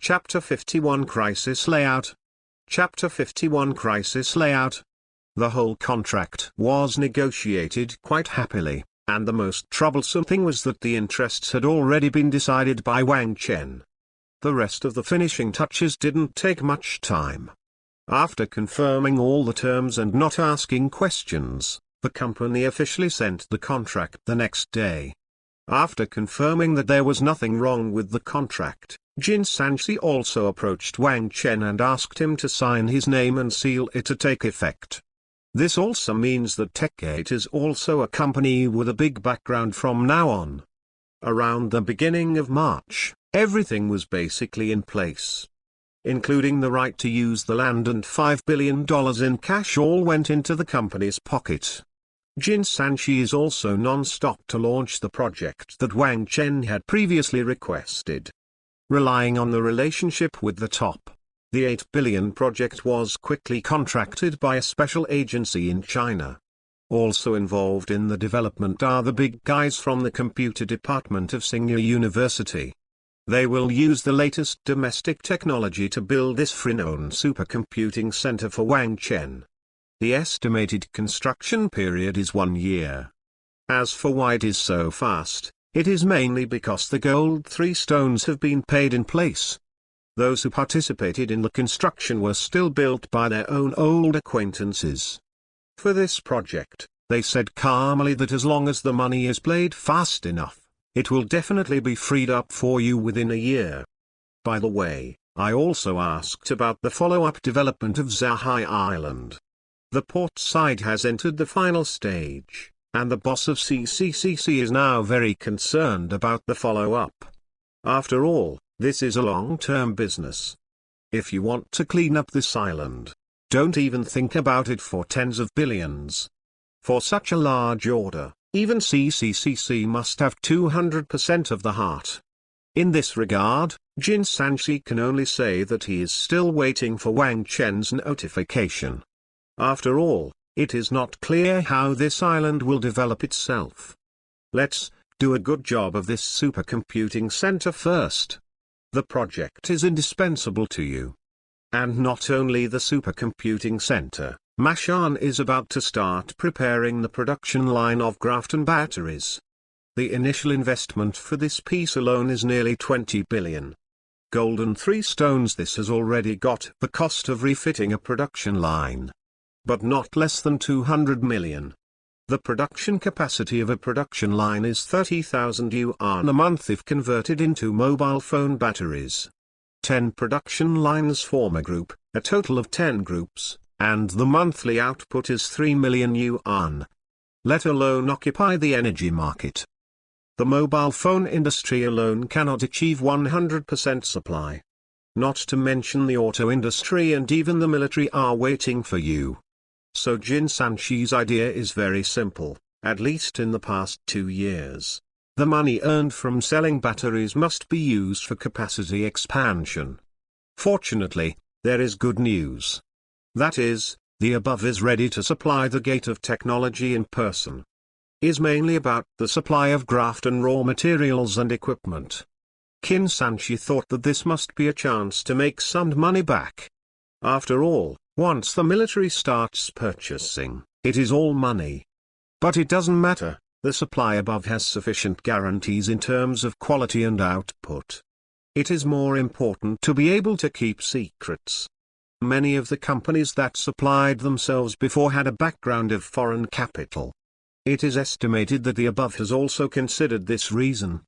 Chapter 51 Crisis Layout. Chapter 51 Crisis Layout. The whole contract was negotiated quite happily, and the most troublesome thing was that the interests had already been decided by Wang Chen. The rest of the finishing touches didn't take much time. After confirming all the terms and not asking questions, the company officially sent the contract the next day. After confirming that there was nothing wrong with the contract, Jin Sanshi also approached Wang Chen and asked him to sign his name and seal it to take effect. This also means that TechGate is also a company with a big background from now on. Around the beginning of March, everything was basically in place. Including the right to use the land and $5 billion in cash all went into the company's pocket. Jin Sanshi is also non-stop to launch the project that Wang Chen had previously requested. Relying on the relationship with the top, the $8 billion project was quickly contracted by a special agency in China. Also involved in the development are the big guys from the computer department of Tsinghua University. They will use the latest domestic technology to build this free-known supercomputing center for Wang Chen. The estimated construction period is 1 year. As for why it is so fast, it is mainly because the gold 3 stones have been paid in place. Those who participated in the construction were still built by their own old acquaintances. For this project, they said calmly that as long as the money is played fast enough, it will definitely be freed up for you within a year. By the way, I also asked about the follow-up development of Zhahai Island. The port side has entered the final stage, and the boss of CCCC is now very concerned about the follow-up. After all, this is a long-term business. If you want to clean up this island, don't even think about it for tens of billions. For such a large order, even CCCC must have 200% of the heart. In this regard, Jin Sanshi can only say that he is still waiting for Wang Chen's notification. After all, it is not clear how this island will develop itself. Let's do a good job of this supercomputing center first. The project is indispensable to you. And not only the supercomputing center, Mashan is about to start preparing the production line of Graphene batteries. The initial investment for this piece alone is nearly 20 billion. Golden 3 stones. This has already got the cost of refitting a production line. But not less than 200 million. The production capacity of a production line is 30,000 yuan a month if converted into mobile phone batteries. 10 production lines form a group, a total of 10 groups, and the monthly output is 3 million yuan. Let alone occupy the energy market. The mobile phone industry alone cannot achieve 100% supply. Not to mention the auto industry and even the military are waiting for you. So Jin Sanshi's idea is very simple, at least in the past 2 years. The money earned from selling batteries must be used for capacity expansion. Fortunately, there is good news. That is, the above is ready to supply the gate of technology in person. Is mainly about the supply of graphene raw materials and equipment. Jin Sanshi thought that this must be a chance to make some money back. After all, once the military starts purchasing, it is all money. But it doesn't matter, the supply above has sufficient guarantees in terms of quality and output. It is more important to be able to keep secrets. Many of the companies that supplied themselves before had a background of foreign capital. It is estimated that the above has also considered this reason.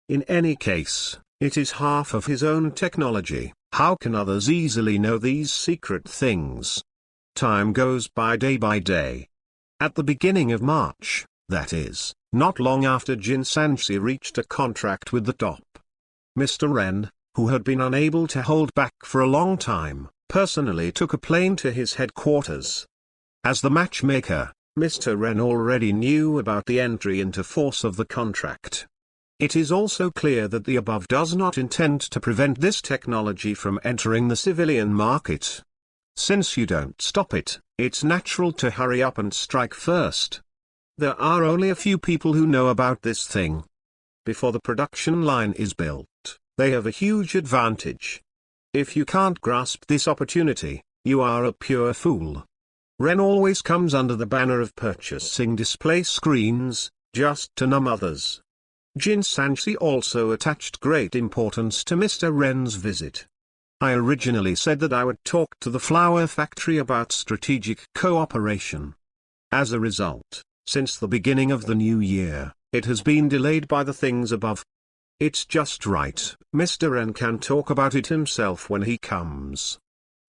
In any case, it is half of his own technology. How can others easily know these secret things? Time goes by day. At the beginning of March, that is, not long after Jin Sanshi reached a contract with the top. Mr. Ren, who had been unable to hold back for a long time, personally took a plane to his headquarters. As the matchmaker, Mr. Ren already knew about the entry into force of the contract. It is also clear that the above does not intend to prevent this technology from entering the civilian market. Since you don't stop it, it's natural to hurry up and strike first. There are only a few people who know about this thing. Before the production line is built, they have a huge advantage. If you can't grasp this opportunity, you are a pure fool. Ren always comes under the banner of purchasing display screens, just to numb others. Jin Sanshi also attached great importance to Mr. Ren's visit. I originally said that I would talk to the flower factory about strategic cooperation. As a result, since the beginning of the new year, it has been delayed by the things above. It's just right, Mr. Ren can talk about it himself when he comes.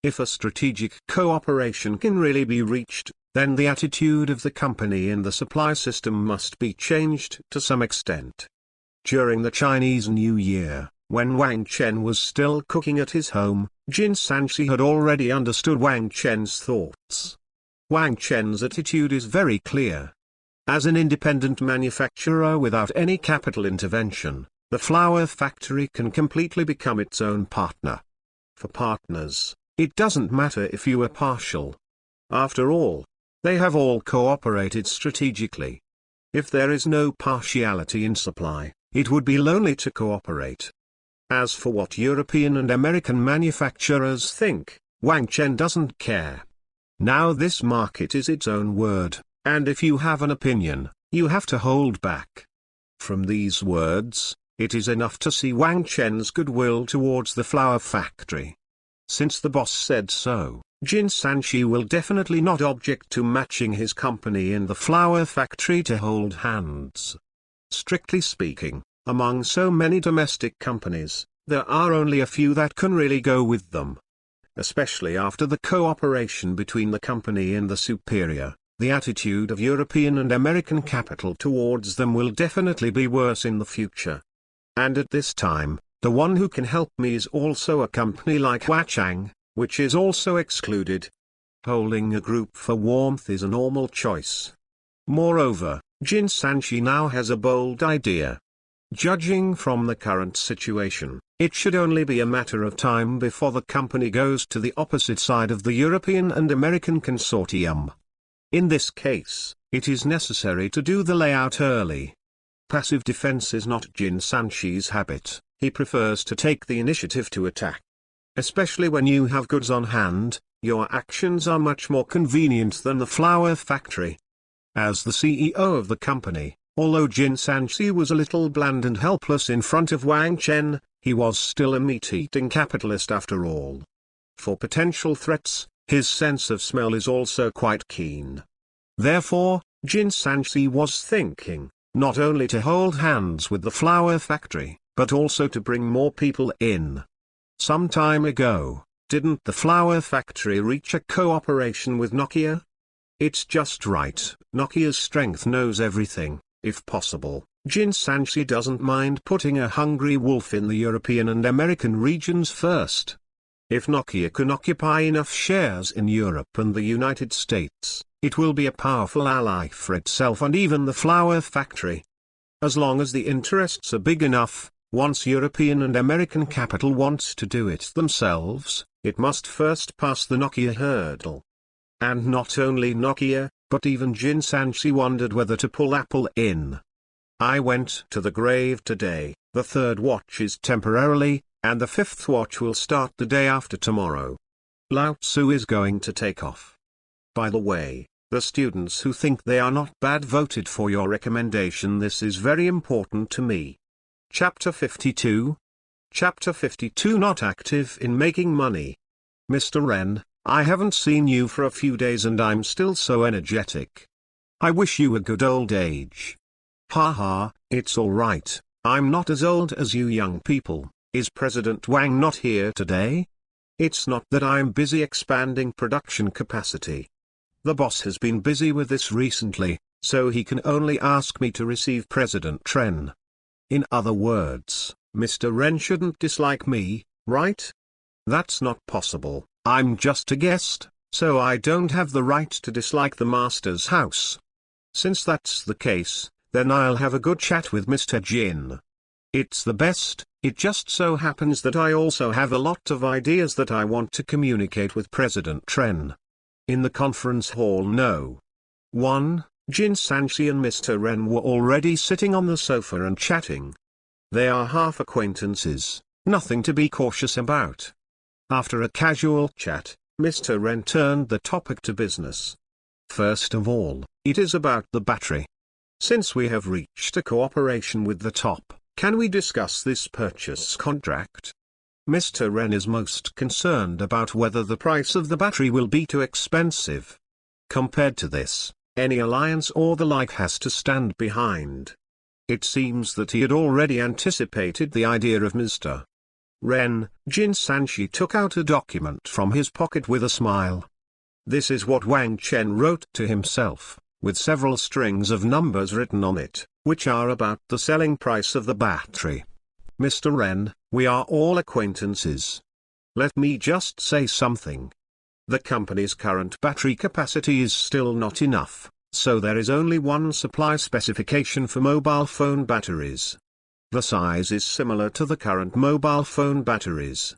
If a strategic cooperation can really be reached, then the attitude of the company in the supply system must be changed to some extent. During the Chinese New Year, when Wang Chen was still cooking at his home, Jin Sanshi had already understood Wang Chen's thoughts. Wang Chen's attitude is very clear. As an independent manufacturer without any capital intervention, the flower factory can completely become its own partner. For partners, it doesn't matter if you are partial. After all, they have all cooperated strategically. If there is no partiality in supply, it would be lonely to cooperate. As for what European and American manufacturers think, Wang Chen doesn't care. Now this market is its own word, and if you have an opinion, you have to hold back. From these words, it is enough to see Wang Chen's goodwill towards the flower factory. Since the boss said so, Jin Sanshi will definitely not object to matching his company in the flower factory to hold hands. Strictly speaking, among so many domestic companies, there are only a few that can really go with them. Especially after the cooperation between the company and the superior, the attitude of European and American capital towards them will definitely be worse in the future. And at this time, the one who can help me is also a company like Huachang, which is also excluded. Holding a group for warmth is a normal choice. Moreover, Jin Sanshi now has a bold idea. Judging from the current situation, it should only be a matter of time before the company goes to the opposite side of the European and American consortium. In this case, it is necessary to do the layout early. Passive defense is not Jin Sanshi's habit, he prefers to take the initiative to attack. Especially when you have goods on hand, your actions are much more convenient than the flower factory. As the CEO of the company, although Jin Sanshi was a little bland and helpless in front of Wang Chen, he was still a meat-eating capitalist after all. For potential threats, his sense of smell is also quite keen. Therefore, Jin Sanshi was thinking, not only to hold hands with the flower factory, but also to bring more people in. Some time ago, didn't the flower factory reach a cooperation with Nokia? It's just right, Nokia's strength knows everything. If possible, Jin Sanshi doesn't mind putting a hungry wolf in the European and American regions first. If Nokia can occupy enough shares in Europe and the United States, it will be a powerful ally for itself and even the flower factory. As long as the interests are big enough, once European and American capital wants to do it themselves, it must first pass the Nokia hurdle. And not only Nokia, but even Jin Sanshi wondered whether to pull Apple in. I went to the grave today, the third watch is temporarily, and the fifth watch will start the day after tomorrow. Lao Tzu is going to take off. By the way, the students who think they are not bad voted for your recommendation. This is very important to me. Chapter 52. Chapter 52. Not active in making money. Mr. Ren, I haven't seen you for a few days and I'm still so energetic. I wish you a good old age. Haha, it's alright, I'm not as old as you young people. Is President Wang not here today? It's not that I'm busy expanding production capacity. The boss has been busy with this recently, so he can only ask me to receive President Ren. In other words, Mr. Ren shouldn't dislike me, right? That's not possible. I'm just a guest, so I don't have the right to dislike the master's house. Since that's the case, then I'll have a good chat with Mr. Jin. It's the best. It just so happens that I also have a lot of ideas that I want to communicate with President Ren. In the conference hall No. 1, Jin Sanshi and Mr. Ren were already sitting on the sofa and chatting. They are half acquaintances, nothing to be cautious about. After a casual chat, Mr. Wren turned the topic to business. First of all, it is about the battery. Since we have reached a cooperation with the top, can we discuss this purchase contract? Mr. Wren is most concerned about whether the price of the battery will be too expensive. Compared to this, any alliance or the like has to stand behind. It seems that he had already anticipated the idea of Mr. Wren. Jin Sanshi took out a document from his pocket with a smile. This is what Wang Chen wrote to himself, with several strings of numbers written on it, which are about the selling price of the battery. Mr. Wren, we are all acquaintances. Let me just say something. The company's current battery capacity is still not enough, so there is only one supply specification for mobile phone batteries. The size is similar to the current mobile phone batteries.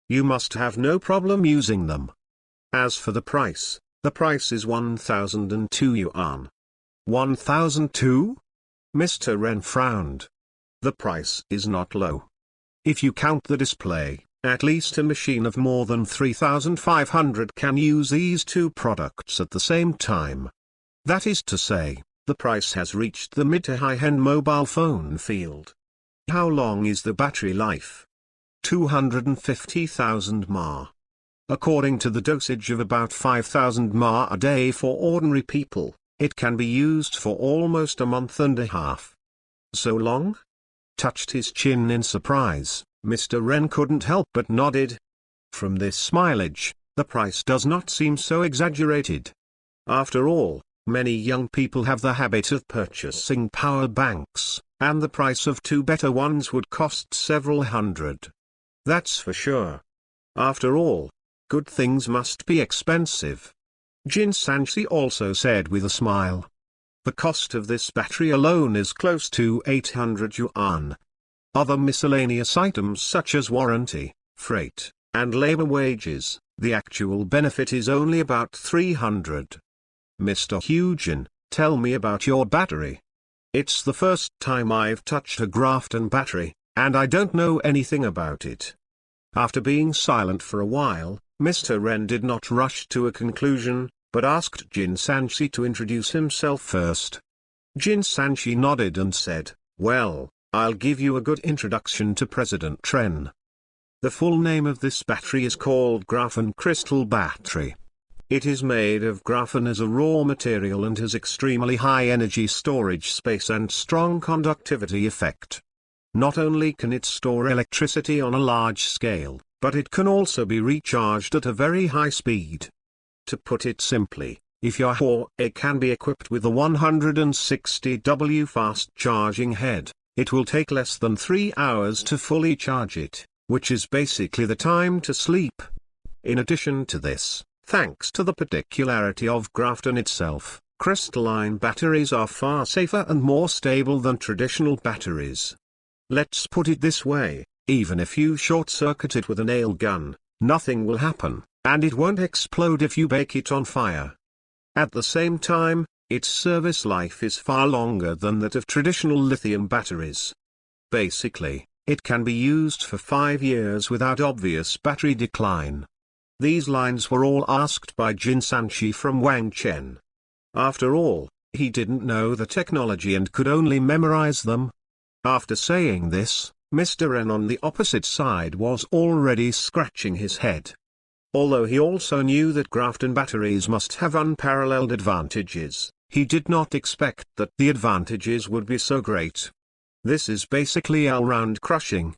You must have no problem using them. As for the price is 1,002 yuan. 1,002? Mr. Wren frowned. The price is not low. If you count the display, at least a machine of more than 3,500 can use these two products at the same time. That is to say, the price has reached the mid to high-end mobile phone field. How long is the battery life? 250,000 mAh. According to the dosage of about 5,000 mAh a day for ordinary people, it can be used for almost a month and a half. So long? Touched his chin in surprise, Mr. Wren couldn't help but nodded. From this mileage, the price does not seem so exaggerated. After all, many young people have the habit of purchasing power banks, and the price of two better ones would cost several hundred. That's for sure. After all, good things must be expensive. Jin Sanshi also said with a smile. The cost of this battery alone is close to 800 yuan. Other miscellaneous items such as warranty, freight, and labor wages, the actual benefit is only about 300. Mr. Hugin, tell me about your battery. It's the first time I've touched a Graphene battery, and I don't know anything about it. After being silent for a while, Mr. Wren did not rush to a conclusion, but asked Jin Sanshi to introduce himself first. Jin Sanshi nodded and said, well, I'll give you a good introduction to President Tren. The full name of this battery is called Graphene Crystal Battery. It is made of graphene as a raw material and has extremely high energy storage space and strong conductivity effect. Not only can it store electricity on a large scale, but it can also be recharged at a very high speed. To put it simply, if your Huawei can be equipped with a 160W fast charging head, it will take less than 3 hours to fully charge it, which is basically the time to sleep. In addition to this, thanks to the particularity of graphene itself, crystalline batteries are far safer and more stable than traditional batteries. Let's put it this way, even if you short-circuit it with a nail gun, nothing will happen, and it won't explode if you bake it on fire. At the same time, its service life is far longer than that of traditional lithium batteries. Basically, it can be used for 5 years without obvious battery decline. These lines were all asked by Jin Sanshi from Wang Chen. After all, he didn't know the technology and could only memorize them. After saying this, Mr. Wren on the opposite side was already scratching his head. Although he also knew that graphene batteries must have unparalleled advantages, he did not expect that the advantages would be so great. This is basically all-round crushing.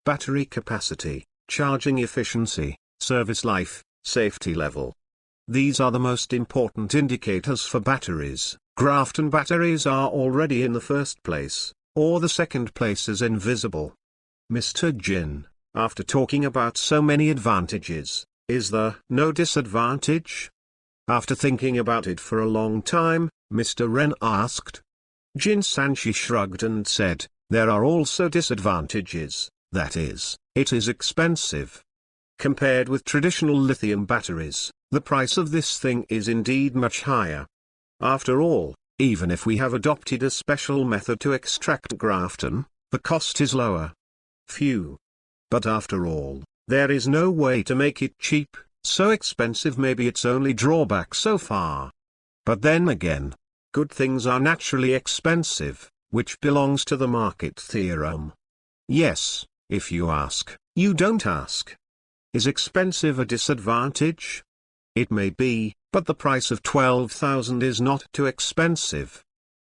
Battery capacity, charging efficiency, service life, safety level. These are the most important indicators for batteries. Graphene batteries are already in the first place, or the second place is invisible. Mr. Jin, after talking about so many advantages, is there no disadvantage? After thinking about it for a long time, Mr. Wren asked. Jin Sanshi shrugged and said, there are also disadvantages, that is, it is expensive. Compared with traditional lithium batteries, the price of this thing is indeed much higher. After all, even if we have adopted a special method to extract graphene, the cost is lower. Phew. But after all, There is no way to make it cheap, so expensive may be its only drawback so far. But then again, good things are naturally expensive, which belongs to the market theorem. Yes, if you ask, you don't ask. Is expensive a disadvantage? It may be, but the price of 12,000 is not too expensive.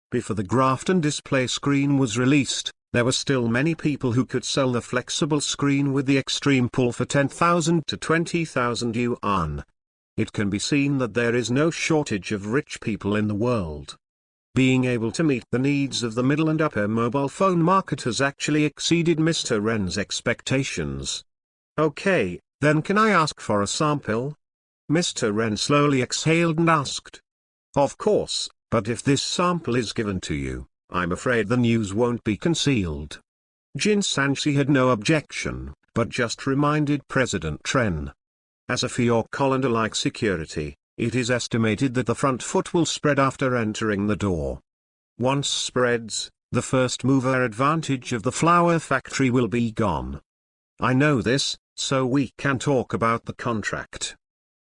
Before the Graphene display screen was released, there were still many people who could sell the flexible screen with the extreme pull for 10,000 to 20,000 yuan. It can be seen that there is no shortage of rich people in the world. Being able to meet the needs of the middle and upper mobile phone market has actually exceeded Mr. Ren's expectations. Okay, then can I ask for a sample? Mr. Ren slowly exhaled and asked. Of course, but if this sample is given to you, I'm afraid the news won't be concealed. Jin Sanshi had no objection, but just reminded President Tren. As a for your colander-like security, it is estimated that the front foot will spread after entering the door. Once spreads, the first mover advantage of the flower factory will be gone. I know this, so we can talk about the contract.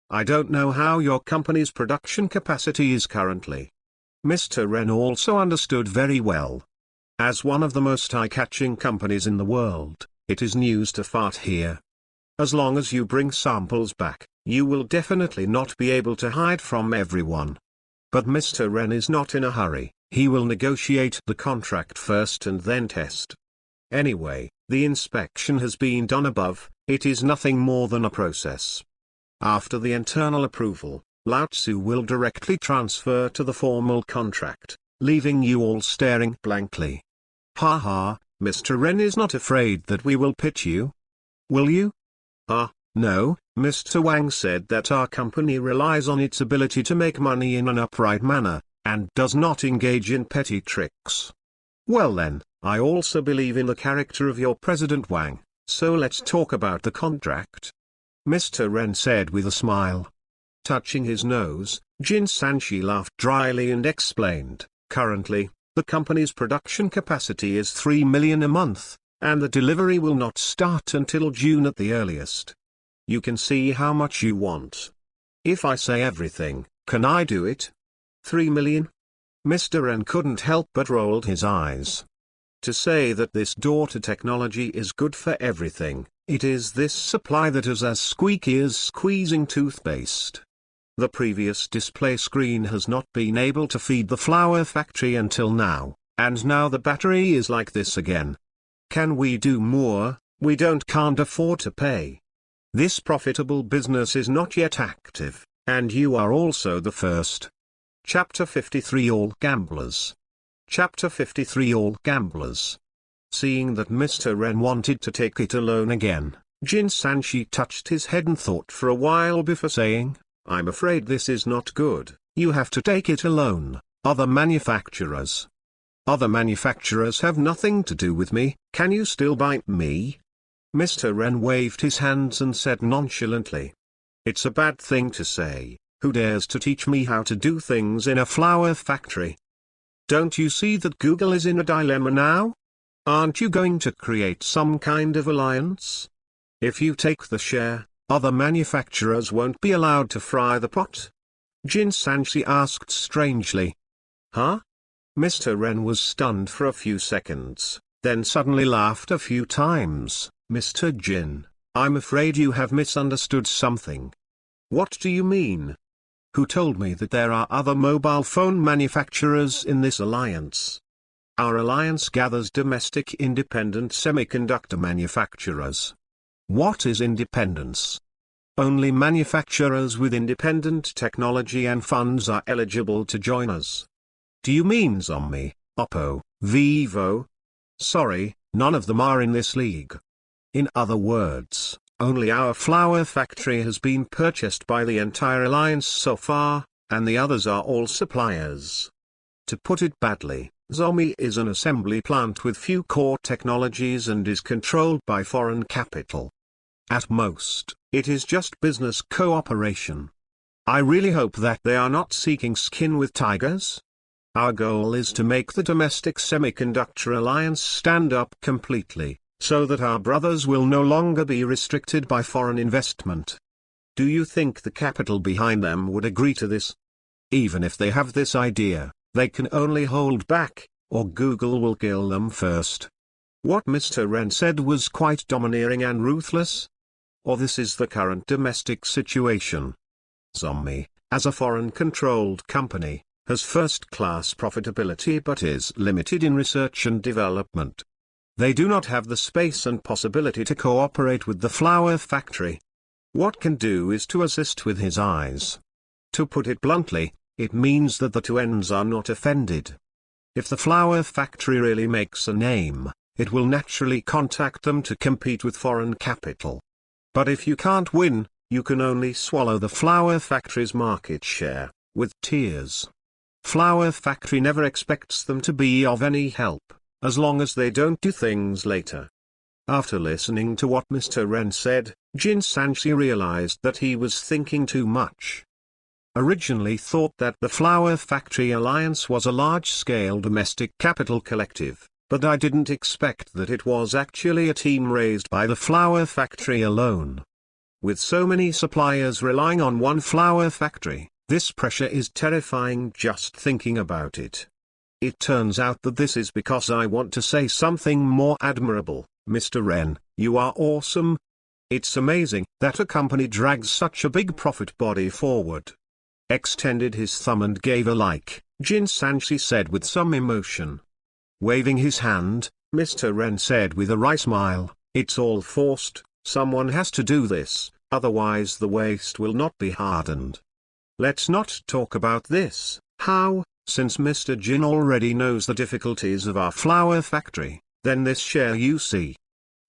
I don't know how your company's production capacity is currently. Mr. Ren also understood very well. As one of the most eye-catching companies in the world, it is news to fart here. As long as you bring samples back, you will definitely not be able to hide from everyone. But Mr. Ren is not in a hurry, he will negotiate the contract first and then test. Anyway, the inspection has been done above, it is nothing more than a process. After the internal approval, Lao Tzu will directly transfer to the formal contract, leaving you all staring blankly. Ha, Mr. Ren is not afraid that we will pitch you. Will you? No, Mr. Wang said that our company relies on its ability to make money in an upright manner, and does not engage in petty tricks. Well then, I also believe in the character of your President Wang, so let's talk about the contract. Mr. Ren said with a smile. Touching his nose, Jin Sanshi laughed dryly and explained, currently, the company's production capacity is 3 million a month, and the delivery will not start until June at the earliest. You can see how much you want. If I say everything, can I do it? 3 million? Mr. Ren couldn't help but rolled his eyes. To say that this daughter technology is good for everything, it is this supply that is as squeaky as squeezing toothpaste. The previous display screen has not been able to feed the flower factory until now, and now the battery is like this again. Can we do more? We can't afford to pay. This profitable business is not yet active, and you are also the first. Chapter 53 All Gamblers. Chapter 53 All Gamblers. Seeing that Mr. Ren wanted to take it alone again, Jin Sanshi touched his head and thought for a while before saying, I'm afraid this is not good, you have to take it alone, other manufacturers. Other manufacturers have nothing to do with me, can you still bite me? Mr. Ren waved his hands and said nonchalantly. It's a bad thing to say, who dares to teach me how to do things in a flower factory? Don't you see that Google is in a dilemma now? Aren't you going to create some kind of alliance? If you take the share, other manufacturers won't be allowed to fry the pot? Jin Sanshi asked strangely. Huh? Mr. Ren was stunned for a few seconds, then suddenly laughed a few times. Mr. Jin, I'm afraid you have misunderstood something. What do you mean? Who told me that there are other mobile phone manufacturers in this alliance? Our alliance gathers domestic independent semiconductor manufacturers. What is independence? Only manufacturers with independent technology and funds are eligible to join us. Do you mean Xiaomi, Oppo, Vivo? Sorry, none of them are in this league. In other words, only our flower factory has been purchased by the entire alliance so far, and the others are all suppliers. To put it badly, Xiaomi is an assembly plant with few core technologies and is controlled by foreign capital. At most, it is just business cooperation. I really hope that they are not seeking skin with tigers. Our goal is to make the domestic semiconductor alliance stand up completely, so that our brothers will no longer be restricted by foreign investment. Do you think the capital behind them would agree to this? Even if they have this idea, they can only hold back, or Google will kill them first. What Mr. Wren said was quite domineering and ruthless? Or this is the current domestic situation? Xiaomi, as a foreign-controlled company, has first-class profitability but is limited in research and development. They do not have the space and possibility to cooperate with the flower factory. What can do is to assist with his eyes. To put it bluntly, it means that the two ends are not offended. If the flower factory really makes a name, it will naturally contact them to compete with foreign capital. But if you can't win, you can only swallow the flower factory's market share, with tears. Flower factory never expects them to be of any help, as long as they don't do things later. After listening to what Mr. Wren said, Jin Sanshi realized that he was thinking too much. Originally thought that the Flower Factory Alliance was a large-scale domestic capital collective, but I didn't expect that it was actually a team raised by the flower factory alone. With so many suppliers relying on one flower factory, this pressure is terrifying just thinking about it. It turns out that this is because I want to say something more admirable. Mr. Wren, you are awesome. It's amazing that a company drags such a big profit body forward. Extended his thumb and gave a like, Jin Sanshi said with some emotion. Waving his hand, Mr. Wren said with a wry smile, it's all forced, someone has to do this, otherwise the waste will not be hardened. Let's not talk about this. How, since Mr. Jin already knows the difficulties of our flower factory, then this share you see.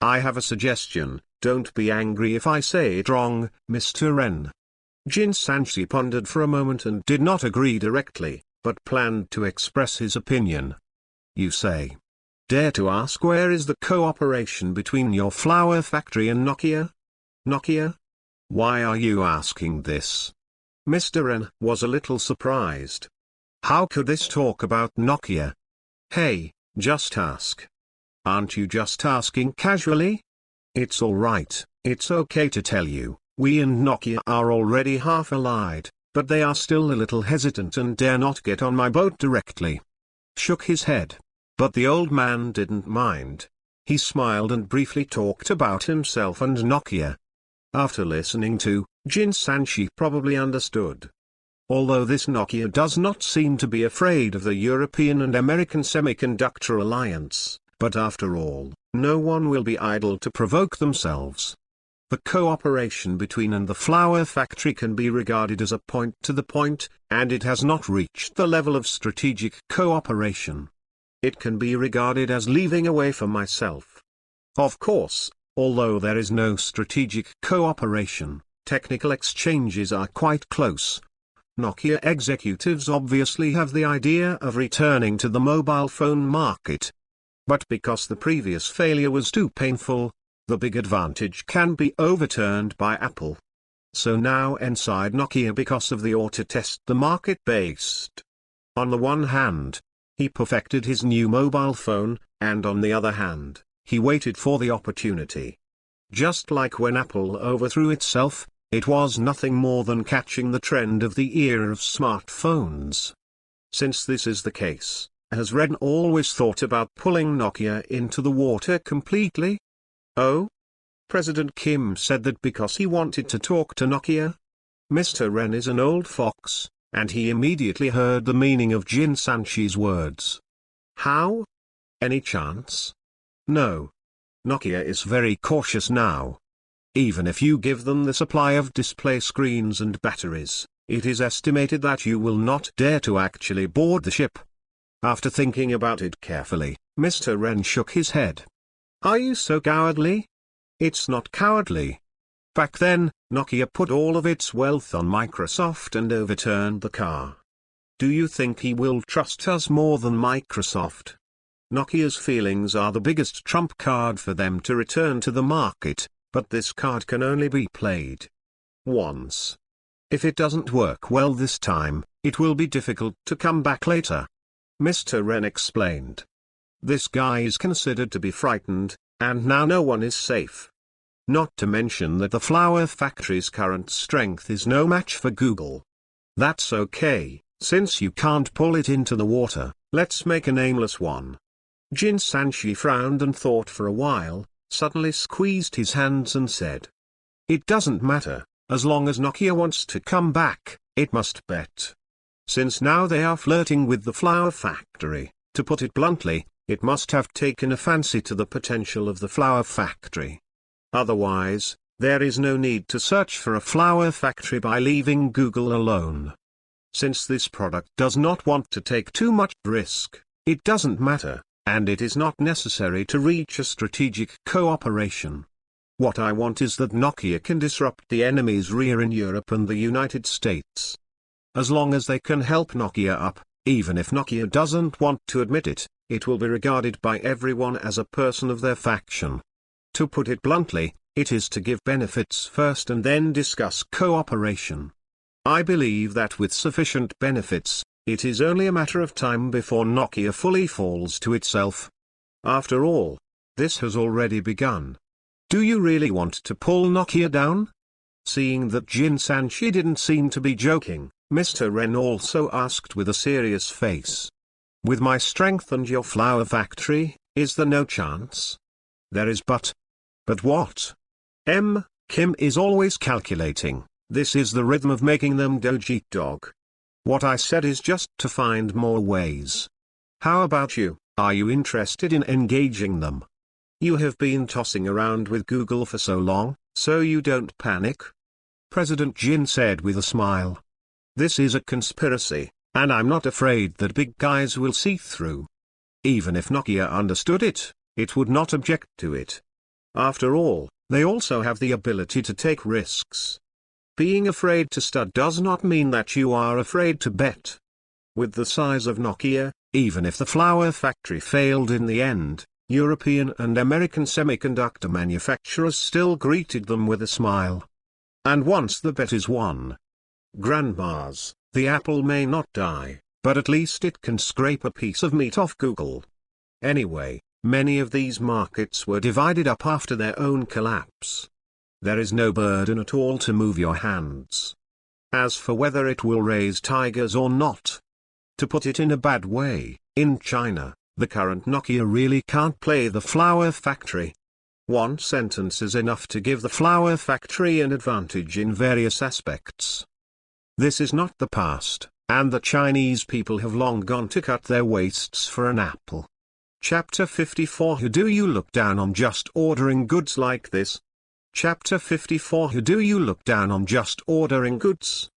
I have a suggestion, don't be angry if I say it wrong, Mr. Wren. Jin Sanshi pondered for a moment and did not agree directly, but planned to express his opinion. You say. Dare to ask where is the cooperation between your flower factory and Nokia? Nokia? Why are you asking this? Mr. Wren was a little surprised. How could this talk about Nokia? Hey, just ask. Aren't you just asking casually? It's alright, it's okay to tell you, we and Nokia are already half allied, but they are still a little hesitant and dare not get on my boat directly. Shook his head. But the old man didn't mind. He smiled and briefly talked about himself and Nokia. After listening to, Jin Sanshi probably understood. Although this Nokia does not seem to be afraid of the European and American Semiconductor Alliance, but after all, no one will be idle to provoke themselves. The cooperation between and the flower factory can be regarded as a point-to-the-point, and it has not reached the level of strategic cooperation. It can be regarded as leaving away for myself. Of course, although there is no strategic cooperation, technical exchanges are quite close. Nokia executives obviously have the idea of returning to the mobile phone market. But because the previous failure was too painful, the big advantage can be overturned by Apple. So now inside Nokia because of the auto test the market based. On the one hand, he perfected his new mobile phone, and on the other hand, he waited for the opportunity. Just like when Apple overthrew itself, it was nothing more than catching the trend of the era of smartphones. Since this is the case, has Wren always thought about pulling Nokia into the water completely? Oh? President Kim said that because he wanted to talk to Nokia? Mr. Wren is an old fox, and he immediately heard the meaning of Jin Sanshi's words. How? Any chance? No. Nokia is very cautious now. Even if you give them the supply of display screens and batteries, it is estimated that you will not dare to actually board the ship. After thinking about it carefully, Mr. Wren shook his head. Are you so cowardly? It's not cowardly. Back then, Nokia put all of its wealth on Microsoft and overturned the car. Do you think he will trust us more than Microsoft? Nokia's feelings are the biggest trump card for them to return to the market, but this card can only be played once. If it doesn't work well this time, it will be difficult to come back later. Mr. Wren explained. This guy is considered to be frightened, and now no one is safe. Not to mention that the flower factory's current strength is no match for Google. That's okay, since you can't pull it into the water, let's make a nameless one. Jin Sanshi frowned and thought for a while, suddenly squeezed his hands and said, "It doesn't matter, as long as Nokia wants to come back, it must bet. Since now they are flirting with the flower factory, to put it bluntly, it must have taken a fancy to the potential of the flower factory. Otherwise, there is no need to search for a flower factory by leaving Google alone. Since this product does not want to take too much risk, it doesn't matter, and it is not necessary to reach a strategic cooperation. What I want is that Nokia can disrupt the enemy's rear in Europe and the United States. As long as they can help Nokia up, even if Nokia doesn't want to admit it, it will be regarded by everyone as a person of their faction. To put it bluntly, it is to give benefits first and then discuss cooperation. I believe that with sufficient benefits, it is only a matter of time before Nokia fully falls to itself. After all, this has already begun. Do you really want to pull Nokia down?" Seeing that Jin Sanshi didn't seem to be joking, Mr. Ren also asked with a serious face. "With my strength and your flower factory, is there no chance?" "There is but what? Kim is always calculating, this is the rhythm of making them dojit dog. What I said is just to find more ways. How about you, are you interested in engaging them? You have been tossing around with Google for so long, so you don't panic." President Jin said with a smile. "This is a conspiracy, and I'm not afraid that big guys will see through. Even if Nokia understood it, it would not object to it. After all, they also have the ability to take risks. Being afraid to stud does not mean that you are afraid to bet. With the size of Nokia, even if the flower factory failed in the end, European and American semiconductor manufacturers still greeted them with a smile. And once the bet is won, grandmas, the apple may not die, but at least it can scrape a piece of meat off Google. Anyway, many of these markets were divided up after their own collapse. There is no burden at all to move your hands. As for whether it will raise tigers or not, to put it in a bad way, in China, the current Nokia really can't play the flower factory. One sentence is enough to give the flower factory an advantage in various aspects. This is not the past, and the Chinese people have long gone to cut their waists for an apple. Chapter 54. Who do you look down on just ordering goods like this? Chapter 54. Who do you look down on just ordering goods?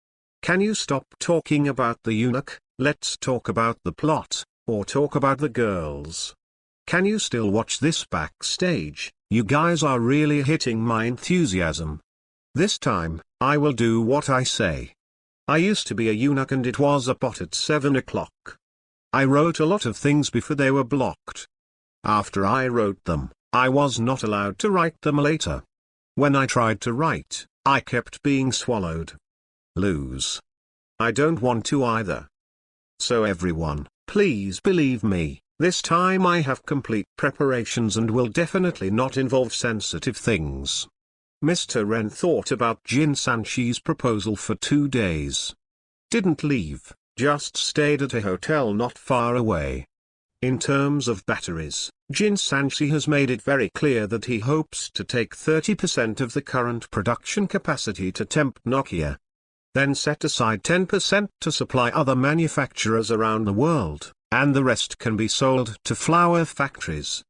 Can you stop talking about the eunuch, let's talk about the plot, or talk about the girls? Can you still watch this backstage? You guys are really hitting my enthusiasm. This time, I will do what I say. I used to be a eunuch and it was a bot at 7 o'clock. I wrote a lot of things before they were blocked. After I wrote them, I was not allowed to write them later. When I tried to write, I kept being swallowed. Lose. I don't want to either. So everyone, please believe me, this time I have complete preparations and will definitely not involve sensitive things. Mr. Ren thought about Jin Sanshi's proposal for 2 days. Didn't leave, just stayed at a hotel not far away. In terms of batteries, Jin Sanshi has made it very clear that he hopes to take 30% of the current production capacity to tempt Nokia. Then set aside 10% to supply other manufacturers around the world, and the rest can be sold to flower factories.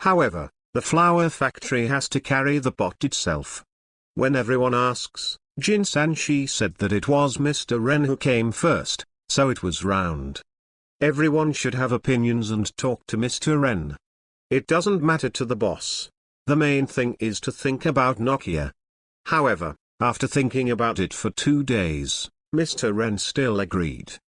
However, the flower factory has to carry the bot itself. When everyone asks, Jin Sanshi said that it was Mr. Ren who came first, so it was round. Everyone should have opinions and talk to Mr. Ren. It doesn't matter to the boss. The main thing is to think about Nokia. However, after thinking about it for 2 days, Mr. Ren still agreed.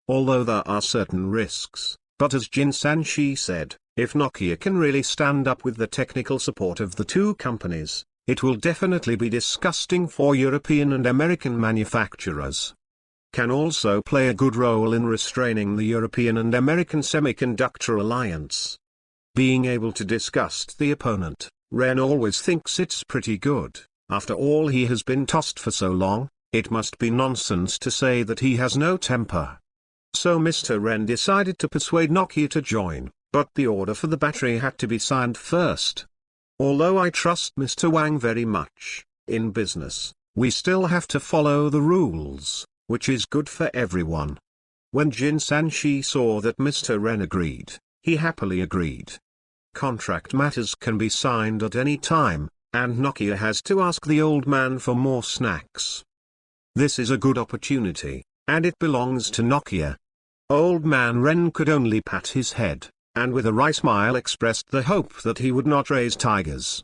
Although there are certain risks, but as Jin Sanshi said, if Nokia can really stand up with the technical support of the two companies, it will definitely be disgusting for European and American manufacturers. Can also play a good role in restraining the European and American semiconductor alliance. Being able to disgust the opponent, Ren always thinks it's pretty good. After all, he has been tossed for so long, it must be nonsense to say that he has no temper. So Mr. Ren decided to persuade Nokia to join, but the order for the battery had to be signed first. Although I trust Mr. Wang very much, in business, we still have to follow the rules, which is good for everyone. When Jin Sanshi saw that Mr. Ren agreed, he happily agreed. Contract matters can be signed at any time, and Nokia has to ask the old man for more snacks. This is a good opportunity, and it belongs to Nokia. Old man Ren could only pat his head, and with a wry smile expressed the hope that he would not raise tigers.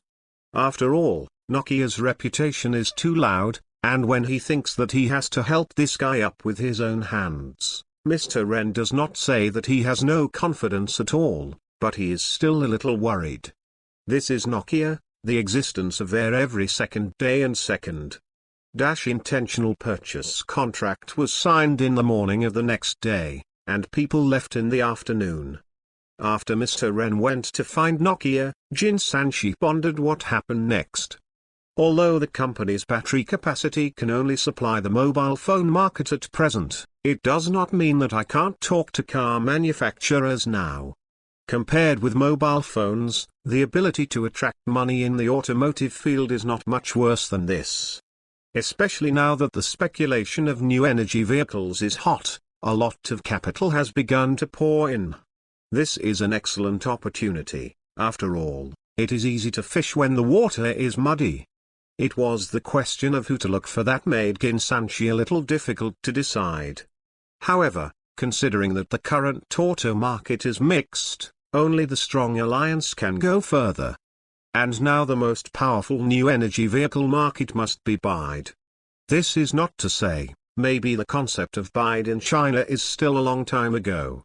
After all, Nokia's reputation is too loud, and when he thinks that he has to help this guy up with his own hands, Mr. Ren does not say that he has no confidence at all, but he is still a little worried. This is Nokia, the existence of their every second day and second. Intentional purchase contract was signed in the morning of the next day, and people left in the afternoon. After Mr. Ren went to find Nokia, Jin Sanshi pondered what happened next. Although the company's battery capacity can only supply the mobile phone market at present, it does not mean that I can't talk to car manufacturers now. Compared with mobile phones, the ability to attract money in the automotive field is not much worse than this. Especially now that the speculation of new energy vehicles is hot, a lot of capital has begun to pour in. This is an excellent opportunity. After all, it is easy to fish when the water is muddy. It was the question of who to look for that made Jin Sanshi a little difficult to decide. However, considering that the current auto market is mixed, only the strong alliance can go further. And now the most powerful new energy vehicle market must be BYD. This is not to say, maybe the concept of BYD in China is still a long time ago.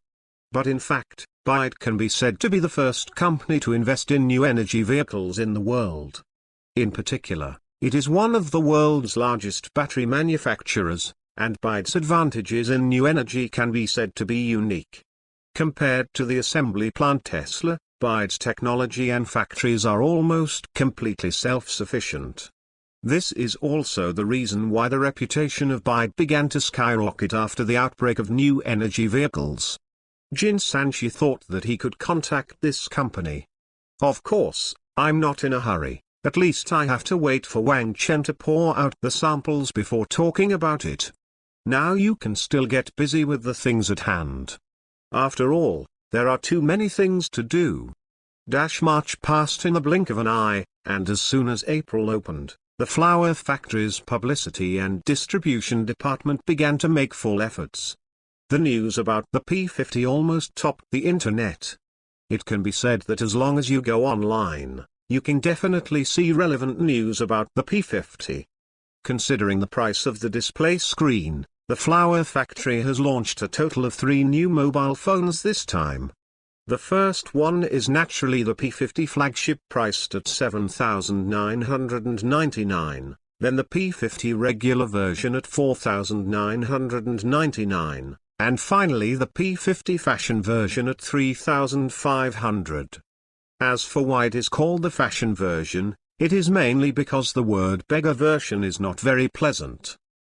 But in fact, BYD can be said to be the first company to invest in new energy vehicles in the world. In particular, it is one of the world's largest battery manufacturers, and BYD's advantages in new energy can be said to be unique. Compared to the assembly plant Tesla, BYD's technology and factories are almost completely self-sufficient. This is also the reason why the reputation of BYD began to skyrocket after the outbreak of new energy vehicles. Jin Sanshi thought that he could contact this company. Of course, I'm not in a hurry, at least I have to wait for Wang Chen to pour out the samples before talking about it. Now you can still get busy with the things at hand. After all, there are too many things to do. March passed in the blink of an eye, and as soon as April opened, the flower factory's publicity and distribution department began to make full efforts. The news about the P50 almost topped the internet. It can be said that as long as you go online, you can definitely see relevant news about the P50. Considering the price of the display screen, the flower factory has launched a total of 3 new mobile phones this time. The first one is naturally the P50 flagship priced at $7,999, then the P50 regular version at $4,999, and finally the P50 fashion version at $3,500. As for why it is called the fashion version, it is mainly because the word beggar version is not very pleasant.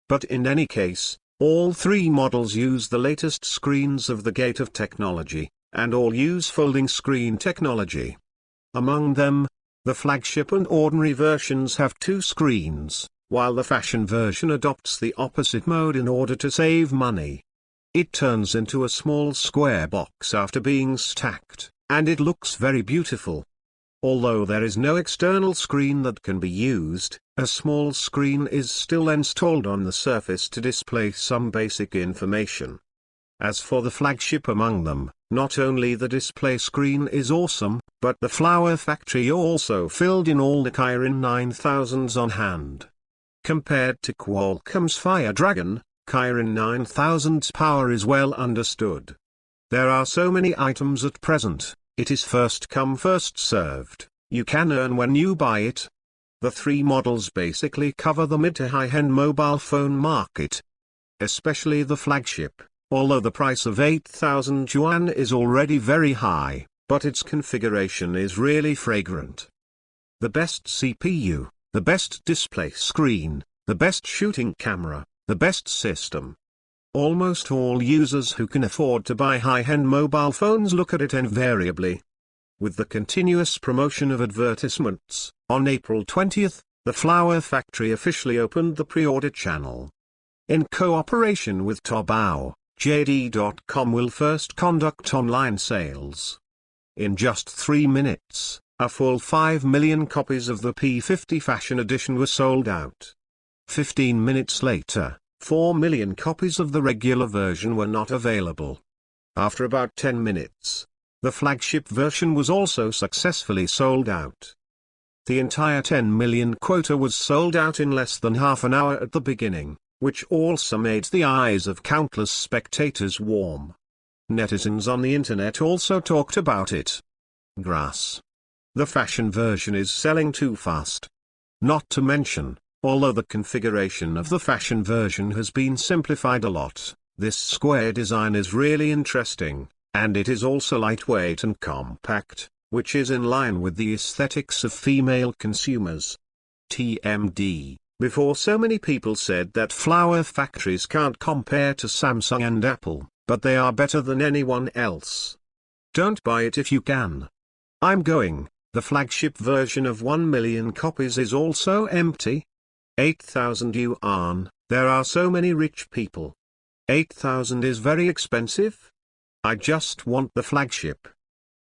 But in any case, all 3 models use the latest screens of the gate of technology, and all use folding screen technology. Among them, the flagship and ordinary versions have 2 screens, while the fashion version adopts the opposite mode in order to save money. It turns into a small square box after being stacked, and it looks very beautiful. Although there is no external screen that can be used, a small screen is still installed on the surface to display some basic information. As for the flagship among them, not only the display screen is awesome, but the flower factory also filled in all the Kirin 9000s on hand. Compared to Qualcomm's Fire Dragon, Kirin 9000's power is well understood. There are so many items at present, it is first come first served, you can earn when you buy it. The 3 models basically cover the mid to high-end mobile phone market. Especially the flagship, although the price of 8,000 yuan is already very high, but its configuration is really fragrant. The best CPU, the best display screen, the best shooting camera, the best system. Almost all users who can afford to buy high-end mobile phones look at it invariably. With the continuous promotion of advertisements, on April 20th, the Flower Factory officially opened the pre-order channel. In cooperation with Taobao, JD.com will first conduct online sales. In just 3 minutes, a full 5 million copies of the P50 Fashion Edition were sold out. 15 minutes later, 4 million copies of the regular version were not available. After about 10 minutes, the flagship version was also successfully sold out. The entire 10 million quota was sold out in less than half an hour at the beginning, which also made the eyes of countless spectators warm. Netizens on the internet also talked about it. Grass. The fashion version is selling too fast. Not to mention, although the configuration of the fashion version has been simplified a lot, this square design is really interesting, and it is also lightweight and compact, which is in line with the aesthetics of female consumers. TMD. Before, so many people said that flower factories can't compare to Samsung and Apple, but they are better than anyone else. Don't buy it if you can. I'm going. The flagship version of 1 million copies is also empty. 8,000 yuan, there are so many rich people. 8,000 is very expensive. I just want the flagship.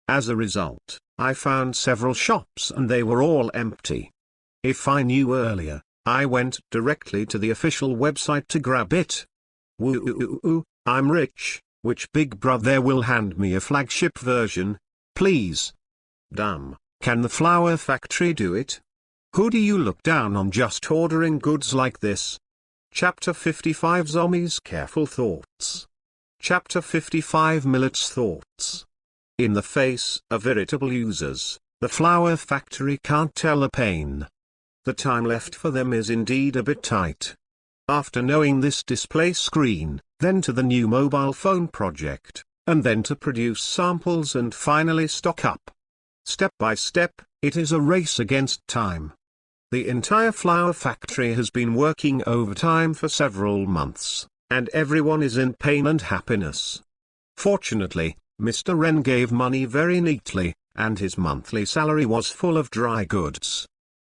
As a result, I found several shops and they were all empty. If I knew earlier, I went directly to the official website to grab it. Woo, I'm rich, which big brother will hand me a flagship version, please? Damn, can the Flower Factory do it? Who do you look down on just ordering goods like this? Chapter 55 Zombie's Careful Thoughts. Chapter 55 Millet's Thoughts. In the face of irritable users, the Flower Factory can't tell the pain. The time left for them is indeed a bit tight. After knowing this display screen, then to the new mobile phone project, and then to produce samples and finally stock up. Step by step, it is a race against time. The entire Flower Factory has been working overtime for several months, and everyone is in pain and happiness. Fortunately, Mr. Ren gave money very neatly, and his monthly salary was full of dry goods.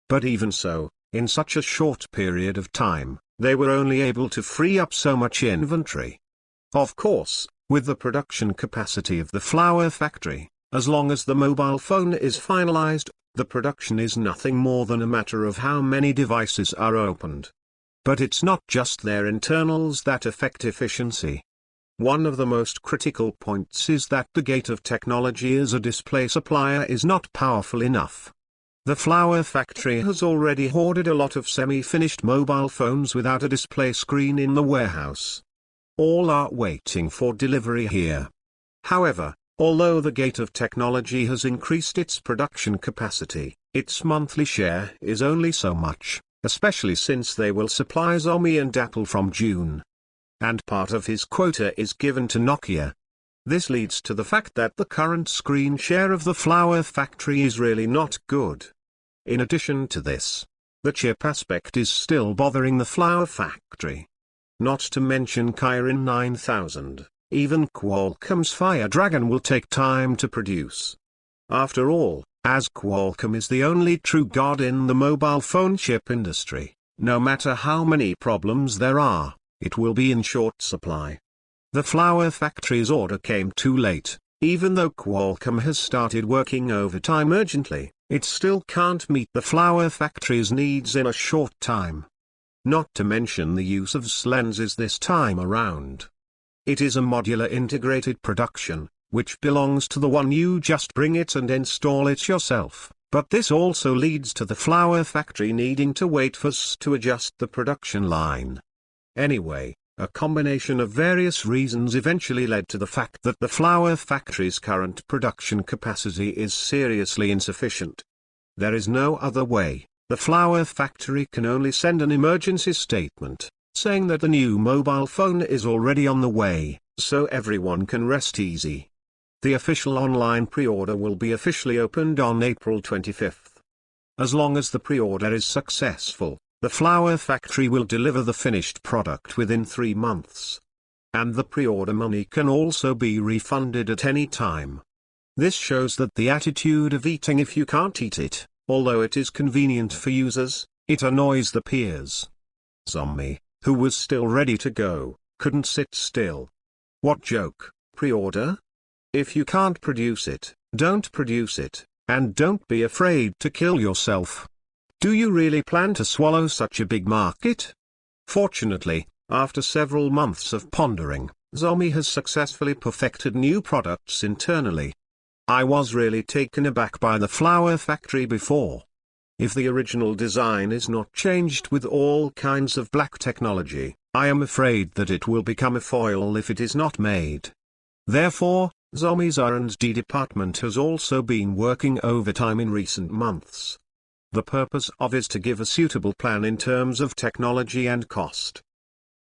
But even so, in such a short period of time, they were only able to free up so much inventory. Of course, with the production capacity of the Flower Factory, as long as the mobile phone is finalized, the production is nothing more than a matter of how many devices are opened. But it's not just their internals that affect efficiency. One of the most critical points is that the gate of technology as a display supplier is not powerful enough. The Flower Factory has already hoarded a lot of semi-finished mobile phones without a display screen in the warehouse. All are waiting for delivery here. However, although the gate of technology has increased its production capacity, its monthly share is only so much, especially since they will supply Xiaomi and Apple from June. And part of his quota is given to Nokia. This leads to the fact that the current screen share of the Flower Factory is really not good. In addition to this, the chip aspect is still bothering the Flower Factory. Not to mention Kirin 9000, even Qualcomm's Fire Dragon will take time to produce. After all, as Qualcomm is the only true god in the mobile phone chip industry, no matter how many problems there are, it will be in short supply. The Flower Factory's order came too late. Even though Qualcomm has started working overtime urgently, it still can't meet the Flower Factory's needs in a short time. Not to mention the use of lenses this time around. It is a modular integrated production, which belongs to the one you just bring it and install it yourself, but this also leads to the Flower Factory needing to wait for us to adjust the production line. Anyway, a combination of various reasons eventually led to the fact that the Flower Factory's current production capacity is seriously insufficient. There is no other way. The Flower Factory can only send an emergency statement, saying that the new mobile phone is already on the way, so everyone can rest easy. The official online pre-order will be officially opened on April 25th. As long as the pre-order is successful, the flower factory will deliver the finished product within 3 months. And the pre-order money can also be refunded at any time. This shows that the attitude of eating if you can't eat it, although it is convenient for users, it annoys the peers. Zombie, who was still ready to go, couldn't sit still. What joke, pre-order? If you can't produce it, don't produce it, and don't be afraid to kill yourself. Do you really plan to swallow such a big market? Fortunately, after several months of pondering, Zombie has successfully perfected new products internally. I was really taken aback by the flower factory before. If the original design is not changed with all kinds of black technology, I am afraid that it will become a foil if it is not made. Therefore, Zombie's R&D department has also been working overtime in recent months. The purpose of is to give a suitable plan in terms of technology and cost.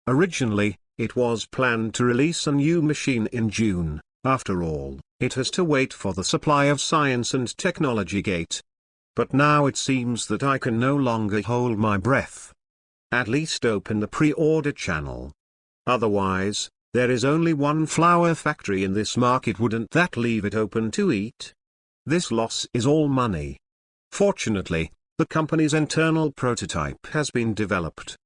Originally, it was planned to release a new machine in June. After all, it has to wait for the supply of science and technology gate. But now it seems that I can no longer hold my breath. At least open the pre-order channel. Otherwise, there is only one flower factory in this market. Wouldn't that leave it open to eat? This loss is all money. Fortunately, the company's internal prototype has been developed.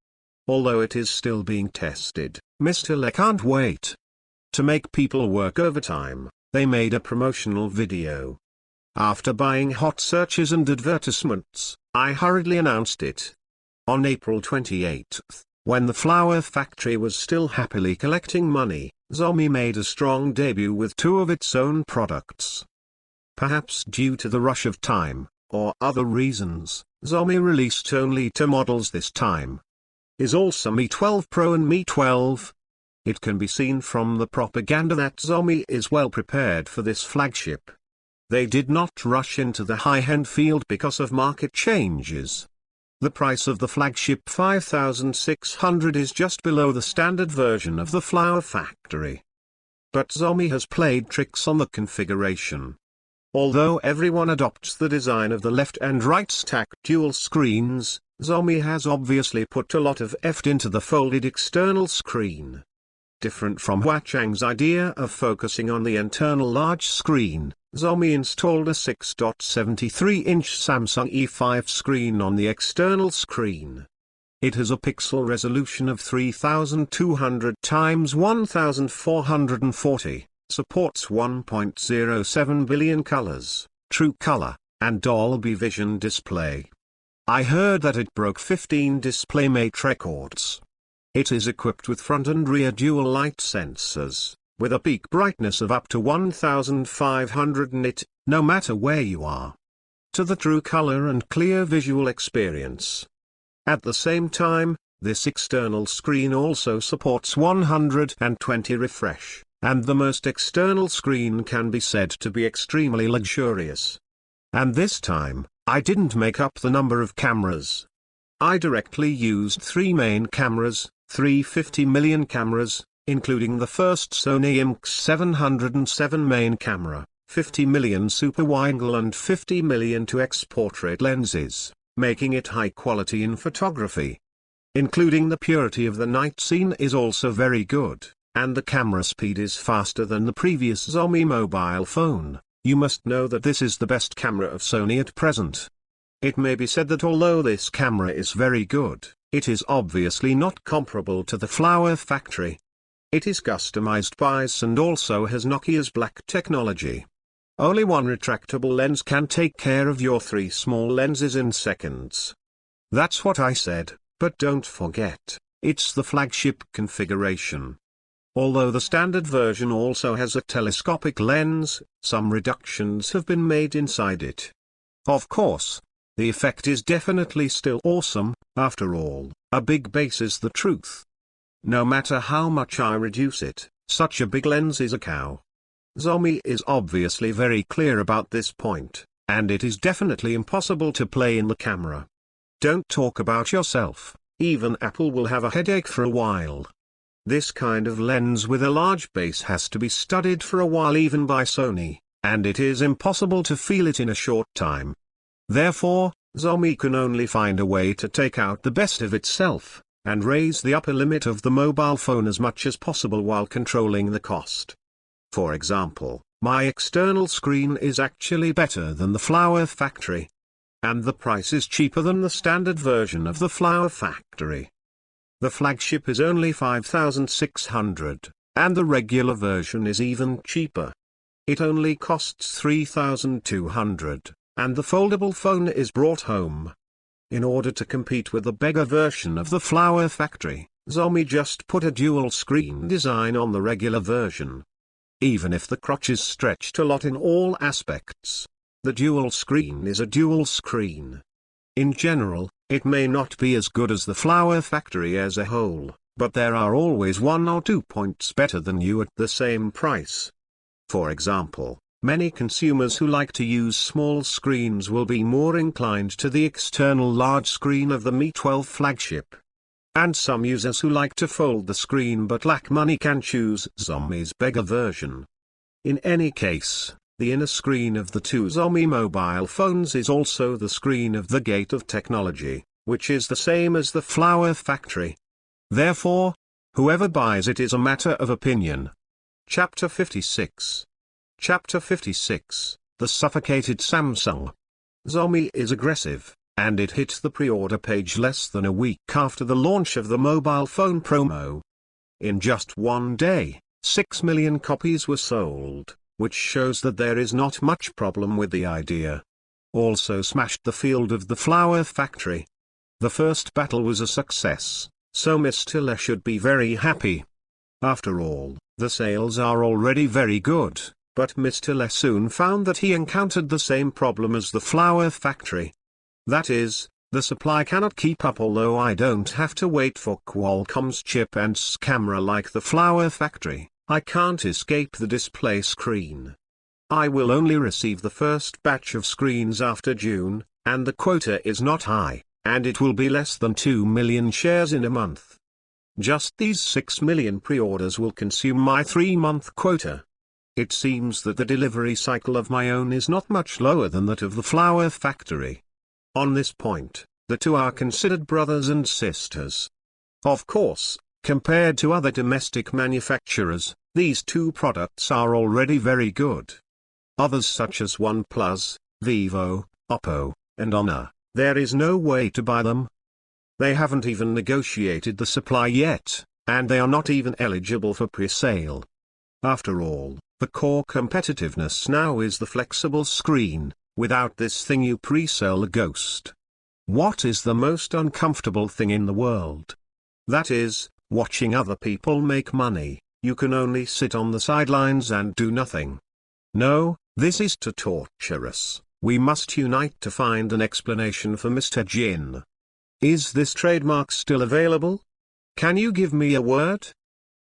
Although it is still being tested, Mr. Le can't wait. To make people work overtime, they made a promotional video. After buying hot searches and advertisements, I hurriedly announced it. On April 28th, when the flower factory was still happily collecting money, Zombie made a strong debut with 2 of its own products. Perhaps due to the rush of time, or other reasons, Zombie released only 2 models this time. Is also Mi 12 Pro and Mi 12. It can be seen from the propaganda that Zombie is well prepared for this flagship. They did not rush into the high-end field because of market changes. The price of the flagship 5,600 is just below the standard version of the flower factory. But Zombie has played tricks on the configuration. Although everyone adopts the design of the left and right stacked dual screens, Zombie has obviously put a lot of effort into the folded external screen. Different from Huachang's idea of focusing on the internal large screen, Zombie installed a 6.73-inch Samsung E5 screen on the external screen. It has a pixel resolution of 3200 x 1440. Supports 1.07 billion colors, true color, and Dolby Vision display. I heard that it broke 15 DisplayMate records. It is equipped with front and rear dual light sensors, with a peak brightness of up to 1500 nit, no matter where you are. To the true color and clear visual experience. At the same time, this external screen also supports 120 refresh. And the most external screen can be said to be extremely luxurious. And this time, I didn't make up the number of cameras. I directly used 3 main cameras, 3 50mm cameras, including the first Sony IMX 707 main camera, 50mm super wide-angle and 50mm 2x portrait lenses, making it high quality in photography. Including the purity of the night scene is also very good. And the camera speed is faster than the previous Zombie mobile phone. You must know that this is the best camera of Sony at present. It may be said that although this camera is very good, it is obviously not comparable to the flower factory. It is customized by us and also has Nokia's black technology. Only one retractable lens can take care of your 3 small lenses in seconds. That's what I said, but don't forget, it's the flagship configuration. Although the standard version also has a telescopic lens, some reductions have been made inside it. Of course, the effect is definitely still awesome. After all, a big base is the truth. No matter how much I reduce it, such a big lens is a cow. Zombie is obviously very clear about this point, and it is definitely impossible to play in the camera. Don't talk about yourself, even Apple will have a headache for a while. This kind of lens with a large base has to be studied for a while even by Sony, and it is impossible to feel it in a short time. Therefore, Xiaomi can only find a way to take out the best of itself, and raise the upper limit of the mobile phone as much as possible while controlling the cost. For example, my external screen is actually better than the Flower Factory. And the price is cheaper than the standard version of the Flower Factory. The flagship is only 5,600, and the regular version is even cheaper. It only costs 3,200, and the foldable phone is brought home. In order to compete with the beggar version of the Flower Factory, Xiaomi just put a dual screen design on the regular version. Even if the crotch is stretched a lot in all aspects, the dual screen is a dual screen. In general, it may not be as good as the Flower Factory as a whole, but there are always 1 or 2 points better than you at the same price. For example, many consumers who like to use small screens will be more inclined to the external large screen of the Mi 12 flagship. And some users who like to fold the screen but lack money can choose Xiaomi's beggar version. In any case, the inner screen of the two Xiaomi mobile phones is also the screen of the gate of technology, which is the same as the Flower Factory. Therefore, whoever buys it is a matter of opinion. Chapter 56. Chapter 56, The Suffocated Samsung. Xiaomi is aggressive, and it hit the pre-order page less than a week after the launch of the mobile phone promo. In just one day, 6 million copies were sold, which shows that there is not much problem with the idea. Also smashed the field of the Flower Factory. The first battle was a success, so Mr. Le should be very happy. After all, the sales are already very good, but Mr. Le soon found that he encountered the same problem as the Flower Factory. That is, the supply cannot keep up. Although I don't have to wait for Qualcomm's chip and camera like the Flower Factory, I can't escape the display screen. I will only receive the first batch of screens after June, and the quota is not high, and it will be less than 2 million shares in a month. Just these 6 million pre-orders will consume my 3-month quota. It seems that the delivery cycle of my own is not much lower than that of the Flower Factory. On this point, the two are considered brothers and sisters. Of course, compared to other domestic manufacturers, these two products are already very good. Others such as OnePlus, Vivo, Oppo, and Honor, there is no way to buy them. They haven't even negotiated the supply yet, and they are not even eligible for pre-sale. After all, the core competitiveness now is the flexible screen. Without this thing you pre-sell a ghost. What is the most uncomfortable thing in the world? That is, watching other people make money. You can only sit on the sidelines and do nothing. No, this is too torturous. We must unite to find an explanation for Mr. Jin. Is this trademark still available? Can you give me a word?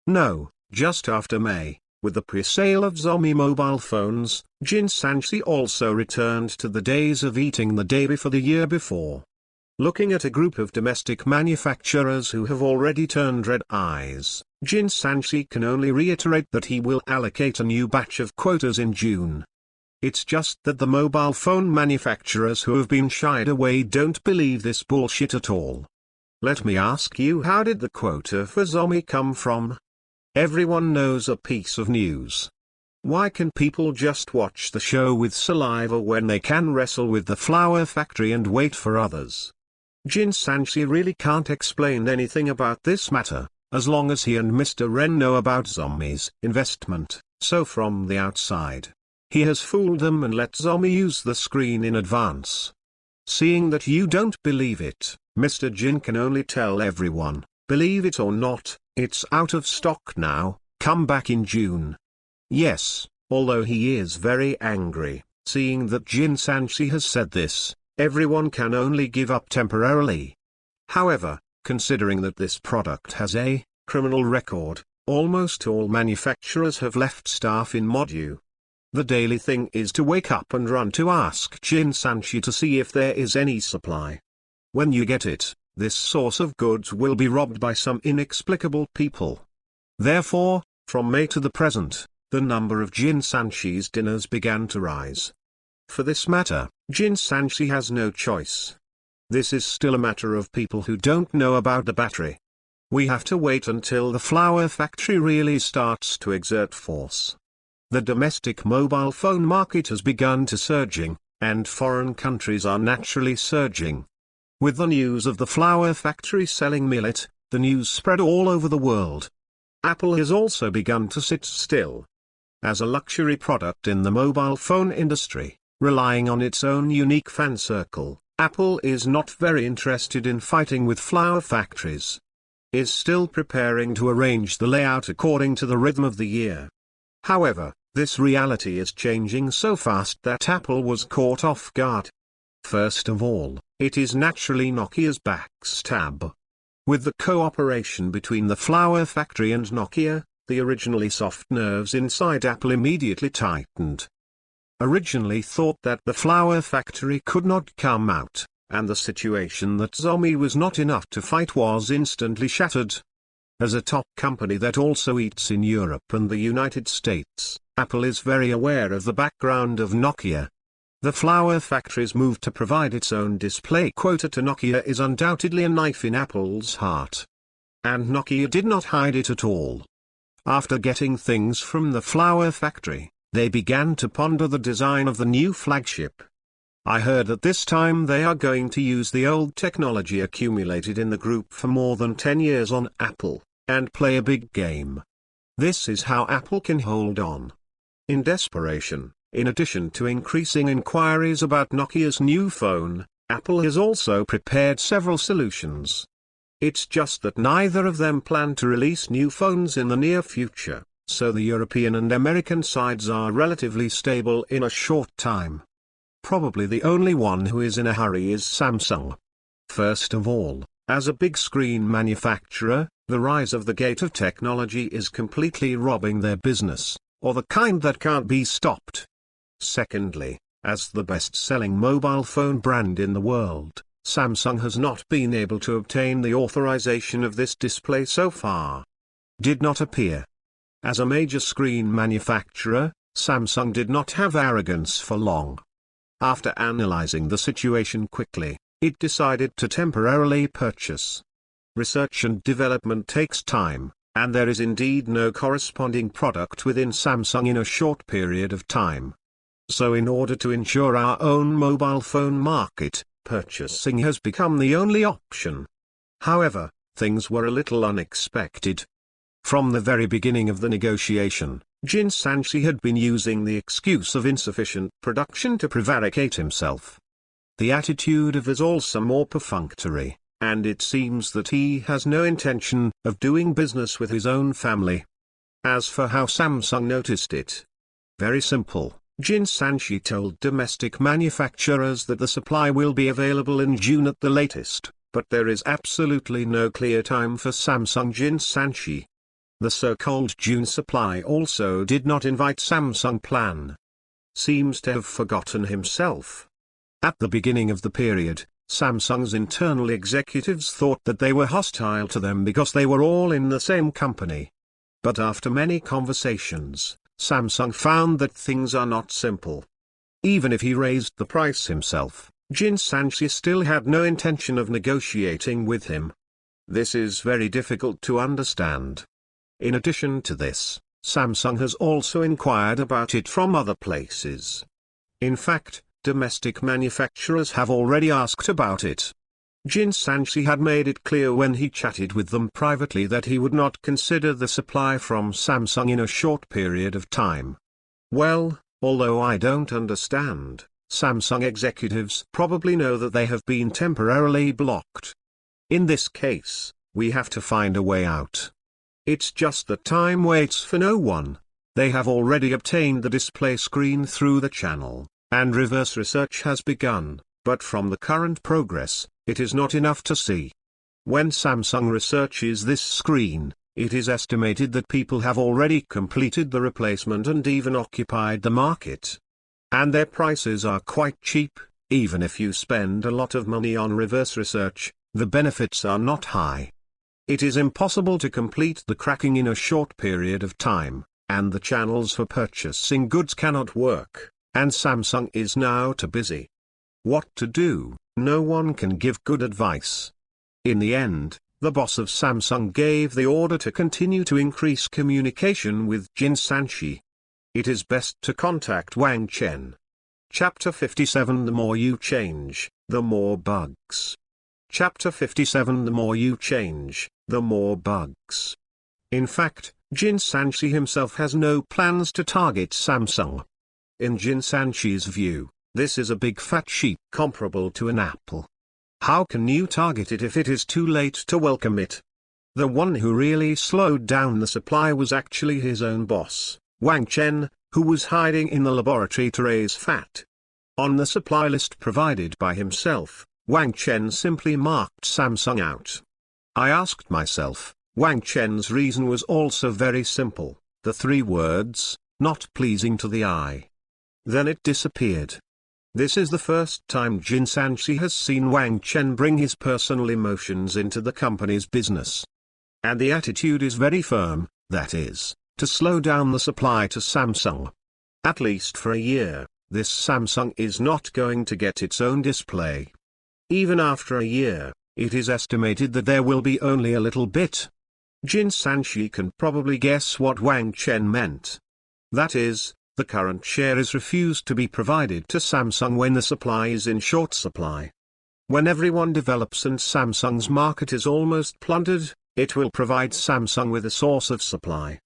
No, just after May. With the pre-sale of Xiaomi mobile phones, Jin Sanchi also returned to the days of eating the day before the year before. Looking at a group of domestic manufacturers who have already turned red eyes, Jin Sanchi can only reiterate that he will allocate a new batch of quotas in June. It's just that the mobile phone manufacturers who have been shied away don't believe this bullshit at all. Let me ask you, how did the quota for Xiaomi come from? Everyone knows a piece of news. Why can people just watch the show with saliva when they can wrestle with the Flower Factory and wait for others? Jin Sanchi really can't explain anything about this matter, as long as he and Mr. Ren know about Xiaomi's investment, so from the outside, he has fooled them and let Xiaomi use the screen in advance. Seeing that you don't believe it, Mr. Jin can only tell everyone, believe it or not, it's out of stock now, come back in June. Yes, although he is very angry, seeing that Jin Sanchi has said this, everyone can only give up temporarily. However, considering that this product has a criminal record, almost all manufacturers have left staff in Modu. The daily thing is to wake up and run to ask Jin Sanchi to see if there is any supply. When you get it, this source of goods will be robbed by some inexplicable people. Therefore, from May to the present, the number of Jin Sanshi's dinners began to rise. For this matter, Jin Sanshi has no choice. This is still a matter of people who don't know about the battery. We have to wait until the flower factory really starts to exert force. The domestic mobile phone market has begun to surging, and foreign countries are naturally surging. With the news of the flower factory selling millet, the news spread all over the world. Apple has also begun to sit still. As a luxury product in the mobile phone industry, relying on its own unique fan circle, Apple is not very interested in fighting with flower factories. Is still preparing to arrange the layout according to the rhythm of the year. However, this reality is changing so fast that Apple was caught off guard. First of all, it is naturally Nokia's backstab. With the cooperation between the flower factory and Nokia, the originally soft nerves inside Apple immediately tightened. Originally thought that the flower factory could not come out, and the situation that Xiaomi was not enough to fight was instantly shattered. As a top company that also eats in Europe and the United States, Apple is very aware of the background of Nokia. The flower factory's move to provide its own display quota to Nokia is undoubtedly a knife in Apple's heart. And Nokia did not hide it at all. After getting things from the flower factory, they began to ponder the design of the new flagship. I heard that this time they are going to use the old technology accumulated in the group for more than 10 years on Apple, and play a big game. This is how Apple can hold on. In desperation, in addition to increasing inquiries about Nokia's new phone, Apple has also prepared several solutions. It's just that neither of them plan to release new phones in the near future, so the European and American sides are relatively stable in a short time. Probably the only one who is in a hurry is Samsung. First of all, as a big screen manufacturer, the rise of the gate of technology is completely robbing their business, or the kind that can't be stopped. Secondly, as the best-selling mobile phone brand in the world, Samsung has not been able to obtain the authorization of this display so far. Did not appear. As a major screen manufacturer, Samsung did not have arrogance for long. After analyzing the situation quickly, it decided to temporarily purchase. Research and development takes time, and there is indeed no corresponding product within Samsung in a short period of time. So in order to ensure our own mobile phone market, purchasing has become the only option. However, things were a little unexpected. From the very beginning of the negotiation, Jin Sanshi had been using the excuse of insufficient production to prevaricate himself. The attitude of is also more perfunctory, and it seems that he has no intention of doing business with his own family. As for how Samsung noticed it, very simple. Jin Sanshi told domestic manufacturers that the supply will be available in June at the latest, but there is absolutely no clear time for Samsung Jin Sanshi. The so-called June supply also did not invite Samsung plan. Seems to have forgotten himself. At the beginning of the period, Samsung's internal executives thought that they were hostile to them because they were all in the same company. But after many conversations, Samsung found that things are not simple. Even if he raised the price himself, Jin Sanshi still had no intention of negotiating with him. This is very difficult to understand. In addition to this, Samsung has also inquired about it from other places. In fact, domestic manufacturers have already asked about it. Jin Sanshi had made it clear when he chatted with them privately that he would not consider the supply from Samsung in a short period of time. Well, although I don't understand, Samsung executives probably know that they have been temporarily blocked. In this case, we have to find a way out. It's just that time waits for no one. They have already obtained the display screen through the channel, and reverse research has begun, but from the current progress, it is not enough to see. When Samsung researches this screen, it is estimated that people have already completed the replacement and even occupied the market. And their prices are quite cheap. Even if you spend a lot of money on reverse research, the benefits are not high. It is impossible to complete the cracking in a short period of time, and the channels for purchasing goods cannot work, and Samsung is now too busy. What to do? No one can give good advice. In the end, the boss of Samsung gave the order to continue to increase communication with Jin Sanshi. It is best to contact Wang Chen. Chapter 57 The more you change, the more bugs. Chapter 57 The more you change, the more bugs. In fact, Jin Sanshi himself has no plans to target Samsung. In Jin Sanshi's view, this is a big fat sheep comparable to an apple. How can you target it if it is too late to welcome it? The one who really slowed down the supply was actually his own boss, Wang Chen, who was hiding in the laboratory to raise fat. On the supply list provided by himself, Wang Chen simply marked Samsung out. I asked myself, Wang Chen's reason was also very simple, the 3 words, not pleasing to the eye. Then it disappeared. This is the first time Jin Sanshi has seen Wang Chen bring his personal emotions into the company's business. And the attitude is very firm, that is, to slow down the supply to Samsung. At least for a year, this Samsung is not going to get its own display. Even after a year, it is estimated that there will be only a little bit. Jin Sanshi can probably guess what Wang Chen meant. That is, the current share is refused to be provided to Samsung when the supply is in short supply. When everyone develops and Samsung's market is almost plundered, it will provide Samsung with a source of supply.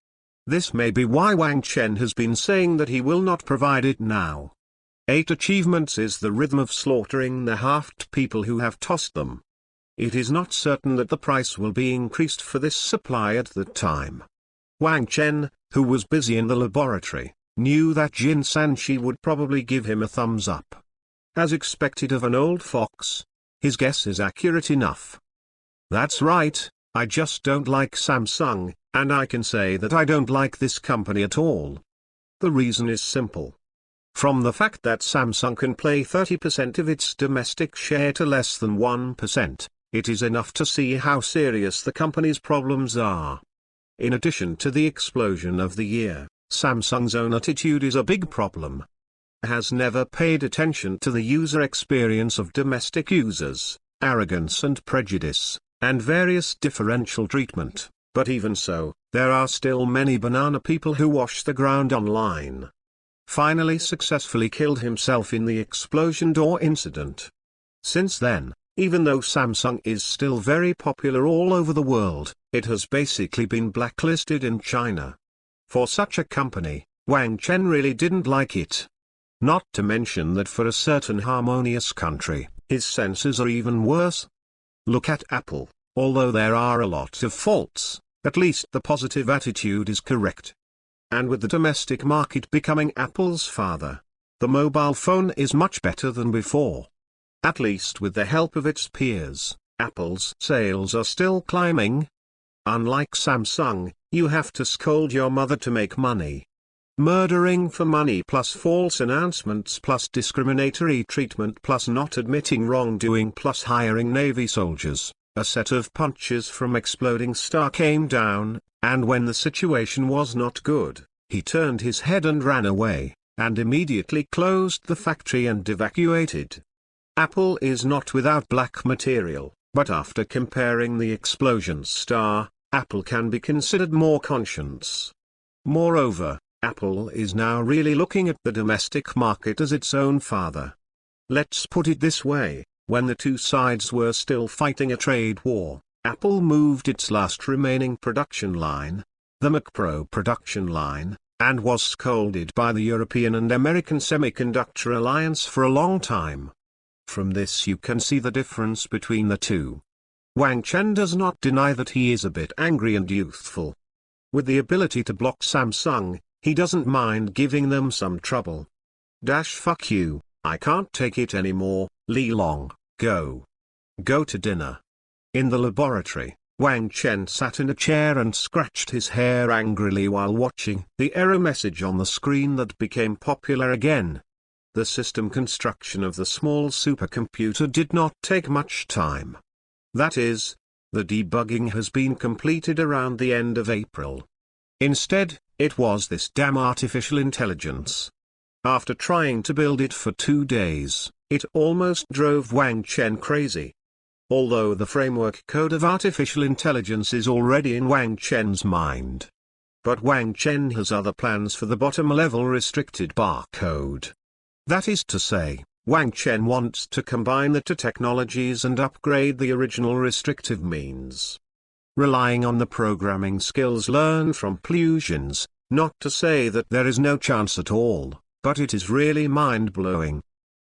This may be why Wang Chen has been saying that he will not provide it now. 8 achievements is the rhythm of slaughtering the halved people who have tossed them. It is not certain that the price will be increased for this supply at that time. Wang Chen, who was busy in the laboratory, knew that Jin Sanshi would probably give him a thumbs up. As expected of an old fox, his guess is accurate enough. That's right, I just don't like Samsung, and I can say that I don't like this company at all. The reason is simple. From the fact that Samsung can play 30% of its domestic share to less than 1%, it is enough to see how serious the company's problems are. In addition to the explosion of the year, Samsung's own attitude is a big problem. Has never paid attention to the user experience of domestic users, arrogance and prejudice, and various differential treatment, but even so, there are still many banana people who wash the ground online. Finally successfully killed himself in the explosion door incident. Since then, even though Samsung is still very popular all over the world, it has basically been blacklisted in China. For such a company, Wang Chen really didn't like it. Not to mention that for a certain harmonious country, his senses are even worse. Look at Apple, although there are a lot of faults, at least the positive attitude is correct. And with the domestic market becoming Apple's father, the mobile phone is much better than before. At least with the help of its peers, Apple's sales are still climbing. Unlike Samsung, you have to scold your mother to make money. Murdering for money plus false announcements plus discriminatory treatment plus not admitting wrongdoing plus hiring Navy soldiers. A set of punches from Exploding Star came down, and when the situation was not good, he turned his head and ran away, and immediately closed the factory and evacuated. Apple is not without black material, but after comparing the Explosion Star, Apple can be considered more conscious. Moreover, Apple is now really looking at the domestic market as its own father. Let's put it this way. When the two sides were still fighting a trade war, Apple moved its last remaining production line, the Mac Pro production line, and was scolded by the European and American Semiconductor Alliance for a long time. From this you can see the difference between the two. Wang Chen does not deny that he is a bit angry and youthful. With the ability to block Samsung, he doesn't mind giving them some trouble. Fuck you, I can't take it anymore, Li Long. Go. Go to dinner. In the laboratory, Wang Chen sat in a chair and scratched his hair angrily while watching the error message on the screen that became popular again. The system construction of the small supercomputer did not take much time. That is, The debugging has been completed around the end of April. Instead, it was this damn artificial intelligence. After trying to build it for 2 days, it almost drove Wang Chen crazy. Although the framework code of artificial intelligence is already in Wang Chen's mind. But Wang Chen has other plans for the bottom-level restricted barcode. That is to say, Wang Chen wants to combine the two technologies and upgrade the original restrictive means. Relying on the programming skills learned from Plusions, not to say that there is no chance at all, but it is really mind-blowing.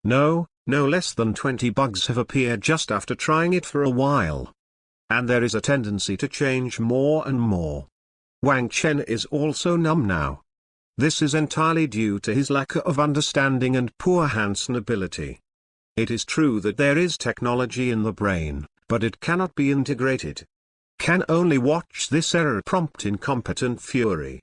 No less than 20 bugs have appeared just after trying it for a while. And there is a tendency to change more and more. Wang Chen is also numb now. This is entirely due to his lack of understanding and poor Hansen ability. It is true that there is technology in the brain, but it cannot be integrated. Can only watch this error prompt in competent fury.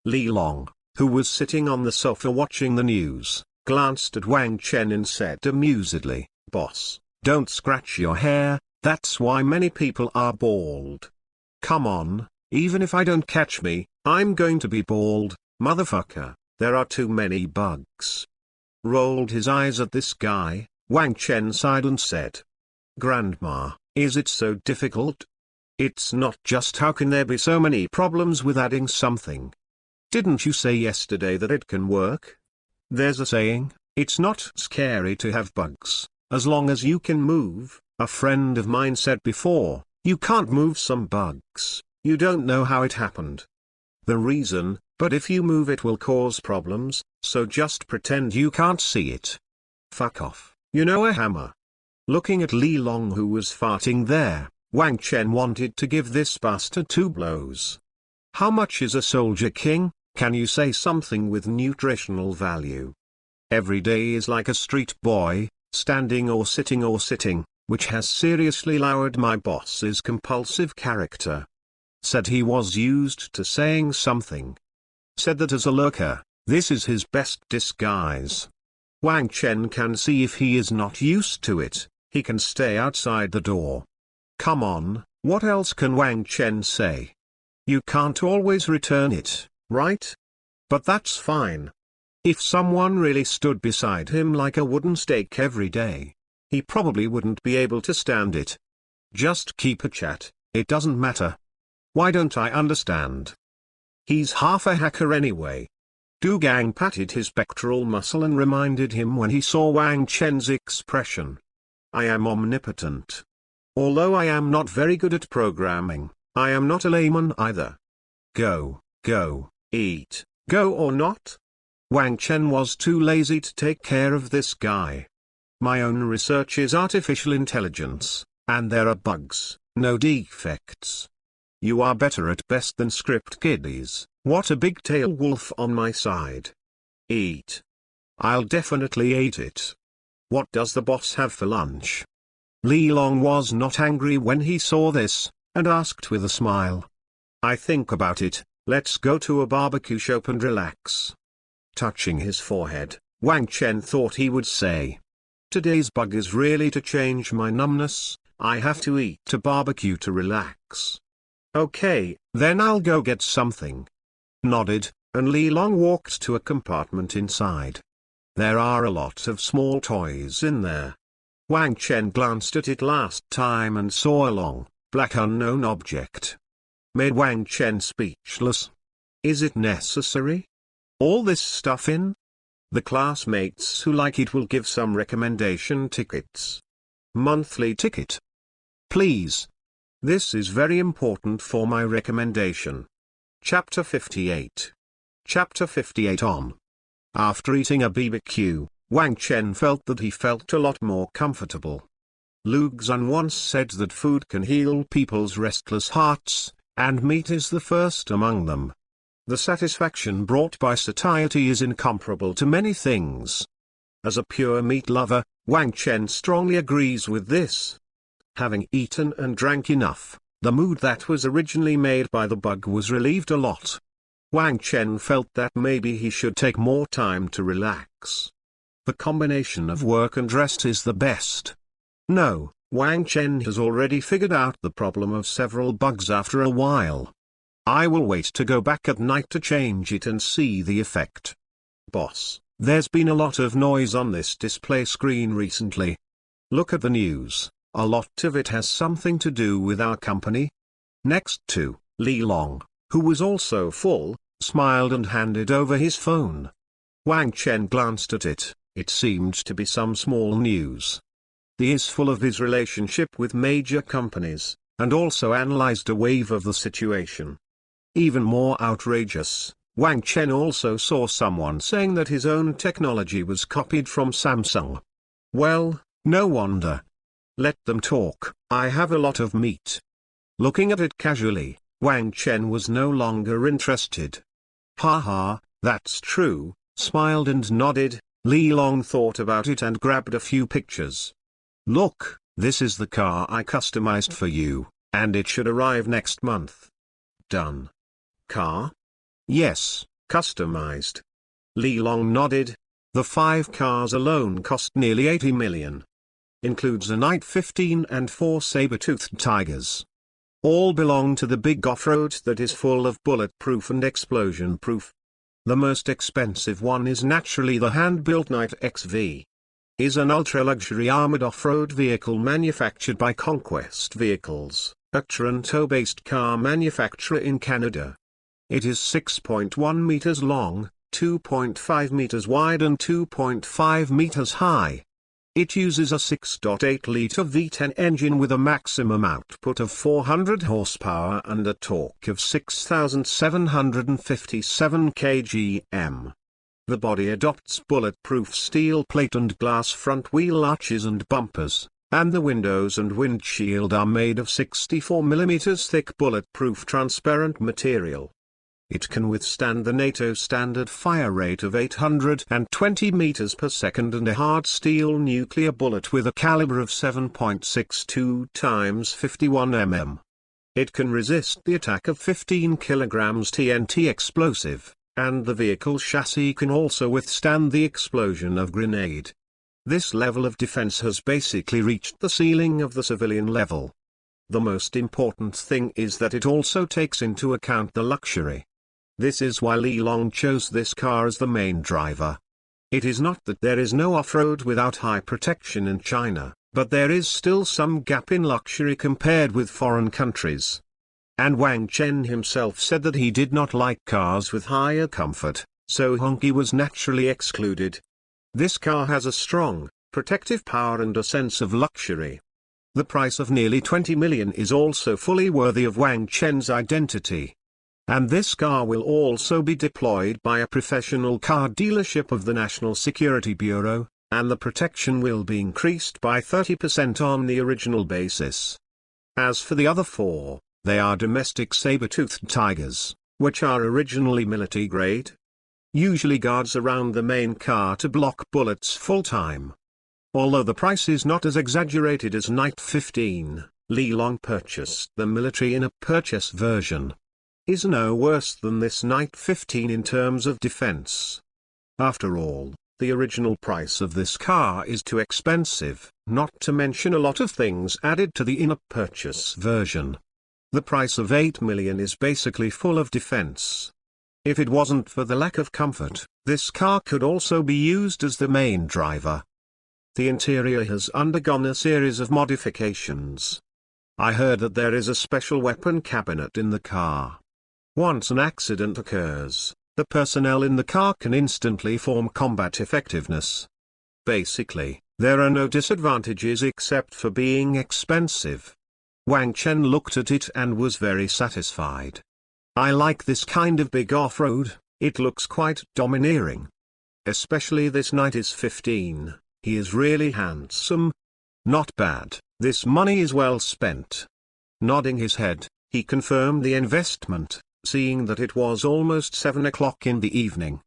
Li Long, who was sitting on the sofa watching the news, glanced at Wang Chen and said amusedly, "Boss, don't scratch your hair, that's why many people are bald. Come on, even if I don't catch me, I'm going to be bald, motherfucker, there are too many bugs." Rolled his eyes at this guy, Wang Chen sighed and said, "Grandma, is it so difficult? It's not just how can there be so many problems with adding something. Didn't you say yesterday that it can work? There's a saying, it's not scary to have bugs, as long as you can move. A friend of mine said before, you can't move some bugs, you don't know how it happened. The reason, but if you move it will cause problems, so just pretend you can't see it. Fuck off, you know a hammer." Looking at Li Long who was farting there, Wang Chen wanted to give this bastard 2 blows. How much is a soldier king? Can you say something with nutritional value? Every day is like a street boy, standing or sitting, which has seriously lowered my boss's compulsive character. Said he was used to saying something. Said that as a lurker, this is his best disguise. Wang Chen can see if he is not used to it, he can stay outside the door. Come on, what else can Wang Chen say? You can't always return it, right? But that's fine. If someone really stood beside him like a wooden stake every day, he probably wouldn't be able to stand it. Just keep a chat, it doesn't matter. Why don't I understand? He's half a hacker anyway. Du Gang patted his pectoral muscle and reminded him when he saw Wang Chen's expression. I am omnipotent. Although I am not very good at programming, I am not a layman either. Go, eat, go or not? Wang Chen was too lazy to take care of this guy. My own research is artificial intelligence, and there are bugs, no defects. You are better at best than script kiddies, what a big tail wolf on my side. Eat. I'll definitely eat it. What does the boss have for lunch? Li Long was not angry when he saw this, and asked with a smile. I think about it, let's go to a barbecue shop and relax. Touching his forehead, Wang Chen thought he would say. Today's bug is really to change my numbness, I have to eat a barbecue to relax. Okay, then I'll go get something. Nodded, and Li Long walked to a compartment inside. There are a lot of small toys in there. Wang Chen glanced at it last time and saw a long, black unknown object. Made Wang Chen speechless. Is it necessary? All this stuff in? The classmates who like it will give some recommendation tickets. Monthly ticket. Please. This is very important for my recommendation. Chapter 58. Chapter 58 on. After eating a BBQ, Wang Chen felt that he felt a lot more comfortable. Lu Xun once said that food can heal people's restless hearts, and meat is the first among them. The satisfaction brought by satiety is incomparable to many things. As a pure meat lover, Wang Chen strongly agrees with this. Having eaten and drank enough, the mood that was originally made by the bug was relieved a lot. Wang Chen felt that maybe he should take more time to relax. The combination of work and rest is the best. No, Wang Chen has already figured out the problem of several bugs after a while. I will wait to go back at night to change it and see the effect. Boss, there's been a lot of noise on this display screen recently. Look at the news, a lot of it has something to do with our company. Next to Li Long, who was also full, smiled and handed over his phone. Wang Chen glanced at it. It seemed to be some small news. He is full of his relationship with major companies, and also analyzed a wave of the situation. Even more outrageous, Wang Chen also saw someone saying that his own technology was copied from Samsung. Well, no wonder. Let them talk, I have a lot of meat. Looking at it casually, Wang Chen was no longer interested. Haha, that's true, smiled and nodded. Li Long thought about it and grabbed a few pictures. Look, this is the car I customized for you, and it should arrive next month. Done. Car? Yes, customized. Li Long nodded. The 5 cars alone cost nearly 80 million. Includes a Night 15 and 4 saber-toothed tigers. All belong to the big off-road that is full of bulletproof and explosion-proof. The most expensive one is naturally the hand-built Knight XV. Is an ultra-luxury armored off-road vehicle manufactured by Conquest Vehicles, a Toronto-based car manufacturer in Canada. It is 6.1 meters long, 2.5 meters wide and 2.5 meters high. It uses a 6.8-liter V10 engine with a maximum output of 400 horsepower and a torque of 6,757 kgm. The body adopts bulletproof steel plate and glass front wheel arches and bumpers, and the windows and windshield are made of 64 mm thick bulletproof transparent material. It can withstand the NATO standard fire rate of 820 meters per second and a hard steel nuclear bullet with a caliber of 7.62 × 51 mm. It can resist the attack of 15 kilograms TNT explosive, and the vehicle chassis can also withstand the explosion of grenade. This level of defense has basically reached the ceiling of the civilian level. The most important thing is that it also takes into account the luxury. This is why Li Long chose this car as the main driver. It is not that there is no off-road without high protection in China, but there is still some gap in luxury compared with foreign countries. And Wang Chen himself said that he did not like cars with higher comfort, so honky was naturally excluded. This car has a strong, protective power and a sense of luxury. The price of nearly 20 million is also fully worthy of Wang Chen's identity. And this car will also be deployed by a professional car dealership of the National Security Bureau, and the protection will be increased by 30% on the original basis. As for the other 4, they are domestic saber-toothed tigers, which are originally military grade. Usually guards around the main car to block bullets full-time. Although the price is not as exaggerated as Night 15, Li Long purchased the military in a purchase version. Is no worse than this Night 15 in terms of defense. After all, the original price of this car is too expensive, not to mention a lot of things added to the in-app purchase version. The price of 8 million is basically full of defense. If it wasn't for the lack of comfort, this car could also be used as the main driver. The interior has undergone a series of modifications. I heard that there is a special weapon cabinet in the car. Once an accident occurs, the personnel in the car can instantly form combat effectiveness. Basically, there are no disadvantages except for being expensive. Wang Chen looked at it and was very satisfied. I like this kind of big off-road, it looks quite domineering. Especially this Knight is 15, he is really handsome. Not bad, this money is well spent. Nodding his head, he confirmed the investment, seeing that it was almost 7 o'clock in the evening.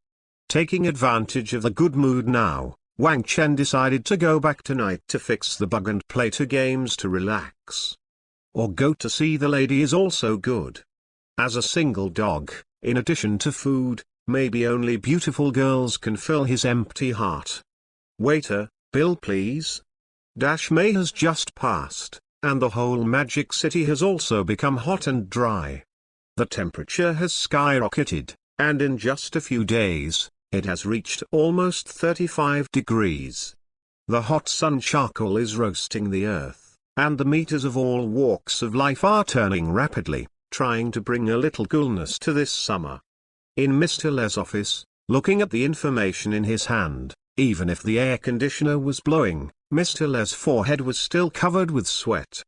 Taking advantage of the good mood now, Wang Chen decided to go back tonight to fix the bug and play 2 games to relax. Or go to see the lady is also good. As a single dog, in addition to food, maybe only beautiful girls can fill his empty heart. Waiter, bill please. May has just passed, and the whole Magic City has also become hot and dry. The temperature has skyrocketed, and in just a few days, it has reached almost 35 degrees. The hot sun charcoal is roasting the earth, and the meters of all walks of life are turning rapidly, trying to bring a little coolness to this summer. In Mr. Les' office, looking at the information in his hand, even if the air conditioner was blowing, Mr. Les' forehead was still covered with sweat.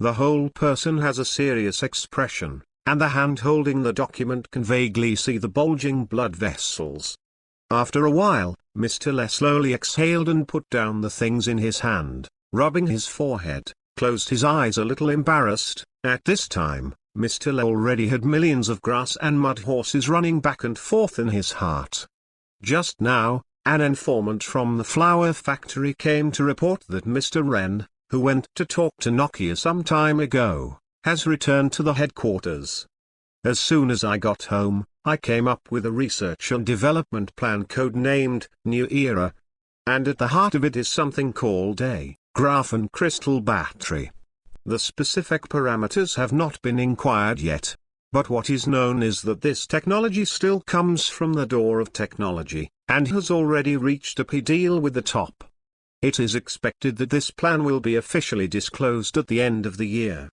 The whole person has a serious expression, and the hand holding the document can vaguely see the bulging blood vessels. After a while, Mr. Les slowly exhaled and put down the things in his hand, rubbing his forehead, closed his eyes a little embarrassed. At this time, Mr. Les already had millions of grass and mud horses running back and forth in his heart. Just now, an informant from the flower factory came to report that Mr. Wren, who went to talk to Nokia some time ago, has returned to the headquarters. As soon as I got home, I came up with a research and development plan code-named New Era. And at the heart of it is something called a graphene crystal battery. The specific parameters have not been inquired yet. But what is known is that this technology still comes from the door of technology, and has already reached a deal with the top. It is expected that this plan will be officially disclosed at the end of the year.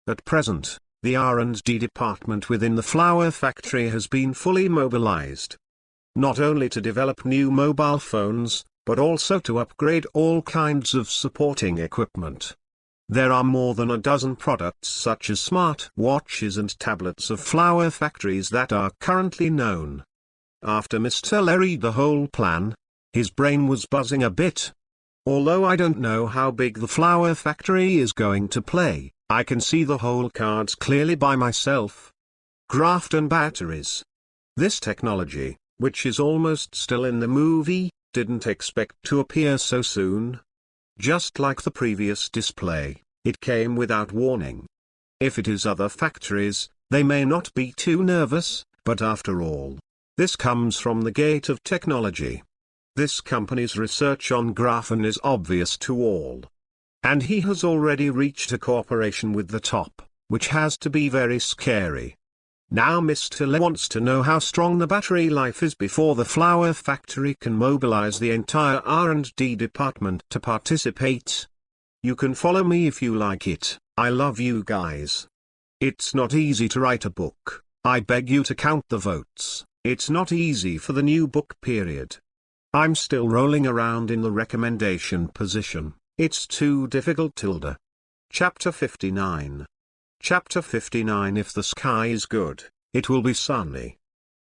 At present, the R&D department within the flower factory has been fully mobilized. Not only to develop new mobile phones, but also to upgrade all kinds of supporting equipment. There are more than a dozen products such as smart watches and tablets of flower factories that are currently known. After Mr. Les read the whole plan, his brain was buzzing a bit. Although I don't know how big the flower factory is going to play, I can see the whole cards clearly by myself. Graphene batteries. This technology, which is almost still in the movie, didn't expect to appear so soon. Just like the previous display, it came without warning. If it is other factories, they may not be too nervous, but after all, this comes from the gate of technology. This company's research on graphene is obvious to all. And he has already reached a cooperation with the top, which has to be very scary. Now Mr. Les wants to know how strong the battery life is before the flower factory can mobilize the entire R&D department to participate. You can follow me if you like it. I love you guys. It's not easy to write a book. I beg you to count the votes. It's not easy for the new book period. I'm still rolling around in the recommendation position. It's too difficult. Chapter 59. Chapter 59. If the sky is good, it will be sunny.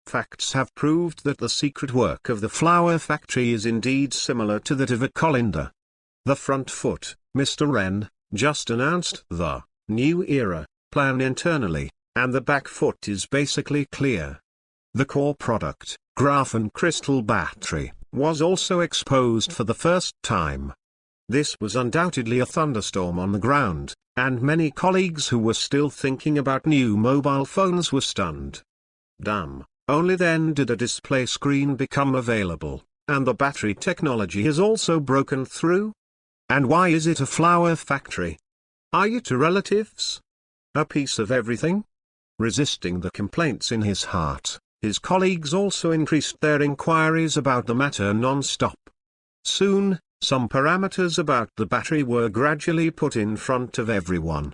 Facts have proved that the secret work of the flower factory is indeed similar to that of a colander. The front foot, Mr. Wren, just announced the New Era plan internally, and the back foot is basically clear. The core product, graphene crystal battery, was also exposed for the first time. This was undoubtedly a thunderstorm on the ground, and many colleagues who were still thinking about new mobile phones were stunned. Damn, only then did a display screen become available, and the battery technology has also broken through? And why is it a flower factory? Are you two relatives? A piece of everything? Resisting the complaints in his heart, his colleagues also increased their inquiries about the matter non-stop. Soon, some parameters about the battery were gradually put in front of everyone.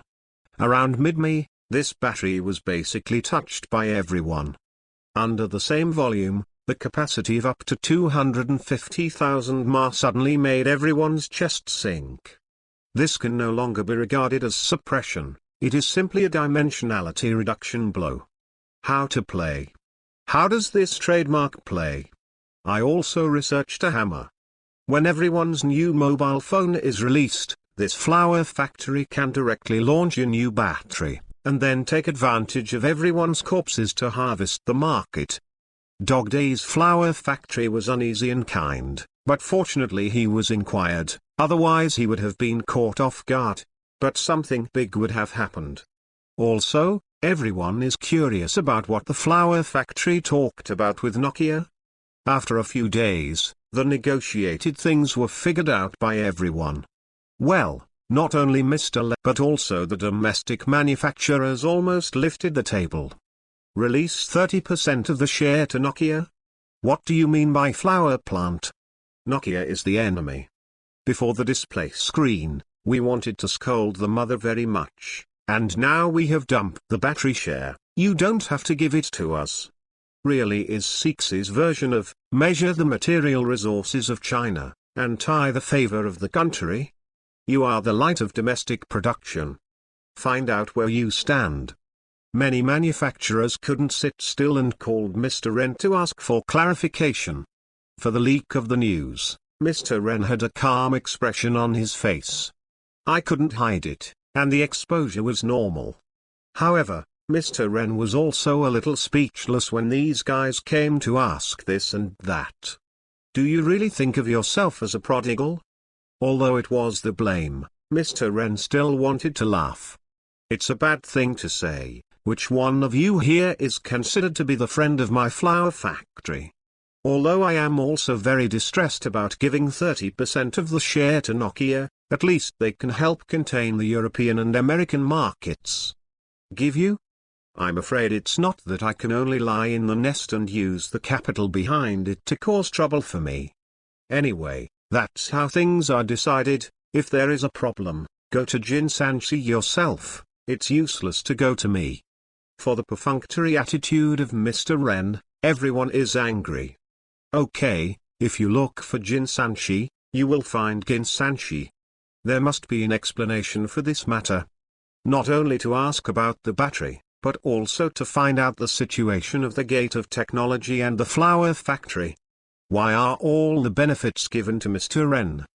Around mid-May, this battery was basically touched by everyone. Under the same volume, the capacity of up to 250,000 mAh suddenly made everyone's chest sink. This can no longer be regarded as suppression, it is simply a dimensionality reduction blow. How to play? How does this trademark play? I also researched a hammer. When everyone's new mobile phone is released, this flower factory can directly launch a new battery, and then take advantage of everyone's corpses to harvest the market. Dog Day's flower factory was uneasy and kind, but fortunately he was inquired, otherwise he would have been caught off guard. But something big would have happened. Also, everyone is curious about what the flower factory talked about with Nokia. After a few days, the negotiated things were figured out by everyone. Well, not only Mr. but also the domestic manufacturers almost lifted the table. Release 30% of the share to Nokia? What do you mean by flower plant? Nokia is the enemy. Before the display screen, we wanted to scold the mother very much, and now we have dumped the battery share. You don't have to give it to us. Really is Six's version of, measure the material resources of China, and tie the favor of the country? You are the light of domestic production. Find out where you stand. Many manufacturers couldn't sit still and called Mr. Ren to ask for clarification. For the leak of the news, Mr. Ren had a calm expression on his face. I couldn't hide it, and the exposure was normal. However, Mr. Ren was also a little speechless when these guys came to ask this and that. Do you really think of yourself as a prodigal? Although it was the blame, Mr. Ren still wanted to laugh. It's a bad thing to say, which one of you here is considered to be the friend of my flower factory? Although I am also very distressed about giving 30% of the share to Nokia, at least they can help contain the European and American markets. Give you? I'm afraid it's not that I can only lie in the nest and use the capital behind it to cause trouble for me. Anyway, that's how things are decided. If there is a problem, go to Jin Sanshi yourself. It's useless to go to me. For the perfunctory attitude of Mr. Ren, everyone is angry. Okay, if you look for Jin Sanshi, you will find Gin Sanshi. There must be an explanation for this matter. Not only to ask about the battery, but also to find out the situation of the Gate of Technology and the flower factory. Why are all the benefits given to Mr. Ren?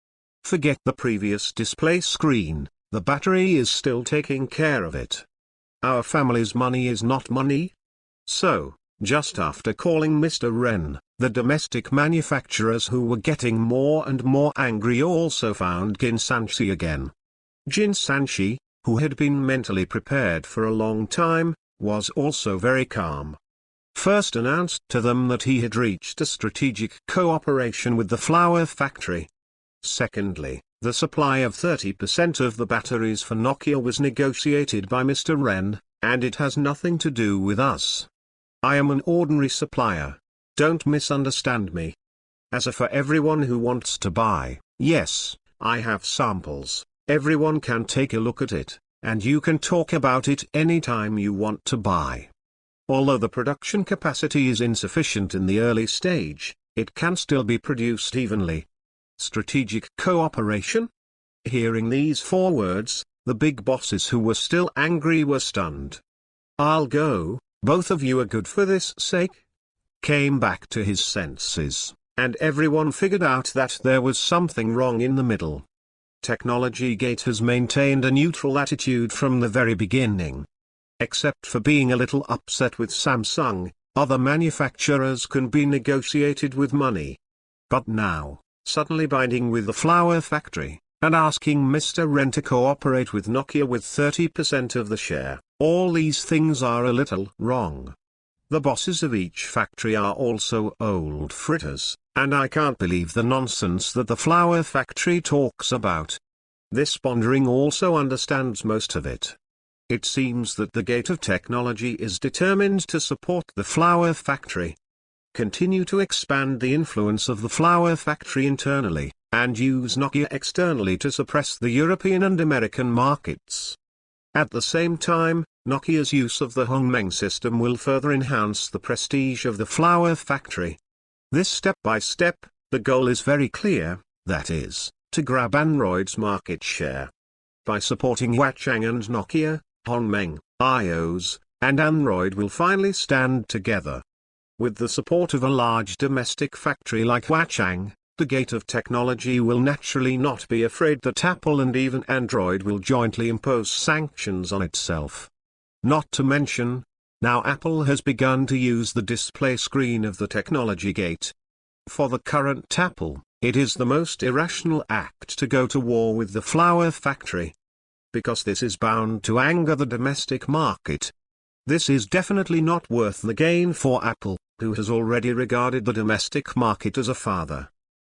Forget the previous display screen, the battery is still taking care of it. Our family's money is not money. So, just after calling Mr. Ren, the domestic manufacturers who were getting more and more angry also found Jin Sanshi again. Jin Sanshi, who had been mentally prepared for a long time, was also very calm. First announced to them that he had reached a strategic cooperation with the flower factory. Secondly, the supply of 30% of the batteries for Nokia was negotiated by Mr. Ren, and it has nothing to do with us. I am an ordinary supplier. Don't misunderstand me. As for everyone who wants to buy, yes, I have samples, everyone can take a look at it, and you can talk about it anytime you want to buy. Although the production capacity is insufficient in the early stage, it can still be produced evenly. Strategic cooperation? Hearing these 4 words, the big bosses who were still angry were stunned. I'll go, both of you are good for this sake? Came back to his senses, and everyone figured out that there was something wrong in the middle. Technology Gate has maintained a neutral attitude from the very beginning. Except for being a little upset with Samsung, other manufacturers can be negotiated with money. But now, suddenly binding with the flower factory, and asking Mr. Ren to cooperate with Nokia with 30% of the share, all these things are a little wrong. The bosses of each factory are also old fritters, and I can't believe the nonsense that the flower factory talks about. This pondering also understands most of it. It seems that the Gate of Technology is determined to support the flower factory. Continue to expand the influence of the flower factory internally, and use Nokia externally to suppress the European and American markets. At the same time, Nokia's use of the Hongmeng system will further enhance the prestige of the flower factory. This step by step, the goal is very clear, that is, to grab Android's market share. By supporting Huachang and Nokia, Hongmeng, iOS, and Android will finally stand together. With the support of a large domestic factory like Huachang, the Gate of Technology will naturally not be afraid that Apple and even Android will jointly impose sanctions on itself. Not to mention, now Apple has begun to use the display screen of the Technology Gate. For the current Apple, it is the most irrational act to go to war with the flower factory. Because this is bound to anger the domestic market. This is definitely not worth the gain for Apple, who has already regarded the domestic market as a father.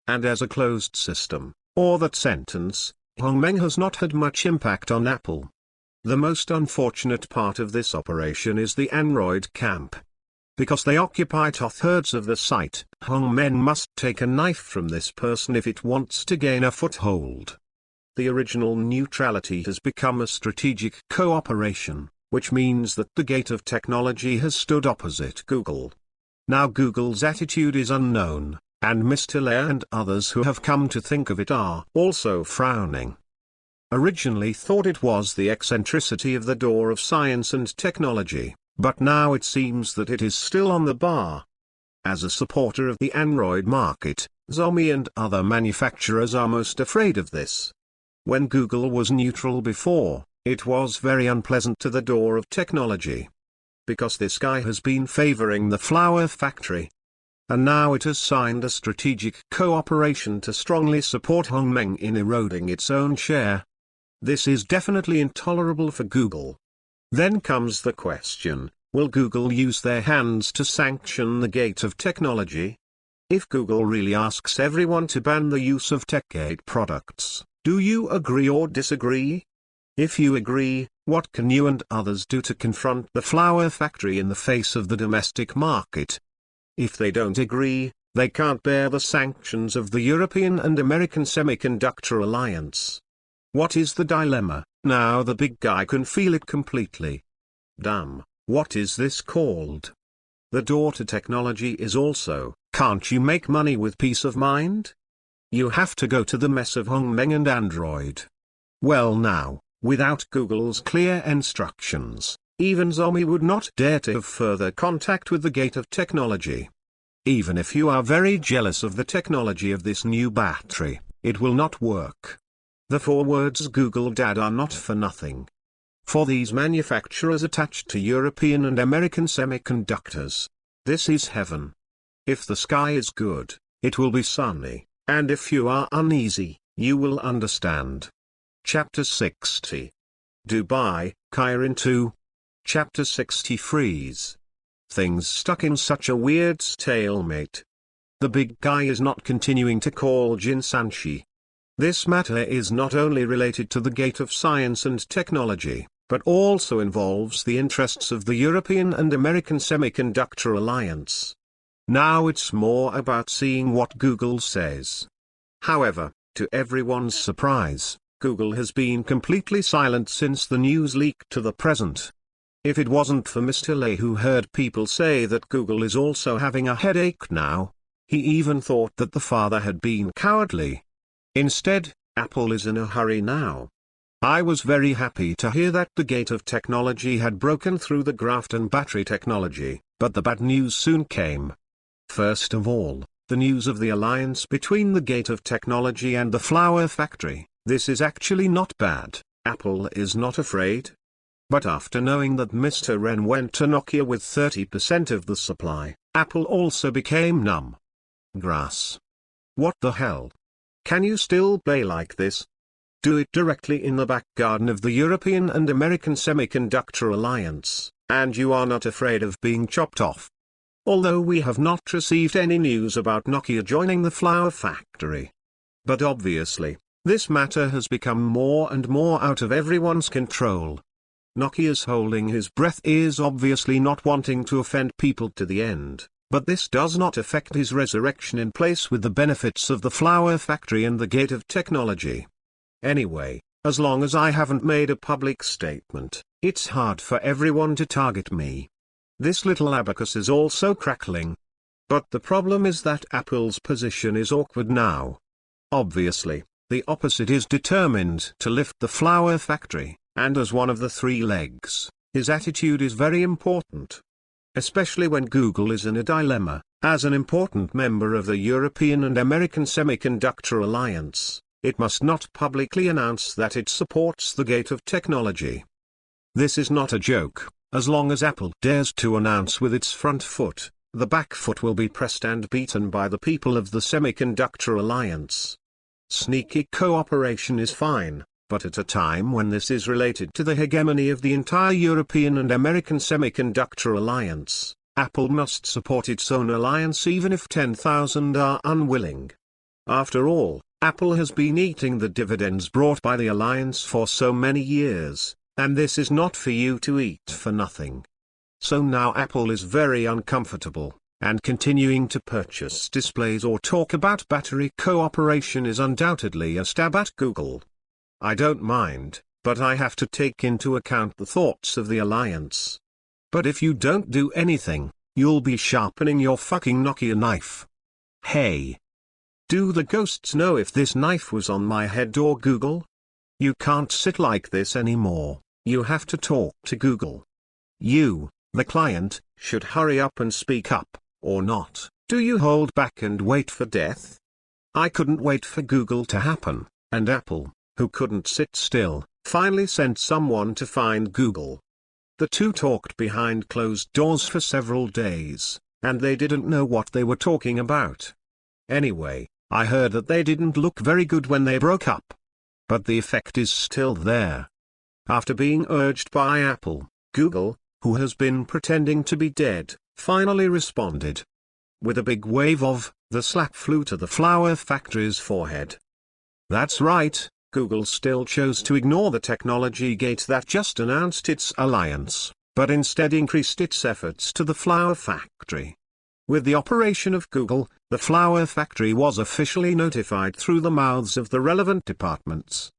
And as a closed system, or that sentence, Hongmeng has not had much impact on Apple. The most unfortunate part of this operation is the Android camp. Because they occupy 2/3 of the site, Hongmeng must take a knife from this person if it wants to gain a foothold. The original neutrality has become a strategic cooperation, which means that the gate of technology has stood opposite Google. Now Google's attitude is unknown, and Mr. Lei and others who have come to think of it are also frowning. Originally thought it was the eccentricity of the door of science and technology, but now it seems that it is still on the bar. As a supporter of the Android market, Xiaomi and other manufacturers are most afraid of this. When Google was neutral before, it was very unpleasant to the door of technology. Because this guy has been favoring the flower factory. And now it has signed a strategic cooperation to strongly support Hongmeng in eroding its own share. This is definitely intolerable for Google. Then comes the question, will Google use their hands to sanction the gate of technology? If Google really asks everyone to ban the use of TechGate products, do you agree or disagree? If you agree, what can you and others do to confront the flower factory in the face of the domestic market? If they don't agree, they can't bear the sanctions of the European and American Semiconductor Alliance. What is the dilemma? Now the big guy can feel it completely. Damn, what is this called? The door to technology is also, can't you make money with peace of mind? You have to go to the mess of Hongmeng and Android. Well now, without Google's clear instructions, even Xiaomi would not dare to have further contact with the gate of technology. Even if you are very jealous of the technology of this new battery, it will not work. The 4 words Google Dad are not for nothing. For these manufacturers attached to European and American semiconductors, this is heaven. If the sky is good, it will be sunny, and if you are uneasy, you will understand. Chapter 60. Dubai, Kirin 2. Chapter 60 Freeze. Things stuck in such a weird stalemate. The big guy is not continuing to call Jin Sanshi. This matter is not only related to the gate of science and technology, but also involves the interests of the European and American Semiconductor Alliance. Now it's more about seeing what Google says. However, to everyone's surprise, Google has been completely silent since the news leaked to the present. If it wasn't for Mr. Lei, who heard people say that Google is also having a headache now, he even thought that the father had been cowardly. Instead, Apple is in a hurry now. I was very happy to hear that the gate of technology had broken through the graphene battery technology, but the bad news soon came. First of all, the news of the alliance between the gate of technology and the flower factory. This is actually not bad. Apple is not afraid. But after knowing that Mr. Ren went to Nokia with 30% of the supply, Apple also became numb. Grass. What the hell? Can you still play like this? Do it directly in the back garden of the European and American Semiconductor Alliance, and you are not afraid of being chopped off. Although we have not received any news about Nokia joining the flower factory. But obviously, this matter has become more and more out of everyone's control. Nokia's holding his breath is obviously not wanting to offend people to the end, but this does not affect his resurrection in place with the benefits of the flower factory and the gate of technology. Anyway, as long as I haven't made a public statement, it's hard for everyone to target me. This little abacus is also crackling. But the problem is that Apple's position is awkward now. Obviously, the opposite is determined to lift the flower factory, and as one of the 3 legs, his attitude is very important. Especially when Google is in a dilemma, as an important member of the European and American Semiconductor Alliance, it must not publicly announce that it supports the gate of technology. This is not a joke. As long as Apple dares to announce with its front foot, the back foot will be pressed and beaten by the people of the Semiconductor Alliance. Sneaky cooperation is fine, but at a time when this is related to the hegemony of the entire European and American Semiconductor Alliance, Apple must support its own alliance even if 10,000 are unwilling. After all, Apple has been eating the dividends brought by the alliance for so many years, and this is not for you to eat for nothing. So now Apple is very uncomfortable, and continuing to purchase displays or talk about battery cooperation is undoubtedly a stab at Google. I don't mind, but I have to take into account the thoughts of the alliance. But if you don't do anything, you'll be sharpening your fucking Nokia knife. Hey. Do the ghosts know if this knife was on my head or Google? You can't sit like this anymore, you have to talk to Google. You, the client, should hurry up and speak up, or not. Do you hold back and wait for death? I couldn't wait for Google to happen, and Apple, who couldn't sit still, finally sent someone to find Google. The two talked behind closed doors for several days, and they didn't know what they were talking about. Anyway, I heard that they didn't look very good when they broke up. But the effect is still there. After being urged by Apple, Google, who has been pretending to be dead, finally responded. With a big wave of, the slap flew to the flower factory's forehead. That's right, Google still chose to ignore the technology gate that just announced its alliance, but instead increased its efforts to the flower factory. With the operation of Google, the flower factory was officially notified through the mouths of the relevant departments.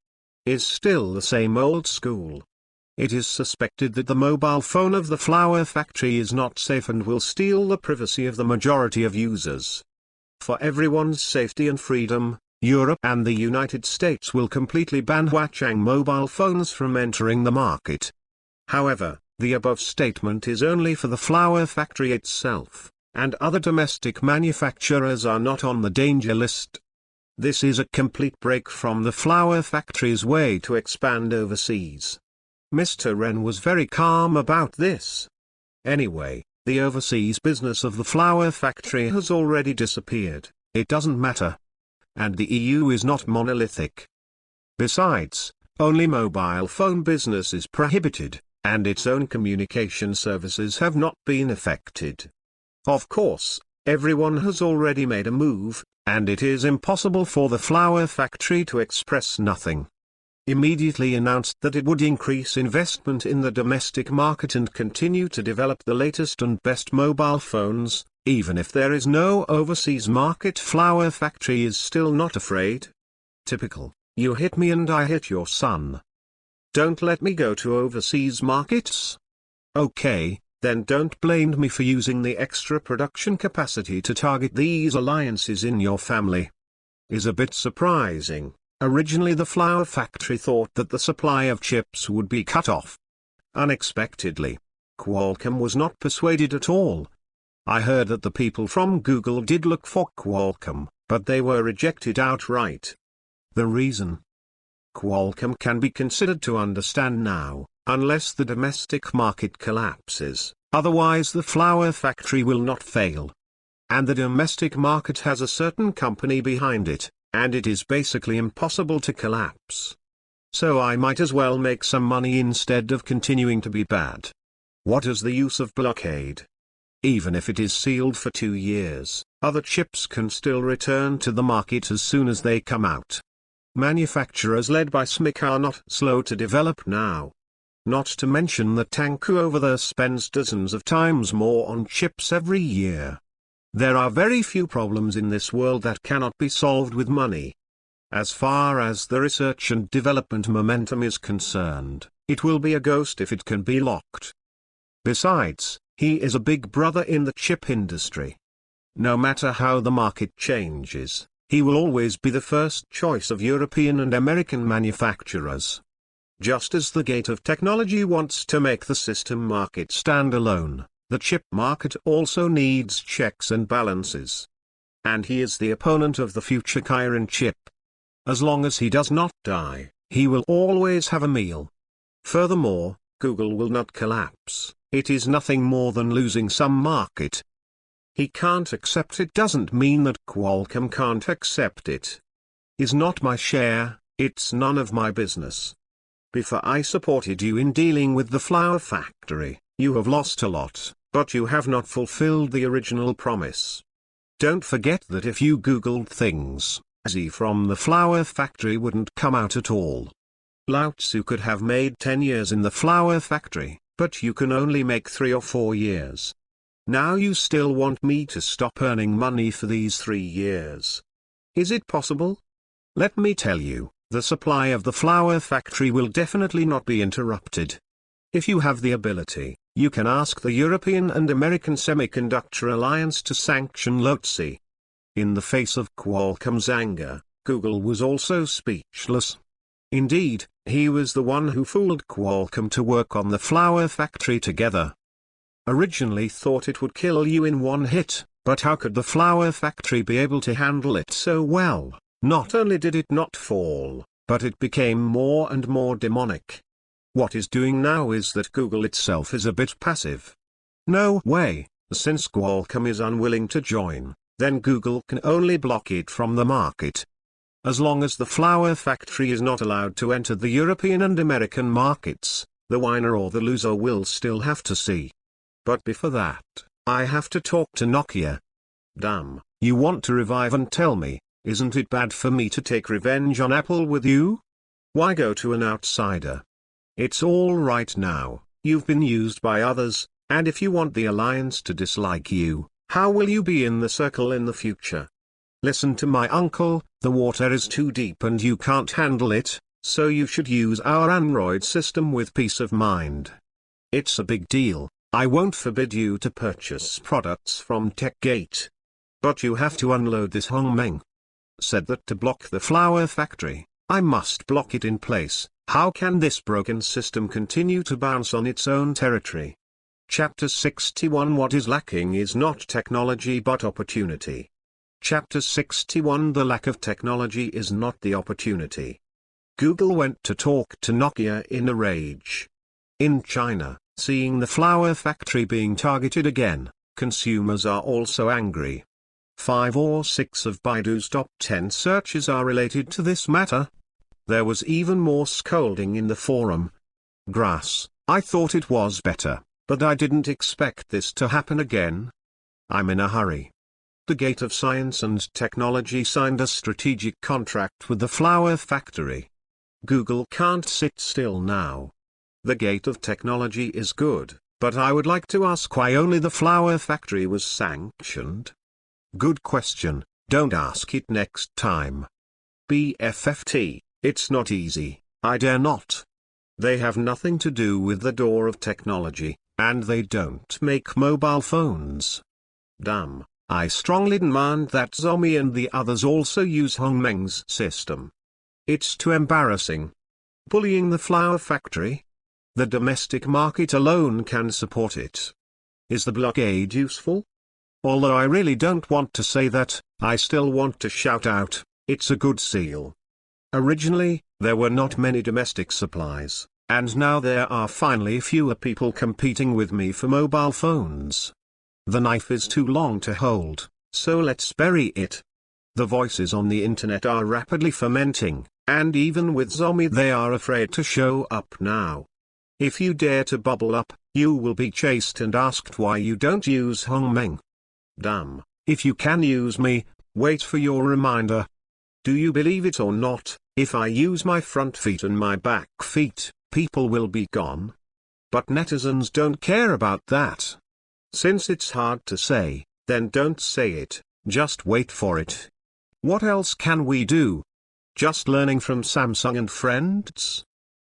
Is still the same old school. It is suspected that the mobile phone of the flower factory is not safe and will steal the privacy of the majority of users. For everyone's safety and freedom, Europe and the United States will completely ban Huawei mobile phones from entering the market. However, the above statement is only for the flower factory itself, and other domestic manufacturers are not on the danger list. This is a complete break from the flower factory's way to expand overseas. Mr. Wren was very calm about this. Anyway, the overseas business of the flower factory has already disappeared, it doesn't matter. And the EU is not monolithic. Besides, only mobile phone business is prohibited, and its own communication services have not been affected. Of course, everyone has already made a move, and it is impossible for the flower factory to express nothing. Immediately announced that it would increase investment in the domestic market and continue to develop the latest and best mobile phones, even if there is no overseas market. Flower factory is still not afraid. Typical, you hit me and I hit your son. Don't let me go to overseas markets? Okay, then don't blame me for using the extra production capacity to target these alliances in your family. Is a bit surprising. Originally the flower factory thought that the supply of chips would be cut off. Unexpectedly, Qualcomm was not persuaded at all. I heard that the people from Google did look for Qualcomm, but they were rejected outright. The reason? Qualcomm can be considered to understand now, unless the domestic market collapses, otherwise the flower factory will not fail. And the domestic market has a certain company behind it, and it is basically impossible to collapse. So I might as well make some money instead of continuing to be bad. What is the use of blockade? Even if it is sealed for 2 years, other chips can still return to the market as soon as they come out. Manufacturers led by SMIC are not slow to develop now. Not to mention that Tanku over there spends dozens of times more on chips every year. There are very few problems in this world that cannot be solved with money. As far as the research and development momentum is concerned, it will be a ghost if it can be locked. Besides, he is a big brother in the chip industry. No matter how the market changes, he will always be the first choice of European and American manufacturers. Just as the gate of technology wants to make the system market stand alone, the chip market also needs checks and balances. And he is the opponent of the future Kirin chip. As long as he does not die, he will always have a meal. Furthermore, Google will not collapse, it is nothing more than losing some market. He can't accept it doesn't mean that Qualcomm can't accept it. Is not my share, it's none of my business. Before I supported you in dealing with the flower factory, you have lost a lot, but you have not fulfilled the original promise. Don't forget that if you Googled things, Z from the flour factory wouldn't come out at all. Lao Tzu could have made 10 years in the flour factory, but you can only make 3 or 4 years. Now you still want me to stop earning money for these 3 years. Is it possible? Let me tell you, the supply of the flour factory will definitely not be interrupted. If you have the ability, you can ask the European and American Semiconductor Alliance to sanction Lao Tzu. In the face of Qualcomm's anger, Google was also speechless. Indeed, he was the one who fooled Qualcomm to work on the flour factory together. Originally thought it would kill you in one hit, but how could the flour factory be able to handle it so well? Not only did it not fall, but it became more and more demonic. What is doing now is that Google itself is a bit passive. No way, since Qualcomm is unwilling to join, then Google can only block it from the market. As long as the flour factory is not allowed to enter the European and American markets, the winner or the loser will still have to see. But before that, I have to talk to Nokia. Damn, you want to revive and tell me, isn't it bad for me to take revenge on Apple with you? Why go to an outsider? It's all right now, you've been used by others, and if you want the alliance to dislike you, how will you be in the circle in the future? Listen to my uncle, the water is too deep and you can't handle it, so you should use our Android system with peace of mind. It's a big deal. I won't forbid you to purchase products from TechGate. But you have to unload this Hongmeng. Said that to block the flour factory, I must block it in place. How can this broken system continue to bounce on its own territory? Chapter 61 What is lacking is not technology but opportunity. Chapter 61 The lack of technology is not the opportunity. Google went to talk to Nokia in a rage. In China, seeing the flour factory being targeted again, consumers are also angry. 5 or 6 of Baidu's top 10 searches are related to this matter. There was even more scolding in the forum. Grass, I thought it was better, but I didn't expect this to happen again. I'm in a hurry. The Gate of Science and Technology signed a strategic contract with the flour factory. Google can't sit still now. The Gate of Technology is good, but I would like to ask why only the flour factory was sanctioned. Good question, don't ask it next time. BFFT, it's not easy, I dare not. They have nothing to do with the door of technology, and they don't make mobile phones. Damn, I strongly demand that Zomi and the others also use Hongmeng's system. It's too embarrassing. Bullying the flour factory? The domestic market alone can support it. Is the blockade useful? Although I really don't want to say that, I still want to shout out, it's a good seal. Originally, there were not many domestic supplies, and now there are finally fewer people competing with me for mobile phones. The knife is too long to hold, so let's bury it. The voices on the internet are rapidly fermenting, and even with Zomi they are afraid to show up now. If you dare to bubble up, you will be chased and asked why you don't use Hongmeng. Damn, if you can use me, wait for your reminder. Do you believe it or not, if I use my front feet and my back feet, people will be gone? But netizens don't care about that. Since it's hard to say, then don't say it, just wait for it. What else can we do? Just learning from Samsung and friends?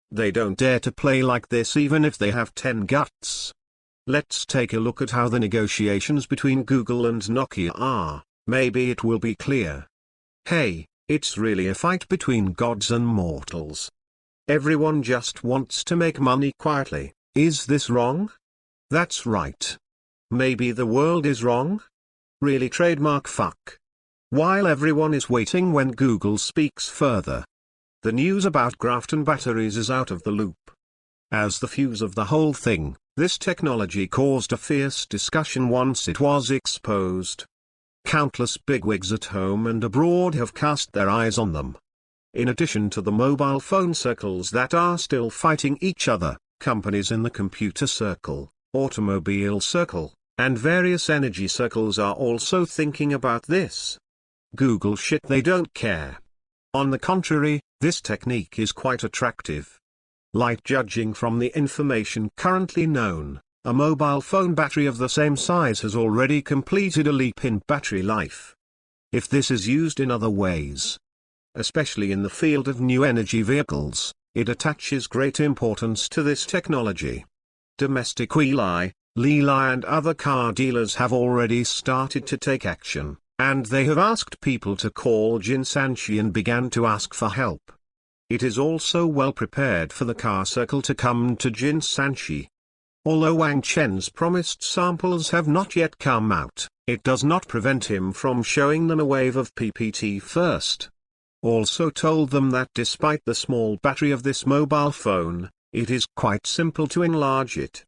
They don't dare to play like this even if they have 10 guts. Let's take a look at how the negotiations between Google and Nokia are, maybe it will be clear. Hey, it's really a fight between gods and mortals. Everyone just wants to make money quietly, is this wrong? That's right. Maybe the world is wrong? Really trademark fuck. While everyone is waiting when Google speaks further. The news about Graphene batteries is out of the loop. As the fuse of the whole thing, this technology caused a fierce discussion once it was exposed. Countless bigwigs at home and abroad have cast their eyes on them. In addition to the mobile phone circles that are still fighting each other, companies in the computer circle, automobile circle, and various energy circles are also thinking about this. Google shit, they don't care. On the contrary, this technique is quite attractive. Like, judging from the information currently known, a mobile phone battery of the same size has already completed a leap in battery life. If this is used in other ways, especially in the field of new energy vehicles, it attaches great importance to this technology. Domestic Eli and other car dealers have already started to take action, and they have asked people to call Jinsanshi and began to ask for help. It is also well prepared for the car circle to come to Jinsanshi. Although Wang Chen's promised samples have not yet come out, it does not prevent him from showing them a wave of PPT first. Also told them that despite the small battery of this mobile phone, it is quite simple to enlarge it.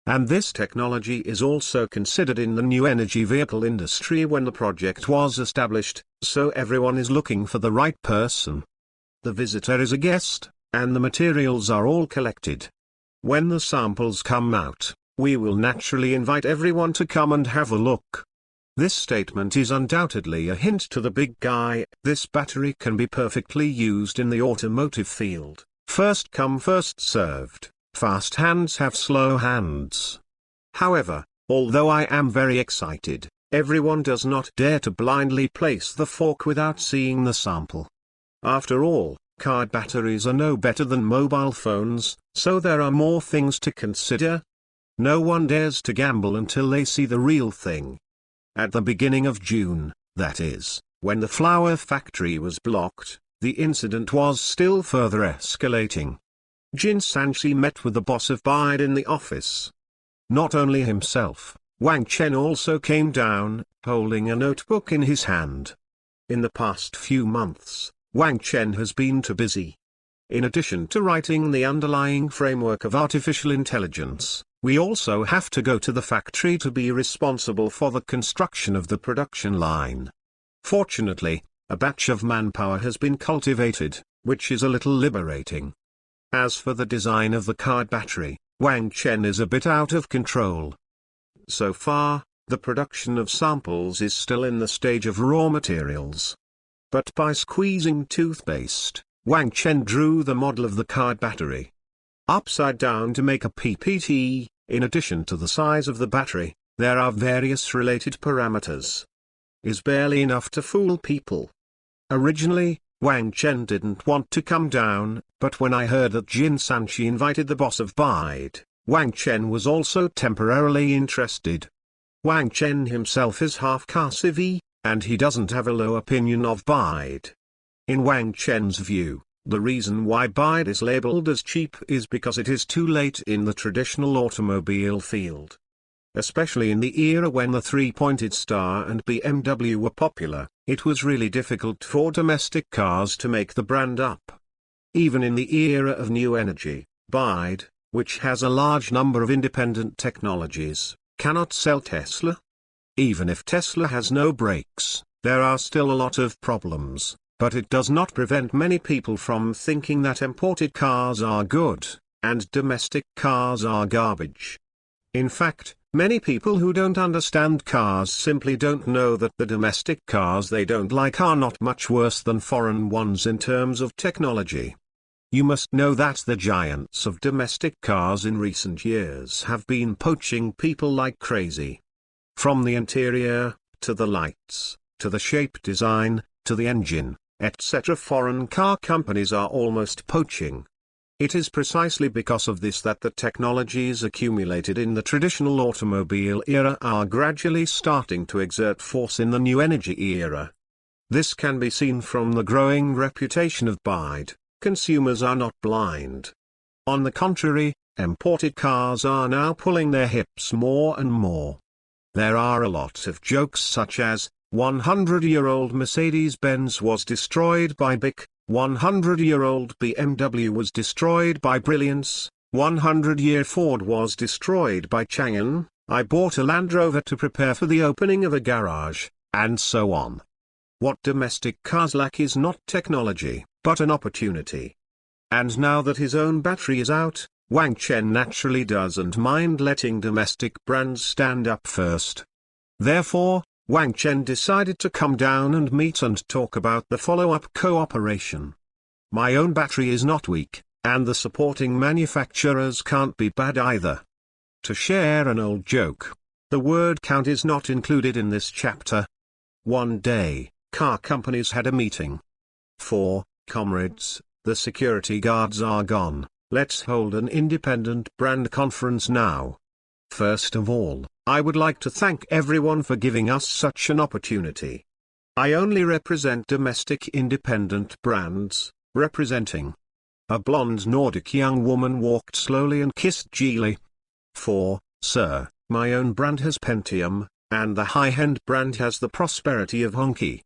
And this technology is also considered in the new energy vehicle industry when the project was established, so everyone is looking for the right person. The visitor is a guest, and the materials are all collected. When the samples come out, we will naturally invite everyone to come and have a look. This statement is undoubtedly a hint to the big guy. This battery can be perfectly used in the automotive field. First come first served. Fast hands have slow hands. However, although I am very excited, everyone does not dare to blindly place the fork without seeing the sample. After all, car batteries are no better than mobile phones, so there are more things to consider. No one dares to gamble until they see the real thing. At the beginning of June, that is, when the flower factory was blocked, the incident was still further escalating. Jinsanshi met with the boss of BYD in the office. Not only himself, Wang Chen also came down, holding a notebook in his hand. In the past few months, Wang Chen has been too busy. In addition to writing the underlying framework of artificial intelligence, we also have to go to the factory to be responsible for the construction of the production line. Fortunately, a batch of manpower has been cultivated, which is a little liberating. As for the design of the car battery, Wang Chen is a bit out of control. So far, the production of samples is still in the stage of raw materials. But by squeezing toothpaste, Wang Chen drew the model of the car battery upside down to make a PPT. In addition to the size of the battery, there are various related parameters. Is barely enough to fool people. Originally, Wang Chen didn't want to come down, but when I heard that Jinsanshi invited the boss of BYD, Wang Chen was also temporarily interested. Wang Chen himself is half Kasivi, and he doesn't have a low opinion of BYD. In Wang Chen's view, the reason why BYD is labeled as cheap is because it is too late in the traditional automobile field. Especially in the era when the three-pointed star and BMW were popular, it was really difficult for domestic cars to make the brand up. Even in the era of new energy, BYD, which has a large number of independent technologies, cannot sell Tesla. Even if Tesla has no brakes, there are still a lot of problems. But it does not prevent many people from thinking that imported cars are good, and domestic cars are garbage. In fact, many people who don't understand cars simply don't know that the domestic cars they don't like are not much worse than foreign ones in terms of technology. You must know that the giants of domestic cars in recent years have been poaching people like crazy. From the interior, to the lights, to the shape design, to the engine, etc. Foreign car companies are almost poaching. It is precisely because of this that the technologies accumulated in the traditional automobile era are gradually starting to exert force in the new energy era. This can be seen from the growing reputation of BYD. Consumers are not blind. On the contrary, imported cars are now pulling their hips more and more. There are a lot of jokes such as, 100-year-old Mercedes-Benz was destroyed by BIC, 100-year-old BMW was destroyed by brilliance, 100-year Ford was destroyed by Chang'an, I bought a Land Rover to prepare for the opening of a garage, and so on. What domestic cars lack is not technology, but an opportunity. And now that his own battery is out, Wang Chen naturally doesn't mind letting domestic brands stand up first. Therefore, Wang Chen decided to come down and meet and talk about the follow-up cooperation. My own battery is not weak, and the supporting manufacturers can't be bad either. To share an old joke, the word count is not included in this chapter. One day, car companies had a meeting. Comrades, the security guards are gone, let's hold an independent brand conference now. First of all, I would like to thank everyone for giving us such an opportunity. I only represent domestic independent brands, representing. A blonde Nordic young woman walked slowly and kissed Geely. Sir, my own brand has Pentium, and the high-end brand has the prosperity of Honky.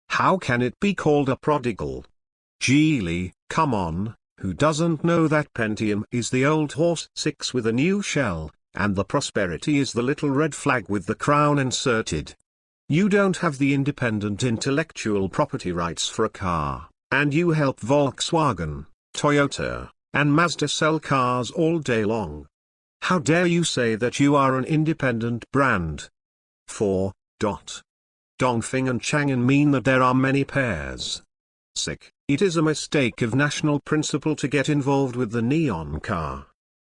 How can it be called a prodigal? Geely, come on, who doesn't know that Pentium is the old horse 6 with a new shell, and the prosperity is the little red flag with the crown inserted? You don't have the independent intellectual property rights for a car, and you help Volkswagen, Toyota, and Mazda sell cars all day long. How dare you say that you are an independent brand? Dongfeng and Chang'an mean that there are many pairs. It is a mistake of national principle to get involved with the neon car.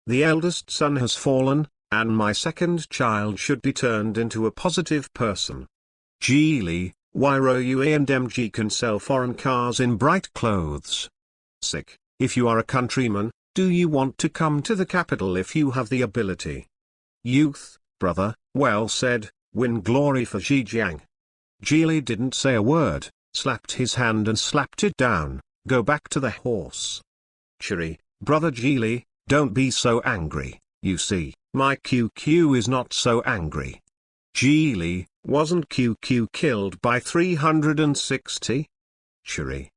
The eldest son has fallen, and my second child should be turned into a positive person. Geely, Yrou and MG can sell foreign cars in bright clothes. If you are a countryman, do you want to come to the capital if you have the ability? Youth, brother, well said, win glory for Zhejiang. Geely didn't say a word, slapped his hand and slapped it down, go back to the horse. Chiri, brother Geely, don't be so angry, you see, my QQ is not so angry. Geely, wasn't QQ killed by 360? Chiri.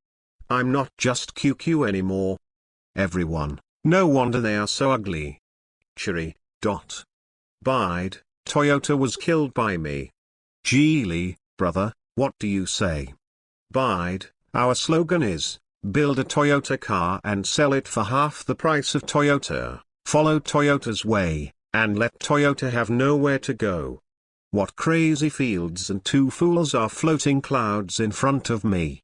I'm not just QQ anymore. Everyone, no wonder they are so ugly. Chiri. Bide, Toyota was killed by me. Geely, brother, what do you say? Bide, our slogan is, build a Toyota car and sell it for half the price of Toyota, follow Toyota's way, and let Toyota have nowhere to go. What crazy fields and two fools are floating clouds in front of me.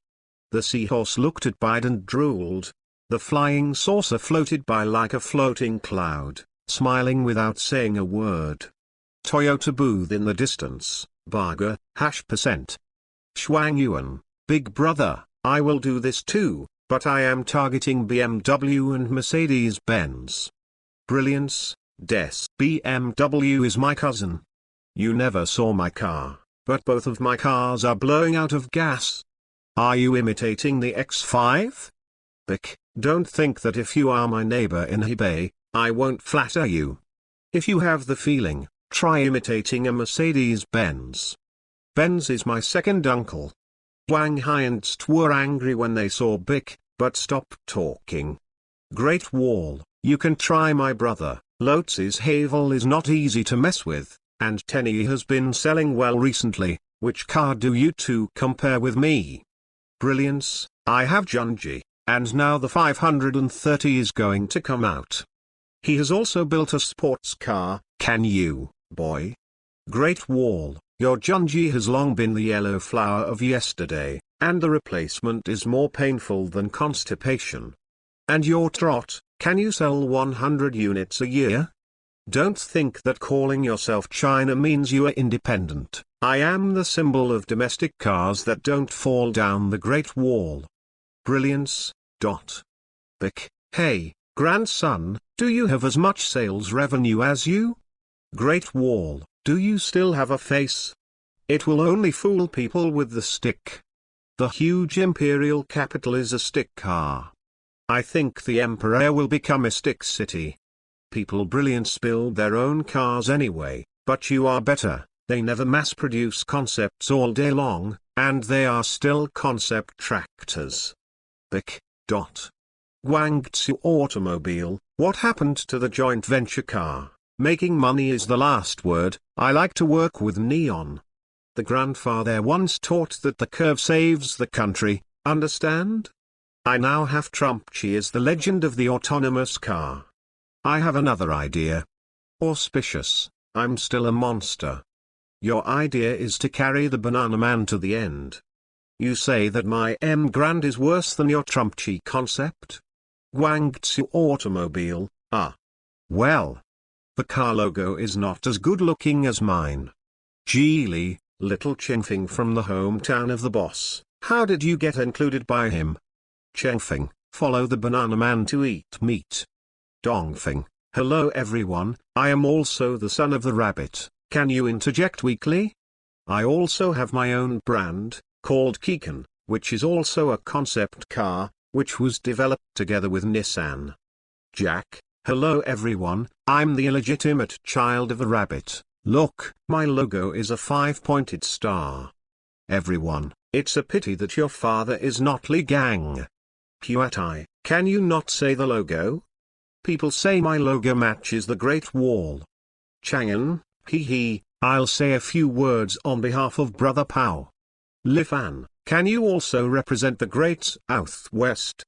The seahorse looked at Bide and drooled. The flying saucer floated by like a floating cloud, smiling without saying a word. Toyota booth in the distance, Barger, %. Shuang Yuan, big brother, I will do this too, but I am targeting BMW and Mercedes-Benz. Brilliance, BMW is my cousin. You never saw my car, but both of my cars are blowing out of gas. Are you imitating the X5? Don't think that if you are my neighbor in Hebei, I won't flatter you. If you have the feeling, try imitating a Mercedes-Benz. Benz is my second uncle. Wang Hai and St were angry when they saw Bic, but stopped talking. Great Wall, you can try my brother, Lotz's Havel is not easy to mess with, and Tenny has been selling well recently. Which car do you two compare with me? Brilliance, I have Junji. And now the 530 is going to come out. He has also built a sports car, can you, boy? Great Wall, your Junji has long been the yellow flower of yesterday, and the replacement is more painful than constipation. And your Trot, can you sell 100 units a year? Don't think that calling yourself China means you are independent. I am the symbol of domestic cars that don't fall down the Great Wall. Brilliance. Hey, grandson, do you have as much sales revenue as you? Great Wall, do you still have a face? It will only fool people with the stick. The huge imperial capital is a stick car. I think the emperor will become a stick city. People Brilliance build their own cars anyway, but you are better, they never mass produce concepts all day long, and they are still concept tractors. Guangzhou Automobile, what happened to the joint venture car? Making money is the last word. I like to work with neon. The grandfather once taught that the curve saves the country, understand? I now have Trumpchi as the legend of the autonomous car. I have another idea. Auspicious, I'm still a monster. Your idea is to carry the banana man to the end. You say that my M Grand is worse than your Trumpchi concept? Guangzhou automobile, well. The car logo is not as good looking as mine. Geely, little Chengfeng from the hometown of the boss, how did you get included by him? Chengfeng, follow the banana man to eat meat. Dongfeng, hello everyone, I am also the son of the rabbit, can you interject weekly? I also have my own brand, called Kikan, which is also a concept car, which was developed together with Nissan. Jack, hello everyone, I'm the illegitimate child of a rabbit, look, my logo is a 5-pointed star. Everyone, it's a pity that your father is not Li Gang. Puatai, can you not say the logo? People say my logo matches the Great Wall. Chang'an, hee, I'll say a few words on behalf of Brother Pao. Lifan, can you also represent the Great Southwest?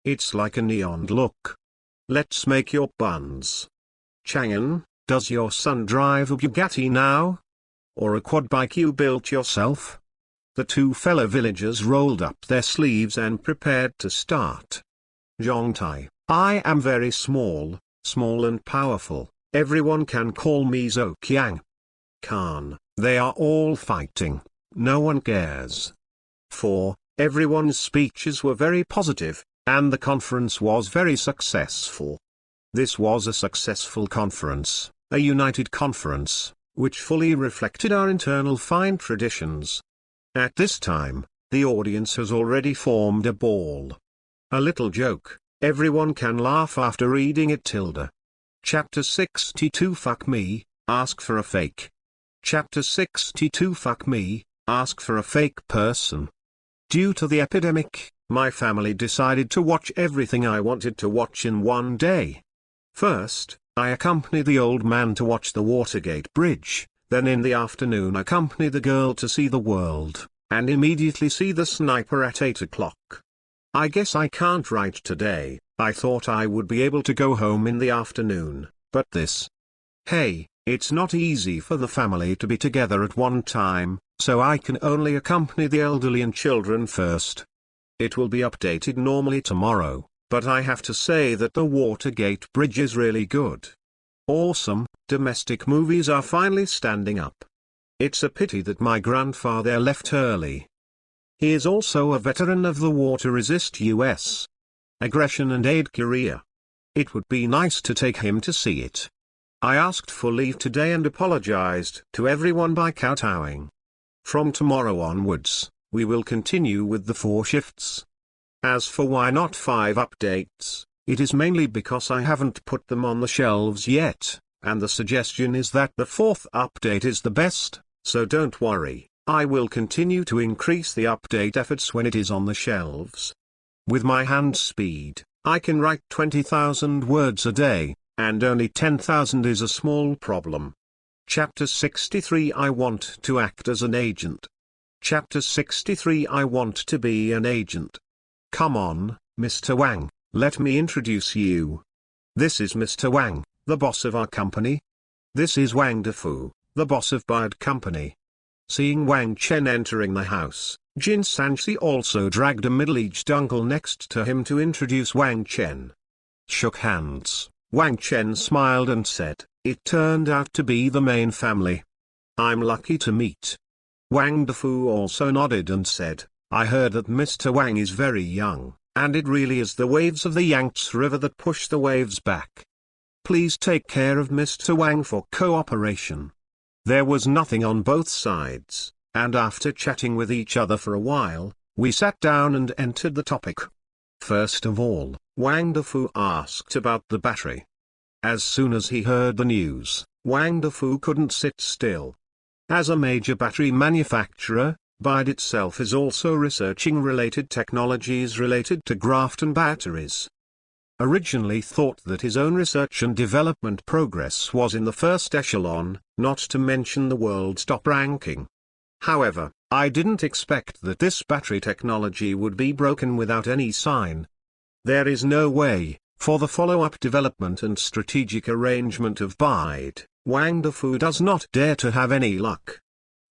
It's like a neon look. Let's make your buns. Chang'an, does your son drive a Bugatti now? Or a quad bike you built yourself? The two fellow villagers rolled up their sleeves and prepared to start. Zhongtai, I am very small and powerful, everyone can call me Zhou Khan, they are all fighting, no one cares. 4. Everyone's speeches were very positive, and the conference was very successful. This was a successful conference, a united conference, which fully reflected our internal fine traditions. At this time, the audience has already formed a ball. A little joke, everyone can laugh after reading it. Chapter 62 Fuck me, ask for a fake. Chapter 62 Fuck me, ask for a fake person. Due to the epidemic, my family decided to watch everything I wanted to watch in one day. First, I accompanied the old man to watch the Watergate Bridge, then in the afternoon accompany the girl to see the world, and immediately see the sniper at 8 o'clock. I guess I can't write today, I thought I would be able to go home in the afternoon, but this. Hey, it's not easy for the family to be together at one time, so I can only accompany the elderly and children first. It will be updated normally tomorrow, but I have to say that the Watergate Bridge is really good. Awesome, domestic movies are finally standing up. It's a pity that my grandfather left early. He is also a veteran of the war to resist US aggression and aid Korea. It would be nice to take him to see it. I asked for leave today and apologized to everyone by kowtowing. From tomorrow onwards, we will continue with the 4 shifts. As for why not 5 updates, it is mainly because I haven't put them on the shelves yet, and the suggestion is that the 4th update is the best, so don't worry, I will continue to increase the update efforts when it is on the shelves. With my hand speed, I can write 20,000 words a day, and only 10,000 is a small problem. Chapter 63 I want to act as an agent. Chapter 63 I want to be an agent. Come on, Mr. Wang, let me introduce you. This is Mr. Wang, the boss of our company. This is Wang Defu, the boss of Bird Company. Seeing Wang Chen entering the house, Jin Sanxi also dragged a middle-aged uncle next to him to introduce Wang Chen. Shook hands, Wang Chen smiled and said, it turned out to be the main family. I'm lucky to meet. Wang Defu also nodded and said, I heard that Mr. Wang is very young, and it really is the waves of the Yangtze River that push the waves back. Please take care of Mr. Wang for cooperation. There was nothing on both sides, and after chatting with each other for a while, we sat down and entered the topic. First of all, Wang Defu asked about the battery. As soon as he heard the news, Wang Defu couldn't sit still. As a major battery manufacturer, BYD itself is also researching related technologies related to graphene batteries. Originally thought that his own research and development progress was in the first echelon, not to mention the world's top ranking. However, I didn't expect that this battery technology would be broken without any sign. There is no way, for the follow-up development and strategic arrangement of BYD, Wang Defu does not dare to have any luck.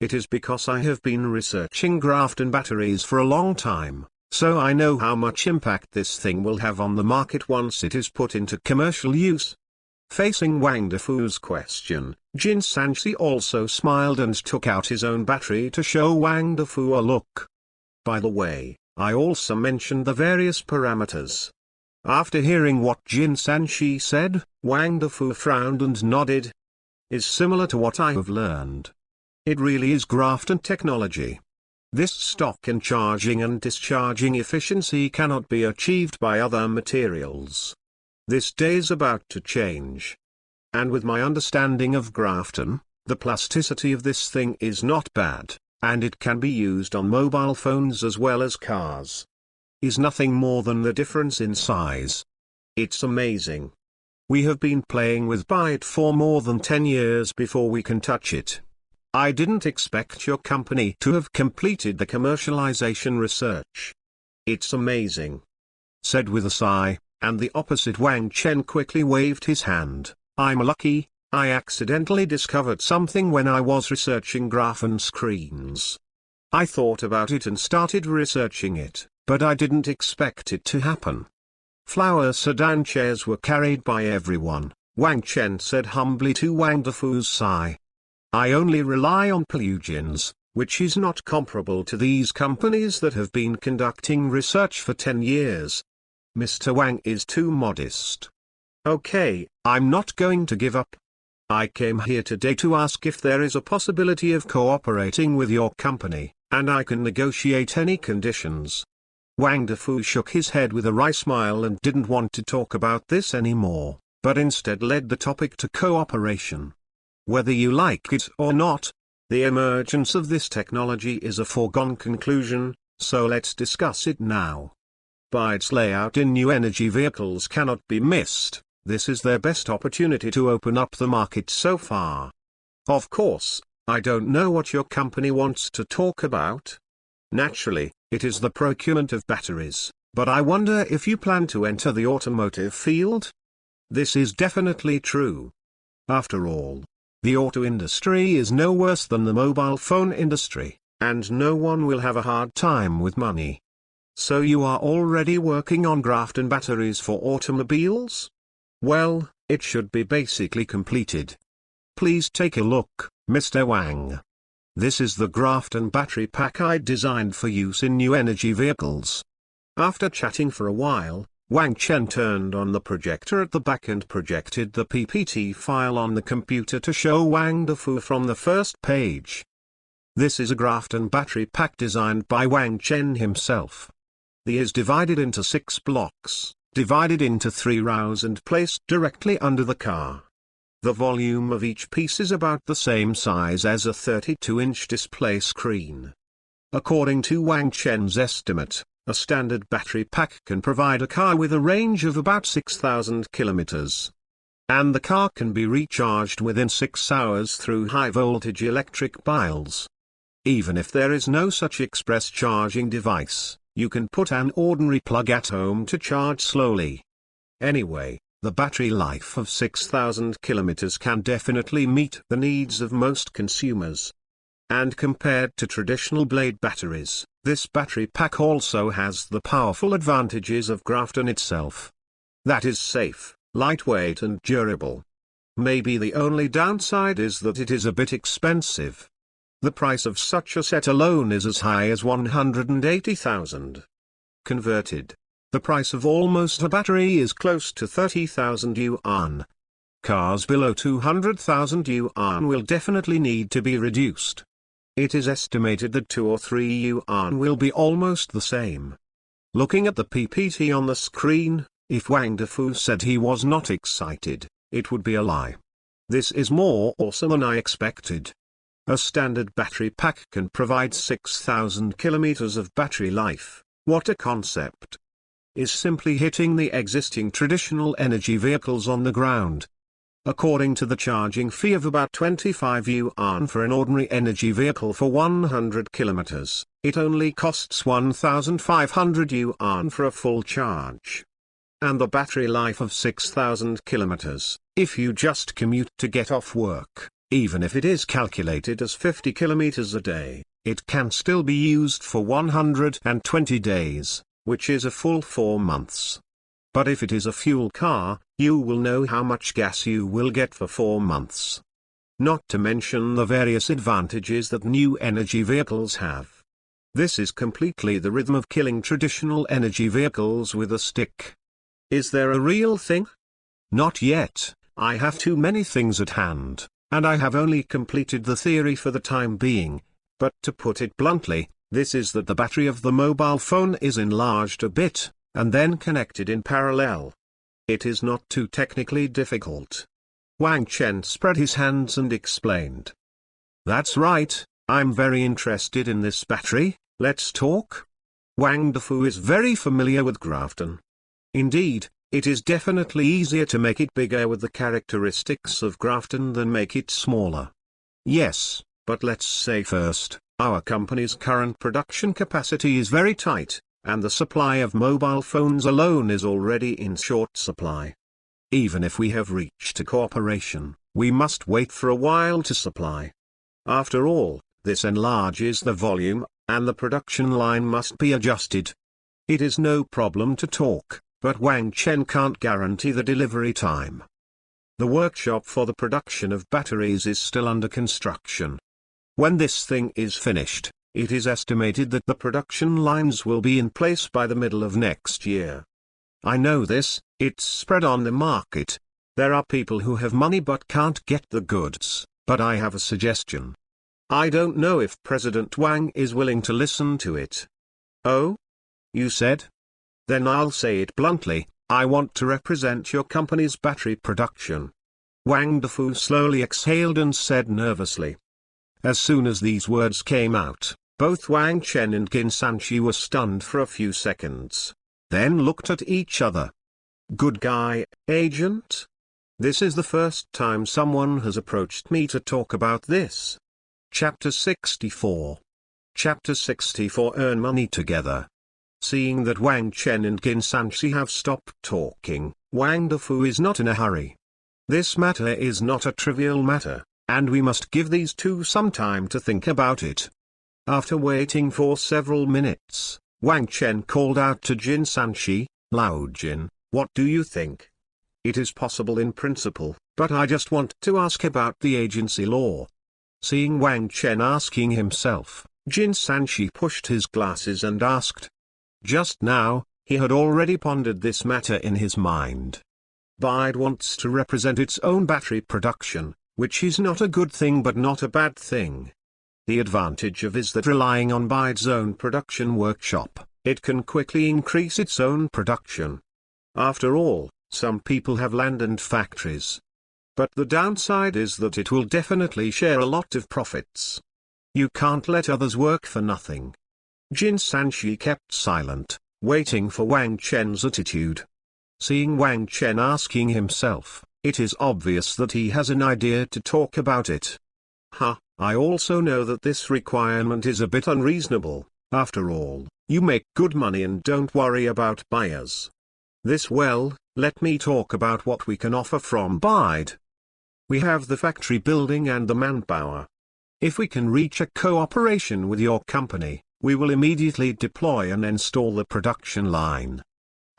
It is because I have been researching graphene batteries for a long time, so I know how much impact this thing will have on the market once it is put into commercial use. Facing Wang Defu's question, Jin Sanshi also smiled and took out his own battery to show Wang Defu a look. By the way, I also mentioned the various parameters. After hearing what Jin Sanshi said, Wang Defu frowned and nodded. Is similar to what I have learned. It really is graphene technology. This stock in charging and discharging efficiency cannot be achieved by other materials. This day is about to change. And with my understanding of graphene, the plasticity of this thing is not bad, and it can be used on mobile phones as well as cars. Is nothing more than the difference in size. It's amazing. We have been playing with it for more than 10 years before we can touch it. I didn't expect your company to have completed the commercialization research. It's amazing. Said with a sigh, and the opposite Wang Chen quickly waved his hand. I'm lucky, I accidentally discovered something when I was researching graphene screens. I thought about it and started researching it, but I didn't expect it to happen. Flower sedan chairs were carried by everyone, Wang Chen said humbly to Wang Defu's sigh. I only rely on plugins, which is not comparable to these companies that have been conducting research for 10 years. Mr. Wang is too modest. Okay, I'm not going to give up. I came here today to ask if there is a possibility of cooperating with your company, and I can negotiate any conditions. Wang Defu shook his head with a wry smile and didn't want to talk about this anymore, but instead led the topic to cooperation. Whether you like it or not, the emergence of this technology is a foregone conclusion, so let's discuss it now. Its layout in new energy vehicles cannot be missed. This is their best opportunity to open up the market so far. Of course, I don't know what your company wants to talk about. Naturally, it is the procurement of batteries, but I wonder if you plan to enter the automotive field? This is definitely true. After all, the auto industry is no worse than the mobile phone industry, and no one will have a hard time with money. So you are already working on graphene batteries for automobiles? Well, it should be basically completed. Please take a look, Mr. Wang. This is the graphene battery pack I designed for use in new energy vehicles. After chatting for a while, Wang Chen turned on the projector at the back and projected the PPT file on the computer to show Wang Defu from the first page. This is a graphene battery pack designed by Wang Chen himself. The is divided into 6 blocks, divided into 3 rows and placed directly under the car. The volume of each piece is about the same size as a 32-inch display screen. According to Wang Chen's estimate, a standard battery pack can provide a car with a range of about 6,000 kilometers. And the car can be recharged within 6 hours through high-voltage electric piles. Even if there is no such express charging device, you can put an ordinary plug at home to charge slowly. Anyway, the battery life of 6,000 kilometers can definitely meet the needs of most consumers. And compared to traditional blade batteries, this battery pack also has the powerful advantages of graphene itself. That is safe, lightweight and durable. Maybe the only downside is that it is a bit expensive. The price of such a set alone is as high as 180,000. Converted, the price of almost a battery is close to 30,000 yuan. Cars below 200,000 yuan will definitely need to be reduced. It is estimated that 2 or 3 yuan will be almost the same. Looking at the PPT on the screen, if Wang Defu said he was not excited, it would be a lie. This is more awesome than I expected. A standard battery pack can provide 6,000 kilometers of battery life. What a concept! Is simply hitting the existing traditional energy vehicles on the ground. According to the charging fee of about 25 yuan for an ordinary energy vehicle for 100 kilometers, it only costs 1,500 yuan for a full charge. And the battery life of 6,000 kilometers, if you just commute to get off work, Even if it is calculated as 50 kilometers a day, it can still be used for 120 days, which is a full 4 months. But if it is a fuel car, you will know how much gas you will get for 4 months. Not to mention the various advantages that new energy vehicles have. This is completely the rhythm of killing traditional energy vehicles with a stick. Is there a real thing? Not yet. I have too many things at hand, and I have only completed the theory for the time being. But to put it bluntly, this is that the battery of the mobile phone is enlarged a bit, and then connected in parallel. It is not too technically difficult. Wang Chen spread his hands and explained. That's right, I'm very interested in this battery, let's talk. Wang Defu is very familiar with graphene. Indeed, it is definitely easier to make it bigger with the characteristics of graphene than make it smaller. Yes, but let's say first, our company's current production capacity is very tight, and the supply of mobile phones alone is already in short supply. Even if we have reached a cooperation, we must wait for a while to supply. After all, this enlarges the volume, and the production line must be adjusted. It is no problem to talk, but Wang Chen can't guarantee the delivery time. The workshop for the production of batteries is still under construction. When this thing is finished, it is estimated that the production lines will be in place by the middle of next year. I know this, it's spread on the market. There are people who have money but can't get the goods, but I have a suggestion. I don't know if President Wang is willing to listen to it. Oh? You said? Then I'll say it bluntly, I want to represent your company's battery production. Wang Defu slowly exhaled and said nervously. As soon as these words came out, both Wang Chen and Qin Sanchi were stunned for a few seconds, then looked at each other. Good guy, agent? This is the first time someone has approached me to talk about this. Chapter 64. Chapter 64 Earn money together. Seeing that Wang Chen and Qin Sanchi have stopped talking, Wang Defu is not in a hurry. This matter is not a trivial matter, and we must give these two some time to think about it. After waiting for several minutes, Wang Chen called out to Qin Sanchi, Lao Jin, what do you think? It is possible in principle, but I just want to ask about the agency law. Seeing Wang Chen asking himself, Qin Sanchi pushed his glasses and asked. Just now, he had already pondered this matter in his mind. BIDE wants to represent its own battery production, which is not a good thing but not a bad thing. The advantage of is that relying on BIDE's own production workshop, it can quickly increase its own production. After all, some people have land and factories. But the downside is that it will definitely share a lot of profits. You can't let others work for nothing. Qin Sanchi kept silent, waiting for Wang Chen's attitude. Seeing Wang Chen asking himself, it is obvious that he has an idea to talk about it. I also know that this requirement is a bit unreasonable. After all, you make good money and don't worry about buyers. Let me talk about what we can offer from BIDE. We have the factory building and the manpower. If we can reach a cooperation with your company, we will immediately deploy and install the production line.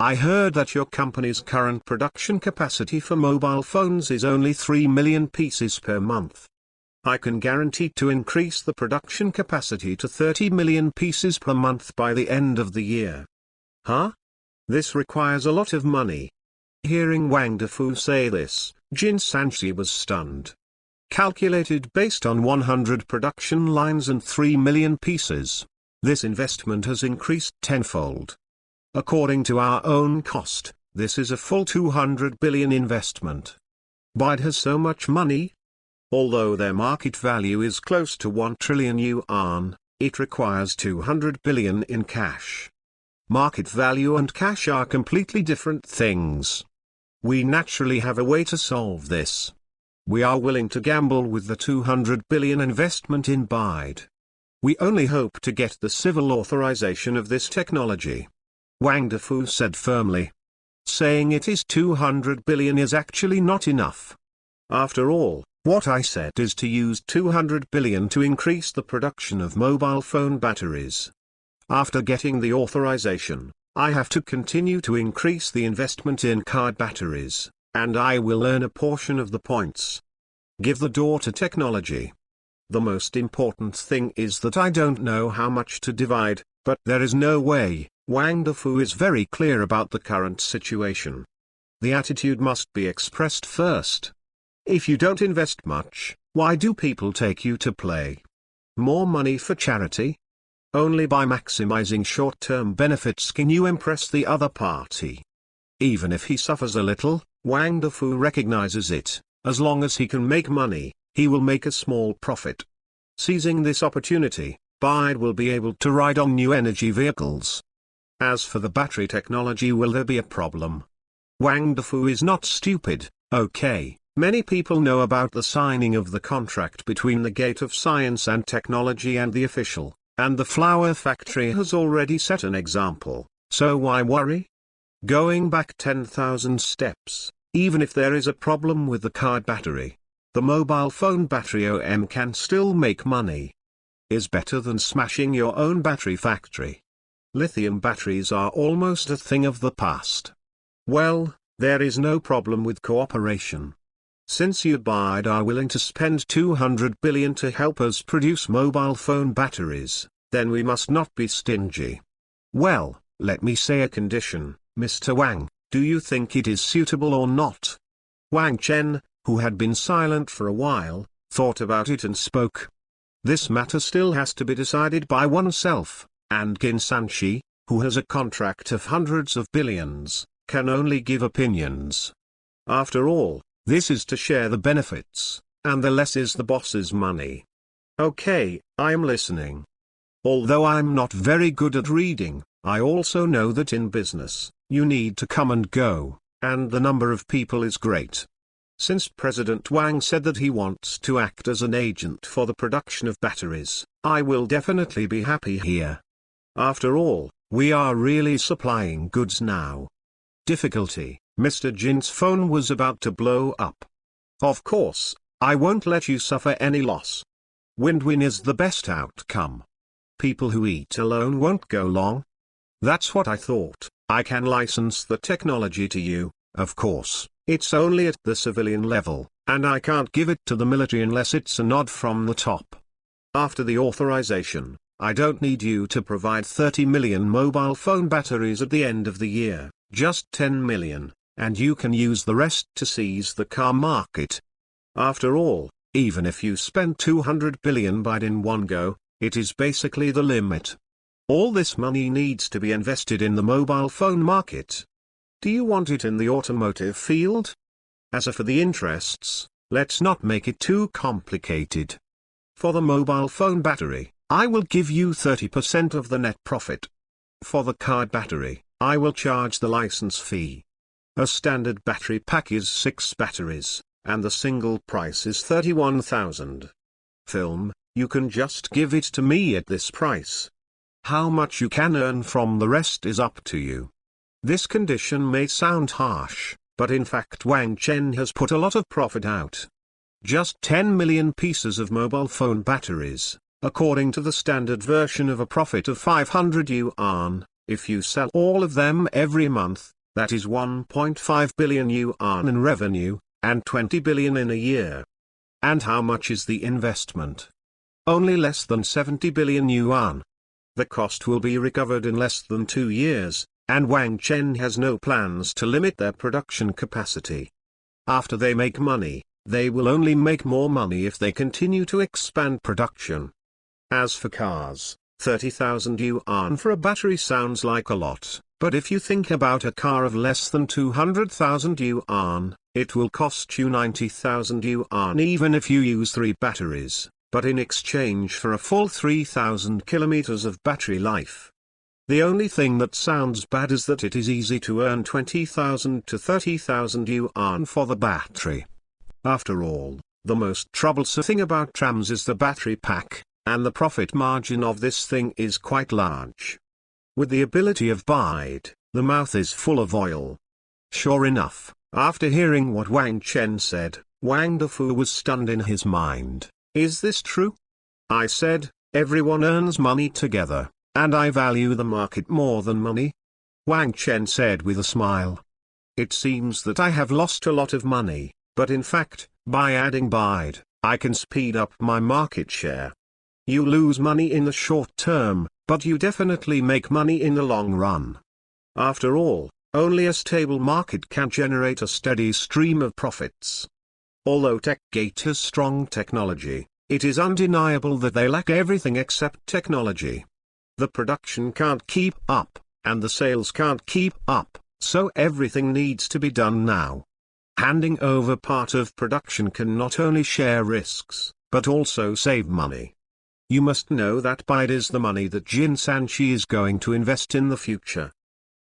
I heard that your company's current production capacity for mobile phones is only 3 million pieces per month. I can guarantee to increase the production capacity to 30 million pieces per month by the end of the year. This requires a lot of money. Hearing Wang Defu say this, Qin Sanchi was stunned. Calculated based on 100 production lines and 3 million pieces, this investment has increased tenfold. According to our own cost, this is a full 200 billion investment. BIDE has so much money? Although their market value is close to 1 trillion yuan, it requires 200 billion in cash. Market value and cash are completely different things. We naturally have a way to solve this. We are willing to gamble with the 200 billion investment in BIDE. We only hope to get the civil authorization of this technology. Wang Defu said firmly. Saying it is 200 billion is actually not enough. After all, What I said is to use 200 billion to increase the production of mobile phone batteries. After getting the authorization, I have to continue to increase the investment in car batteries, and I will earn a portion of the points. Give the door to technology. The most important thing is that I don't know how much to divide, but there is no way. Wang Defu is very clear about the current situation. The attitude must be expressed first. If you don't invest much, why do people take you to play? More money for charity? Only by maximizing short-term benefits can you impress the other party. Even if he suffers a little, Wang Defu recognizes it. As long as he can make money, he will make a small profit. Seizing this opportunity, BYD will be able to ride on new energy vehicles. As for the battery technology, will there be a problem? Wang Defu is not stupid. Okay, many people know about the signing of the contract between the Gate of Science and Technology and the official, and the flower factory has already set an example, so why worry? Going back 10,000 steps, even if there is a problem with the car battery, the mobile phone battery OEM can still make money. Is better than smashing your own battery factory. Lithium batteries are almost a thing of the past. Well, there is no problem with cooperation. Since you BYD are willing to spend 200 billion to help us produce mobile phone batteries, then we must not be stingy. Well, let me say a condition, Mr. Wang, do you think it is suitable or not? Wang Chen, who had been silent for a while, thought about it and spoke. This matter still has to be decided by oneself, and Qin Sanshi, who has a contract of hundreds of billions, can only give opinions. After all, this is to share the benefits, and the less is the boss's money. Okay, I'm listening. Although I'm not very good at reading, I also know that in business, you need to come and go, and the number of people is great. Since President Wang said that he wants to act as an agent for the production of batteries, I will definitely be happy here. After all, we are really supplying goods now. Difficulty, Mr. Jin's phone was about to blow up. Of course, I won't let you suffer any loss. Win-win is the best outcome. People who eat alone won't go long. That's what I thought. I can license the technology to you, of course, it's only at the civilian level, and I can't give it to the military unless it's a nod from the top. After the authorization, I don't need you to provide 30 million mobile phone batteries at the end of the year, just 10 million, and you can use the rest to seize the car market. After all, even if you spend 200 billion BYD in one go, it is basically the limit. All this money needs to be invested in the mobile phone market. Do you want it in the automotive field? As for the interests, let's not make it too complicated. For the mobile phone battery, I will give you 30% of the net profit. For the car battery, I will charge the license fee. A standard battery pack is 6 batteries, and the single price is 31,000. Film, you can just give it to me at this price. How much you can earn from the rest is up to you. This condition may sound harsh, but in fact Wang Chen has put a lot of profit out. Just 10 million pieces of mobile phone batteries, according to the standard version of a profit of 500 yuan, if you sell all of them every month, that is 1.5 billion yuan in revenue, and 20 billion in a year. And how much is the investment? Only less than 70 billion yuan. The cost will be recovered in less than 2 years, and Wang Chen has no plans to limit their production capacity. After they make money, they will only make more money if they continue to expand production. As for cars, 30,000 yuan for a battery sounds like a lot, but if you think about a car of less than 200,000 yuan, it will cost you 90,000 yuan even if you use 3 batteries, but in exchange for a full 3,000 kilometers of battery life. The only thing that sounds bad is that it is easy to earn 20,000 to 30,000 yuan for the battery. After all, the most troublesome thing about trams is the battery pack, and the profit margin of this thing is quite large. With the ability of BYD, the mouth is full of oil. Sure enough, after hearing what Wang Chen said, Wang Defu was stunned in his mind. Is this true? I said, everyone earns money together, and I value the market more than money. Wang Chen said with a smile. It seems that I have lost a lot of money, but in fact, by adding bide, I can speed up my market share. You lose money in the short term, but you definitely make money in the long run. After all, only a stable market can generate a steady stream of profits. Although TechGate has strong technology, it is undeniable that they lack everything except technology. The production can't keep up, and the sales can't keep up, so everything needs to be done now. Handing over part of production can not only share risks, but also save money. You must know that bide is the money that Jin Sanchi is going to invest in the future.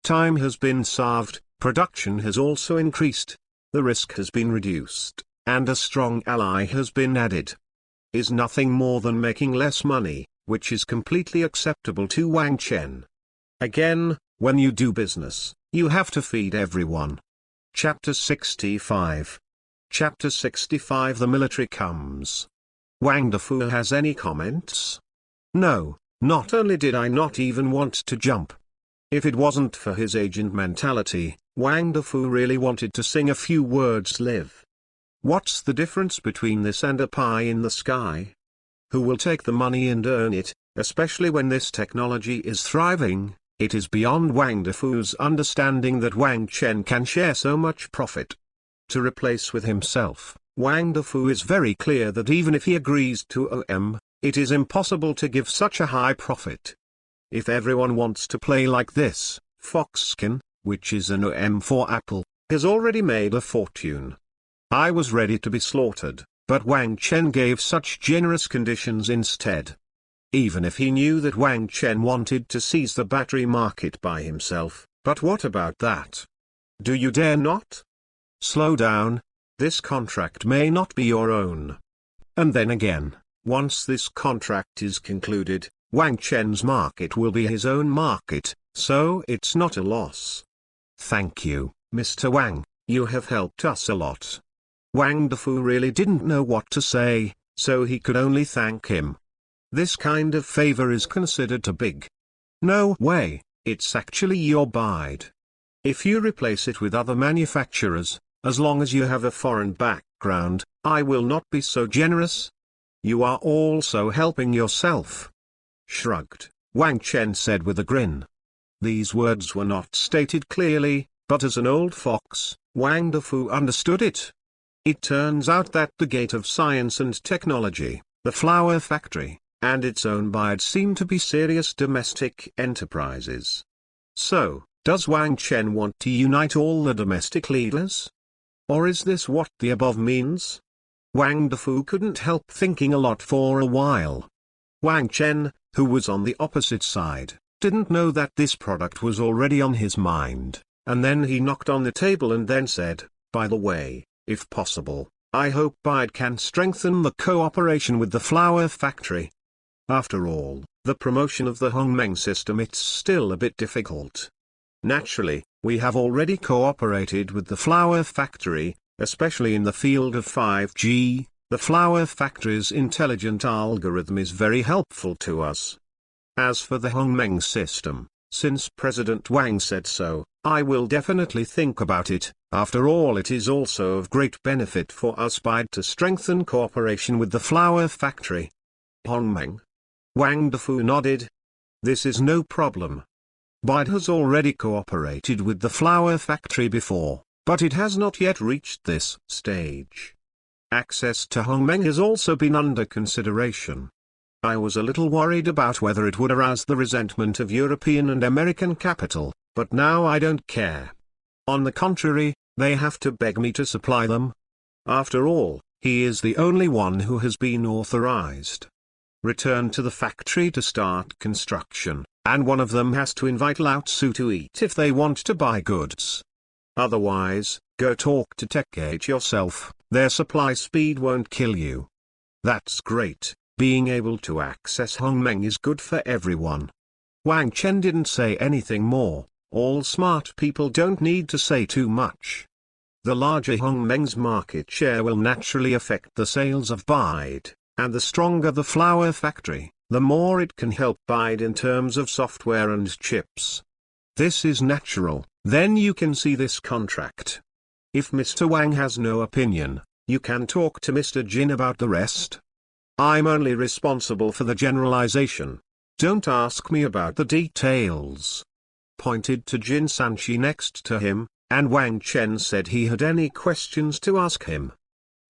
Time has been saved, production has also increased, the risk has been reduced, and a strong ally has been added. Is nothing more than making less money, which is completely acceptable to Wang Chen. Again, when you do business, you have to feed everyone. Chapter 65. Chapter 65. The military comes. Wang Defu has any comments? No, not only did I not even want to jump. If it wasn't for his agent mentality, Wang Defu really wanted to sing a few words live. What's the difference between this and a pie in the sky? Who will take the money and earn it, especially when this technology is thriving? It is beyond Wang Defu's understanding that Wang Chen can share so much profit. To replace with himself, Wang Defu is very clear that even if he agrees to it is impossible to give such a high profit. If everyone wants to play like this, Foxconn, which is an OM for Apple, has already made a fortune. I was ready to be slaughtered, but Wang Chen gave such generous conditions instead. Even if he knew that Wang Chen wanted to seize the battery market by himself, but what about that? Do you dare not? Slow down, this contract may not be your own. And then again, once this contract is concluded, Wang Chen's market will be his own market, so it's not a loss. Thank you, Mr. Wang, you have helped us a lot. Wang Defu really didn't know what to say, so he could only thank him. This kind of favor is considered too big. No way, it's actually your bide. If you replace it with other manufacturers, as long as you have a foreign background, I will not be so generous. You are also helping yourself. Shrugged, Wang Chen said with a grin. These words were not stated clearly, but as an old fox, Wang Defu understood it. It turns out that the gate of science and technology, the flower factory, and its own bide seem to be serious domestic enterprises. So, does Wang Chen want to unite all the domestic leaders? Or is this what the above means? Wang Defu couldn't help thinking a lot for a while. Wang Chen, who was on the opposite side, didn't know that this product was already on his mind, and then he knocked on the table and then said, by the way, if possible, I hope bide can strengthen the cooperation with the flower factory. After all, the promotion of the Hongmeng system it's still a bit difficult. Naturally, we have already cooperated with the flower factory, especially in the field of 5G, the flower factory's intelligent algorithm is very helpful to us. As for the Hongmeng system, since President Wang said so, I will definitely think about it. After all, it is also of great benefit for us bide to strengthen cooperation with the flower factory. Hongmeng? Wang Defu nodded. This is no problem. Bide has already cooperated with the flower factory before, but it has not yet reached this stage. Access to Hongmeng has also been under consideration. I was a little worried about whether it would arouse the resentment of European and American capital, but now I don't care. On the contrary, they have to beg me to supply them. After all, he is the only one who has been authorized. Return to the factory to start construction, and one of them has to invite Lao Tzu to eat if they want to buy goods. Otherwise, go talk to TechGate yourself, their supply speed won't kill you. That's great, being able to access Hongmeng is good for everyone. Wang Chen didn't say anything more, all smart people don't need to say too much. The larger Hong Meng's market share will naturally affect the sales of BIDE, and the stronger the flower factory, the more it can help BIDE in terms of software and chips. This is natural. Then you can see this contract. If Mr. Wang has no opinion, you can talk to Mr. Jin about the rest. I'm only responsible for the generalization. Don't ask me about the details. Pointed to Jin Sanchi next to him, and Wang Chen said he had any questions to ask him.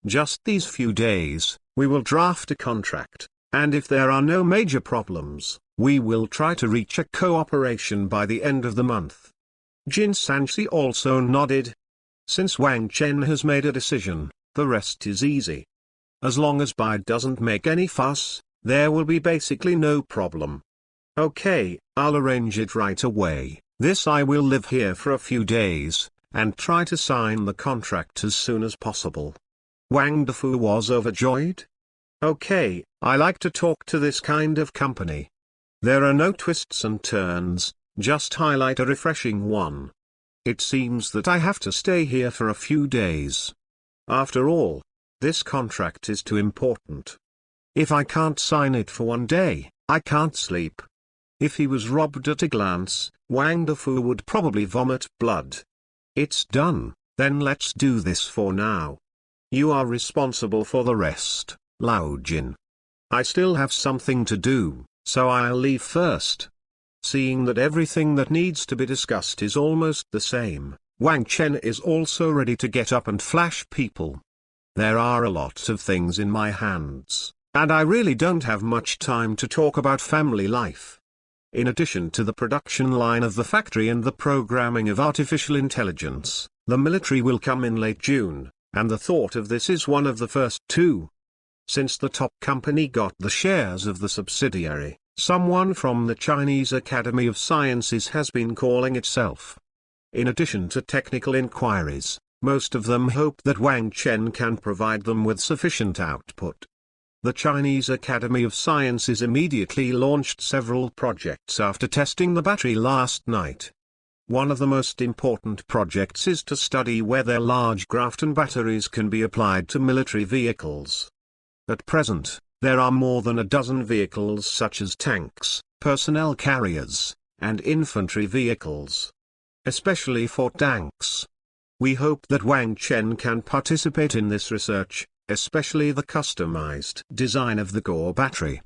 Just these few days, we will draft a contract, and if there are no major problems, we will try to reach a cooperation by the end of the month. Jin Sanchi also nodded. Since Wang Chen has made a decision, the rest is easy. As long as BIDE doesn't make any fuss, there will be basically no problem. Okay, I'll arrange it right away. I will live here for a few days, and try to sign the contract as soon as possible. Wang Defu was overjoyed. Okay, I like to talk to this kind of company. There are no twists and turns, just highlight a refreshing one. It seems that I have to stay here for a few days. After all, this contract is too important. If I can't sign it for one day, I can't sleep. If he was robbed at a glance, Wang Defu would probably vomit blood. It's done, then let's do this for now. You are responsible for the rest, Lao Jin. I still have something to do, so I'll leave first. Seeing that everything that needs to be discussed is almost the same, Wang Chen is also ready to get up and flash people. There are a lot of things in my hands, and I really don't have much time to talk about family life. In addition to the production line of the factory and the programming of artificial intelligence, the military will come in late June, and the thought of this is one of the first two. Since the top company got the shares of the subsidiary, someone from the Chinese Academy of Sciences has been calling itself. In addition to technical inquiries, most of them hope that Wang Chen can provide them with sufficient output. The Chinese Academy of Sciences immediately launched several projects after testing the battery last night. One of the most important projects is to study whether large graphene batteries can be applied to military vehicles. At present, there are more than a dozen vehicles such as tanks, personnel carriers, and infantry vehicles. Especially for tanks. We hope that Wang Chen can participate in this research, especially the customized design of the core battery.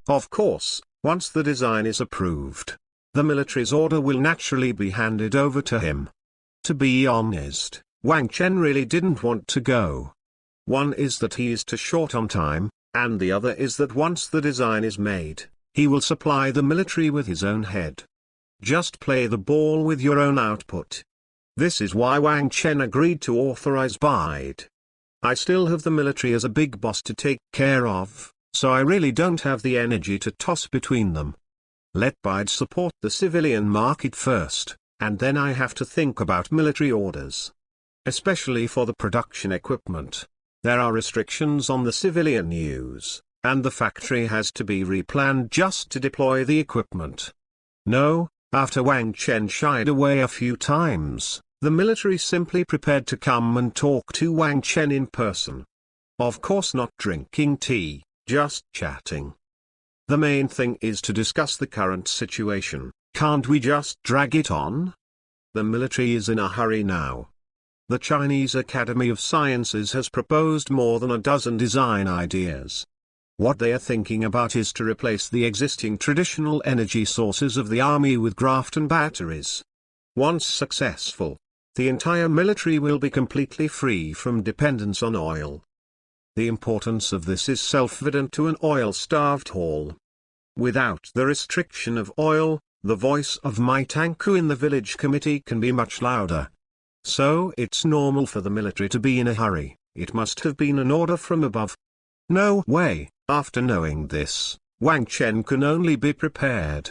Of course, once the design is approved, the military's order will naturally be handed over to him. To be honest, Wang Chen really didn't want to go. One is that he is too short on time, and the other is that once the design is made, he will supply the military with his own head. Just play the ball with your own output. This is why Wang Chen agreed to authorize BIDE. I still have the military as a big boss to take care of, so I really don't have the energy to toss between them. Let BIDE support the civilian market first, and then I have to think about military orders. Especially for the production equipment. There are restrictions on the civilian use, and the factory has to be replanned just to deploy the equipment. No, after Wang Chen shied away a few times, the military simply prepared to come and talk to Wang Chen in person. Of course not drinking tea, just chatting. The main thing is to discuss the current situation. Can't we just drag it on? The military is in a hurry now. The Chinese Academy of Sciences has proposed more than a dozen design ideas. What they are thinking about is to replace the existing traditional energy sources of the army with graphene batteries. Once successful, the entire military will be completely free from dependence on oil. The importance of this is self-evident to an oil-starved hall. Without the restriction of oil, the voice of my Tanku in the village committee can be much louder. So it's normal for the military to be in a hurry. It must have been an order from above. No way, after knowing this, Wang Chen can only be prepared.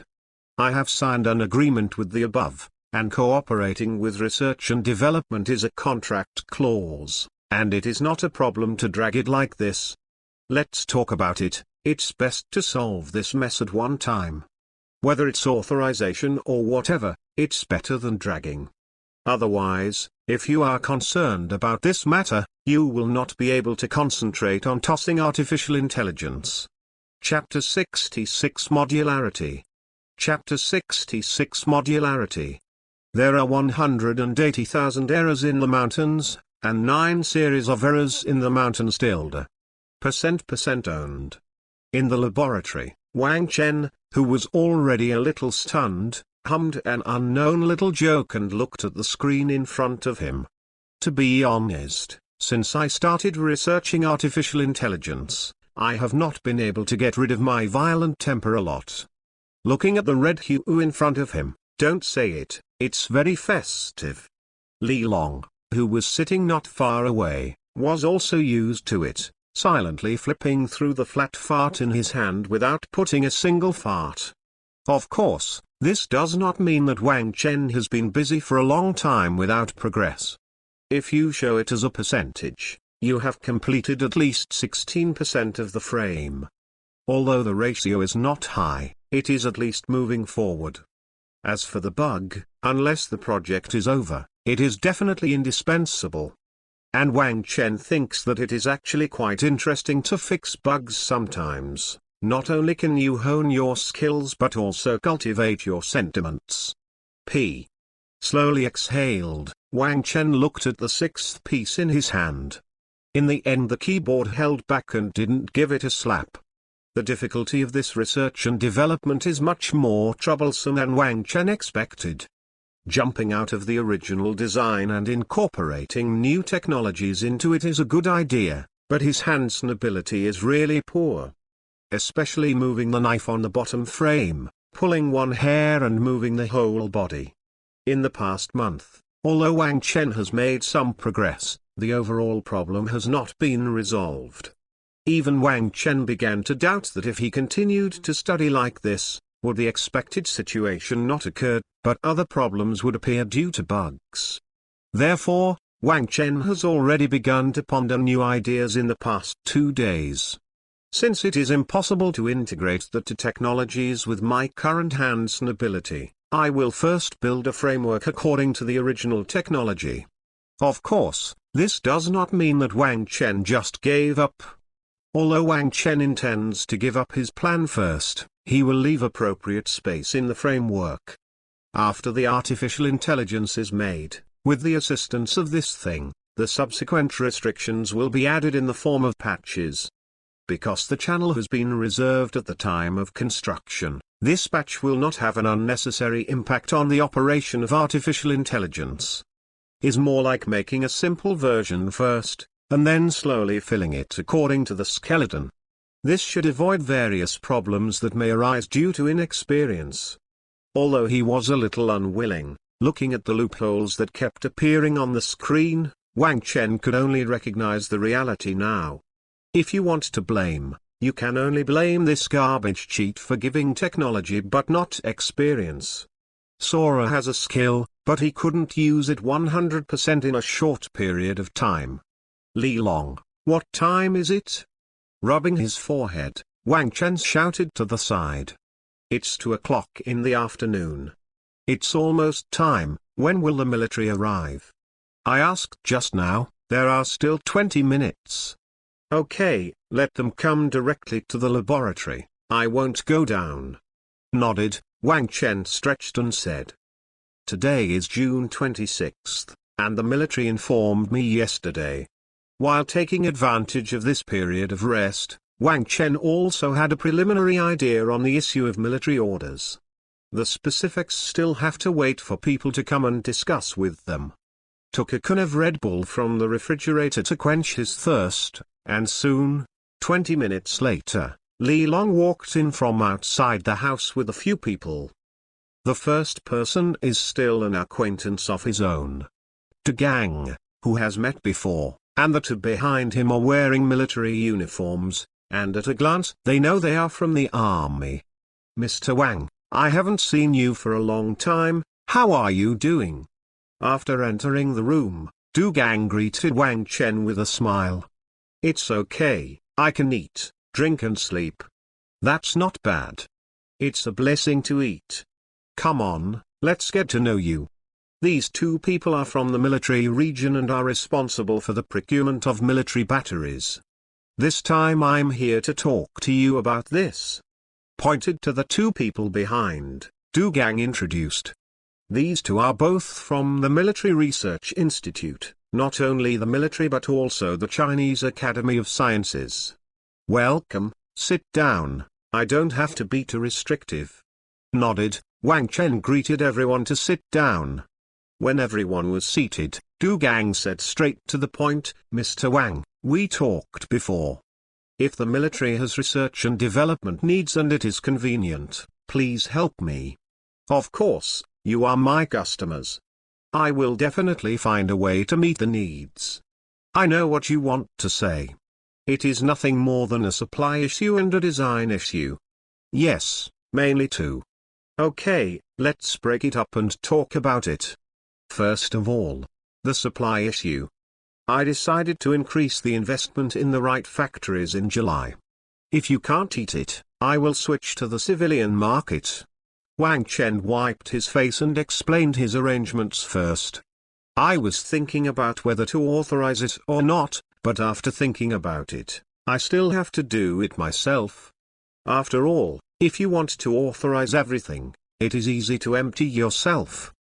I have signed an agreement with the above, and cooperating with research and development is a contract clause, and it is not a problem to drag it like this. Let's talk about it. It's best to solve this mess at one time. Whether it's authorization or whatever, it's better than dragging. Otherwise, if you are concerned about this matter, you will not be able to concentrate on tossing artificial intelligence. Chapter 66 Modularity. Chapter 66 Modularity. There are 180,000 errors in the mountains, and 9 series of errors in the mountains tilde. % owned. In the laboratory, Wang Chen, who was already a little stunned, hummed an unknown little joke and looked at the screen in front of him. To be honest, since I started researching artificial intelligence, I have not been able to get rid of my violent temper a lot. Looking at the red hue in front of him, don't say it, it's very festive. Li Long, who was sitting not far away, was also used to it, silently flipping through the flat fart in his hand without putting a single fart. Of course, this does not mean that Wang Chen has been busy for a long time without progress. If you show it as a percentage, you have completed at least 16% of the frame. Although the ratio is not high, it is at least moving forward. As for the bug, unless the project is over, it is definitely indispensable. And Wang Chen thinks that it is actually quite interesting to fix bugs sometimes. Not only can you hone your skills but also cultivate your sentiments. Slowly exhaled, Wang Chen looked at the 6th piece in his hand. In the end the keyboard held back and didn't give it a slap. The difficulty of this research and development is much more troublesome than Wang Chen expected. Jumping out of the original design and incorporating new technologies into it is a good idea, but his hand-on ability is really poor. Especially moving the knife on the bottom frame, pulling one hair and moving the whole body. In the past month, although Wang Chen has made some progress, the overall problem has not been resolved. Even Wang Chen began to doubt that if he continued to study like this, would the expected situation not occur, but other problems would appear due to bugs. Therefore, Wang Chen has already begun to ponder new ideas in the past 2 days. Since it is impossible to integrate the two technologies with my current hands-on ability, I will first build a framework according to the original technology. Of course, this does not mean that Wang Chen just gave up. Although Wang Chen intends to give up his plan first, he will leave appropriate space in the framework. After the artificial intelligence is made, with the assistance of this thing, the subsequent restrictions will be added in the form of patches. Because the channel has been reserved at the time of construction, this patch will not have an unnecessary impact on the operation of artificial intelligence. Is more like making a simple version first, and then slowly filling it according to the skeleton. This should avoid various problems that may arise due to inexperience. Although he was a little unwilling, looking at the loopholes that kept appearing on the screen, Wang Chen could only recognize the reality now. If you want to blame, you can only blame this garbage cheat for giving technology but not experience. Sora has a skill, but he couldn't use it 100% in a short period of time. Li Long, what time is it? Rubbing his forehead, Wang Chen shouted to the side. It's 2 o'clock in the afternoon. It's almost time. When will the military arrive? I asked just now, there are still 20 minutes. Okay, let them come directly to the laboratory, I won't go down. Nodded, Wang Chen stretched and said. Today is June 26th, and the military informed me yesterday. While taking advantage of this period of rest, Wang Chen also had a preliminary idea on the issue of military orders. The specifics still have to wait for people to come and discuss with them. Took a can of Red Bull from the refrigerator to quench his thirst, and soon, 20 minutes later, Li Long walked in from outside the house with a few people. The first person is still an acquaintance of his own. To Gang, who has met before, and the two behind him are wearing military uniforms, and at a glance they know they are from the army. Mr. Wang, I haven't seen you for a long time, how are you doing? After entering the room, Du Gang greeted Wang Chen with a smile. It's okay, I can eat, drink and sleep. That's not bad. It's a blessing to eat. Come on, let's get to know you. These two people are from the military region and are responsible for the procurement of military batteries. This time I'm here to talk to you about this. Pointed to the two people behind, Du Gang introduced. These two are both from the Military Research Institute, not only the military but also the Chinese Academy of Sciences. Welcome, sit down, I don't have to be too restrictive. Nodded, Wang Chen greeted everyone to sit down. When everyone was seated, Du Gang said straight to the point, Mr. Wang, we talked before. If the military has research and development needs and it is convenient, please help me. Of course, you are my customers. I will definitely find a way to meet the needs. I know what you want to say. It is nothing more than a supply issue and a design issue. Yes, mainly two. Okay, let's break it up and talk about it. First of all, the supply issue. I decided to increase the investment in the right factories in July. If you can't eat it, I will switch to the civilian market. Wang Chen wiped his face and explained his arrangements first. I was thinking about whether to authorize it or not, but after thinking about it, I still have to do it myself. After all, if you want to authorize everything, it is easy to empty yourself.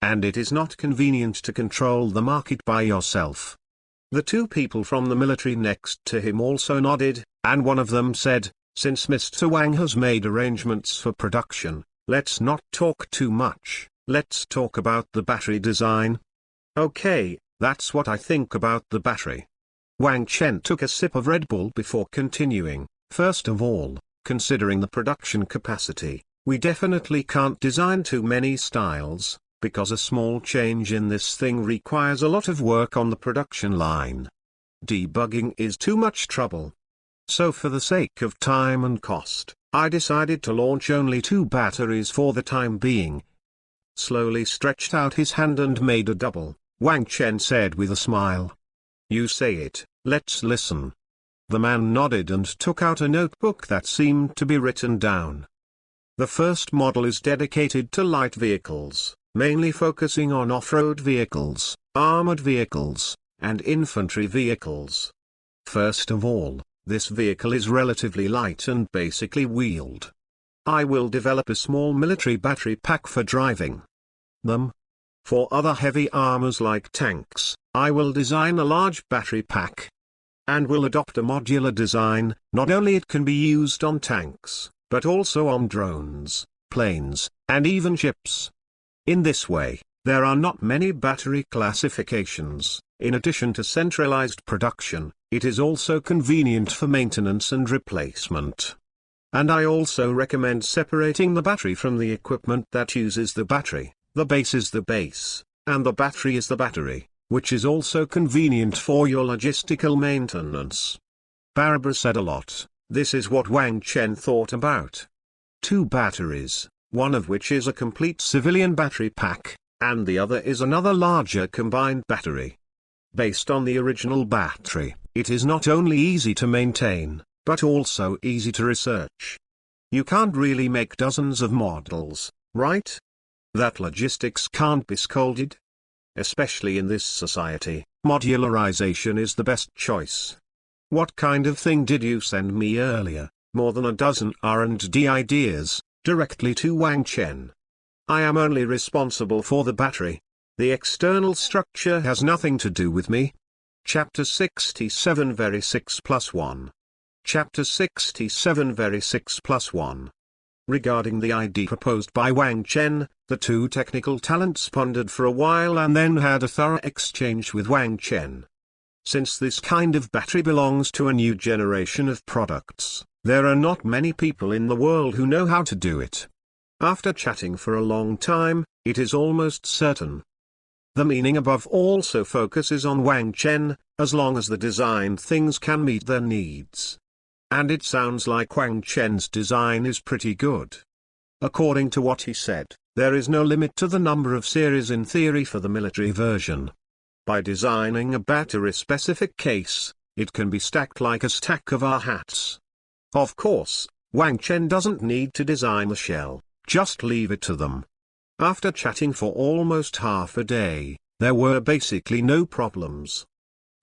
And it is not convenient to control the market by yourself. The two people from the military next to him also nodded, and one of them said, since Mr. Wang has made arrangements for production, let's not talk too much, let's talk about the battery design. Okay, that's what I think about the battery. Wang Chen took a sip of Red Bull before continuing. First of all, considering the production capacity, we definitely can't design too many styles, because a small change in this thing requires a lot of work on the production line. Debugging is too much trouble. So for the sake of time and cost, I decided to launch only 2 batteries for the time being. Slowly stretched out his hand and made a double, Wang Chen said with a smile. You say it, let's listen. The man nodded and took out a notebook that seemed to be written down. The first model is dedicated to light vehicles, mainly focusing on off-road vehicles, armored vehicles, and infantry vehicles. First of all, this vehicle is relatively light and basically wheeled. I will develop a small military battery pack for driving them. For other heavy armors like tanks, I will design a large battery pack. And will adopt a modular design. Not only it can be used on tanks, but also on drones, planes, and even ships. In this way, there are not many battery classifications. In addition to centralized production, it is also convenient for maintenance and replacement. And I also recommend separating the battery from the equipment that uses the battery. The base is the base, and the battery is the battery, which is also convenient for your logistical maintenance. Barbara said a lot. This is what Wang Chen thought about. 2 batteries, one of which is a complete civilian battery pack, and the other is another larger combined battery. Based on the original battery, it is not only easy to maintain, but also easy to research. You can't really make dozens of models, right? That logistics can't be scolded. Especially in this society, modularization is the best choice. What kind of thing did you send me earlier? More than a dozen R&D ideas, directly to Wang Chen. I am only responsible for the battery. The external structure has nothing to do with me. Chapter 67 Very 6+1. Chapter 67 Very 6+1. Regarding the idea proposed by Wang Chen, the two technical talents pondered for a while and then had a thorough exchange with Wang Chen. Since this kind of battery belongs to a new generation of products, there are not many people in the world who know how to do it. After chatting for a long time, it is almost certain. The meaning above also focuses on Wang Chen, as long as the designed things can meet their needs. And it sounds like Wang Chen's design is pretty good. According to what he said, there is no limit to the number of series in theory for the military version. By designing a battery-specific case, it can be stacked like a stack of our hats. Of course, Wang Chen doesn't need to design the shell, just leave it to them. After chatting for almost half a day, there were basically no problems.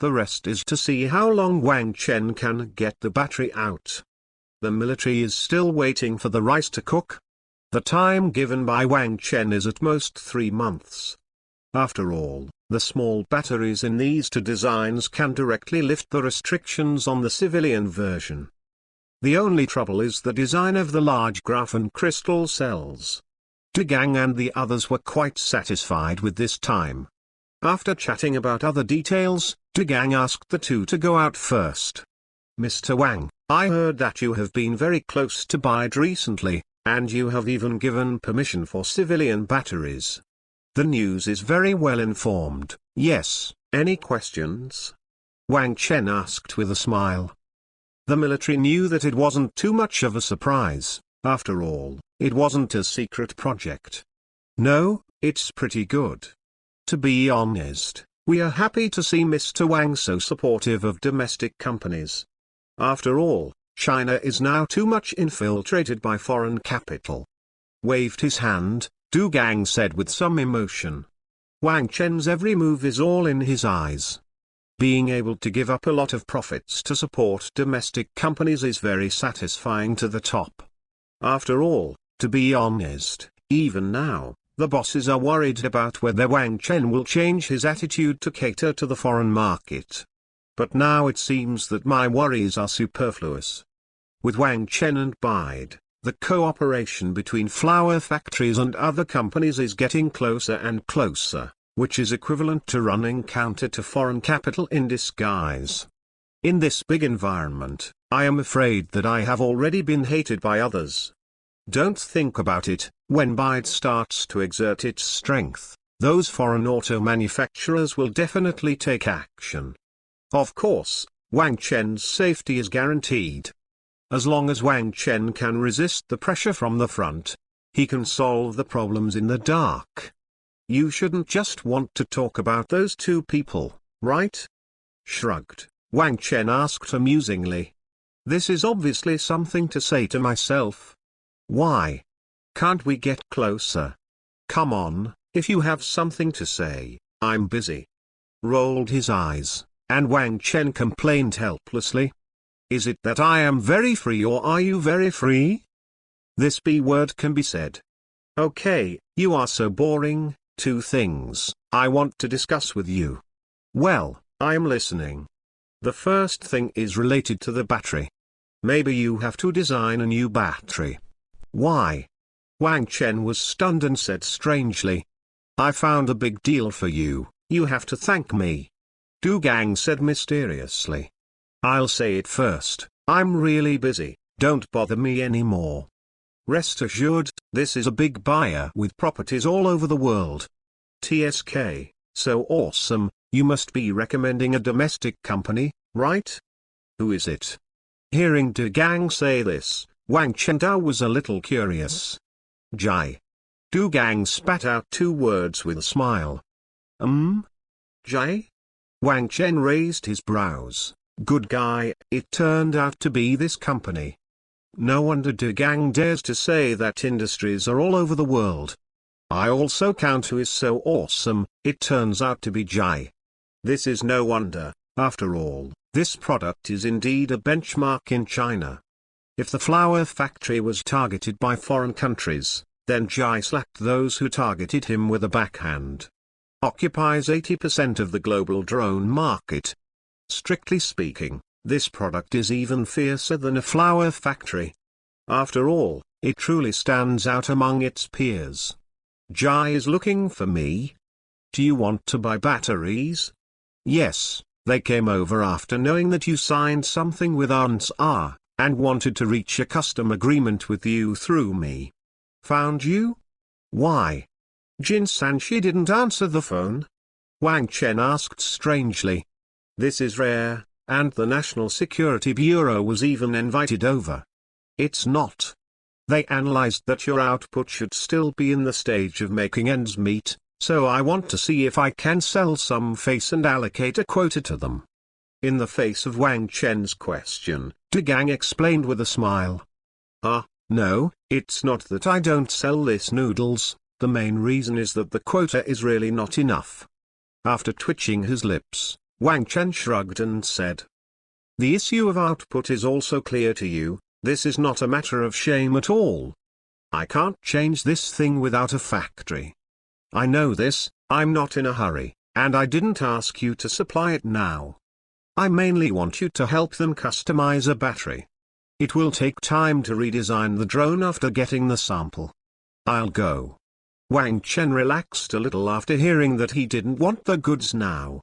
The rest is to see how long Wang Chen can get the battery out. The military is still waiting for the rice to cook. The time given by Wang Chen is at most 3 months. After all, the small batteries in these two designs can directly lift the restrictions on the civilian version. The only trouble is the design of the large graphene crystal cells. De Gang and the others were quite satisfied with this time. After chatting about other details, De Gang asked the two to go out first. "Mr. Wang, I heard that you have been very close to BID recently, and you have even given permission for civilian batteries. The news is very well informed." "Yes, any questions?" Wang Chen asked with a smile. The military knew that it wasn't too much of a surprise. After all, it wasn't a secret project. "No, it's pretty good. To be honest, we are happy to see Mr. Wang so supportive of domestic companies. After all, China is now too much infiltrated by foreign capital." Waved his hand, Du Gang said with some emotion. Wang Chen's every move is all in his eyes. Being able to give up a lot of profits to support domestic companies is very satisfying to the top. After all, to be honest, even now, the bosses are worried about whether Wang Chen will change his attitude to cater to the foreign market. But now it seems that my worries are superfluous. With Wang Chen and BID, the cooperation between flower factories and other companies is getting closer and closer, which is equivalent to running counter to foreign capital in disguise. In this big environment, I am afraid that I have already been hated by others. Don't think about it, when BID starts to exert its strength, those foreign auto manufacturers will definitely take action. Of course, Wang Chen's safety is guaranteed. As long as Wang Chen can resist the pressure from the front, he can solve the problems in the dark. You shouldn't just want to talk about those two people, right? Shrugged, Wang Chen asked amusingly. This is obviously something to say to myself. Why? Can't we get closer? Come on, if you have something to say, I'm busy. Rolled his eyes, and Wang Chen complained helplessly. Is it that I am very free, or are you very free? This B word can be said. Okay, you are so boring. 2 things I want to discuss with you. Well, I am listening. The first thing is related to the battery. Maybe you have to design a new battery. Why? Wang Chen was stunned and said strangely. I found a big deal for you, you have to thank me. Du Gang said mysteriously. I'll say it first, I'm really busy, don't bother me anymore. Rest assured, this is a big buyer with properties all over the world. TSK, so awesome, you must be recommending a domestic company, right? Who is it? Hearing Du Gang say this, Wang Chendao was a little curious. Jai. Du Gang spat out 2 words with a smile. Jai? Wang Chen raised his brows. Good guy, it turned out to be this company. No wonder Du Gang dares to say that industries are all over the world. I also count who is so awesome, it turns out to be Jai. This is no wonder, after all, this product is indeed a benchmark in China. If the flower factory was targeted by foreign countries, then Jai slapped those who targeted him with a backhand. Occupies 80% of the global drone market. Strictly speaking, this product is even fiercer than a flower factory. After all, it truly stands out among its peers. Jai is looking for me. Do you want to buy batteries? Yes, they came over after knowing that you signed something with UNSR, and wanted to reach a custom agreement with you through me. Found you? Why? Jin Sanshi didn't answer the phone? Wang Chen asked strangely. This is rare, and the National Security Bureau was even invited over. It's not. They analyzed that your output should still be in the stage of making ends meet, so I want to see if I can sell some face and allocate a quota to them. In the face of Wang Chen's question, Du Gang explained with a smile. No, it's not that I don't sell this noodles, The main reason is that the quota is really not enough. After twitching his lips, Wang Chen shrugged and said, "The issue of output is also clear to you. This is not a matter of shame at all. I can't change this thing without a factory. I know this, I'm not in a hurry, and I didn't ask you to supply it now. I mainly want you to help them customize a battery. It will take time to redesign the drone after getting the sample. I'll go." Wang Chen relaxed a little after hearing that he didn't want the goods now.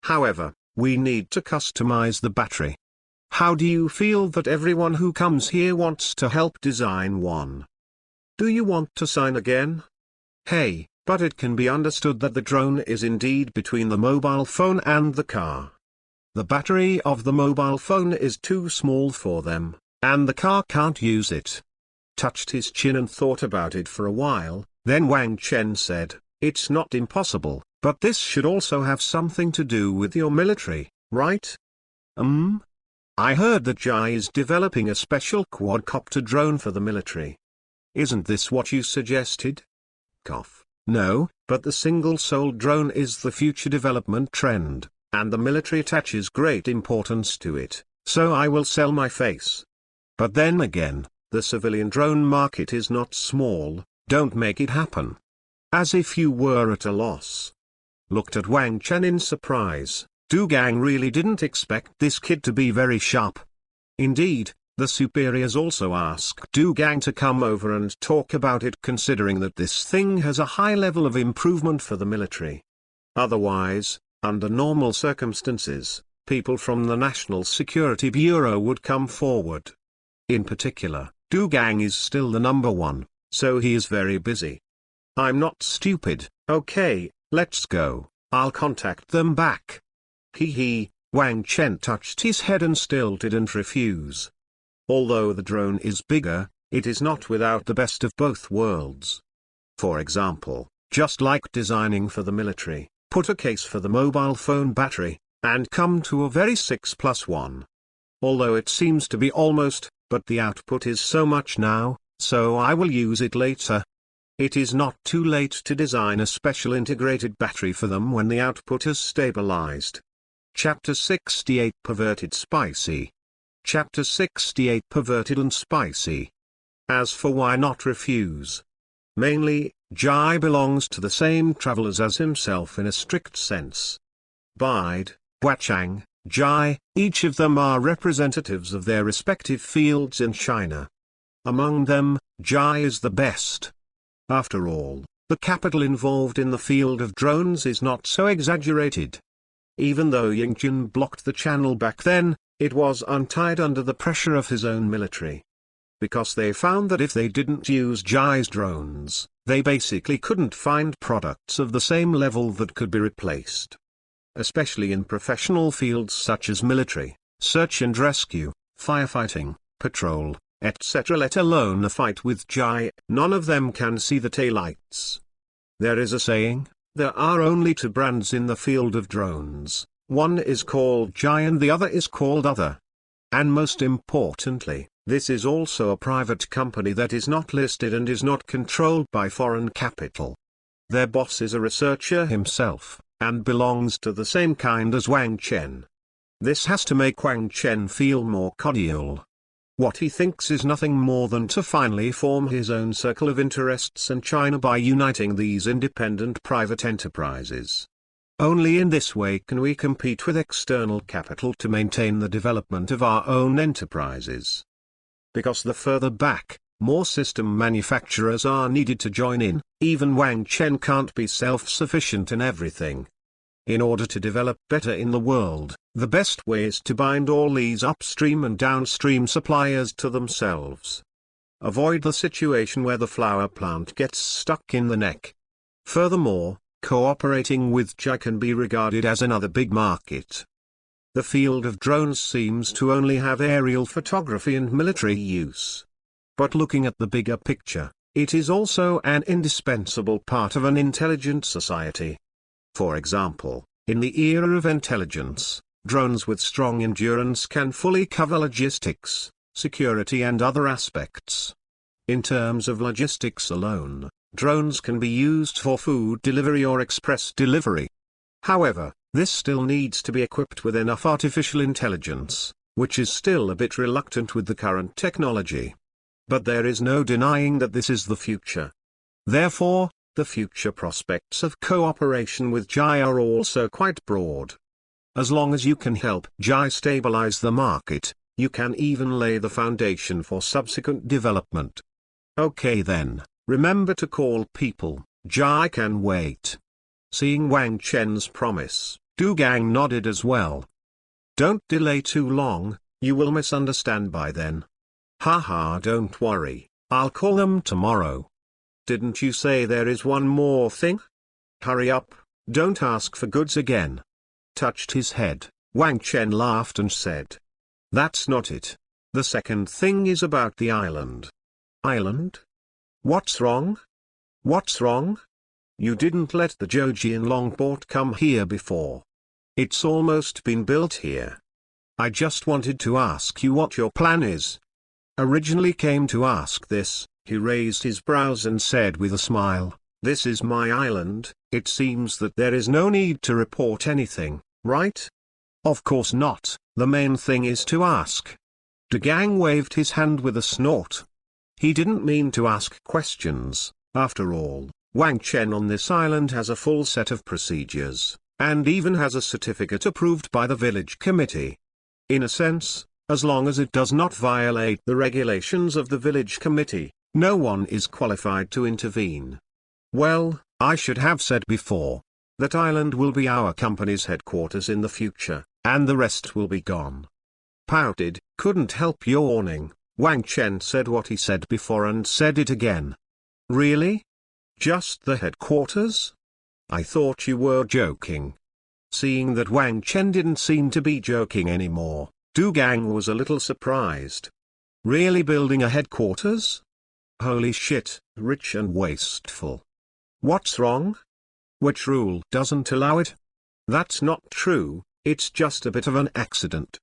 "However, we need to customize the battery. How do you feel that everyone who comes here wants to help design one? Do you want to sign again? Hey, but it can be understood that the drone is indeed between the mobile phone and the car. The battery of the mobile phone is too small for them, and the car can't use it." Touched his chin and thought about it for a while, then Wang Chen said, "It's not impossible, but this should also have something to do with your military, right? I heard that Jai is developing a special quadcopter drone for the military. Isn't this what you suggested?" Cough. "No, but the single-soled drone is the future development trend, and the military attaches great importance to it, so I will sell my face. But then again, the civilian drone market is not small, don't make it happen." As if you were at a loss. Looked at Wang Chen in surprise. Du Gang really didn't expect this kid to be very sharp. Indeed, the superiors also asked Du Gang to come over and talk about it, considering that this thing has a high level of improvement for the military. Otherwise, under normal circumstances, people from the National Security Bureau would come forward. In particular, Du Gang is still the number one, so he is very busy. "I'm not stupid. Okay, let's go. I'll contact them back." Hee. Wang Chen touched his head and still didn't refuse. Although the drone is bigger, it is not without the best of both worlds. For example, just like designing for the military, put a case for the mobile phone battery, and come to a very 6+1. Although it seems to be almost, but the output is so much now, so I will use it later. It is not too late to design a special integrated battery for them when the output has stabilized. Chapter 68 Perverted Spicy. Chapter 68 Perverted and Spicy. As for why not refuse? Mainly, Jai belongs to the same travelers as himself in a strict sense. Bide, Huachang, Jai, each of them are representatives of their respective fields in China. Among them, Jai is the best. After all, the capital involved in the field of drones is not so exaggerated. Even though Yingtian blocked the channel back then, it was untied under the pressure of his own military. Because they found that if they didn't use Jai's drones, they basically couldn't find products of the same level that could be replaced. Especially in professional fields such as military, search and rescue, firefighting, patrol, etc. Let alone a fight with Jai, none of them can see the taillights. There is a saying, there are only two brands in the field of drones, one is called Jai and the other is called Other. And most importantly, this is also a private company that is not listed and is not controlled by foreign capital. Their boss is a researcher himself, and belongs to the same kind as Wang Chen. This has to make Wang Chen feel more cordial. What he thinks is nothing more than to finally form his own circle of interests in China by uniting these independent private enterprises. Only in this way can we compete with external capital to maintain the development of our own enterprises. Because the further back, more system manufacturers are needed to join in, even Wang Chen can't be self-sufficient in everything. In order to develop better in the world, the best way is to bind all these upstream and downstream suppliers to themselves. Avoid the situation where the flower plant gets stuck in the neck. Furthermore, cooperating with Jai can be regarded as another big market. The field of drones seems to only have aerial photography and military use. But looking at the bigger picture, it is also an indispensable part of an intelligent society. For example, in the era of intelligence, drones with strong endurance can fully cover logistics, security and other aspects. In terms of logistics alone, Drones can be used for food delivery or express delivery. However, this still needs to be equipped with enough artificial intelligence, which is still a bit reluctant with the current technology. But there is no denying that this is the future. Therefore, the future prospects of cooperation with Jai are also quite broad. As long as you can help Jai stabilize the market, you can even lay the foundation for subsequent development. Okay then, remember to call people, Jai can wait. Seeing Wang Chen's promise, Du Gang nodded as well. Don't delay too long, you will misunderstand by then. Haha, don't worry, I'll call them tomorrow. Didn't you say there is one more thing? Hurry up, don't ask for goods again. Touched his head, Wang Chen laughed and said. That's not it. The second thing is about the island. Island? What's wrong? What's wrong? You didn't let the Jojian Longport come here before. It's almost been built here. I just wanted to ask you what your plan is. Originally came to ask this, he raised his brows and said with a smile, this is my island, it seems that there is no need to report anything, right? Of course not, the main thing is to ask. Du Gang waved his hand with a snort. He didn't mean to ask questions, after all. Wang Chen on this island has a full set of procedures, and even has a certificate approved by the village committee. In a sense, as long as it does not violate the regulations of the village committee, no one is qualified to intervene. Well, I should have said before, that island will be our company's headquarters in the future, and the rest will be gone. Pouted, couldn't help yawning. Wang Chen said what he said before and said it again. Really? Just the headquarters? I thought you were joking. Seeing that Wang Chen didn't seem to be joking anymore, Du Gang was a little surprised. Really building a headquarters? Holy shit, rich and wasteful. What's wrong? Which rule doesn't allow it? That's not true, it's just a bit of an accident.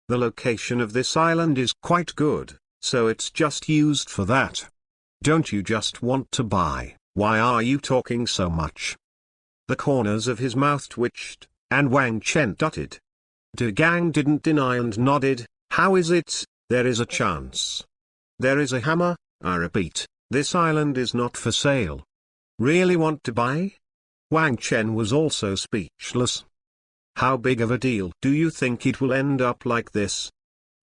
The location of this island is quite good, so it's just used for that. Don't you just want to buy? Why are you talking so much? The corners of his mouth twitched, and Wang Chen dotted. Du Gang didn't deny and nodded. How is it? There is a chance. There is a hammer, I repeat, this island is not for sale. Really want to buy? Wang Chen was also speechless. How big of a deal do you think it will end up like this?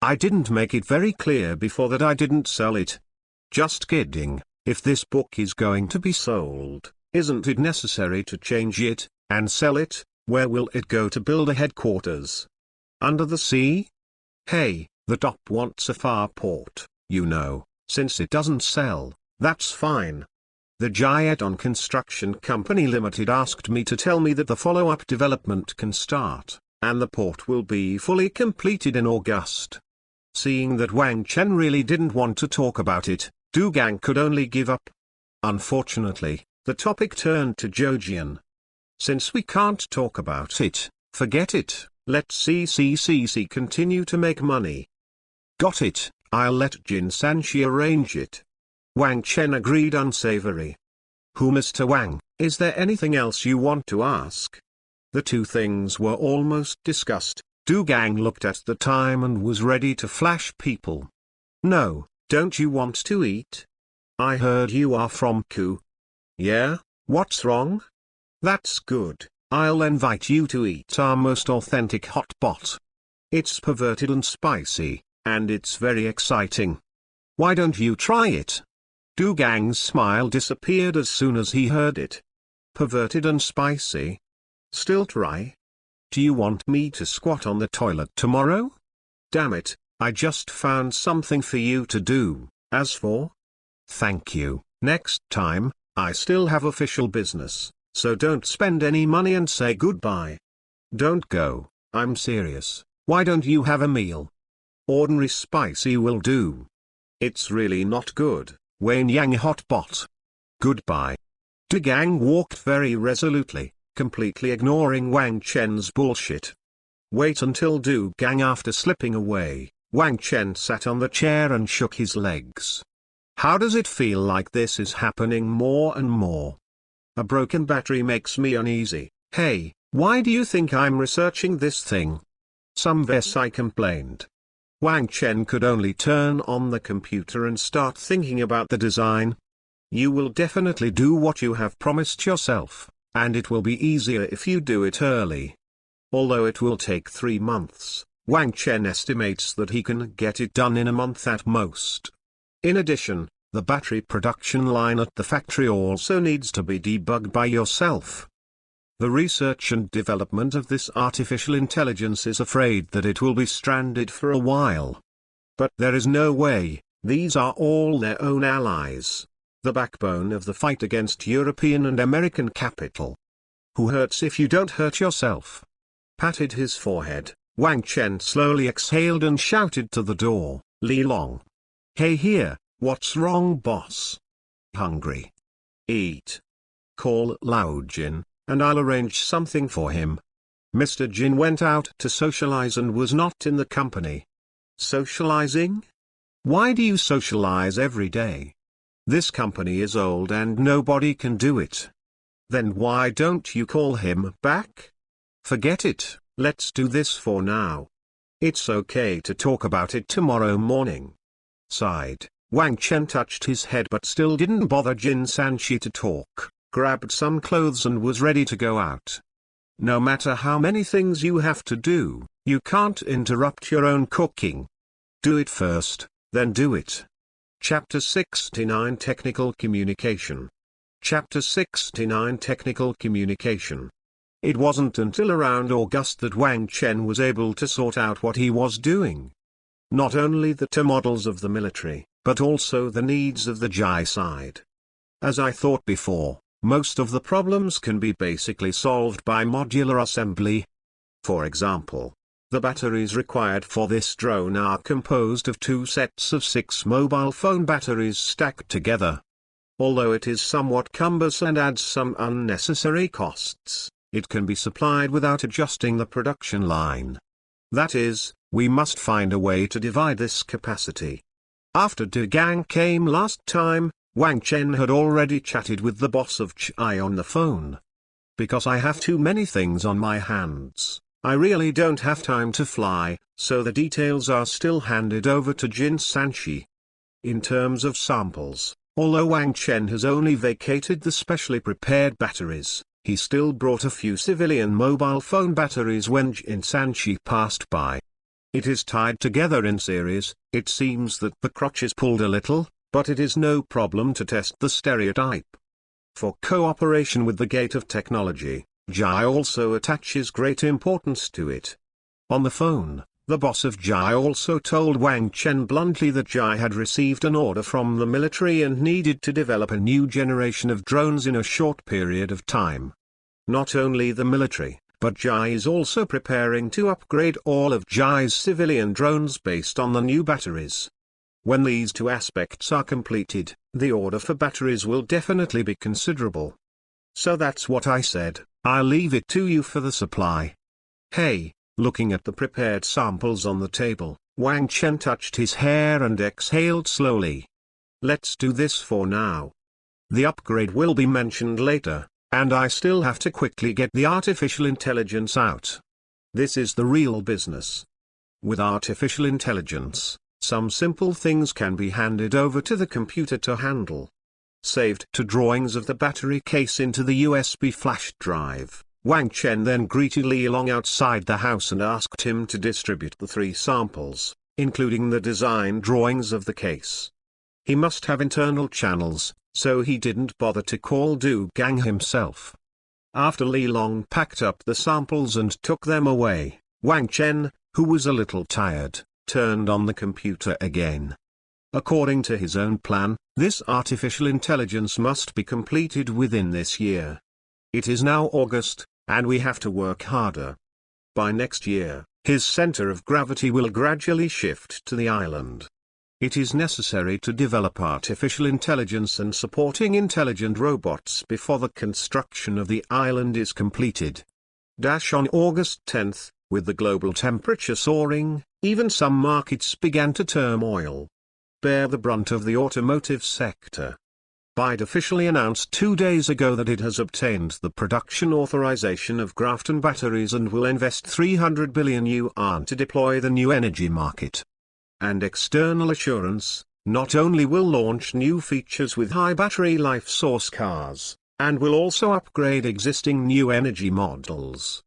I didn't make it very clear before that I didn't sell it. Just kidding. If this book is going to be sold, isn't it necessary to change it, and sell it? Where will it go to build a headquarters? Under the sea? Hey, the top wants a far port, you know, since it doesn't sell, that's fine. The Jiaton Construction Company Limited asked me to tell me that the follow-up development can start, and the port will be fully completed in August. Seeing that Wang Chen really didn't want to talk about it, Du Gang could only give up. Unfortunately, the topic turned to Jojian. Since we can't talk about it, forget it, let CCCC continue to make money. Got it, I'll let Jin Sanshi arrange it. Wang Chen agreed unsavory. Who Mr. Wang, is there anything else you want to ask? The two things were almost discussed. Du Gang looked at the time and was ready to flash people. No. Don't you want to eat? I heard you are from Ku. Yeah, what's wrong? That's good, I'll invite you to eat our most authentic hot pot. It's perverted and spicy, and it's very exciting. Why don't you try it? Du Gang's smile disappeared as soon as he heard it. Perverted and spicy? Still try? Do you want me to squat on the toilet tomorrow? Damn it. I just found something for you to do. As for? Thank you. Next time, I still have official business, so don't spend any money and say goodbye. Don't go, I'm serious. Why don't you have a meal? Ordinary spicy will do. It's really not good, Wayne Yang hot pot. Goodbye. Du Gang walked very resolutely, completely ignoring Wang Chen's bullshit. Wait until Du Gang after slipping away. Wang Chen sat on the chair and shook his legs. How does it feel like this is happening more and more? A broken battery makes me uneasy. Hey, why do you think I'm researching this thing? Some vs I complained. Wang Chen could only turn on the computer and start thinking about the design. You will definitely do what you have promised yourself, and it will be easier if you do it early. Although it will take 3 months, Wang Chen estimates that he can get it done in a month at most. In addition, the battery production line at the factory also needs to be debugged by yourself. The research and development of this artificial intelligence is afraid that it will be stranded for a while. But there is no way, these are all their own allies, the backbone of the fight against European and American capital. Who hurts if you don't hurt yourself? Patted his forehead, Wang Chen slowly exhaled and shouted to the door, Li Long. Hey here, what's wrong boss? Hungry? Eat. Call Lao Jin, and I'll arrange something for him. Mr. Jin went out to socialize and was not in the company. Socializing? Why do you socialize every day? This company is old and nobody can do it. Then why don't you call him back? Forget it, let's do this for now. It's okay to talk about it tomorrow morning. Sighed, Wang Chen touched his head but still didn't bother Jin Sanshi to talk, grabbed some clothes and was ready to go out. No matter how many things you have to do, you can't interrupt your own cooking. Do it first, then do it. Chapter 69 Technical Communication. Chapter 69 Technical Communication. It wasn't until around August that Wang Chen was able to sort out what he was doing. Not only the two models of the military, but also the needs of the Jai side. As I thought before, most of the problems can be basically solved by modular assembly. For example, the batteries required for this drone are composed of 2 sets of 6 mobile phone batteries stacked together. Although it is somewhat cumbersome and adds some unnecessary costs, it can be supplied without adjusting the production line. That is, we must find a way to divide this capacity. After De Gang came last time, Wang Chen had already chatted with the boss of Chai on the phone. Because I have too many things on my hands, I really don't have time to fly, so the details are still handed over to Jin Sanshi. In terms of samples, although Wang Chen has only vacated the specially prepared batteries, he still brought a few civilian mobile phone batteries when Jin Sanshi passed by. It is tied together in series. It seems that the crotch is pulled a little, but it is no problem to test the stereotype. For cooperation with the gate of technology, Jai also attaches great importance to it. On the phone, the boss of Jai also told Wang Chen bluntly that Jai had received an order from the military and needed to develop a new generation of drones in a short period of time. Not only the military, but Jai is also preparing to upgrade all of Jai's civilian drones based on the new batteries. When these two aspects are completed, the order for batteries will definitely be considerable. So that's what I said, I'll leave it to you for the supply. Hey, looking at the prepared samples on the table, Wang Chen touched his hair and exhaled slowly. Let's do this for now. The upgrade will be mentioned later, and I still have to quickly get the artificial intelligence out. This is the real business. With artificial intelligence, some simple things can be handed over to the computer to handle. Saved to drawings of the battery case into the USB flash drive, Wang Chen then greeted Li Long outside the house and asked him to distribute the 3 samples, including the design drawings of the case. He must have internal channels, so he didn't bother to call Du Gang himself. After Li Long packed up the samples and took them away, Wang Chen, who was a little tired, turned on the computer again. According to his own plan, this artificial intelligence must be completed within this year. It is now August, and we have to work harder. By next year, his center of gravity will gradually shift to the island. It is necessary to develop artificial intelligence and supporting intelligent robots before the construction of the island is completed. On August 10th, with the global temperature soaring, even some markets began to turmoil. bear the brunt of the automotive sector. BYD officially announced 2 days ago that it has obtained the production authorization of graphene batteries and will invest 300 billion yuan to deploy the new energy market. And external assurance, not only will launch new features with high battery life source cars, and will also upgrade existing new energy models.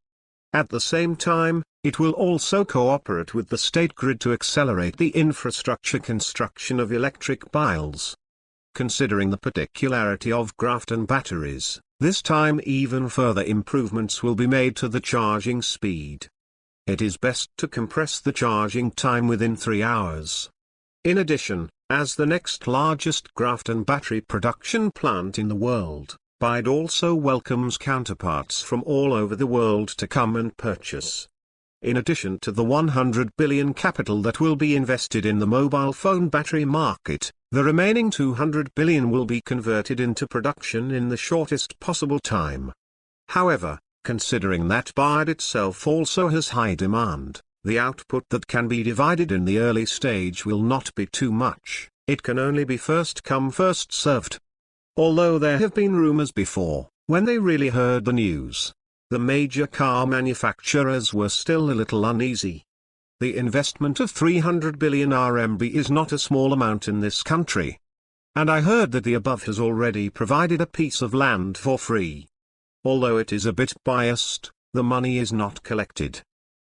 At the same time, it will also cooperate with the state grid to accelerate the infrastructure construction of electric biles. Considering the particularity of graphene batteries, this time even further improvements will be made to the charging speed. It is best to compress the charging time within 3 hours. In addition, as the next largest graphene battery production plant in the world, BYD also welcomes counterparts from all over the world to come and purchase. In addition to the 100 billion capital that will be invested in the mobile phone battery market, the remaining 200 billion will be converted into production in the shortest possible time. However, considering that BYD itself also has high demand, the output that can be divided in the early stage will not be too much. It can only be first come first served. Although there have been rumors before, when they really heard the news, the major car manufacturers were still a little uneasy. The investment of 300 billion RMB is not a small amount in this country. And I heard that the above has already provided a piece of land for free. Although it is a bit biased, the money is not collected.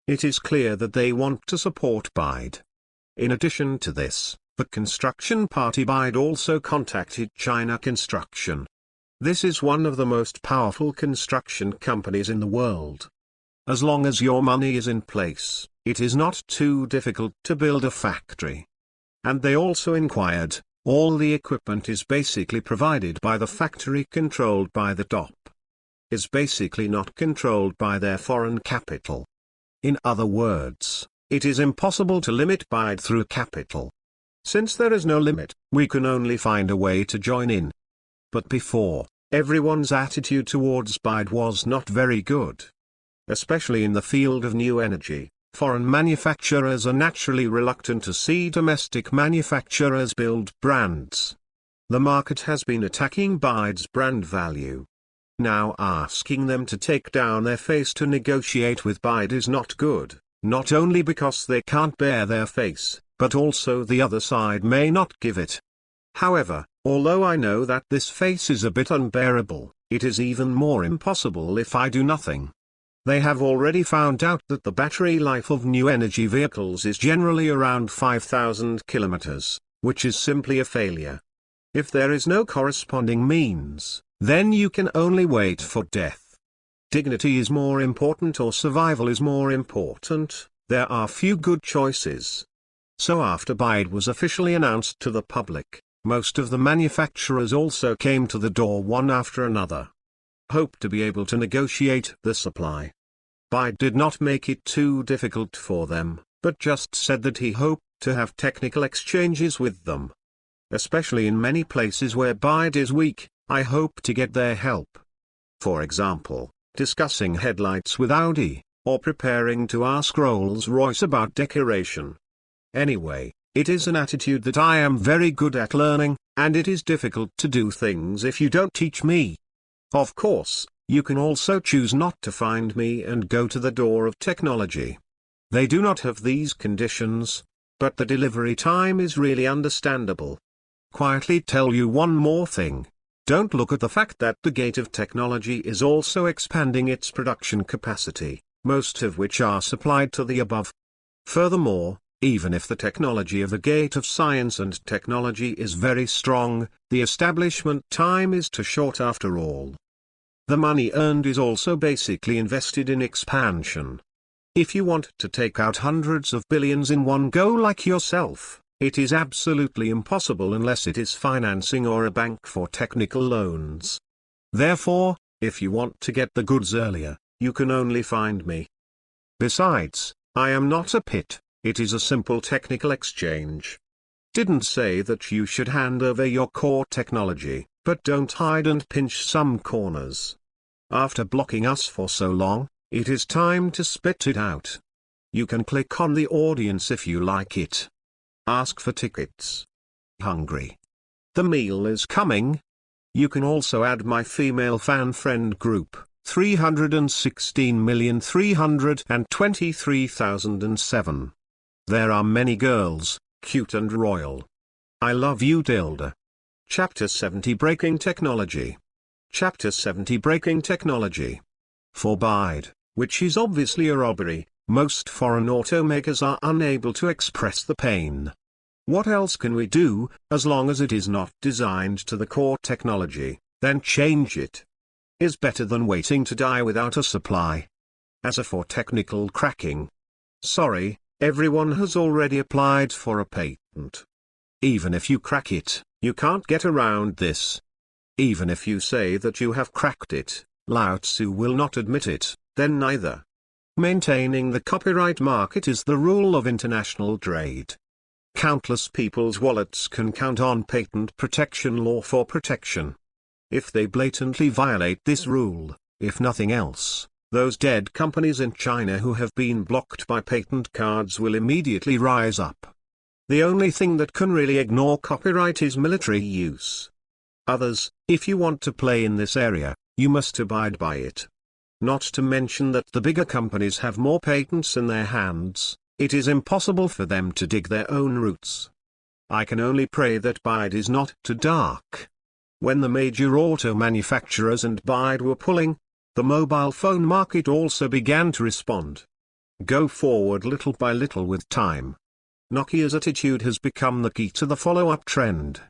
It is clear that they want to support BYD. In addition to this, the construction party BYD also contacted China Construction. This is one of the most powerful construction companies in the world. As long as your money is in place, it is not too difficult to build a factory. And they also inquired, all the equipment is basically provided by the factory controlled by the top. Is basically not controlled by their foreign capital. In other words, it is impossible to limit BYD through capital. Since there is no limit, we can only find a way to join in. But before, everyone's attitude towards BYD was not very good. Especially in the field of new energy, foreign manufacturers are naturally reluctant to see domestic manufacturers build brands. The market has been attacking BYD's brand value. Now asking them to take down their face to negotiate with BYD is not good, not only because they can't bear their face, but also the other side may not give it. However, although I know that this face is a bit unbearable, it is even more impossible if I do nothing. They have already found out that the battery life of new energy vehicles is generally around 5,000 kilometers, which is simply a failure. If there is no corresponding means, then you can only wait for death. Dignity is more important or survival is more important, there are few good choices. So after BYD was officially announced to the public, most of the manufacturers also came to the door one after another. Hope to be able to negotiate the supply. BYD did not make it too difficult for them, but just said that he hoped to have technical exchanges with them. Especially in many places where BYD is weak, I hope to get their help. For example, discussing headlights with Audi, or preparing to ask Rolls-Royce about decoration. Anyway, it is an attitude that I am very good at learning, and it is difficult to do things if you don't teach me. Of course, you can also choose not to find me and go to the door of technology. They do not have these conditions, but the delivery time is really understandable. Quietly tell you one more thing. Don't look at the fact that the gate of technology is also expanding its production capacity, most of which are supplied to the above. Furthermore, even if the technology of the gate of science and technology is very strong, the establishment time is too short after all. The money earned is also basically invested in expansion. If you want to take out hundreds of billions in one go like yourself, it is absolutely impossible unless it is financing or a bank for technical loans. Therefore, if you want to get the goods earlier, you can only find me. Besides, I am not a pit. It is a simple technical exchange. Didn't say that you should hand over your core technology, but don't hide and pinch some corners. After blocking us for so long, it is time to spit it out. You can click on the audience if you like it. Ask for tickets. hungry. The meal is coming. You can also add my female fan friend group, 316,323,007. There are many girls, cute and royal. I love you, Tilda. Chapter 70 Breaking Technology. Chapter 70 Breaking Technology. For bide, which is obviously a robbery, most foreign automakers are unable to express the pain. What else can we do, as long as it is not designed to the core technology, then change it. Is better than waiting to die without a supply. As for technical cracking, sorry, everyone has already applied for a patent. Even if you crack it, you can't get around this. Even if you say that you have cracked it, Lao Tzu will not admit it, then neither. Maintaining the copyright market is the rule of international trade. Countless people's wallets can count on patent protection law for protection. If they blatantly violate this rule, if nothing else, those dead companies in China who have been blocked by patent cards will immediately rise up. The only thing that can really ignore copyright is military use. Others, if you want to play in this area, you must abide by it. Not to mention that the bigger companies have more patents in their hands. It is impossible for them to dig their own roots. I can only pray that Bide is not too dark. When the major auto manufacturers and Bide were pulling, the mobile phone market also began to respond. Go forward little by little with time. Nokia's attitude has become the key to the follow-up trend.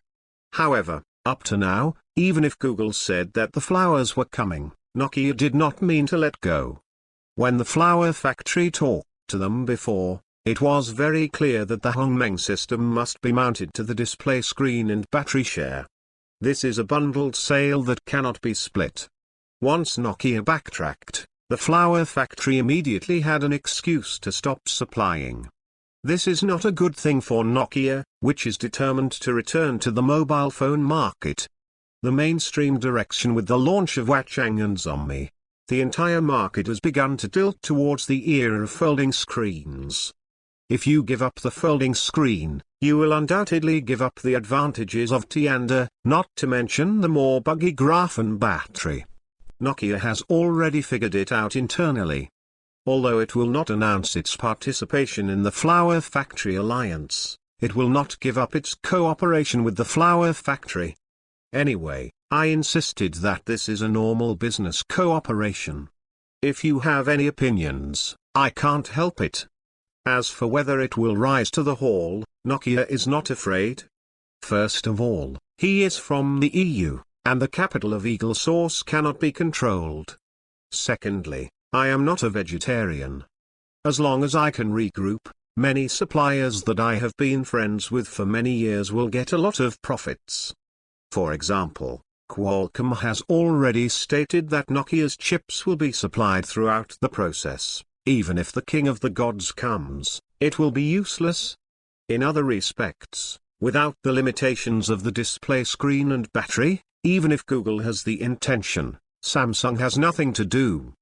However, up to now, even if Google said that the flowers were coming, Nokia did not mean to let go. When the flower factory talked to them before, it was very clear that the Hongmeng system must be mounted to the display screen and battery share. This is a bundled sale that cannot be split. Once Nokia backtracked, the flower factory immediately had an excuse to stop supplying. This is not a good thing for Nokia, which is determined to return to the mobile phone market. The mainstream direction with the launch of Wachang and Zombie, the entire market has begun to tilt towards the era of folding screens. If you give up the folding screen, you will undoubtedly give up the advantages of Tianda, not to mention the more buggy Graphene battery. Nokia has already figured it out internally. Although it will not announce its participation in the Flower Factory Alliance, it will not give up its cooperation with the Flower Factory. Anyway, I insisted that this is a normal business cooperation. If you have any opinions, I can't help it. As for whether it will rise to the haul, Nokia is not afraid. First of all, he is from the EU, and the capital of Eagle Source cannot be controlled. Secondly, I am not a vegetarian. As long as I can regroup, many suppliers that I have been friends with for many years will get a lot of profits. For example, Qualcomm has already stated that Nokia's chips will be supplied throughout the process. Even if the king of the gods comes, it will be useless. In other respects, without the limitations of the display screen and battery, even if Google has the intention, Samsung has nothing to do.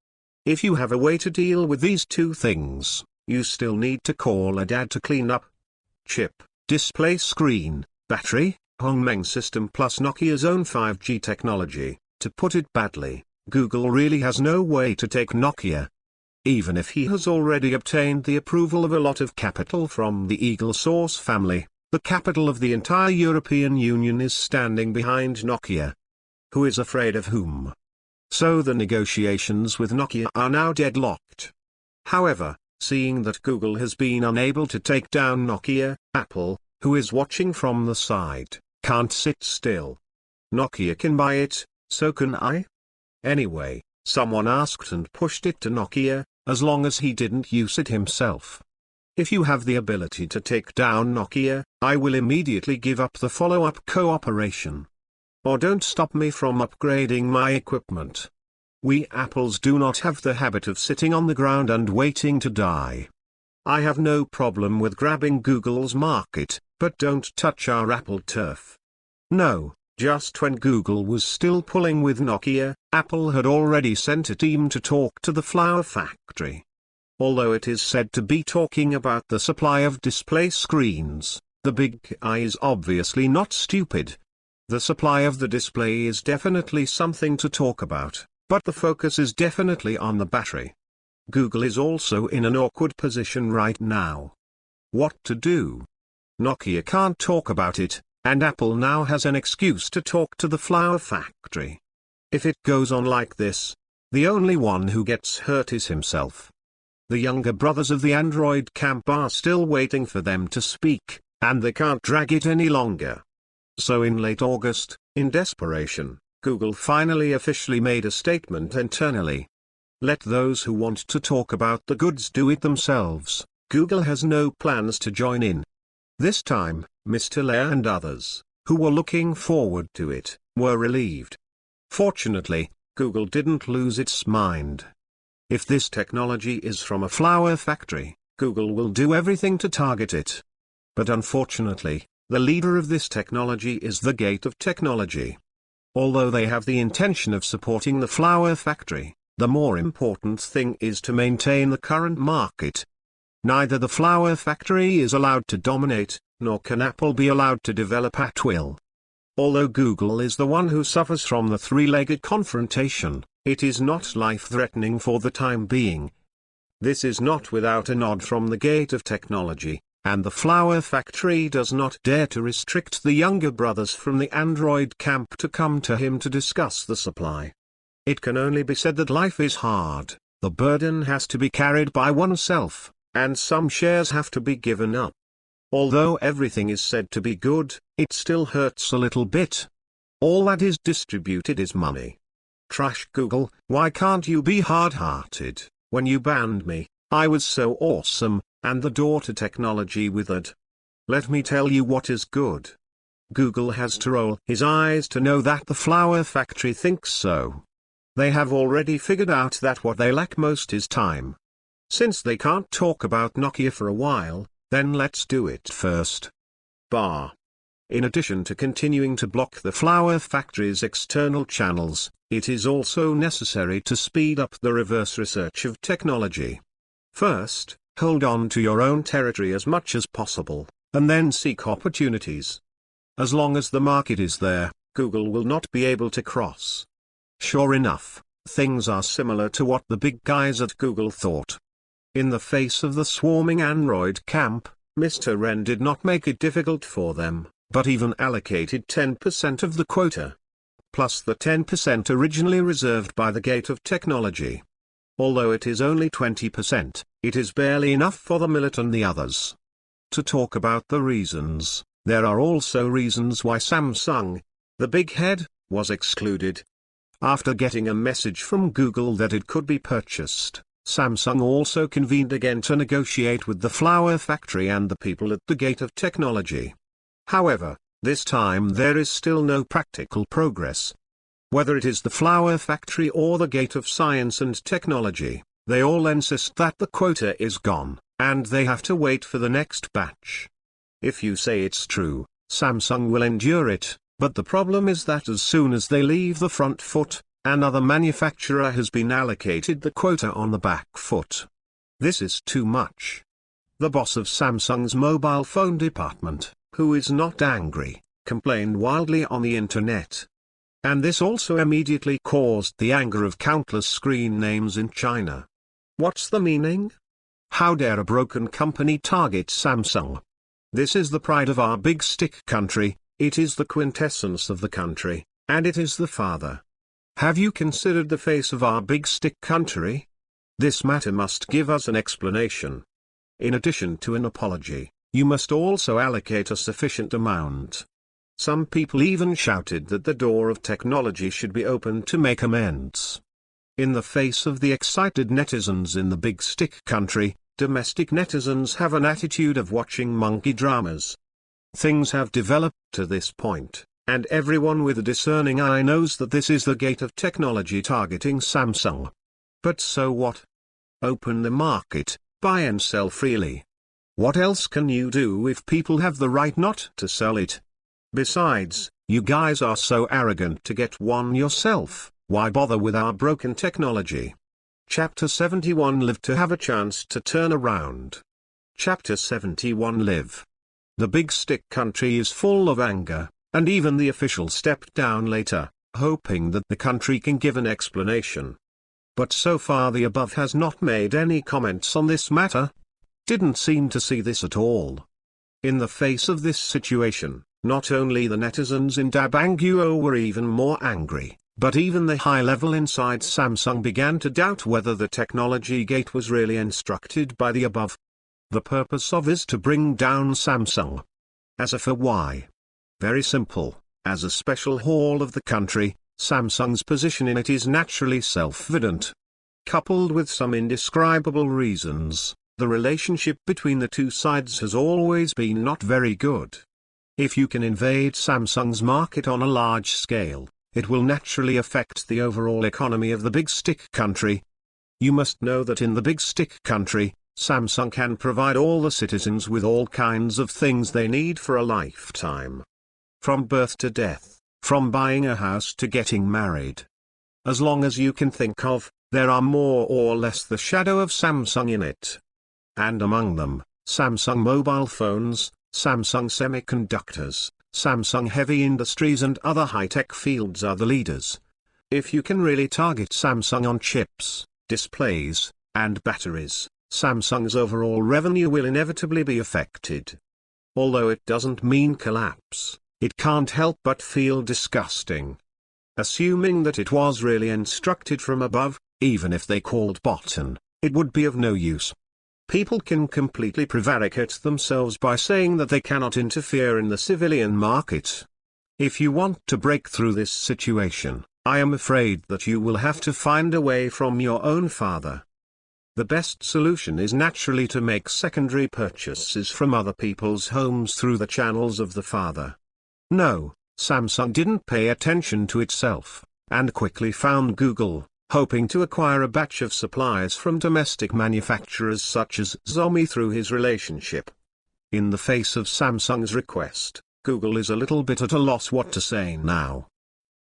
If you have a way to deal with these two things, you still need to call a dad to clean up. Chip, display screen, battery, Hongmeng system plus Nokia's own 5G technology. To put it badly, Google really has no way to take Nokia. Even if he has already obtained the approval of a lot of capital from the Eagle Source family, the capital of the entire European Union is standing behind Nokia. Who is afraid of whom? So the negotiations with Nokia are now deadlocked. However, seeing that Google has been unable to take down Nokia, Apple, who is watching from the side, can't sit still. Nokia can buy it, so can I? Anyway, someone asked and pushed it to Nokia, as long as he didn't use it himself. If you have the ability to take down Nokia, I will immediately give up the follow-up cooperation. Or don't stop me from upgrading my equipment. We Apples do not have the habit of sitting on the ground and waiting to die. I have no problem with grabbing Google's market, but don't touch our Apple turf. No, just when Google was still pulling with Nokia, Apple had already sent a team to talk to the Flower Factory. Although it is said to be talking about the supply of display screens, The big eye is obviously not stupid. The supply of the display is definitely something to talk about, but the focus is definitely on the battery. Google is also in an awkward position right now. What to do? Nokia can't talk about it, and Apple now has an excuse to talk to the flower factory. If it goes on like this, the only one who gets hurt is himself. The younger brothers of the Android camp are still waiting for them to speak, and they can't drag it any longer. So in late August, in desperation, Google finally officially made a statement internally. Let those who want to talk about the goods do it themselves. Google has no plans to join in. This time, Mr. Lair and others, who were looking forward to it, were relieved. Fortunately, Google didn't lose its mind. If this technology is from a flower factory, Google will do everything to target it. But unfortunately, the leader of this technology is the gate of technology. Although they have the intention of supporting the flower factory, the more important thing is to maintain the current market. Neither the flower factory is allowed to dominate, nor can Apple be allowed to develop at will. Although Google is the one who suffers from the three-legged confrontation, it is not life-threatening for the time being. This is not without a nod from the gate of technology, and the flower factory does not dare to restrict the younger brothers from the Android camp to come to him to discuss the supply. It can only be said that life is hard, the burden has to be carried by oneself, and some shares have to be given up. Although everything is said to be good, it still hurts a little bit. All that is distributed is money. Trash Google, why can't you be hard-hearted? When you banned me, I was so awesome, and the door to technology withered. Let me tell you what is good. Google has to roll his eyes to know that the flower factory thinks so. They have already figured out that what they lack most is time. Since they can't talk about Nokia for a while, then let's do it first. In addition to continuing to block the flower factory's external channels, it is also necessary to speed up the reverse research of technology. First, hold on to your own territory as much as possible, and then seek opportunities. As long as the market is there, Google will not be able to cross. Sure enough, things are similar to what the big guys at Google thought. In the face of the swarming Android camp, Mr. Wren did not make it difficult for them, but even allocated 10% of the quota. Plus the 10% originally reserved by the gate of technology. Although it is only 20%, it is barely enough for the millet and the others. To talk about the reasons, there are also reasons why Samsung, the big head, was excluded. After getting a message from Google that it could be purchased, Samsung also convened again to negotiate with the flower factory and the people at the gate of technology. However, this time there is still no practical progress. Whether it is the flower factory or the gate of science and technology, they all insist that the quota is gone, and they have to wait for the next batch. If you say it's true, Samsung will endure it, but the problem is that as soon as they leave the front foot, another manufacturer has been allocated the quota on the back foot. This is too much. The boss of Samsung's mobile phone department, who is not angry, complained wildly on the internet. And this also immediately caused the anger of countless screen names in China. What's the meaning? How dare a broken company target Samsung? This is the pride of our big stick country, it is the quintessence of the country, and it is the father. Have you considered the face of our big stick country? This matter must give us an explanation. In addition to an apology, you must also allocate a sufficient amount. Some people even shouted that the door of technology should be opened to make amends. In the face of the excited netizens in the big stick country, domestic netizens have an attitude of watching monkey dramas. Things have developed to this point, and everyone with a discerning eye knows that this is the gate of technology targeting Samsung. But so what? Open the market, buy and sell freely. What else can you do if people have the right not to sell it? Besides, you guys are so arrogant to get one yourself, why bother with our broken technology? Chapter 71 Live to have a chance to turn around. Chapter 71 Live. The big stick country is full of anger, and even the official stepped down later, hoping that the country can give an explanation. But so far the above has not made any comments on this matter. Didn't seem to see this at all. In the face of this situation, not only the netizens in Dabanguo were even more angry, but even the high level inside Samsung began to doubt whether the technology gate was really instructed by the above. The purpose of is to bring down Samsung. As a for why? Very simple. As a special hall of the country, Samsung's position in it is naturally self-evident. Coupled with some indescribable reasons, the relationship between the two sides has always been not very good. If you can invade Samsung's market on a large scale, it will naturally affect the overall economy of the big stick country. You must know that in the big stick country, Samsung can provide all the citizens with all kinds of things they need for a lifetime. From birth to death, from buying a house to getting married. As long as you can think of, there are more or less the shadow of Samsung in it. And among them, Samsung mobile phones, Samsung semiconductors, Samsung heavy industries and other high-tech fields are the leaders. If you can really target Samsung on chips, displays, and batteries, Samsung's overall revenue will inevitably be affected. Although it doesn't mean collapse, it can't help but feel disgusting. Assuming that it was really instructed from above, even if they called button, it would be of no use. People can completely prevaricate themselves by saying that they cannot interfere in the civilian market. If you want to break through this situation, I am afraid that you will have to find a way from your own father. The best solution is naturally to make secondary purchases from other people's homes through the channels of the father. No, Samsung didn't pay attention to itself, and quickly found Google, hoping to acquire a batch of supplies from domestic manufacturers such as Xiaomi through his relationship. In the face of Samsung's request, Google is a little bit at a loss what to say now.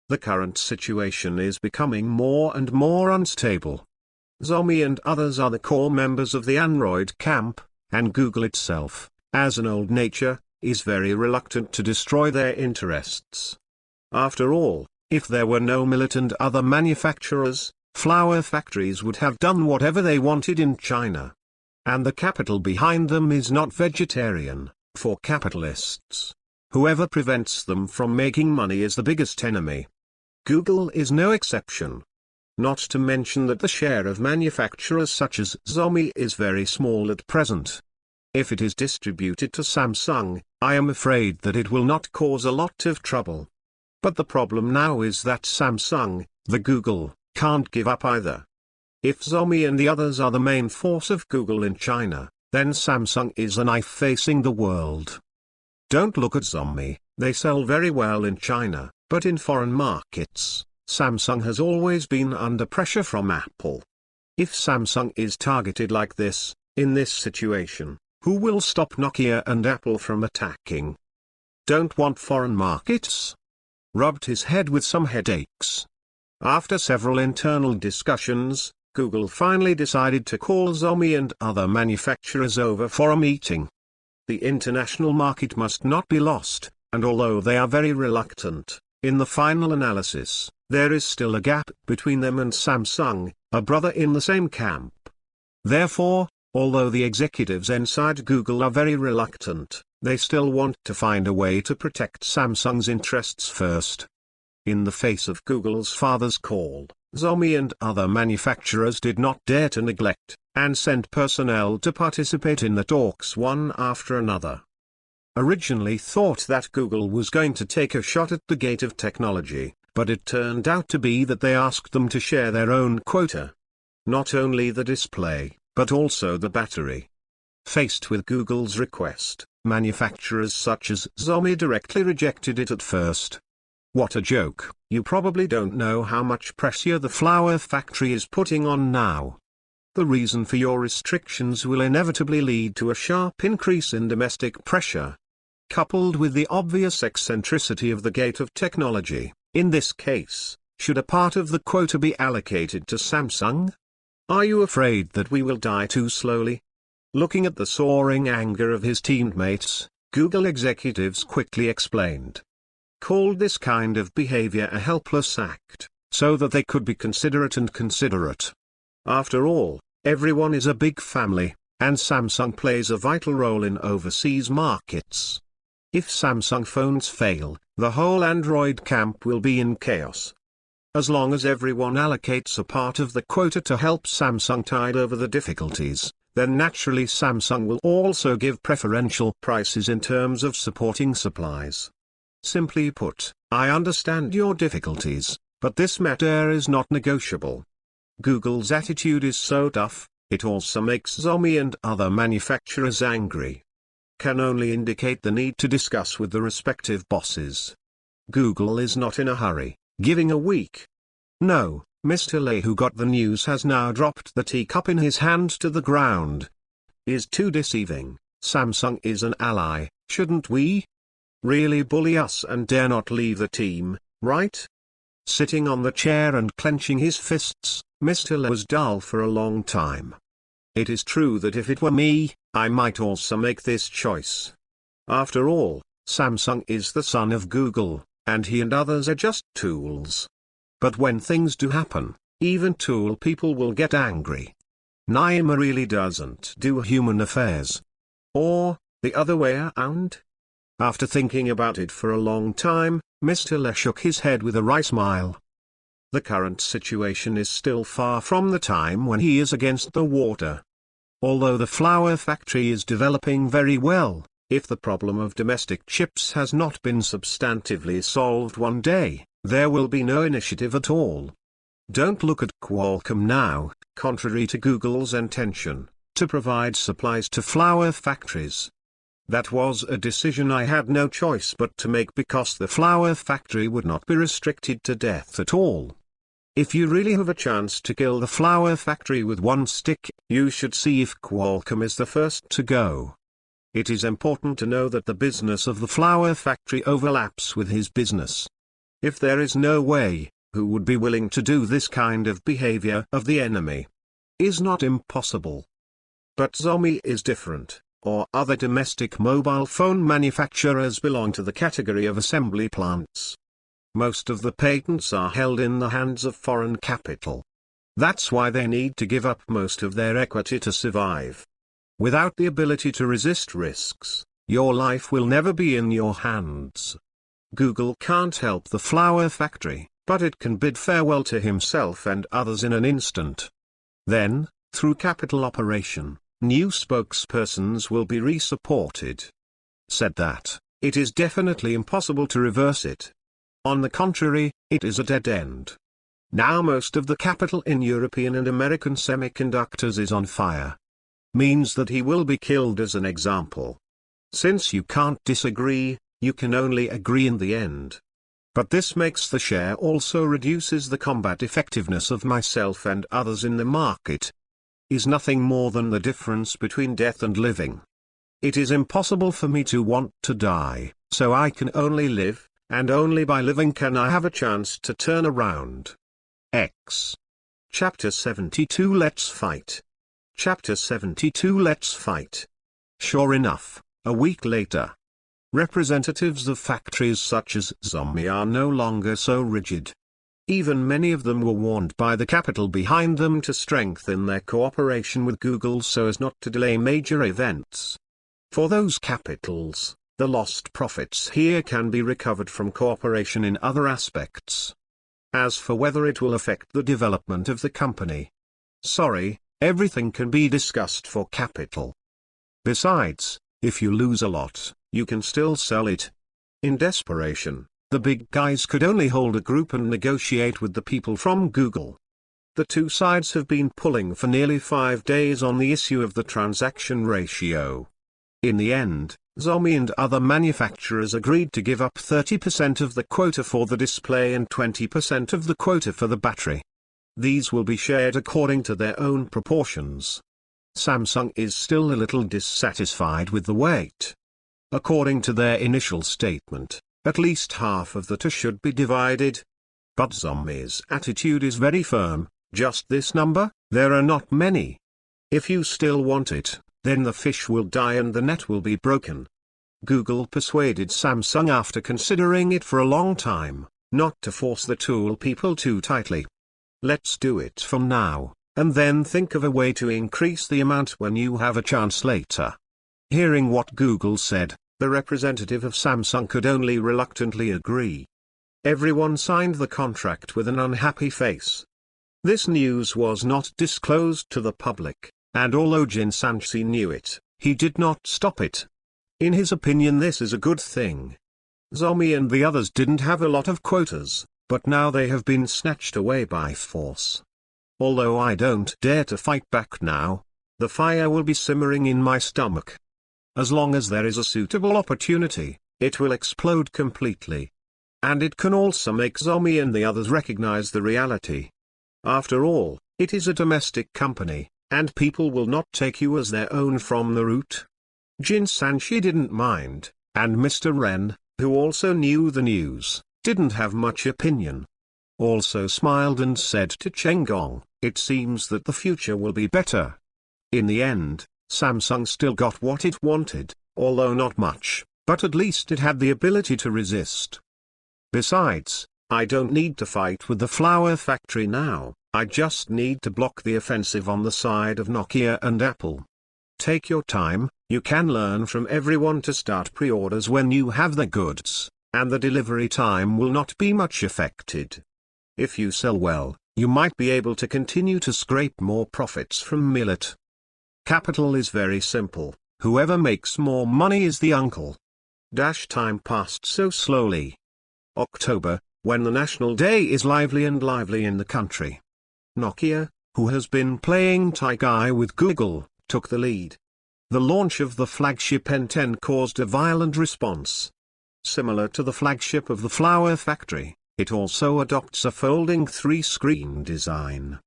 The current situation is becoming more and more unstable. Xiaomi and others are the core members of the Android camp, and Google itself, as an old nature, is very reluctant to destroy their interests. After all, if there were no militant other manufacturers, flower factories would have done whatever they wanted in China. And the capital behind them is not vegetarian, for capitalists. Whoever prevents them from making money is the biggest enemy. Google is no exception. Not to mention that the share of manufacturers such as Xiaomi is very small at present. If it is distributed to Samsung, I am afraid that it will not cause a lot of trouble. But the problem now is that Samsung, the Google, can't give up either. If Xiaomi and the others are the main force of Google in China, then Samsung is a knife facing the world. Don't look at Xiaomi, they sell very well in China, but in foreign markets, Samsung has always been under pressure from Apple. If Samsung is targeted like this, in this situation, who will stop Nokia and Apple from attacking? Don't want foreign markets? Rubbed his head with some headaches. After several internal discussions, Google finally decided to call Xiaomi and other manufacturers over for a meeting. The international market must not be lost, and although they are very reluctant, in the final analysis, there is still a gap between them and Samsung, a brother in the same camp. Therefore, although the executives inside Google are very reluctant, they still want to find a way to protect Samsung's interests first. In the face of Google's father's call, Xiaomi and other manufacturers did not dare to neglect, and sent personnel to participate in the talks one after another. Originally thought that Google was going to take a shot at the gate of technology, but it turned out to be that they asked them to share their own quota. Not only the display, but also the battery. Faced with Google's request, manufacturers such as Xiaomi directly rejected it at first. What a joke! You probably don't know how much pressure the flower factory is putting on now. The reason for your restrictions will inevitably lead to a sharp increase in domestic pressure. Coupled with the obvious eccentricity of the gate of technology, in this case, should a part of the quota be allocated to Samsung? Are you afraid that we will die too slowly? Looking at the soaring anger of his teammates, Google executives quickly explained. Called this kind of behavior a helpless act, so that they could be considerate and considerate. After all, everyone is a big family, and Samsung plays a vital role in overseas markets. If Samsung phones fail, the whole Android camp will be in chaos. As long as everyone allocates a part of the quota to help Samsung tide over the difficulties, then naturally Samsung will also give preferential prices in terms of supporting supplies. Simply put, I understand your difficulties, but this matter is not negotiable. Google's attitude is so tough, it also makes Xiaomi and other manufacturers angry. Can only indicate the need to discuss with the respective bosses. Google is not in a hurry, giving a week. No, Mr. Lei, who got the news, has now dropped the teacup in his hand to the ground. Is too deceiving. Samsung is an ally, shouldn't we? Really bully us and dare not leave the team, right? Sitting on the chair and clenching his fists, Mr. Lei was dull for a long time. It is true that if it were me, I might also make this choice. After all, Samsung is the son of Google, and he and others are just tools. But when things do happen, even tool people will get angry. Naima really doesn't do human affairs. Or, the other way around? After thinking about it for a long time, Mr. Lei shook his head with a wry smile. The current situation is still far from the time when he is against the water. Although the flower factory is developing very well, if the problem of domestic chips has not been substantively solved one day, there will be no initiative at all. Don't look at Qualcomm now, contrary to Google's intention, to provide supplies to flower factories. That was a decision I had no choice but to make because the flower factory would not be restricted to death at all. If you really have a chance to kill the flower factory with one stick, you should see if Qualcomm is the first to go. It is important to know that the business of the flower factory overlaps with his business. If there is no way, who would be willing to do this kind of behavior of the enemy? Is not impossible. But Xiaomi is different, or other domestic mobile phone manufacturers belong to the category of assembly plants. Most of the patents are held in the hands of foreign capital. That's why they need to give up most of their equity to survive. Without the ability to resist risks, your life will never be in your hands. Google can't help the flower factory, but it can bid farewell to himself and others in an instant. Then, through capital operation, new spokespersons will be re-supported. Said that, it is definitely impossible to reverse it. On the contrary, it is a dead end. Now most of the capital in European and American semiconductors is on fire. Means that he will be killed as an example. Since you can't disagree, you can only agree in the end. But this makes the share also reduces the combat effectiveness of myself and others in the market. Is nothing more than the difference between death and living. It is impossible for me to want to die, so I can only live. And only by living can I have a chance to turn around. X. Chapter 72 Let's Fight. Chapter 72 Let's Fight. Sure enough, a week later. Representatives of factories such as Xiaomi are no longer so rigid. Even many of them were warned by the capital behind them to strengthen their cooperation with Google so as not to delay major events. For those capitals, the lost profits here can be recovered from cooperation in other aspects. As for whether it will affect the development of the company, sorry, everything can be discussed for capital. Besides, if you lose a lot, you can still sell it. In desperation, the big guys could only hold a group and negotiate with the people from Google. The two sides have been pulling for nearly 5 days on the issue of the transaction ratio. In the end, Xiaomi and other manufacturers agreed to give up 30% of the quota for the display and 20% of the quota for the battery. These will be shared according to their own proportions. Samsung is still a little dissatisfied with the weight. According to their initial statement, at least half of the two should be divided. But Xiaomi's attitude is very firm, just this number, there are not many. If you still want it, then the fish will die and the net will be broken. Google persuaded Samsung after considering it for a long time, not to force the tool people too tightly. Let's do it from now, and then think of a way to increase the amount when you have a chance later. Hearing what Google said, the representative of Samsung could only reluctantly agree. Everyone signed the contract with an unhappy face. This news was not disclosed to the public, and although Jin Sanshi knew it, he did not stop it. In his opinion, this is a good thing. Zomi and the others didn't have a lot of quotas, but now they have been snatched away by force. Although I don't dare to fight back now, the fire will be simmering in my stomach. As long as there is a suitable opportunity, it will explode completely. And it can also make Zomi and the others recognize the reality. After all, it is a domestic company, and people will not take you as their own from the root. Jin Sanshi didn't mind, and Mr. Ren, who also knew the news, didn't have much opinion. Also smiled and said to Cheng Gong, "It seems that the future will be better." In the end, Samsung still got what it wanted, although not much, but at least it had the ability to resist. Besides, I don't need to fight with the flower factory now, I just need to block the offensive on the side of Nokia and Apple. Take your time, you can learn from everyone to start pre-orders when you have the goods, and the delivery time will not be much affected. If you sell well, you might be able to continue to scrape more profits from millet. Capital is very simple, whoever makes more money is the uncle. Time passed so slowly. October, when the National Day is lively in the country. Nokia, who has been playing tie-guy with Google, took the lead. The launch of the flagship N10 caused a violent response. Similar to the flagship of the Flower Factory, it also adopts a folding 3-screen design.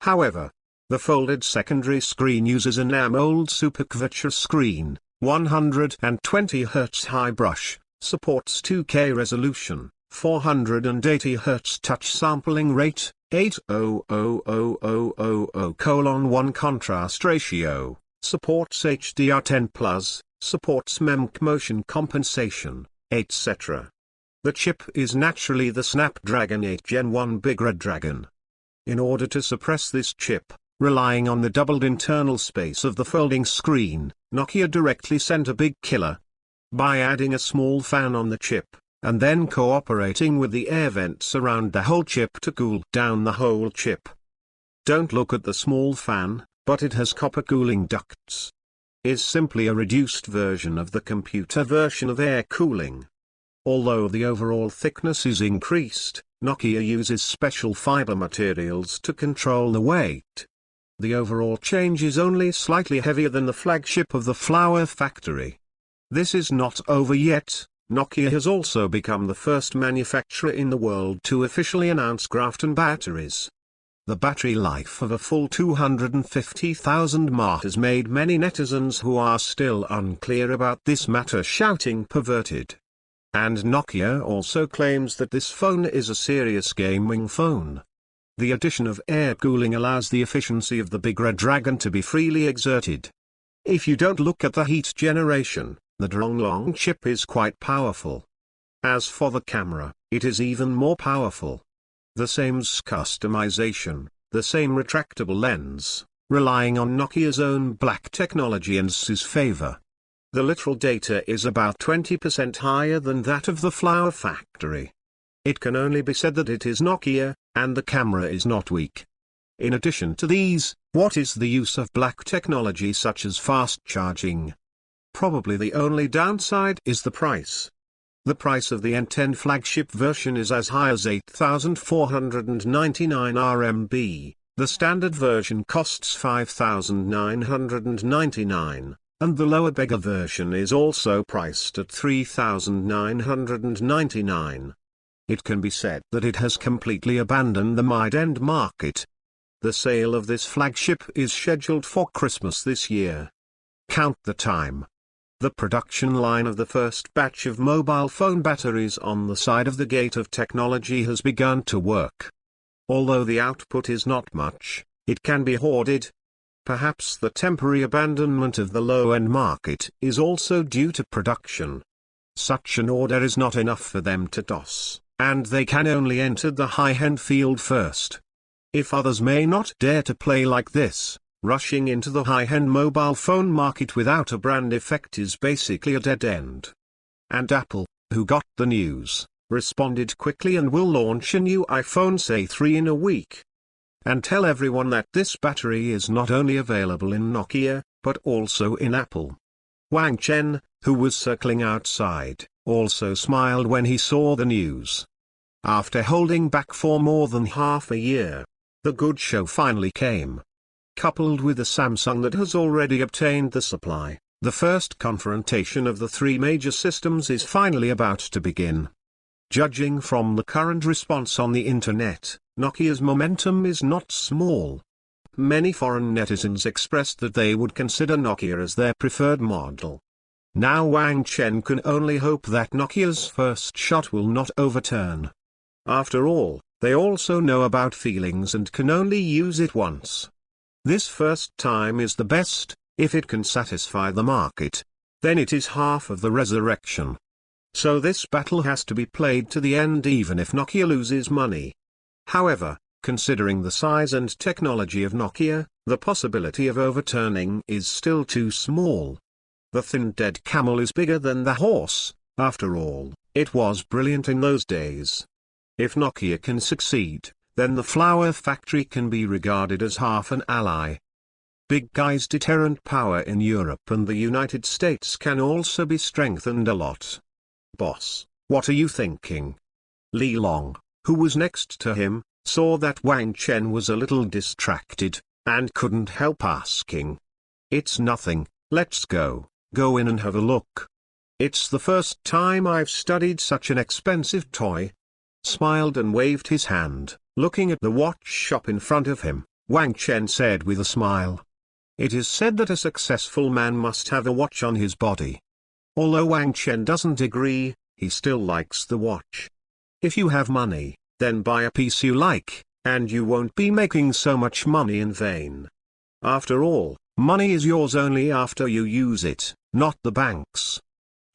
However, the folded secondary screen uses an AMOLED supercurvature screen, 120 Hz high brush, supports 2K resolution, 480 Hz touch sampling rate, 80000:1 contrast ratio, supports HDR10+, supports MEMC motion compensation, etc. The chip is naturally the Snapdragon 8 Gen 1 Big Red Dragon. In order to suppress this chip, relying on the doubled internal space of the folding screen, Nokia directly sent a big killer. By adding a small fan on the chip, and then cooperating with the air vents around the whole chip to cool down the whole chip. Don't look at the small fan, but it has copper cooling ducts. Is simply a reduced version of the computer version of air cooling. Although the overall thickness is increased, Nokia uses special fiber materials to control the weight. The overall change is only slightly heavier than the flagship of the Flower Factory. This is not over yet. Nokia has also become the first manufacturer in the world to officially announce Graphene batteries. The battery life of a full 250,000 mAh has made many netizens who are still unclear about this matter shouting perverted. And Nokia also claims that this phone is a serious gaming phone. The addition of air cooling allows the efficiency of the Big Red Dragon to be freely exerted. If you don't look at the heat generation, the Dronglong chip is quite powerful. As for the camera, it is even more powerful. The same customization, the same retractable lens, relying on Nokia's own black technology and SUS favor. The literal data is about 20% higher than that of the Flower Factory. It can only be said that it is Nokia, and the camera is not weak. In addition to these, what is the use of black technology such as fast charging? Probably the only downside is the price. The price of the N10 flagship version is as high as 8,499 RMB, the standard version costs 5,999, and the lower beggar version is also priced at 3,999. It can be said that it has completely abandoned the mid-end market. The sale of this flagship is scheduled for Christmas this year. Count the time. The production line of the first batch of mobile phone batteries on the side of the gate of technology has begun to work. Although the output is not much, it can be hoarded. Perhaps the temporary abandonment of the low-end market is also due to production. Such an order is not enough for them to toss, and they can only enter the high-end field first. If others may not dare to play like this, rushing into the high-end mobile phone market without a brand effect is basically a dead end. And Apple, who got the news, responded quickly and will launch a new iPhone say 3 in a week. And tell everyone that this battery is not only available in Nokia, but also in Apple. Wang Chen, who was circling outside, also smiled when he saw the news. After holding back for more than half a year, the good show finally came. Coupled with a Samsung that has already obtained the supply, the first confrontation of the three major systems is finally about to begin. Judging from the current response on the internet, Nokia's momentum is not small. Many foreign netizens expressed that they would consider Nokia as their preferred model. Now Wang Chen can only hope that Nokia's first shot will not overturn. After all, they also know about feelings and can only use it once. This first time is the best. If it can satisfy the market, then it is half of the resurrection. So this battle has to be played to the end even if Nokia loses money. However, considering the size and technology of Nokia, the possibility of overturning is still too small. The thin dead camel is bigger than the horse. After all, it was brilliant in those days. If Nokia can succeed, then the flower factory can be regarded as half an ally. Big guy's deterrent power in Europe and the United States can also be strengthened a lot. Boss, what are you thinking? Li Long, who was next to him, saw that Wang Chen was a little distracted, and couldn't help asking. It's nothing, let's go in and have a look. It's the first time I've studied such an expensive toy. Smiled and waved his hand, looking at the watch shop in front of him, Wang Chen said with a smile. It is said that a successful man must have a watch on his body. Although Wang Chen doesn't agree, he still likes the watch. If you have money, then buy a piece you like, and you won't be making so much money in vain. After all, money is yours only after you use it, not the bank's.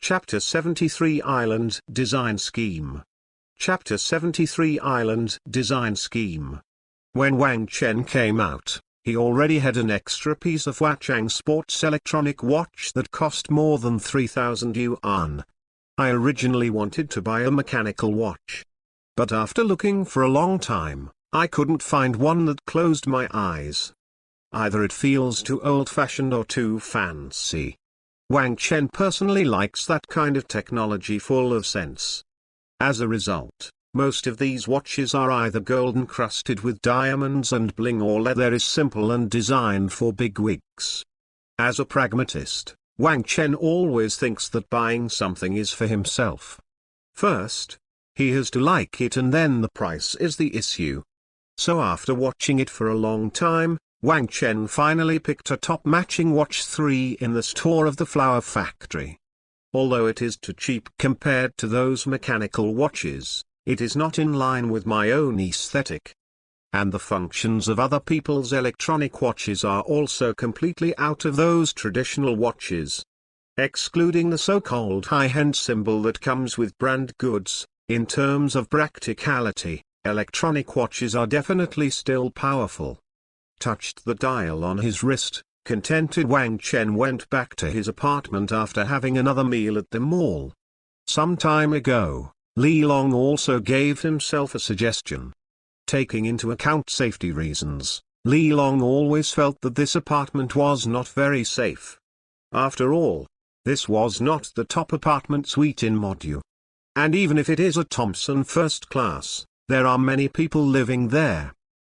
Chapter 73 Island Design Scheme. Chapter 73 Island Design Scheme. When Wang Chen came out, he already had an extra piece of Huachang Sports electronic watch that cost more than 3,000 yuan. I originally wanted to buy a mechanical watch. But after looking for a long time, I couldn't find one that closed my eyes. Either it feels too old-fashioned or too fancy. Wang Chen personally likes that kind of technology full of sense. As a result, most of these watches are either gold encrusted with diamonds and bling or leather is simple and designed for bigwigs. As a pragmatist, Wang Chen always thinks that buying something is for himself. First, he has to like it and then the price is the issue. So after watching it for a long time, Wang Chen finally picked a top matching watch 3 in the store of the Flower Factory. Although it is too cheap compared to those mechanical watches, it is not in line with my own aesthetic. And the functions of other people's electronic watches are also completely out of those traditional watches. Excluding the so-called high-end symbol that comes with brand goods, in terms of practicality, electronic watches are definitely still powerful. Touched the dial on his wrist, contented Wang Chen went back to his apartment after having another meal at the mall. Some time ago, Li Long also gave himself a suggestion. Taking into account safety reasons, Li Long always felt that this apartment was not very safe. After all, this was not the top apartment suite in Modu. And even if it is a Thompson first class, there are many people living there.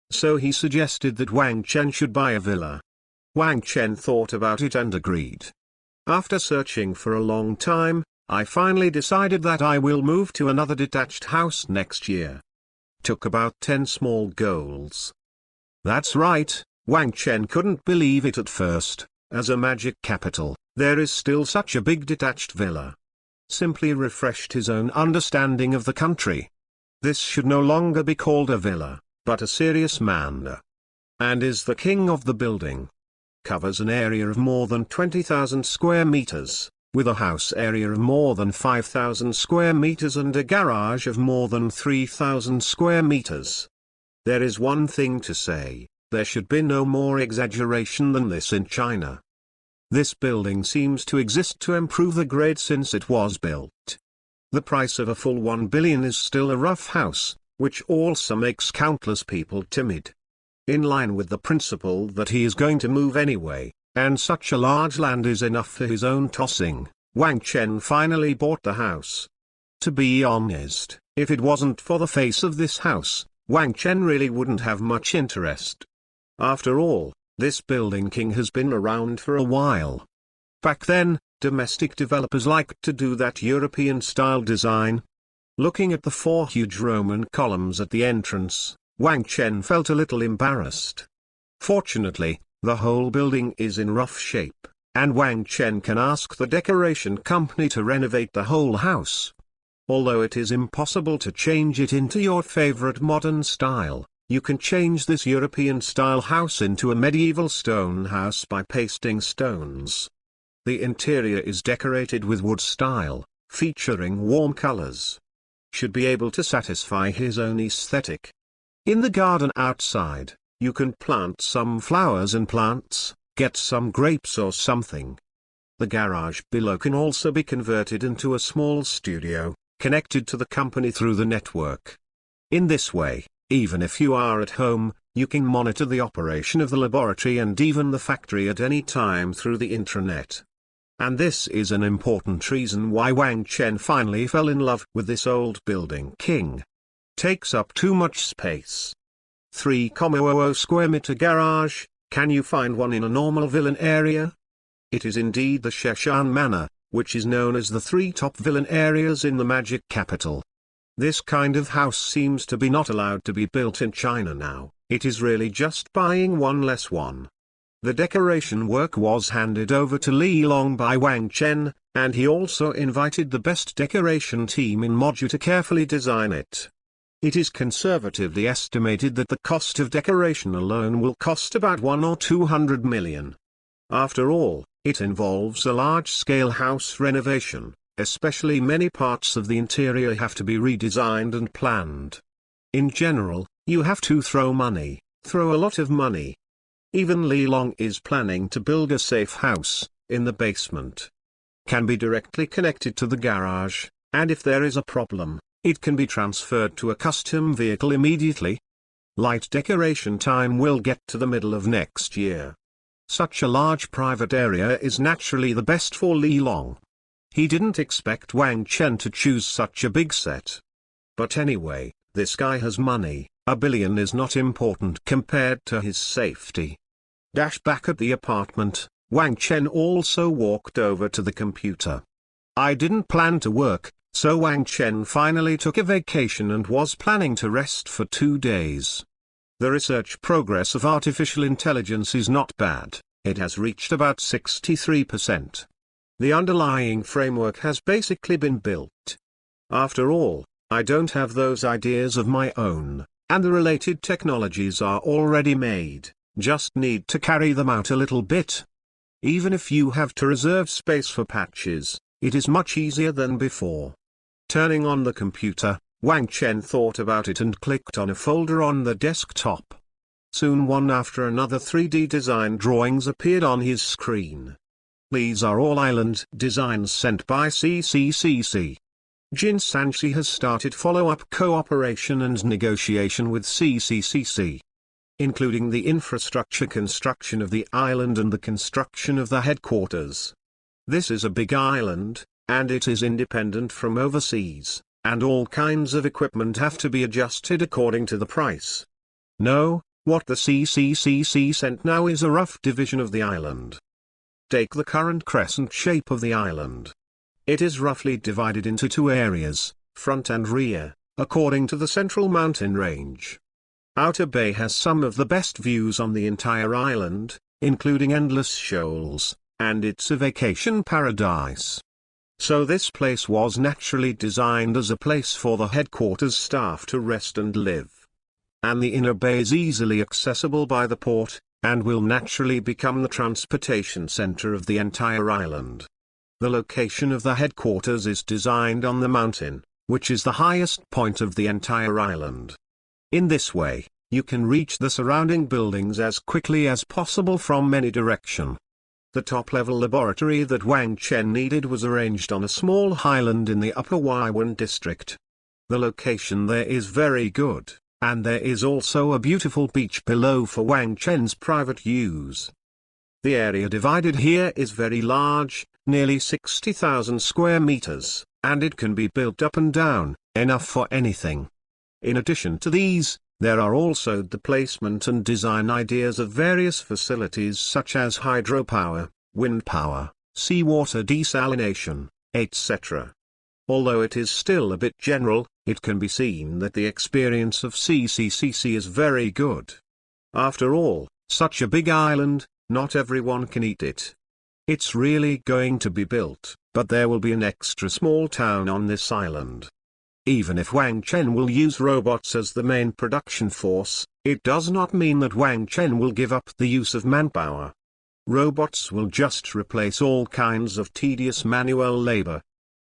So he suggested that Wang Chen should buy a villa. Wang Chen thought about it and agreed. After searching for a long time, I finally decided that I will move to another detached house next year. Took about 10 small goals. That's right, Wang Chen couldn't believe it at first. As a magic capital, there is still such a big detached villa. Simply refreshed his own understanding of the country. This should no longer be called a villa, but a serious manor. And is the king of the building. covers an area of more than 20,000 square meters, with a house area of more than 5,000 square meters and a garage of more than 3,000 square meters. There is one thing to say, there should be no more exaggeration than this in China. This building seems to exist to improve the grade since it was built. The price of a full 1 billion is still a rough house, which also makes countless people timid. In line with the principle that he is going to move anyway, and such a large land is enough for his own tossing, Wang Chen finally bought the house. To be honest, if it wasn't for the face of this house, Wang Chen really wouldn't have much interest. After all, this building king has been around for a while. Back then, domestic developers liked to do that European-style design. Looking at the 4 huge Roman columns at the entrance, Wang Chen felt a little embarrassed. Fortunately, the whole building is in rough shape, and Wang Chen can ask the decoration company to renovate the whole house. Although it is impossible to change it into your favorite modern style, you can change this European-style house into a medieval stone house by pasting stones. The interior is decorated with wood style, featuring warm colors. Should be able to satisfy his own aesthetic. In the garden outside, you can plant some flowers and plants, get some grapes or something. The garage below can also be converted into a small studio, connected to the company through the network. In this way, even if you are at home, you can monitor the operation of the laboratory and even the factory at any time through the intranet. And this is an important reason why Wang Chen finally fell in love with this old building king. Takes up too much space. 3,00 square meter garage, can you find one in a normal villan area? It is indeed the Sheshan Manor, which is known as the 3 top villan areas in the magic capital. This kind of house seems to be not allowed to be built in China now, it is really just buying one less one. The decoration work was handed over to Li Long by Wang Chen, and he also invited the best decoration team in Moju to carefully design it. It is conservatively estimated that the cost of decoration alone will cost about 1 or 200 million. After all, it involves a large-scale house renovation, especially many parts of the interior have to be redesigned and planned. In general, you have to throw a lot of money. Even Li Long is planning to build a safe house, in the basement. Can be directly connected to the garage, and if there is a problem, it can be transferred to a custom vehicle immediately. Light decoration time will get to the middle of next year. Such a large private area is naturally the best for Li Long. He didn't expect Wang Chen to choose such a big set. But anyway, this guy has money, $1 billion is not important compared to his safety. Back at the apartment, Wang Chen also walked over to the computer. I didn't plan to work, so Wang Chen finally took a vacation and was planning to rest for 2 days. The research progress of artificial intelligence is not bad, it has reached about 63%. The underlying framework has basically been built. After all, I don't have those ideas of my own, and the related technologies are already made, just need to carry them out a little bit. Even if you have to reserve space for patches, it is much easier than before. Turning on the computer, Wang Chen thought about it and clicked on a folder on the desktop. Soon one after another 3D design drawings appeared on his screen. These are all island designs sent by CCCC. Jin Sanxi has started follow-up cooperation and negotiation with CCCC, including the infrastructure construction of the island and the construction of the headquarters. This is a big island, and it is independent from overseas, and all kinds of equipment have to be adjusted according to the price. No, what the CCCC sent now is a rough division of the island. Take the current crescent shape of the island. It is roughly divided into 2 areas, front and rear, according to the central mountain range. Outer Bay has some of the best views on the entire island, including endless shoals, and it's a vacation paradise. So this place was naturally designed as a place for the headquarters staff to rest and live. And the Inner Bay is easily accessible by the port, and will naturally become the transportation center of the entire island. The location of the headquarters is designed on the mountain, which is the highest point of the entire island. In this way, you can reach the surrounding buildings as quickly as possible from any direction. The top-level laboratory that Wang Chen needed was arranged on a small highland in the Upper Waiwan district. The location there is very good, and there is also a beautiful beach below for Wang Chen's private use. The area divided here is very large, nearly 60,000 square meters, and it can be built up and down, enough for anything. In addition to these, there are also the placement and design ideas of various facilities such as hydropower, wind power, seawater desalination, etc. Although it is still a bit general, it can be seen that the experience of CCCC is very good. After all, such a big island, not everyone can eat it. It's really going to be built, but there will be an extra small town on this island. Even if Wang Chen will use robots as the main production force, it does not mean that Wang Chen will give up the use of manpower. Robots will just replace all kinds of tedious manual labor.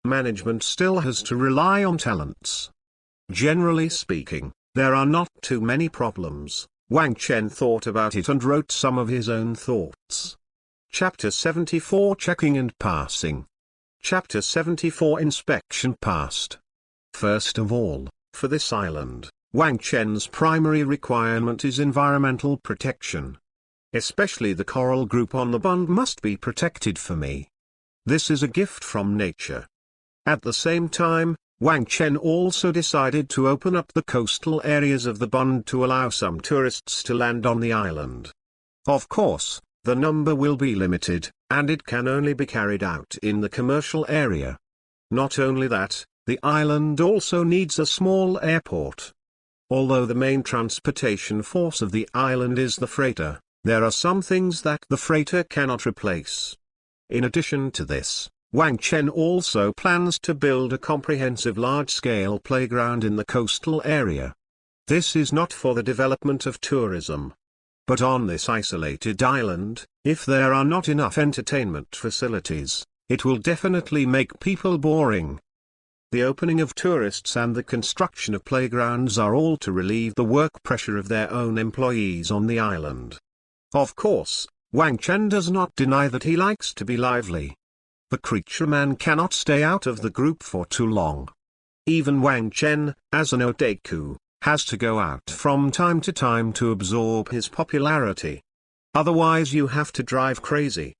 Management still has to rely on talents. Generally speaking, there are not too many problems. Wang Chen thought about it and wrote some of his own thoughts. Chapter 74 Checking and Passing. Chapter 74 Inspection Passed. First of all, for this island, Wang Chen's primary requirement is environmental protection. Especially the coral group on the bund must be protected for me. This is a gift from nature. At the same time, Wang Chen also decided to open up the coastal areas of the bund to allow some tourists to land on the island. Of course, the number will be limited, and it can only be carried out in the commercial area. Not only that, the island also needs a small airport. Although the main transportation force of the island is the freighter, there are some things that the freighter cannot replace. In addition to this, Wang Chen also plans to build a comprehensive large-scale playground in the coastal area. This is not for the development of tourism. But on this isolated island, if there are not enough entertainment facilities, it will definitely make people boring. The opening of tourists and the construction of playgrounds are all to relieve the work pressure of their own employees on the island. Of course, Wang Chen does not deny that he likes to be lively. The creature man cannot stay out of the group for too long. Even Wang Chen, as an otaku, has to go out from time to time to absorb his popularity. Otherwise you have to drive crazy.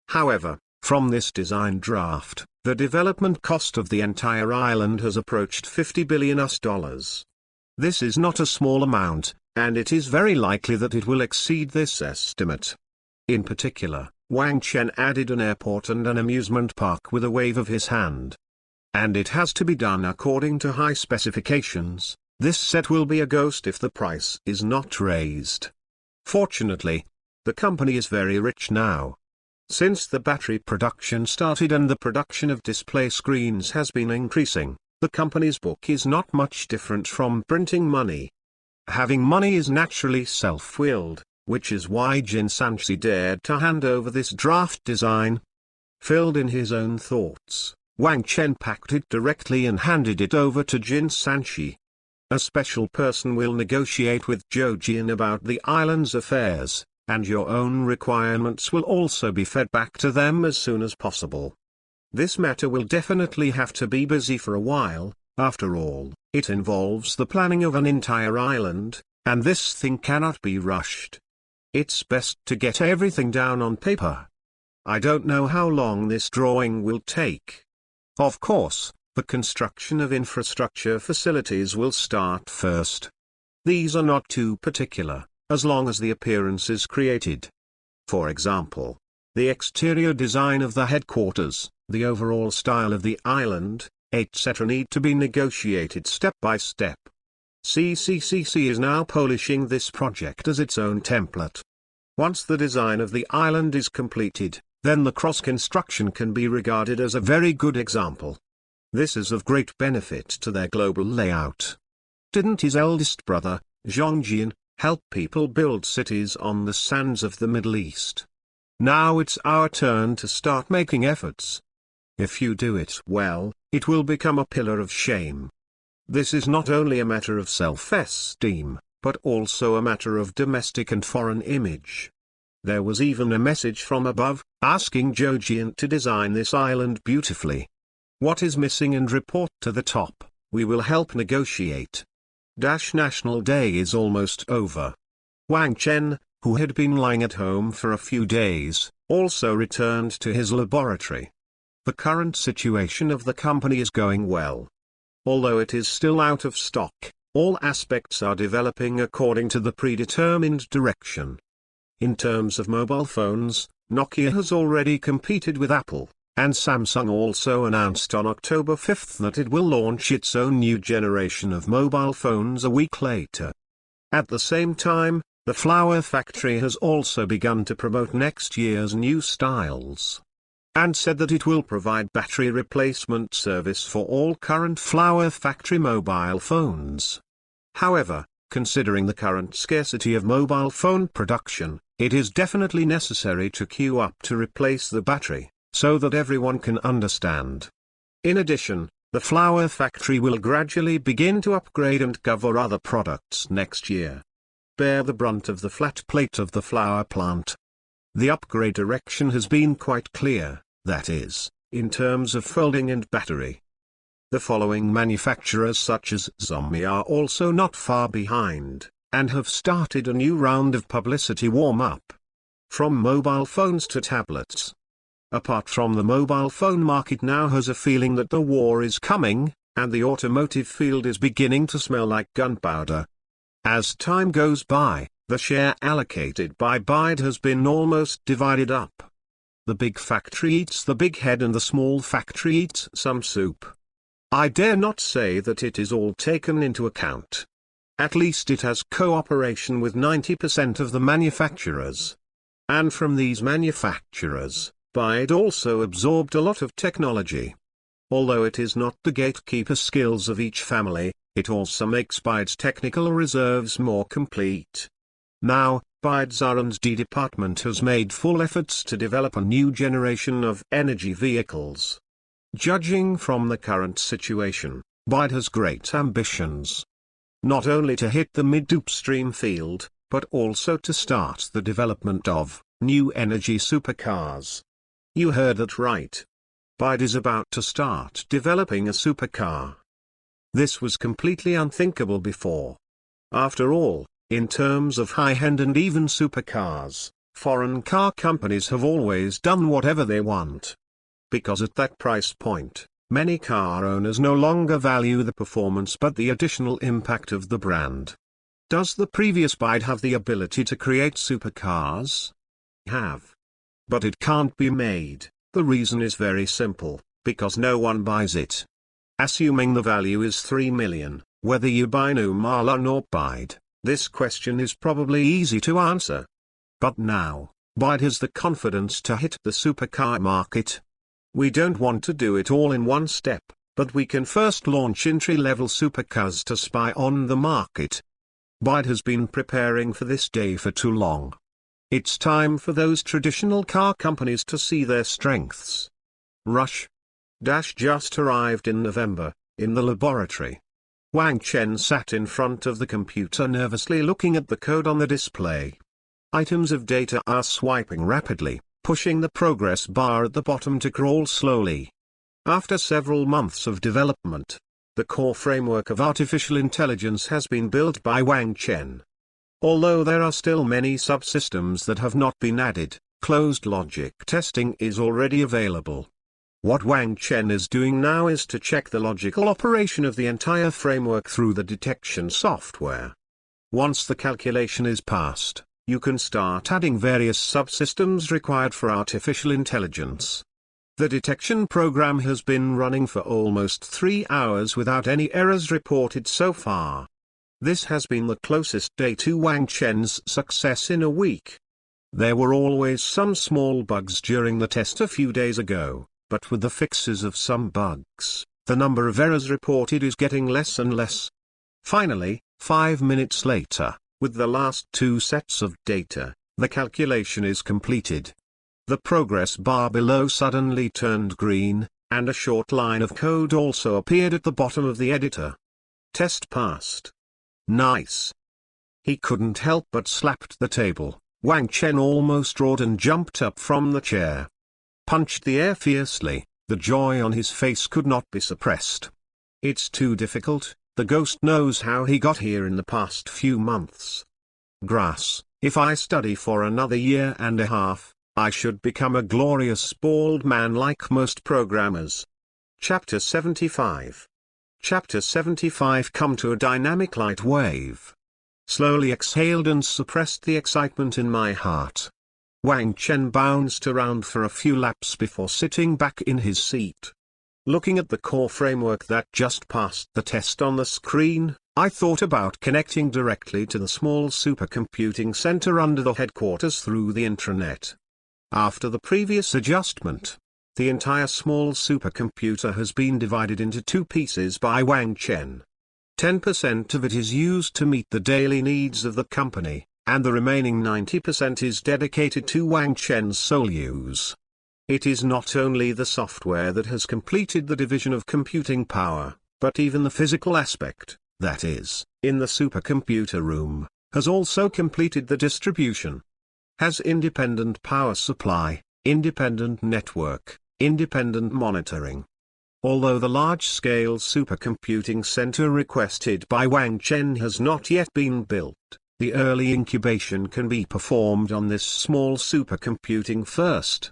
However, from this design draft, the development cost of the entire island has approached $50 billion. This is not a small amount, and it is very likely that it will exceed this estimate. In particular, Wang Chen added an airport and an amusement park with a wave of his hand. And it has to be done according to high specifications. This set will be a ghost if the price is not raised. Fortunately, the company is very rich now. Since the battery production started and the production of display screens has been increasing, the company's book is not much different from printing money. Having money is naturally self-willed, which is why Jin Sanchi dared to hand over this draft design. Filled in his own thoughts, Wang Chen packed it directly and handed it over to Jin Sanchi. A special person will negotiate with Zhou Jin about the island's affairs, and your own requirements will also be fed back to them as soon as possible. This matter will definitely have to be busy for a while. After all, it involves the planning of an entire island, and this thing cannot be rushed. It's best to get everything down on paper. I don't know how long this drawing will take. Of course, the construction of infrastructure facilities will start first. These are not too particular, as long as the appearance is created. For example, the exterior design of the headquarters, the overall style of the island, etc. need to be negotiated step by step. CCCC is now polishing this project as its own template. Once the design of the island is completed, then the cross-construction can be regarded as a very good example. This is of great benefit to their global layout. Didn't his eldest brother, Zhongjin, help people build cities on the sands of the Middle East. Now it's our turn to start making efforts. If you do it well, it will become a pillar of shame. This is not only a matter of self-esteem, but also a matter of domestic and foreign image. There was even a message from above, asking Jojian to design this island beautifully. What is missing, and report to the top, we will help negotiate. National Day is almost over. Wang Chen, who had been lying at home for a few days, also returned to his laboratory. The current situation of the company is going well. Although it is still out of stock, all aspects are developing according to the predetermined direction. In terms of mobile phones, Nokia has already competed with Apple, and Samsung also announced on October 5 that it will launch its own new generation of mobile phones a week later. At the same time, the Flower Factory has also begun to promote next year's new styles, and said that it will provide battery replacement service for all current Flower Factory mobile phones. However, considering the current scarcity of mobile phone production, it is definitely necessary to queue up to replace the battery, so that everyone can understand. In addition, the Flower Factory will gradually begin to upgrade and cover other products next year. Bear the brunt of the flat plate of the flower plant. The upgrade direction has been quite clear, that is, in terms of folding and battery. The following manufacturers such as Xiaomi are also not far behind, and have started a new round of publicity warm-up. From mobile phones to tablets. Apart from the mobile phone market now has a feeling that the war is coming, and the automotive field is beginning to smell like gunpowder. As time goes by, the share allocated by BYD has been almost divided up. The big factory eats the big head and the small factory eats some soup. I dare not say that it is all taken into account. At least it has cooperation with 90% of the manufacturers. And from these manufacturers, BYD also absorbed a lot of technology. Although it is not the gatekeeper skills of each family, it also makes BYD's technical reserves more complete. Now, BYD's R&D department has made full efforts to develop a new generation of energy vehicles. Judging from the current situation, BYD has great ambitions. Not only to hit the mid-upstream field, but also to start the development of new energy supercars. You heard that right. BYD is about to start developing a supercar. This was completely unthinkable before. After all, in terms of high-end and even supercars, foreign car companies have always done whatever they want. Because at that price point, many car owners no longer value the performance but the additional impact of the brand. Does the previous BYD have the ability to create supercars? Have. But it can't be made. The reason is very simple, because no one buys it. Assuming the value is 3 million, whether you buy Numarlon or BYD, this question is probably easy to answer. But now, BYD has the confidence to hit the supercar market. We don't want to do it all in one step, but we can first launch entry-level supercars to spy on the market. BYD has been preparing for this day for too long. It's time for those traditional car companies to see their strengths. Rush. Just arrived in November, in the laboratory. Wang Chen sat in front of the computer nervously looking at the code on the display. Items of data are swiping rapidly, pushing the progress bar at the bottom to crawl slowly. After several months of development, the core framework of artificial intelligence has been built by Wang Chen. Although there are still many subsystems that have not been added, closed logic testing is already available. What Wang Chen is doing now is to check the logical operation of the entire framework through the detection software. Once the calculation is passed, you can start adding various subsystems required for artificial intelligence. The detection program has been running for almost 3 hours without any errors reported so far. This has been the closest day to Wang Chen's success in a week. There were always some small bugs during the test a few days ago, but with the fixes of some bugs, the number of errors reported is getting less and less. Finally, 5 minutes later, With the last two sets of data, the calculation is completed. The progress bar below suddenly turned green, and a short line of code also appeared at the bottom of the editor. Test passed. Nice. He couldn't help but slapped the table. Wang Chen almost roared and jumped up from the chair. Punched the air fiercely, the joy on his face could not be suppressed. It's too difficult, the ghost knows how he got here in the past few months. Grass, if I study for another year and a half, I should become a glorious bald man like most programmers. Chapter 75. Chapter 75. Come to a dynamic light wave. Slowly exhaled and suppressed the excitement in my heart. Wang Chen bounced around for a few laps before sitting back in his seat. Looking at the core framework that just passed the test on the screen, I thought about connecting directly to the small supercomputing center under the headquarters through the intranet. After the previous adjustment, the entire small supercomputer has been divided into two pieces by Wang Chen. 10% of it is used to meet the daily needs of the company, and the remaining 90% is dedicated to Wang Chen's sole use. It is not only the software that has completed the division of computing power, but even the physical aspect, that is, in the supercomputer room, has also completed the distribution. Has independent power supply, independent network, independent monitoring. Although the large-scale supercomputing center requested by Wang Chen has not yet been built, the early incubation can be performed on this small supercomputing first.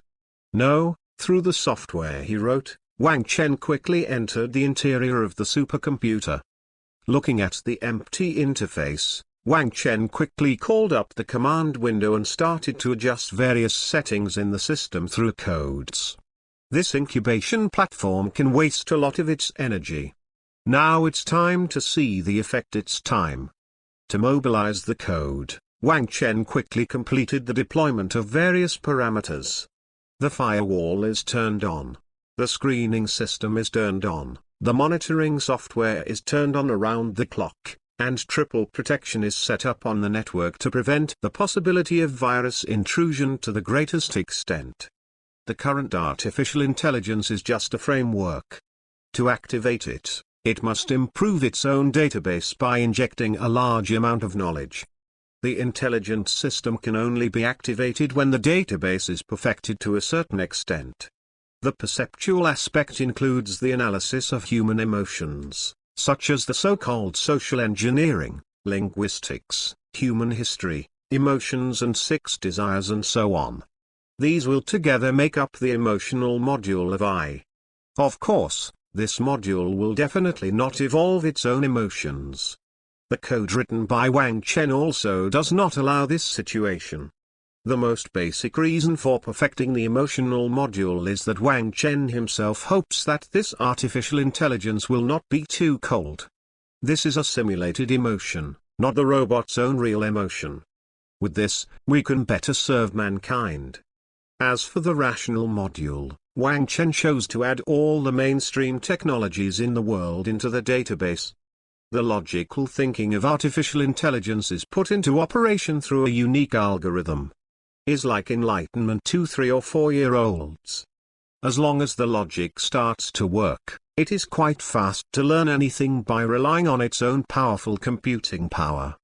No, through the software he wrote, Wang Chen quickly entered the interior of the supercomputer. Looking at the empty interface, Wang Chen quickly called up the command window and started to adjust various settings in the system through codes. This incubation platform can waste a lot of its energy. Now it's time to see the effect. It's time to mobilize the code. Wang Chen quickly completed the deployment of various parameters. The firewall is turned on. The screening system is turned on. The monitoring software is turned on around the clock, and triple protection is set up on the network to prevent the possibility of virus intrusion to the greatest extent. The current artificial intelligence is just a framework. To activate it, it must improve its own database by injecting a large amount of knowledge. The intelligent system can only be activated when the database is perfected to a certain extent. The perceptual aspect includes the analysis of human emotions, such as the so-called social engineering, linguistics, human history, emotions and 6 desires and so on. These will together make up the emotional module of I. Of course, this module will definitely not evolve its own emotions. The code written by Wang Chen also does not allow this situation. The most basic reason for perfecting the emotional module is that Wang Chen himself hopes that this artificial intelligence will not be too cold. This is a simulated emotion, not the robot's own real emotion. With this, we can better serve mankind. As for the rational module, Wang Chen chose to add all the mainstream technologies in the world into the database. The logical thinking of artificial intelligence is put into operation through a unique algorithm. Is like enlightenment to 3 or 4-year-olds. As long as the logic starts to work, it is quite fast to learn anything by relying on its own powerful computing power.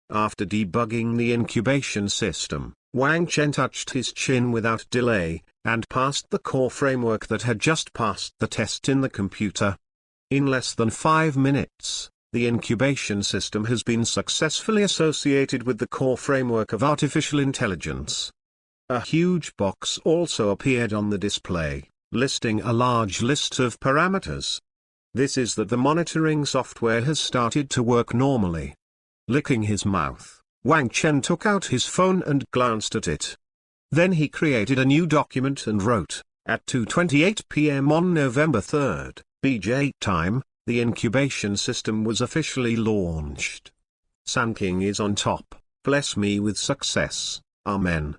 After debugging the incubation system, Wang Chen touched his chin without delay, and passed the core framework that had just passed the test in the computer. In less than 5 minutes, the incubation system has been successfully associated with the core framework of artificial intelligence. A huge box also appeared on the display, listing a large list of parameters. This is that the monitoring software has started to work normally. Licking his mouth, Wang Chen took out his phone and glanced at it. Then he created a new document and wrote, at 2:28 p.m. on November 3rd, BJ time, the incubation system was officially launched. Sun King is on top, bless me with success, Amen.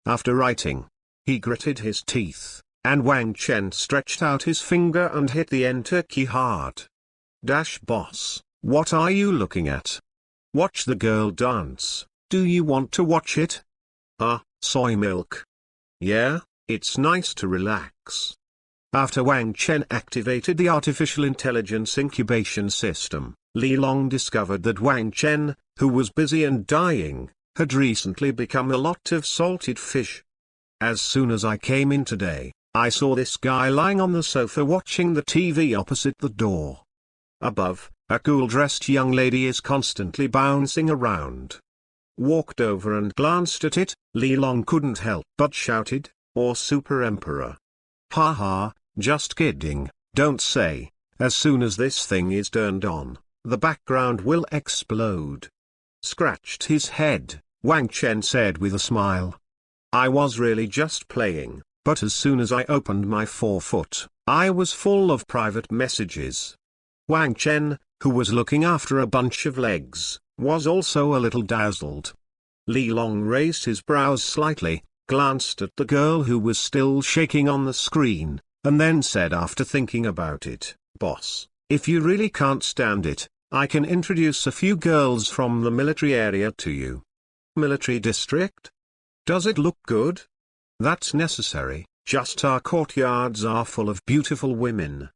After writing, he gritted his teeth, and Wang Chen stretched out his finger and hit the enter key hard. Boss, what are you looking at? Watch the girl dance. Do you want to watch it? Soy milk. Yeah, it's nice to relax. After Wang Chen activated the artificial intelligence incubation system, Li Long discovered that Wang Chen, who was busy and dying, had recently become a lot of salted fish. As soon as I came in today, I saw this guy lying on the sofa watching the TV opposite the door. Above, a cool-dressed young lady is constantly bouncing around. Walked over and glanced at it, Li Long couldn't help but shouted, "Or Super Emperor." Haha, just kidding, don't say. As soon as this thing is turned on, the background will explode. Scratched his head, Wang Chen said with a smile. I was really just playing, but as soon as I opened my forefoot, I was full of private messages. Wang Chen, who was looking after a bunch of legs, was also a little dazzled. Li Long raised his brows slightly, glanced at the girl who was still shaking on the screen, and then said after thinking about it, "Boss, if you really can't stand it, I can introduce a few girls from the military area to you." Military district? Does it look good? That's necessary, just our courtyards are full of beautiful women.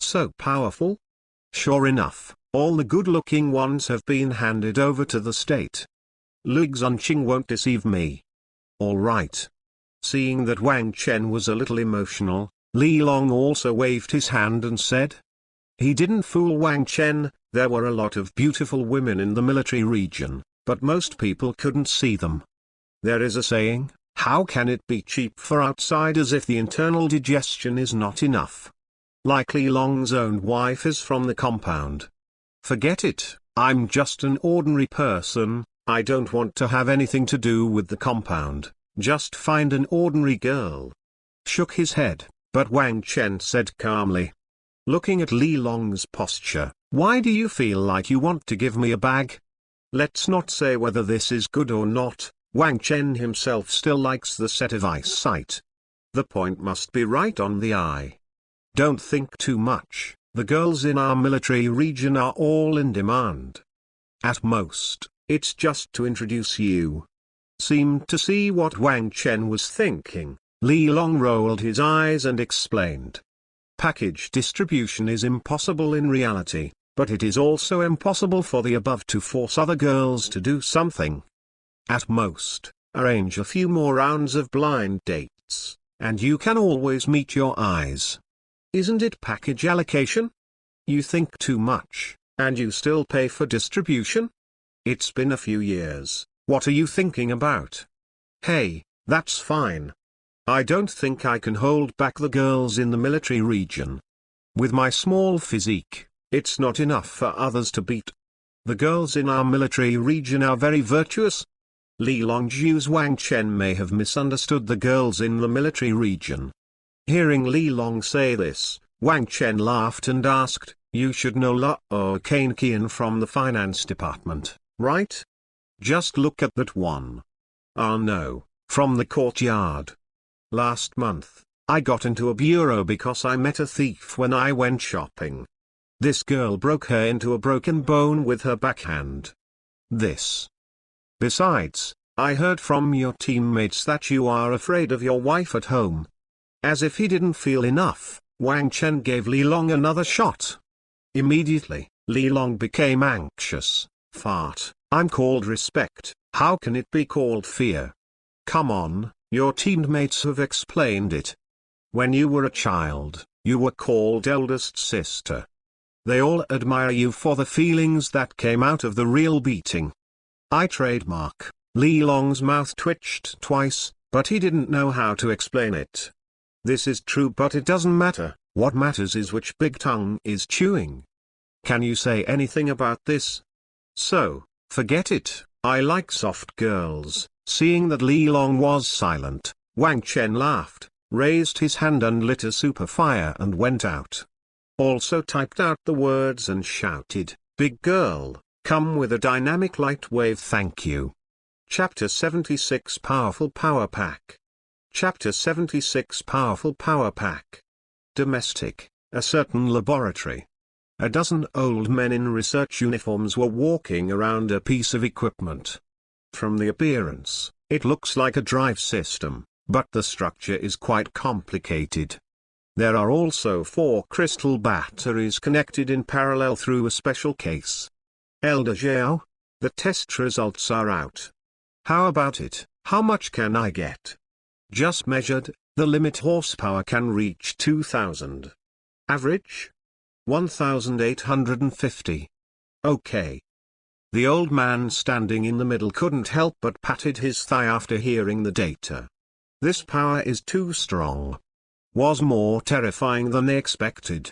So powerful? Sure enough, all the good-looking ones have been handed over to the state. Lu Xunqing won't deceive me. All right. Seeing that Wang Chen was a little emotional, Li Long also waved his hand and said. He didn't fool Wang Chen, there were a lot of beautiful women in the military region, but most people couldn't see them. There is a saying, how can it be cheap for outsiders if the internal digestion is not enough? Like Li Long's own wife is from the compound. Forget it, I'm just an ordinary person, I don't want to have anything to do with the compound, just find an ordinary girl. Shook his head, but Wang Chen said calmly. Looking at Li Long's posture, why do you feel like you want to give me a bag? Let's not say whether this is good or not, Wang Chen himself still likes the set of eyesight. The point must be right on the eye. Don't think too much, the girls in our military region are all in demand. At most, it's just to introduce you. Seemed to see what Wang Chen was thinking, Li Long rolled his eyes and explained. Package distribution is impossible in reality, but it is also impossible for the above to force other girls to do something. At most, arrange a few more rounds of blind dates, and you can always meet your eyes. Isn't it package allocation? You think too much, and you still pay for distribution? It's been a few years, what are you thinking about? Hey, that's fine. I don't think I can hold back the girls in the military region. With my small physique, it's not enough for others to beat. The girls in our military region are very virtuous. Li Longju's Wang Chen may have misunderstood the girls in the military region. Hearing Li Long say this, Wang Chen laughed and asked, you should know Lao Kane Kian from the finance department, right? Just look at that one. Ah no, from the courtyard. Last month, I got into a bureau because I met a thief when I went shopping. This girl broke her into a broken bone with her backhand. This. Besides, I heard from your teammates that you are afraid of your wife at home. As if he didn't feel enough, Wang Chen gave Li Long another shot. Immediately, Li Long became anxious. Fart, I'm called respect, how can it be called fear? Come on, your teammates have explained it. When you were a child, you were called eldest sister. They all admire you for the feelings that came out of the real beating. I trademark. Li Long's mouth twitched twice, but he didn't know how to explain it. This is true, but it doesn't matter, what matters is which big tongue is chewing. Can you say anything about this? So, forget it, I like soft girls. Seeing that Li Long was silent, Wang Chen laughed, raised his hand and lit a super fire and went out. Also typed out the words and shouted, big girl, come with a dynamic light wave thank you. Chapter 76 Powerful Power Pack. Chapter 76 Powerful Power Pack. Domestic, a certain laboratory. A dozen old men in research uniforms were walking around a piece of equipment. From the appearance, it looks like a drive system, but the structure is quite complicated. There are also 4 crystal batteries connected in parallel through a special case. Elder Zhao, the test results are out. How about it? How much can I get? Just measured, the limit horsepower can reach 2000. Average? 1850. Okay. The old man standing in the middle couldn't help but patted his thigh after hearing the data. This power is too strong. Was more terrifying than they expected.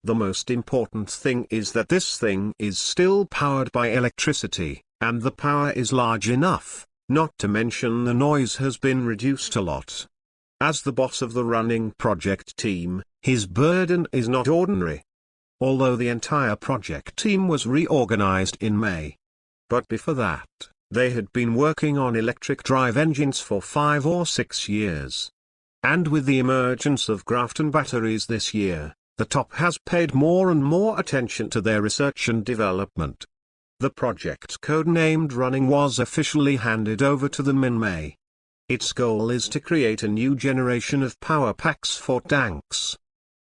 The most important thing is that this thing is still powered by electricity, and the power is large enough, not to mention the noise has been reduced a lot. As the boss of the running project team, his burden is not ordinary. Although the entire project team was reorganized in May. But before that, they had been working on electric drive engines for 5 or 6 years. And with the emergence of graphene batteries this year, the top has paid more and more attention to their research and development. The project codenamed Running was officially handed over to them in May. Its goal is to create a new generation of power packs for tanks.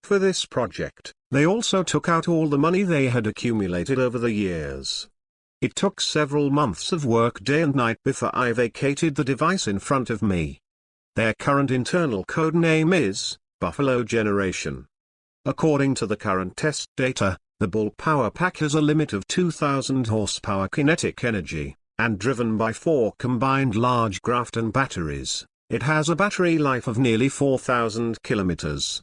For this project, they also took out all the money they had accumulated over the years. It took several months of work day and night before I vacated the device in front of me. Their current internal code name is Buffalo Generation. According to the current test data, the Bull Power Pack has a limit of 2000 horsepower kinetic energy, and driven by 4 combined large graphene batteries, it has a battery life of nearly 4000 kilometers.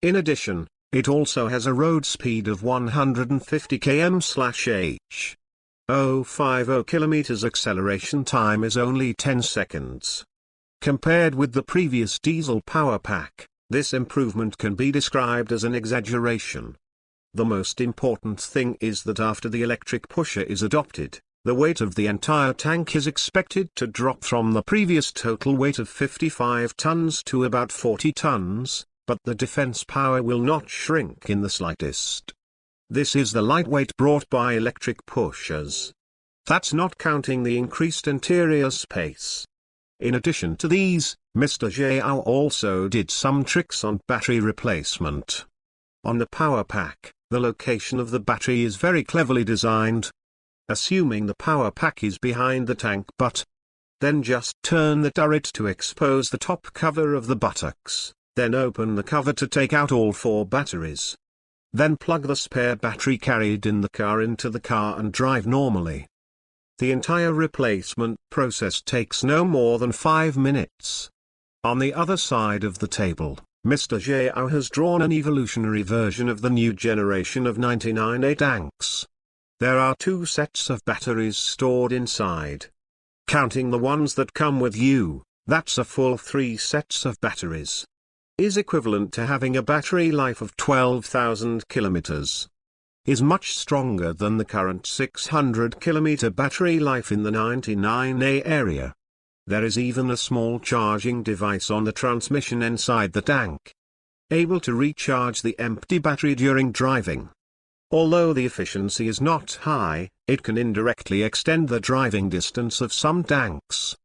In addition, it also has a road speed of 150 km/h. 050 km acceleration time is only 10 seconds. Compared with the previous diesel power pack, this improvement can be described as an exaggeration. The most important thing is that after the electric pusher is adopted, the weight of the entire tank is expected to drop from the previous total weight of 55 tons to about 40 tons. But the defense power will not shrink in the slightest. This is the lightweight brought by electric pushers. That's not counting the increased interior space. In addition to these, Mr. Zhao also did some tricks on battery replacement. On the power pack, the location of the battery is very cleverly designed. Assuming the power pack is behind the tank butt, then just turn the turret to expose the top cover of the buttocks. Then open the cover to take out all 4 batteries. Then plug the spare battery carried in the car into the car and drive normally. The entire replacement process takes no more than 5 minutes. On the other side of the table, Mr. Zhao has drawn an evolutionary version of the new generation of 99A tanks. There are 2 sets of batteries stored inside. Counting the ones that come with you, that's a full 3 sets of batteries. Is equivalent to having a battery life of 12,000 kilometers. Is much stronger than the current 600 kilometer battery life in the 99A area. There is even a small charging device on the transmission inside the tank. Able to recharge the empty battery during driving. Although the efficiency is not high, it can indirectly extend the driving distance of some tanks.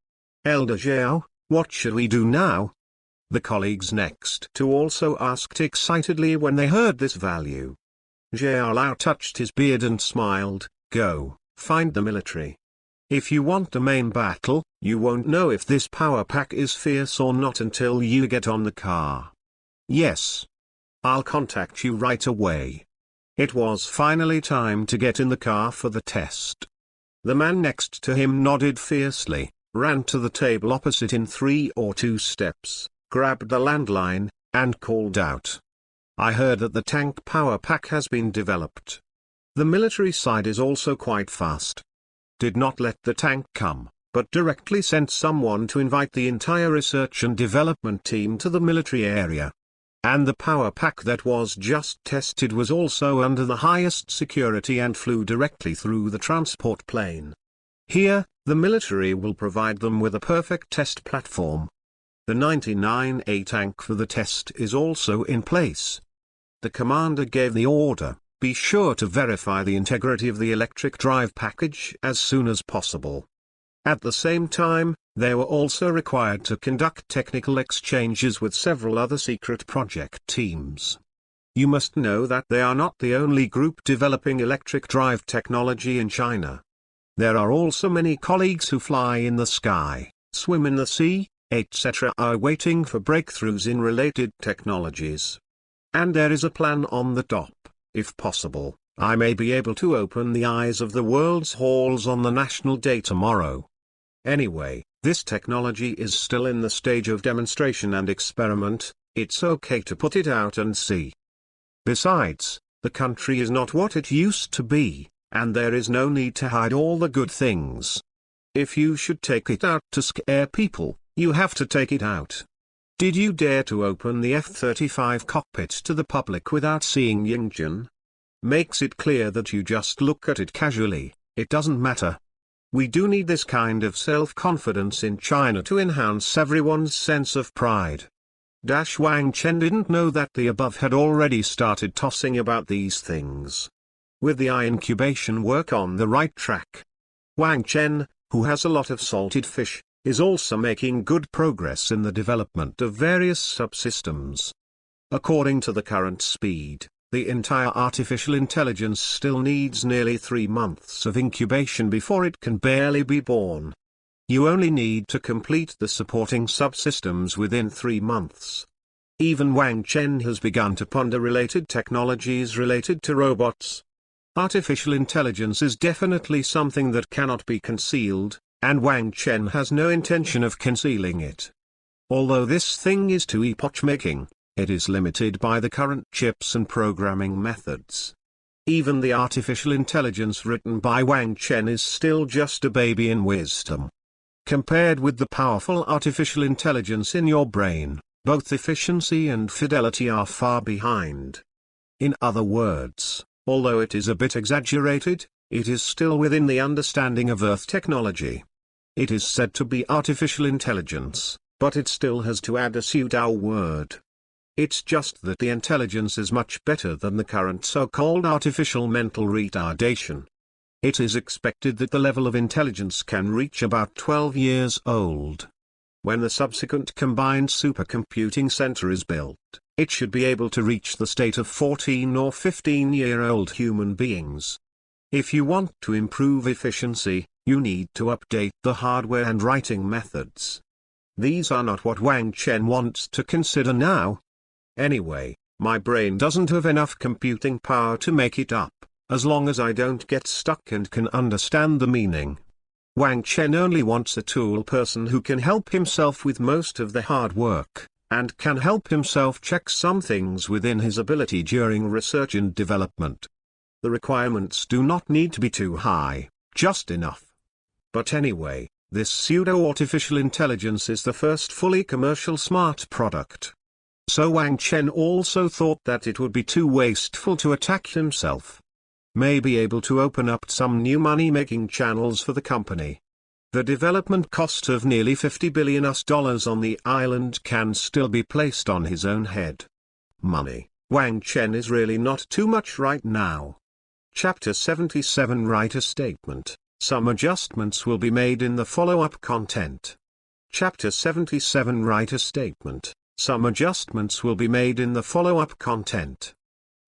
Elder Zhao, what should we do now? The colleagues next to also asked excitedly when they heard this value. Zhao Lao touched his beard and smiled, go, find the military. If you want the main battle, you won't know if this power pack is fierce or not until you get on the car. Yes. I'll contact you right away. It was finally time to get in the car for the test. The man next to him nodded fiercely, ran to the table opposite in 3 or 2 steps. Grabbed the landline, and called out. I heard that the tank power pack has been developed. The military side is also quite fast. Did not let the tank come, but directly sent someone to invite the entire research and development team to the military area. And the power pack that was just tested was also under the highest security and flew directly through the transport plane. Here, the military will provide them with a perfect test platform. The 99A tank for the test is also in place. The commander gave the order, be sure to verify the integrity of the electric drive package as soon as possible. At the same time, they were also required to conduct technical exchanges with several other secret project teams. You must know that they are not the only group developing electric drive technology in China. There are also many colleagues who fly in the sky, swim in the sea, etc. are waiting for breakthroughs in related technologies. And there is a plan on the top. If possible, I may be able to open the eyes of the world's halls on the National Day tomorrow. Anyway, this technology is still in the stage of demonstration and experiment. It's okay to put it out and see. Besides, the country is not what it used to be, and there is no need to hide all the good things. If you should take it out to scare people, you have to take it out. Did you dare to open the F-35 cockpit to the public without seeing Yingjin? Makes it clear that you just look at it casually, it doesn't matter. We do need this kind of self-confidence in China to enhance everyone's sense of pride. Wang Chen didn't know that the above had already started tossing about these things. With the incubation work on the right track. Wang Chen, who has a lot of salted fish, is also making good progress in the development of various subsystems. According to the current speed, the entire artificial intelligence still needs nearly 3 months of incubation before it can barely be born. You only need to complete the supporting subsystems within 3 months. Even Wang Chen has begun to ponder related technologies related to robots. Artificial intelligence is definitely something that cannot be concealed, and Wang Chen has no intention of concealing it. Although this thing is too epoch-making, it is limited by the current chips and programming methods. Even the artificial intelligence written by Wang Chen is still just a baby in wisdom. Compared with the powerful artificial intelligence in your brain, both efficiency and fidelity are far behind. In other words, although it is a bit exaggerated, it is still within the understanding of Earth technology. It is said to be artificial intelligence, but it still has to add a pseudo word. It's just that the intelligence is much better than the current so-called artificial mental retardation. It is expected that the level of intelligence can reach about 12 years old. When the subsequent combined supercomputing center is built, it should be able to reach the state of 14 or 15-year-old human beings. If you want to improve efficiency, you need to update the hardware and writing methods. These are not what Wang Chen wants to consider now. Anyway, my brain doesn't have enough computing power to make it up, as long as I don't get stuck and can understand the meaning. Wang Chen only wants a tool person who can help himself with most of the hard work, and can help himself check some things within his ability during research and development. The requirements do not need to be too high, just enough. But anyway, this pseudo-artificial intelligence is the first fully commercial smart product. So Wang Chen also thought that it would be too wasteful to attack himself. May be able to open up some new money-making channels for the company. The development cost of nearly $50 billion on the island can still be placed on his own head. Money, Wang Chen is really not too much right now. Chapter 77 Writer Statement. Some adjustments will be made in the follow-up content. Chapter 77 Writer Statement. Some adjustments will be made in the follow-up content.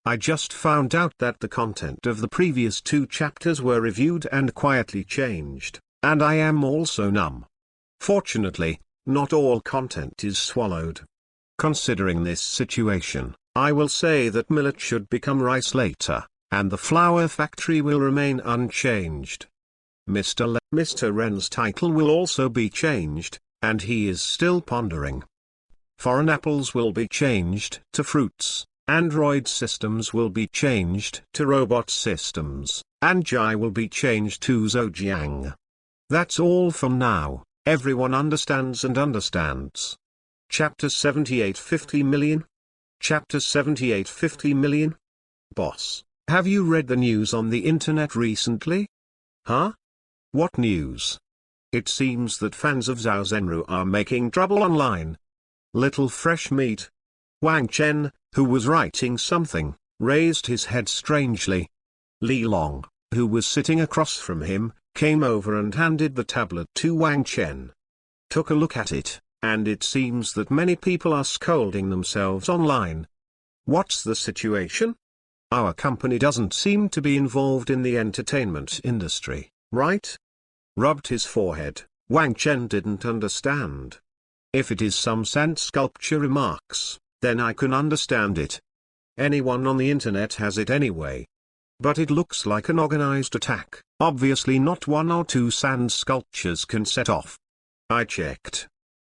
I just found out that the content of the previous 2 chapters were reviewed and quietly changed, and I am also numb. Fortunately, not all content is swallowed. Considering this situation, I will say that millet should become rice later, and the flour factory will remain unchanged. Mr. Ren's title will also be changed, and he is still pondering. Foreign apples will be changed to fruits, Android systems will be changed to robot systems, and Jai will be changed to Zhejiang. That's all from now, everyone understands and understands. Chapter 78 50 million? Chapter 78 50 million? Boss, have you read the news on the internet recently? Huh? What news? It seems that fans of Zhao Zhenru are making trouble online. Little fresh meat. Wang Chen, who was writing something, raised his head strangely. Li Long, who was sitting across from him, came over and handed the tablet to Wang Chen. Took a look at it, and it seems that many people are scolding themselves online. What's the situation? Our company doesn't seem to be involved in the entertainment industry, right? Rubbed his forehead. Wang Chen didn't understand. If it is some sand sculpture remarks, then I can understand it. Anyone on the internet has it anyway. But it looks like an organized attack. Obviously not one or two sand sculptures can set off. I checked.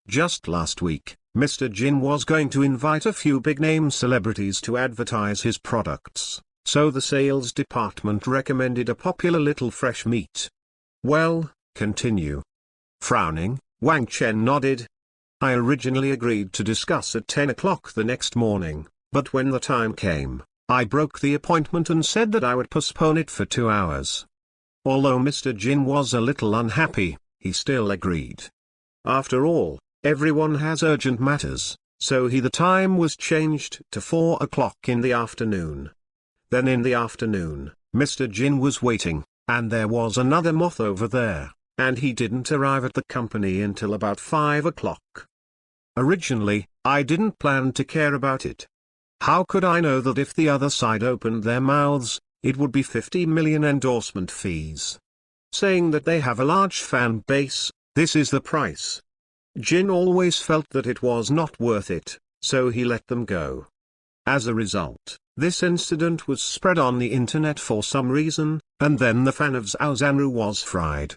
Just last week, Mr. Jin was going to invite a few big-name celebrities to advertise his products, so the sales department recommended a popular little fresh meat. Well, continue. Frowning, Wang Chen nodded. I originally agreed to discuss at 10 o'clock the next morning, but when the time came, I broke the appointment and said that I would postpone it for 2 hours. Although Mr. Jin was a little unhappy, he still agreed. After all, everyone has urgent matters, so the time was changed to 4 o'clock in the afternoon. Then in the afternoon, Mr. Jin was waiting, and there was another moth over there, and he didn't arrive at the company until about 5 o'clock. Originally, I didn't plan to care about it. How could I know that if the other side opened their mouths, it would be 50 million endorsement fees? Saying that they have a large fan base, this is the price. Jin always felt that it was not worth it, so he let them go. As a result, this incident was spread on the internet for some reason, and then the fan of Zhao Zanru was fried.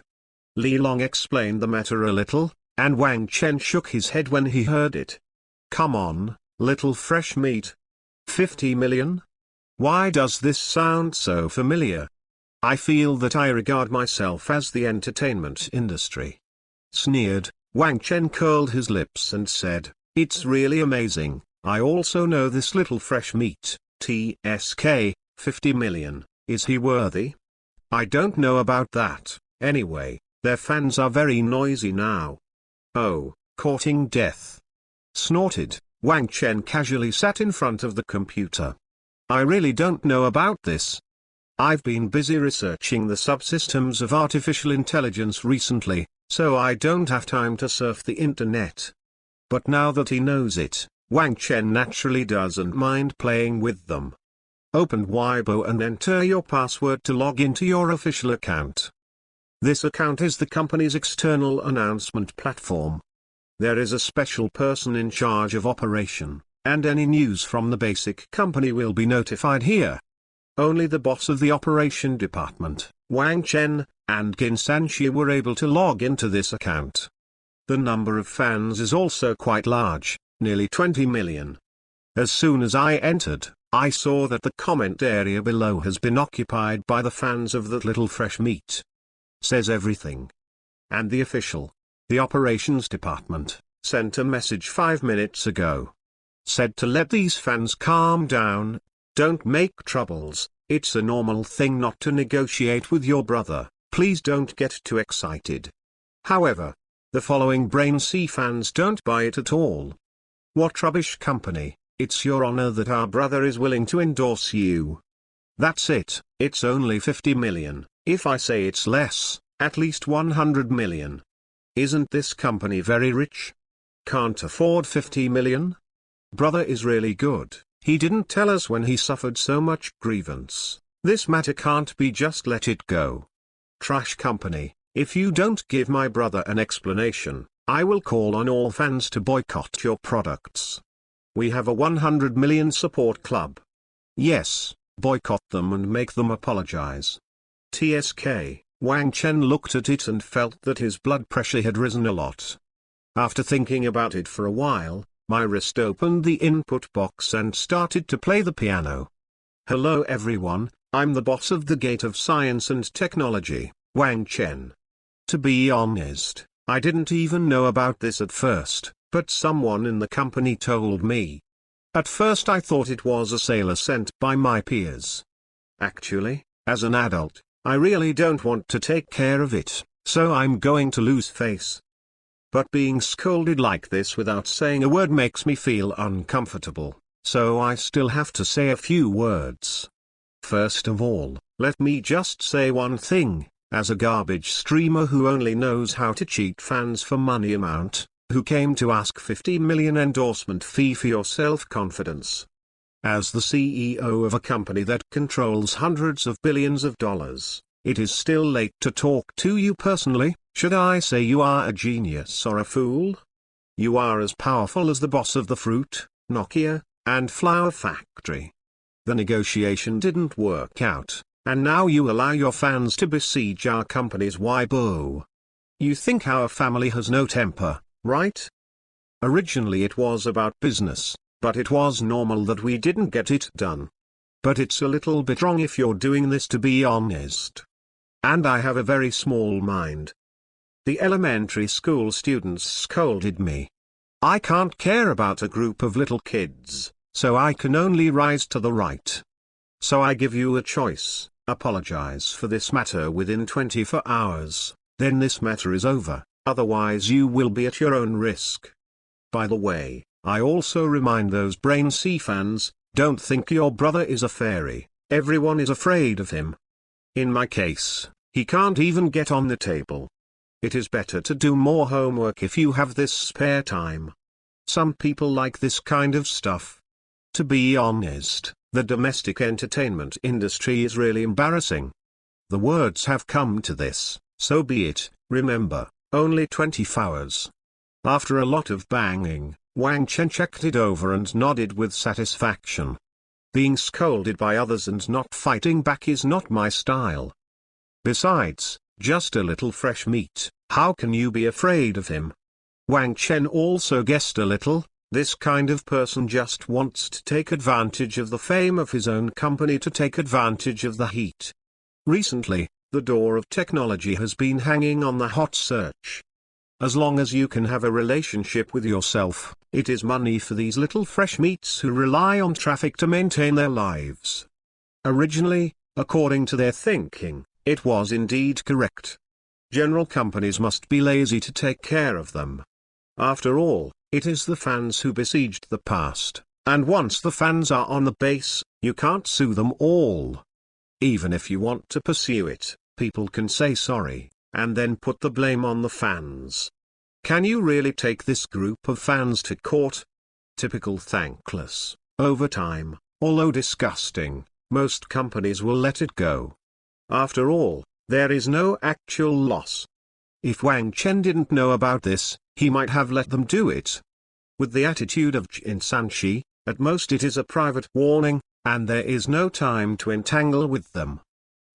Li Long explained the matter a little, and Wang Chen shook his head when he heard it. Come on, little fresh meat. 50 million? Why does this sound so familiar? I feel that I regard myself as the entertainment industry. Sneered, Wang Chen curled his lips and said, it's really amazing. I also know this little fresh meat, TSK, 50 million, is he worthy? I don't know about that, anyway, their fans are very noisy now. Oh, courting death. Snorted, Wang Chen casually sat in front of the computer. I really don't know about this. I've been busy researching the subsystems of artificial intelligence recently, so I don't have time to surf the internet. But now that he knows it, Wang Chen naturally doesn't mind playing with them. Open Weibo and enter your password to log into your official account. This account is the company's external announcement platform. There is a special person in charge of operation, and any news from the basic company will be notified here. Only the boss of the operation department, Wang Chen, and Qin Sanxi were able to log into this account. The number of fans is also quite large, nearly 20 million. As soon as I entered, I saw that the comment area below has been occupied by the fans of that little fresh meat. Says everything. And the operations department, sent a message 5 minutes ago. Said to let these fans calm down, don't make troubles, it's a normal thing not to negotiate with your brother, please don't get too excited. However, the following Brain C fans don't buy it at all. What rubbish company, it's your honor that our brother is willing to endorse you. That's it, it's only 50 million, if I say it's less, at least 100 million. Isn't this company very rich? Can't afford 50 million? Brother is really good, he didn't tell us when he suffered so much grievance, this matter can't be just let it go. Trash company, if you don't give my brother an explanation, I will call on all fans to boycott your products. We have a 100 million support club. Yes, boycott them and make them apologize. TSK, Wang Chen looked at it and felt that his blood pressure had risen a lot. After thinking about it for a while, my wrist opened the input box and started to play the piano. Hello everyone, I'm the boss of the Gate of Science and Technology, Wang Chen. To be honest, I didn't even know about this at first, but someone in the company told me. At first I thought it was a sailor sent by my peers. Actually, as an adult, I really don't want to take care of it, so I'm going to lose face. But being scolded like this without saying a word makes me feel uncomfortable. so I still have to say a few words. First of all, let me just say one thing, as a garbage streamer who only knows how to cheat fans for money amount, who came to ask 50 million endorsement fee for your self-confidence. As the CEO of a company that controls hundreds of billions of dollars, it is still late to talk to you personally. Should I say you are a genius or a fool? You are as powerful as the boss of the fruit, Nokia, and flour factory. The negotiation didn't work out, and now you allow your fans to besiege our company's Weibo. You think our family has no temper, right? Originally it was about business, but it was normal that we didn't get it done. But it's a little bit wrong if you're doing this, to be honest. And I have a very small mind. The elementary school students scolded me. I can't care about a group of little kids, so I can only rise to the right. So I give you a choice: apologize for this matter within 24 hours, then this matter is over, otherwise you will be at your own risk. By the way, I also remind those Brain C fans, don't think your brother is a fairy, everyone is afraid of him. In my case, he can't even get on the table. It is better to do more homework if you have this spare time. Some people like this kind of stuff. To be honest, the domestic entertainment industry is really embarrassing. The words have come to this, so be it. Remember, only 24 hours. After a lot of banging, Wang Chen checked it over and nodded with satisfaction. Being scolded by others and not fighting back is not my style. Besides, just a little fresh meat, how can you be afraid of him? Wang Chen also guessed a little. This kind of person just wants to take advantage of the fame of his own company to take advantage of the heat. Recently, the door of technology has been hanging on the hot search. As long as you can have a relationship with yourself, it is money for these little fresh meats who rely on traffic to maintain their lives. Originally, according to their thinking, it was indeed correct. General companies must be lazy to take care of them. After all, it is the fans who besieged the past, and once the fans are on the base, you can't sue them all. Even if you want to pursue it, people can say sorry, and then put the blame on the fans. Can you really take this group of fans to court? Typical thankless. Over time, although disgusting, most companies will let it go. After all, there is no actual loss. If Wang Chen didn't know about this, he might have let them do it. With the attitude of Jin Sanshi, at most it is a private warning, and there is no time to entangle with them.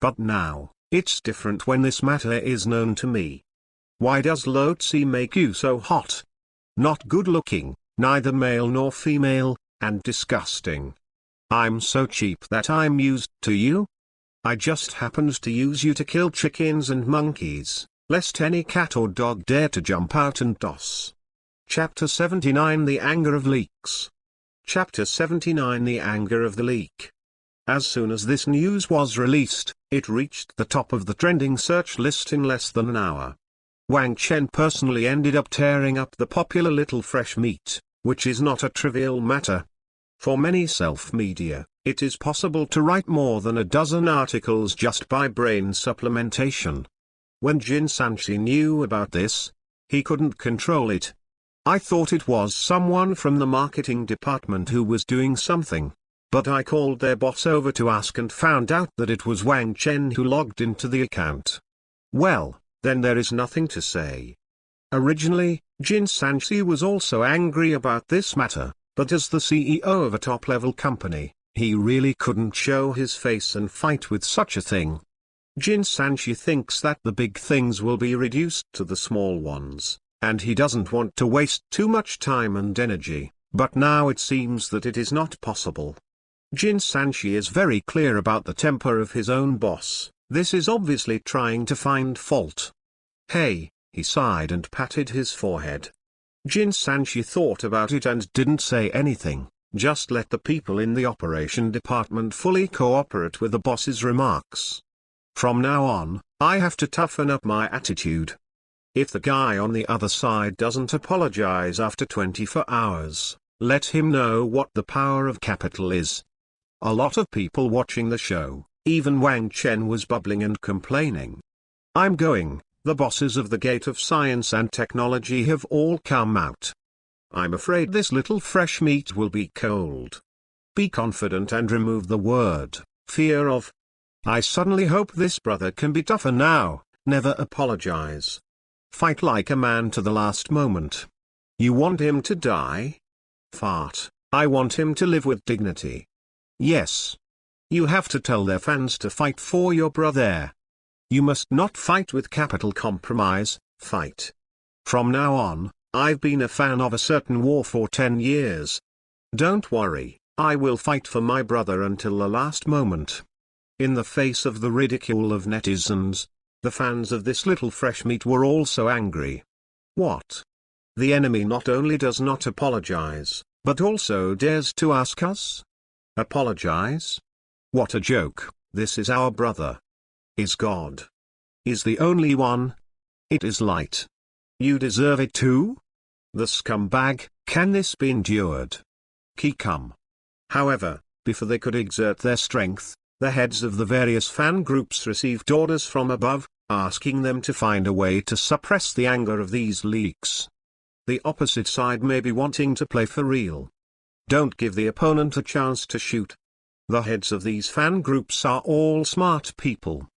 But now, it's different when this matter is known to me. Why does Lotzi make you so hot? Not good looking, neither male nor female, and disgusting. I'm so cheap that I'm used to you? I just happened to use you to kill chickens and monkeys, lest any cat or dog dare to jump out and toss. Chapter 79: The Anger of Leaks. Chapter 79: The Anger of the Leak. As soon as this news was released, it reached the top of the trending search list in less than an hour. Wang Chen personally ended up tearing up the popular little fresh meat, which is not a trivial matter. For many self-media, it is possible to write more than a dozen articles just by brain supplementation. When Jin Sanshi knew about this, he couldn't control it. I thought it was someone from the marketing department who was doing something, but I called their boss over to ask and found out that it was Wang Chen who logged into the account. Well, then there is nothing to say. Originally, Jin Sanshi was also angry about this matter, but as the CEO of a top-level company, he really couldn't show his face and fight with such a thing. Jin Sanshi thinks that the big things will be reduced to the small ones, and he doesn't want to waste too much time and energy, but now it seems that it is not possible. Jin Sanshi is very clear about the temper of his own boss. This is obviously trying to find fault. Hey, he sighed and patted his forehead. Jin Sanshi thought about it and didn't say anything, just let the people in the operation department fully cooperate with the boss's remarks. From now on, I have to toughen up my attitude. If the guy on the other side doesn't apologize after 24 hours, Let him know what the power of capital is. A lot of people watching the show, even Wang Chen was bubbling and complaining. I'm going, the bosses of the Gate of Science and Technology have all come out. I'm afraid this little fresh meat will be cold. Be confident and remove the word, fear of. I suddenly hope this brother can be tougher now, never apologize. Fight like a man to the last moment. You want him to die? Fart, I want him to live with dignity. Yes. You have to tell their fans to fight for your brother. You must not fight with capital compromise, fight. From now on, I've been a fan of a certain war for 10 years. Don't worry, I will fight for my brother until the last moment. In the face of the ridicule of netizens, the fans of this little fresh meat were also angry. What? The enemy not only does not apologize, but also dares to ask us? Apologize? What a joke, this is our brother. Is God? Is the only one? It is light. You deserve it too? The scumbag, can this be endured? Come. However, before they could exert their strength, the heads of the various fan groups received orders from above, asking them to find a way to suppress the anger of these leaks. The opposite side may be wanting to play for real. Don't give the opponent a chance to shoot. The heads of these fan groups are all smart people.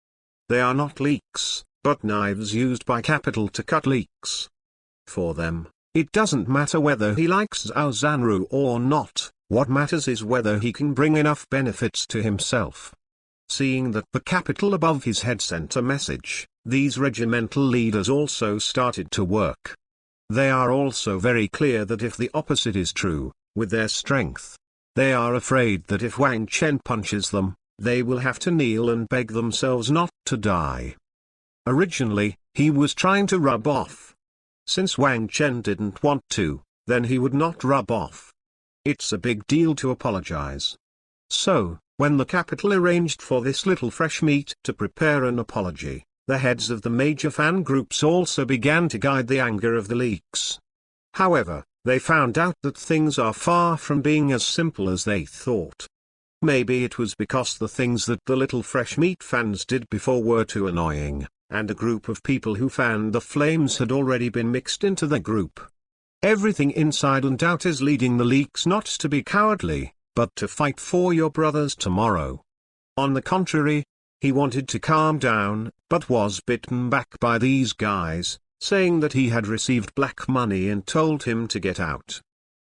They are not leaks, but knives used by capital to cut leaks. For them, it doesn't matter whether he likes Zhao Zanru or not, what matters is whether he can bring enough benefits to himself. Seeing that the capital above his head sent a message, these regimental leaders also started to work. They are also very clear that if the opposite is true, with their strength, they are afraid that if Wang Chen punches them, they will have to kneel and beg themselves not to die. Originally, he was trying to rub off. Since Wang Chen didn't want to, then he would not rub off. It's a big deal to apologize. So, when the capital arranged for this little fresh meat to prepare an apology, the heads of the major fan groups also began to guide the anger of the leaks. However, they found out that things are far from being as simple as they thought. Maybe it was because the things that the little fresh meat fans did before were too annoying, and a group of people who fanned the flames had already been mixed into the group. Everything inside and out is leading the leaks not to be cowardly, but to fight for your brothers tomorrow. On the contrary, he wanted to calm down, but was bitten back by these guys, saying that he had received black money and told him to get out.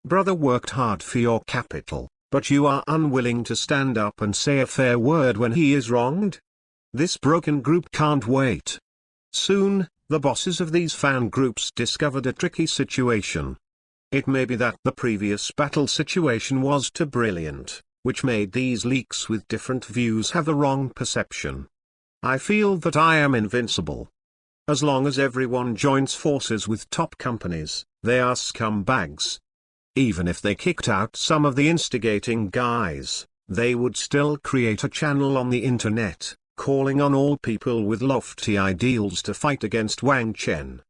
Brother worked hard for your capital, but you are unwilling to stand up and say a fair word when he is wronged? This broken group can't wait. Soon, the bosses of these fan groups discovered a tricky situation. It may be that the previous battle situation was too brilliant, which made these leaks with different views have a wrong perception. I feel that I am invincible. As long as everyone joins forces with top companies, they are scumbags. Even if they kicked out some of the instigating guys, they would still create a channel on the internet, calling on all people with lofty ideals to fight against Wang Chen.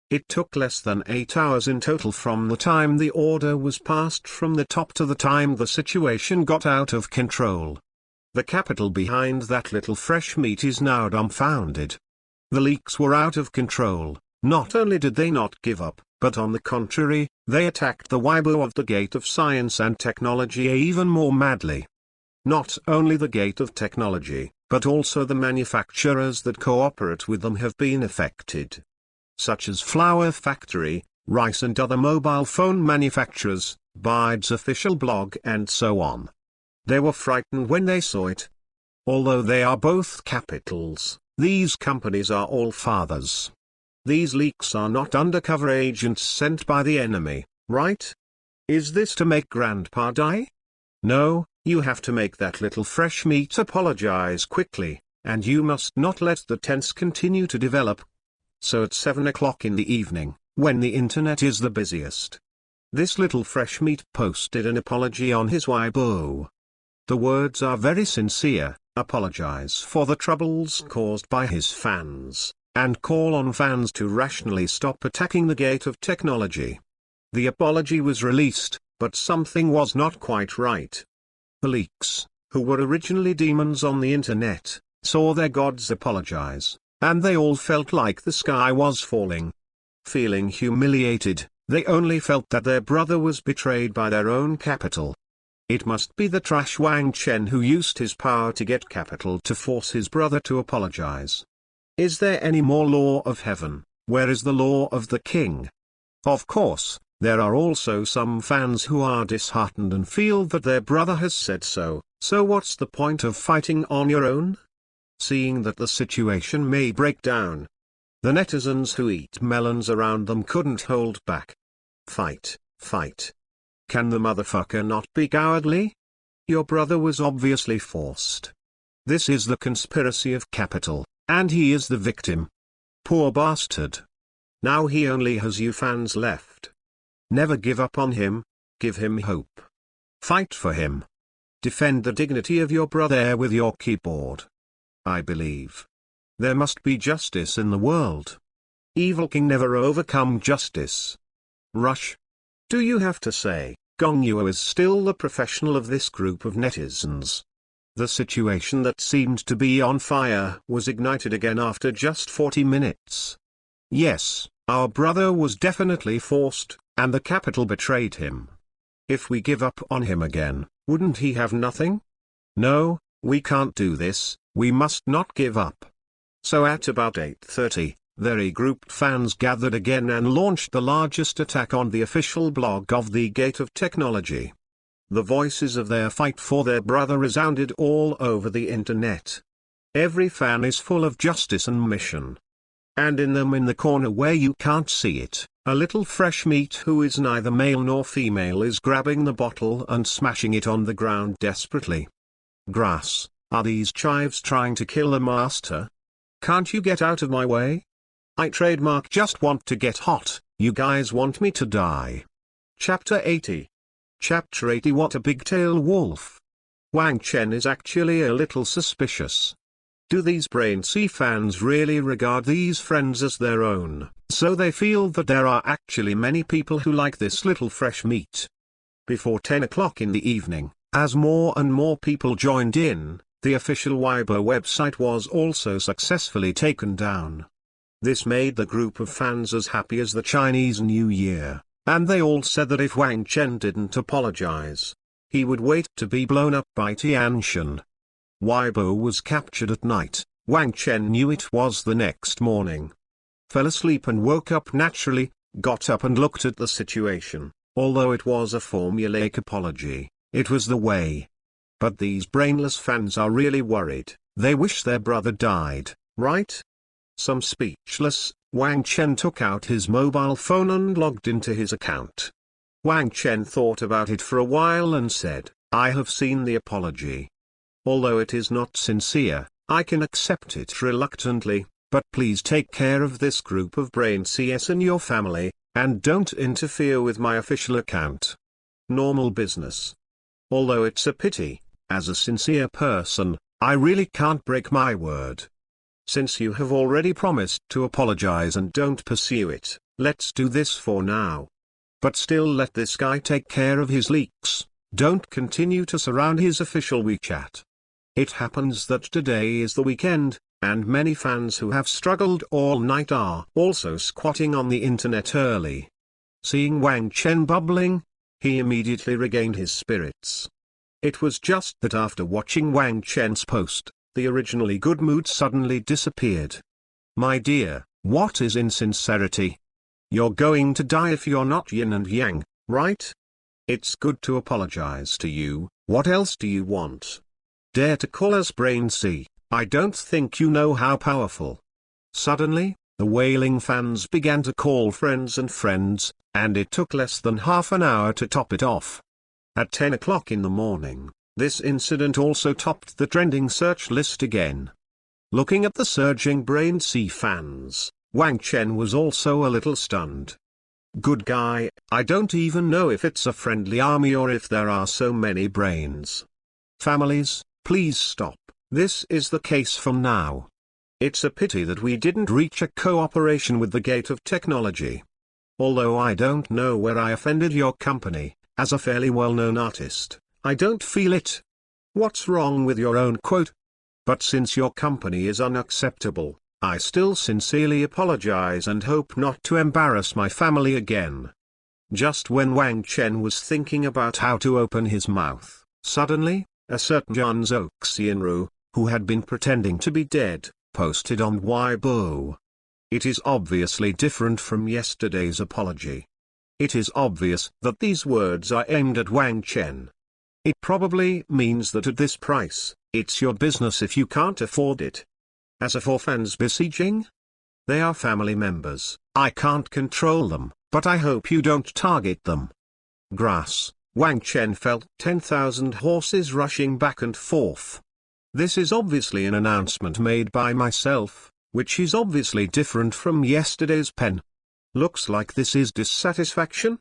It took less than 8 hours in total from the time the order was passed from the top to the time the situation got out of control. The capital behind that little fresh meat is now dumbfounded. The leaks were out of control. Not only did they not give up, but on the contrary, they attacked the Weibo of the Gate of Science and Technology even more madly. Not only the Gate of Technology, but also the manufacturers that cooperate with them have been affected. Such as Flower Factory, Rice and other mobile phone manufacturers, Bide's official blog and so on. They were frightened when they saw it. Although they are both capitals, these companies are all fathers. These leaks are not undercover agents sent by the enemy, right? Is this to make Grandpa die? No, you have to make that little fresh meat apologize quickly, and you must not let the tense continue to develop. So at 7 o'clock in the evening, when the internet is the busiest, this little fresh meat posted an apology on his Weibo. The words are very sincere: apologize for the troubles caused by his fans, and call on fans to rationally stop attacking the Gate of Technology. The apology was released, but something was not quite right. The leaks, who were originally demons on the internet, saw their gods apologize, and they all felt like the sky was falling. Feeling humiliated, they only felt that their brother was betrayed by their own capital. It must be the trash Wang Chen who used his power to get capital to force his brother to apologize. Is there any more law of heaven? Where is the law of the king? Of course, there are also some fans who are disheartened and feel that their brother has said so what's the point of fighting on your own? Seeing that the situation may break down, the netizens who eat melons around them couldn't hold back. Fight, fight. Can the motherfucker not be cowardly? Your brother was obviously forced. This is the conspiracy of capital, and he is the victim. Poor bastard. Now he only has you fans left. Never give up on him, give him hope. Fight for him. Defend the dignity of your brother with your keyboard. I believe there must be justice in the world. Evil can never overcome justice. Rush. Do you have to say, Gong Yu is still the professional of this group of netizens? The situation that seemed to be on fire was ignited again after just 40 minutes. Yes, our brother was definitely forced, and the capital betrayed him. If we give up on him again, wouldn't he have nothing? No, we can't do this, we must not give up. So at about 8:30, their regrouped fans gathered again and launched the largest attack on the official blog of the Gate of Technology. The voices of their fight for their brother resounded all over the internet. Every fan is full of justice and mission. And in the corner where you can't see it, a little fresh meat who is neither male nor female is grabbing the bottle and smashing it on the ground desperately. Grass, are these chives trying to kill the master? Can't you get out of my way? I trademark just want to get hot, you guys want me to die. Chapter 80. Chapter 80. What a big-tail wolf. Wang Chen is actually a little suspicious. Do these Brain C fans really regard these friends as their own, so they feel that there are actually many people who like this little fresh meat? Before 10 o'clock in the evening, as more and more people joined in, the official Weibo website was also successfully taken down. This made the group of fans as happy as the Chinese New Year, and they all said that if Wang Chen didn't apologize, he would wait to be blown up by Tianshan. Weibo was captured at night. Wang Chen knew it was the next morning. Fell asleep and woke up naturally, got up and looked at the situation. Although it was a formulaic apology, it was the way. But these brainless fans are really worried. They wish their brother died, right? Some speechless, Wang Chen took out his mobile phone and logged into his account. Wang Chen thought about it for a while and said, I have seen the apology. Although it is not sincere, I can accept it reluctantly, but please take care of this group of Brain CS in your family, and don't interfere with my official account. Normal business. Although it's a pity, as a sincere person, I really can't break my word. Since you have already promised to apologize and don't pursue it, let's do this for now. But still let this guy take care of his leaks, don't continue to surround his official WeChat. It happens that today is the weekend, and many fans who have struggled all night are also squatting on the internet early. Seeing Wang Chen bubbling, he immediately regained his spirits. It was just that after watching Wang Chen's post, the originally good mood suddenly disappeared. My dear, what is insincerity? You're going to die if you're not yin and yang, right? It's good to apologize to you, what else do you want? Dare to call us Brain C, I don't think you know how powerful. Suddenly, the wailing fans began to call friends, and it took less than half an hour to top it off. At 10 o'clock in the morning, this incident also topped the trending search list again. Looking at the surging Brain C fans, Wang Chen was also a little stunned. Good guy, I don't even know if it's a friendly army or if there are so many brains. Families, please stop, this is the case from now. It's a pity that we didn't reach a cooperation with the Gate of Technology. Although I don't know where I offended your company, as a fairly well-known artist, I don't feel it. What's wrong with your own quote? But since your company is unacceptable, I still sincerely apologize and hope not to embarrass my family again. Just when Wang Chen was thinking about how to open his mouth, suddenly, a certain Jun Xianru, who had been pretending to be dead, posted on Weibo. It is obviously different from yesterday's apology. It is obvious that these words are aimed at Wang Chen. It probably means that at this price, it's your business if you can't afford it. As for fans besieging, they are family members. I can't control them, but I hope you don't target them. Grass. Wang Chen felt 10,000 horses rushing back and forth. This is obviously an announcement made by myself, which is obviously different from yesterday's pen. Looks like this is dissatisfaction.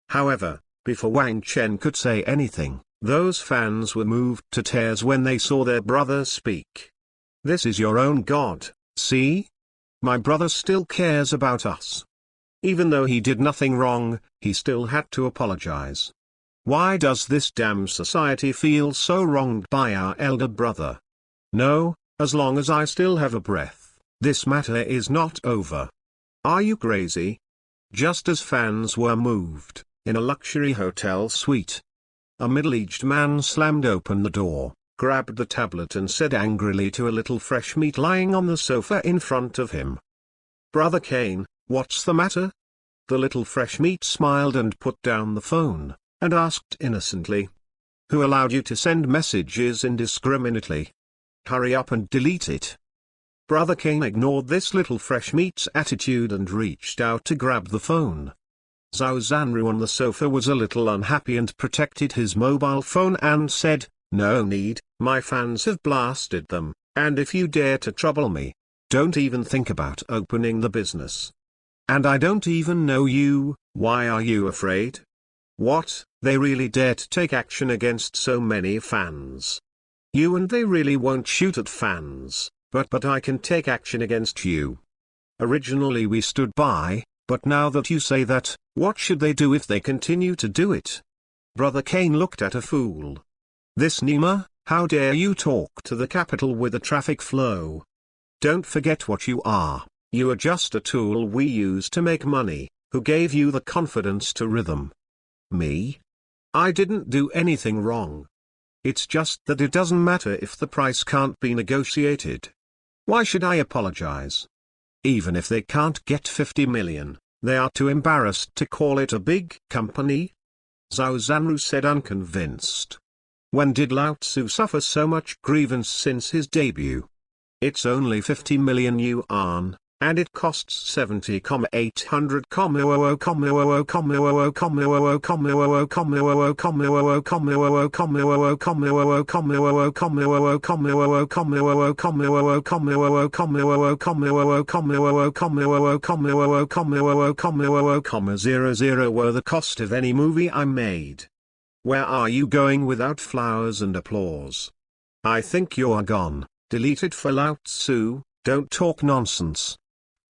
However, before Wang Chen could say anything, those fans were moved to tears when they saw their brother speak. This is your own God, see? My brother still cares about us. Even though he did nothing wrong, he still had to apologize. Why does this damn society feel so wronged by our elder brother? No, as long as I still have a breath, this matter is not over. Are you crazy? Just as fans were moved, in a luxury hotel suite, a middle-aged man slammed open the door, grabbed the tablet and said angrily to a little fresh meat lying on the sofa in front of him. Brother Kane, what's the matter? The little fresh meat smiled and put down the phone, and asked innocently. Who allowed you to send messages indiscriminately? Hurry up and delete it. Brother Kane ignored this little fresh meat's attitude and reached out to grab the phone. Zhao Zanru on the sofa was a little unhappy and protected his mobile phone and said, no need, my fans have blasted them, and if you dare to trouble me, don't even think about opening the business. And I don't even know you, why are you afraid? What, they really dare to take action against so many fans? You and they really won't shoot at fans, but I can take action against you. Originally we stood by, but now that you say that, what should they do if they continue to do it? Brother Kane looked at a fool. This Nima, how dare you talk to the capital with a traffic flow? Don't forget what you are just a tool we use to make money. Who gave you the confidence to rhythm? Me? I didn't do anything wrong. It's just that it doesn't matter if the price can't be negotiated. Why should I apologize? Even if they can't get 50 million, they are too embarrassed to call it a big company? Zhao Zanru said unconvinced. When did Lao Tzu suffer so much grievance since his debut? It's only 50 million yuan, and it costs 70,800. Were the cost of any movie I made. Where are you going without flowers and applause? I think you are gone, deleted for Lao Tzu, don't talk nonsense.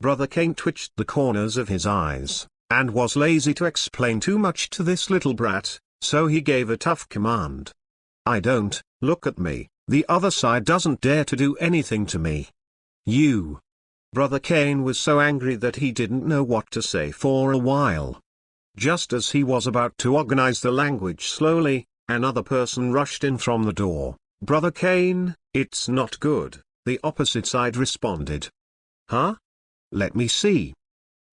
Brother Kane twitched the corners of his eyes, and was lazy to explain too much to this little brat, so he gave a tough command. I don't, look at me, the other side doesn't dare to do anything to me. You. Brother Kane was so angry that he didn't know what to say for a while. Just as he was about to organize the language slowly, another person rushed in from the door. Brother Kane, it's not good, the opposite side responded. Huh? Let me see.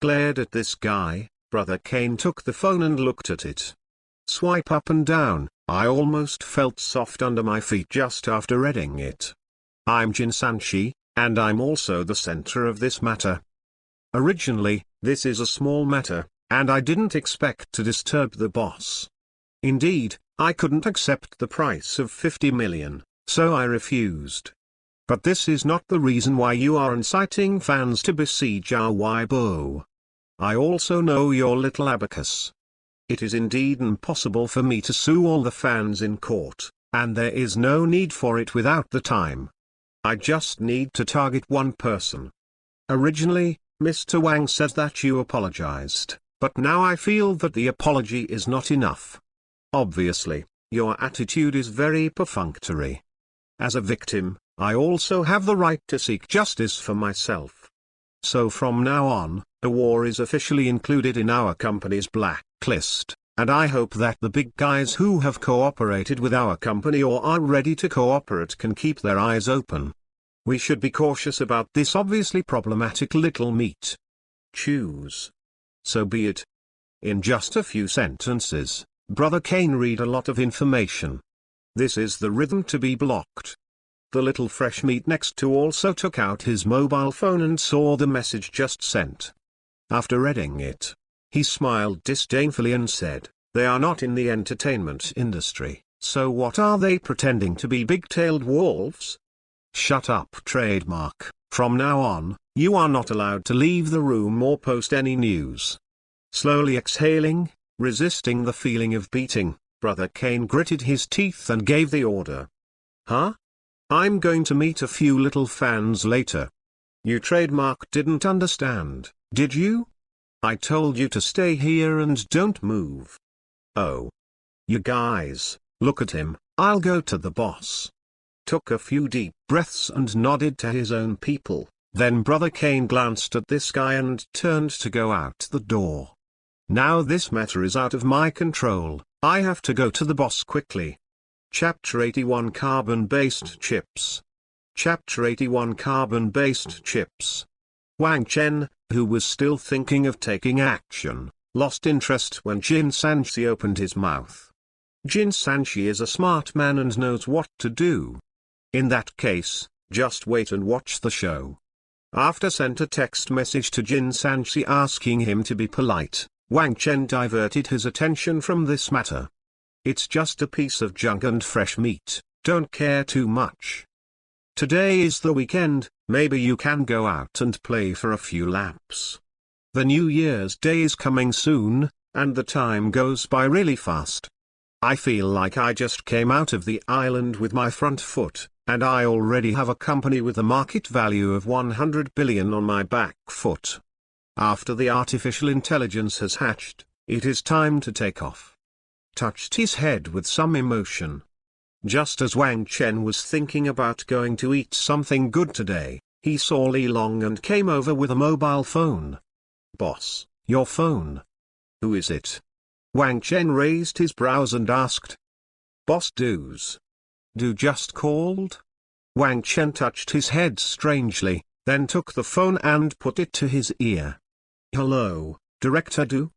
Glared at this guy, Brother Kane took the phone and looked at it. Swipe up and down, I almost felt soft under my feet just after reading it. I'm Jin Sanshi, and I'm also the center of this matter. Originally, this is a small matter, and I didn't expect to disturb the boss. Indeed, I couldn't accept the price of 50 million, so I refused. But this is not the reason why you are inciting fans to besiege our Weibo. I also know your little abacus. It is indeed impossible for me to sue all the fans in court, and there is no need for it without the time. I just need to target one person. Originally, Mr. Wang said that you apologized, but now I feel that the apology is not enough. Obviously, your attitude is very perfunctory. As a victim, I also have the right to seek justice for myself. So from now on, a war is officially included in our company's blacklist, and I hope that the big guys who have cooperated with our company or are ready to cooperate can keep their eyes open. We should be cautious about this obviously problematic little meat. Choose. So be it. In just a few sentences, Brother Kane read a lot of information. This is the rhythm to be blocked. The little fresh meat next to also took out his mobile phone and saw the message just sent. After reading it, he smiled disdainfully and said, "They are not in the entertainment industry, so what are they pretending to be, big-tailed wolves?" Shut up, trademark. From now on, you are not allowed to leave the room or post any news. Slowly exhaling, resisting the feeling of beating, Brother Kane gritted his teeth and gave the order. Huh? I'm going to meet a few little fans later. You trademark didn't understand, did you? I told you to stay here and don't move. Oh. You guys, look at him, I'll go to the boss. Took a few deep breaths and nodded to his own people, then Brother Kane glanced at this guy and turned to go out the door. Now this matter is out of my control, I have to go to the boss quickly. Chapter 81 Carbon-Based Chips. Chapter 81 Carbon-Based Chips. Wang Chen, who was still thinking of taking action, lost interest when Jin Sanshi opened his mouth. Jin Sanshi is a smart man and knows what to do. In that case, just wait and watch the show. After sent a text message to Jin Sanshi asking him to be polite, Wang Chen diverted his attention from this matter. It's just a piece of junk and fresh meat, don't care too much. Today is the weekend, maybe you can go out and play for a few laps. The New Year's Day is coming soon, and the time goes by really fast. I feel like I just came out of the island with my front foot, and I already have a company with a market value of 100 billion on my back foot. After the artificial intelligence has hatched, it is time to take off. Touched his head with some emotion. Just as Wang Chen was thinking about going to eat something good today, he saw Li Long and came over with a mobile phone. Boss, your phone. Who is it? Wang Chen raised his brows and asked. Boss Du's. Du just called? Wang Chen touched his head strangely, then took the phone and put it to his ear. Hello, Director Du?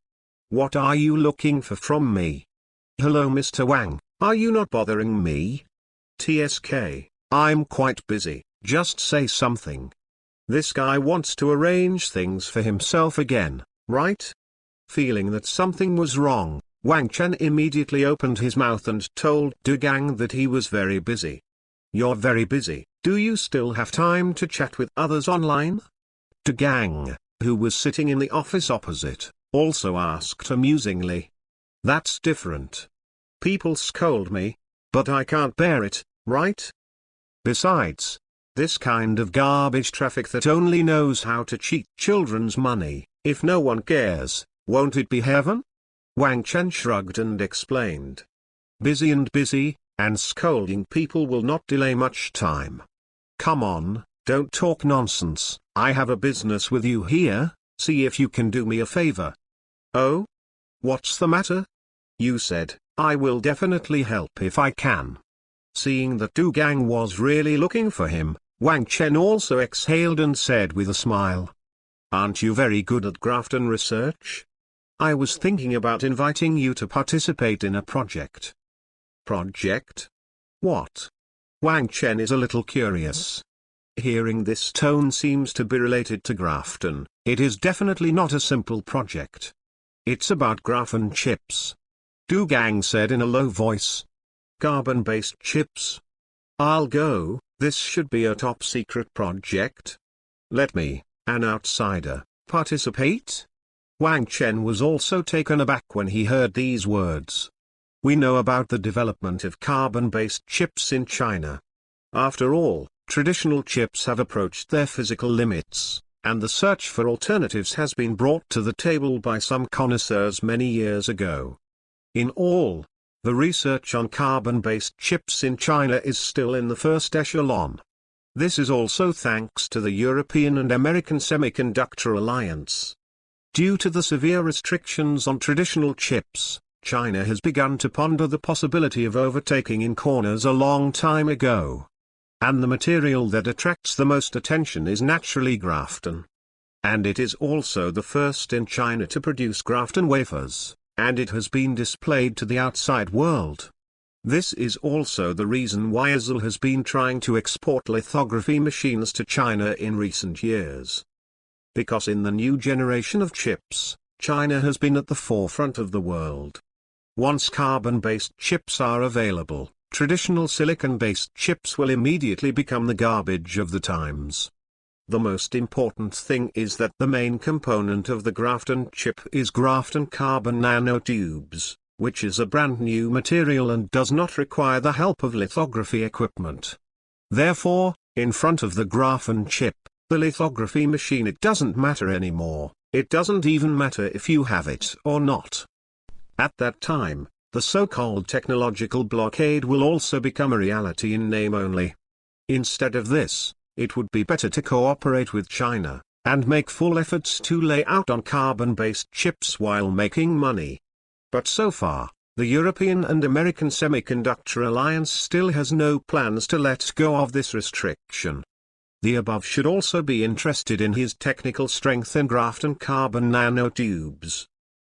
What are you looking for from me? Hello Mr. Wang, are you not bothering me? TSK, I'm quite busy, just say something. This guy wants to arrange things for himself again, right? Feeling that something was wrong, Wang Chen immediately opened his mouth and told Du Gang that he was very busy. You're very busy, do you still have time to chat with others online? Du Gang, who was sitting in the office opposite, also asked amusingly. That's different. People scold me, but I can't bear it, right? Besides, this kind of garbage traffic that only knows how to cheat children's money, if no one cares, won't it be heaven? Wang Chen shrugged and explained. Busy, and scolding people will not delay much time. Come on, don't talk nonsense, I have a business with you here, see if you can do me a favor. Oh? What's the matter? You said, I will definitely help if I can. Seeing that Du Gang was really looking for him, Wang Chen also exhaled and said with a smile. Aren't you very good at Graphene research? I was thinking about inviting you to participate in a project. Project? What? Wang Chen is a little curious. Hearing this tone seems to be related to Graphene, it is definitely not a simple project. It's about graphene chips. Du Gang said in a low voice. Carbon-based chips? I'll go, this should be a top-secret project. Let me, an outsider, participate? Wang Chen was also taken aback when he heard these words. We know about the development of carbon-based chips in China. After all, traditional chips have approached their physical limits, and the search for alternatives has been brought to the table by some connoisseurs many years ago. In all, The research on carbon-based chips in China is still in the first echelon. This is also thanks to the European and American Semiconductor Alliance. Due to the severe restrictions on traditional chips, China has begun to ponder the possibility of overtaking in corners a long time ago. And the material that attracts the most attention is naturally graphene. And it is also the first in China to produce graphene wafers, and it has been displayed to the outside world. This is also the reason why ASL has been trying to export lithography machines to China in recent years. Because in the new generation of chips, China has been at the forefront of the world. Once carbon-based chips are available, traditional silicon-based chips will immediately become the garbage of the times. The most important thing is that the main component of the graphene chip is graphene carbon nanotubes, which is a brand new material and does not require the help of lithography equipment. Therefore, in front of the graphene chip, the lithography machine, it doesn't matter anymore. It doesn't even matter if you have it or not. At that time, the so-called technological blockade will also become a reality in name only. Instead of this, it would be better to cooperate with China, and make full efforts to lay out on carbon-based chips while making money. But so far, the European and American Semiconductor Alliance still has no plans to let go of this restriction. The above should also be interested in his technical strength in graphene carbon nanotubes.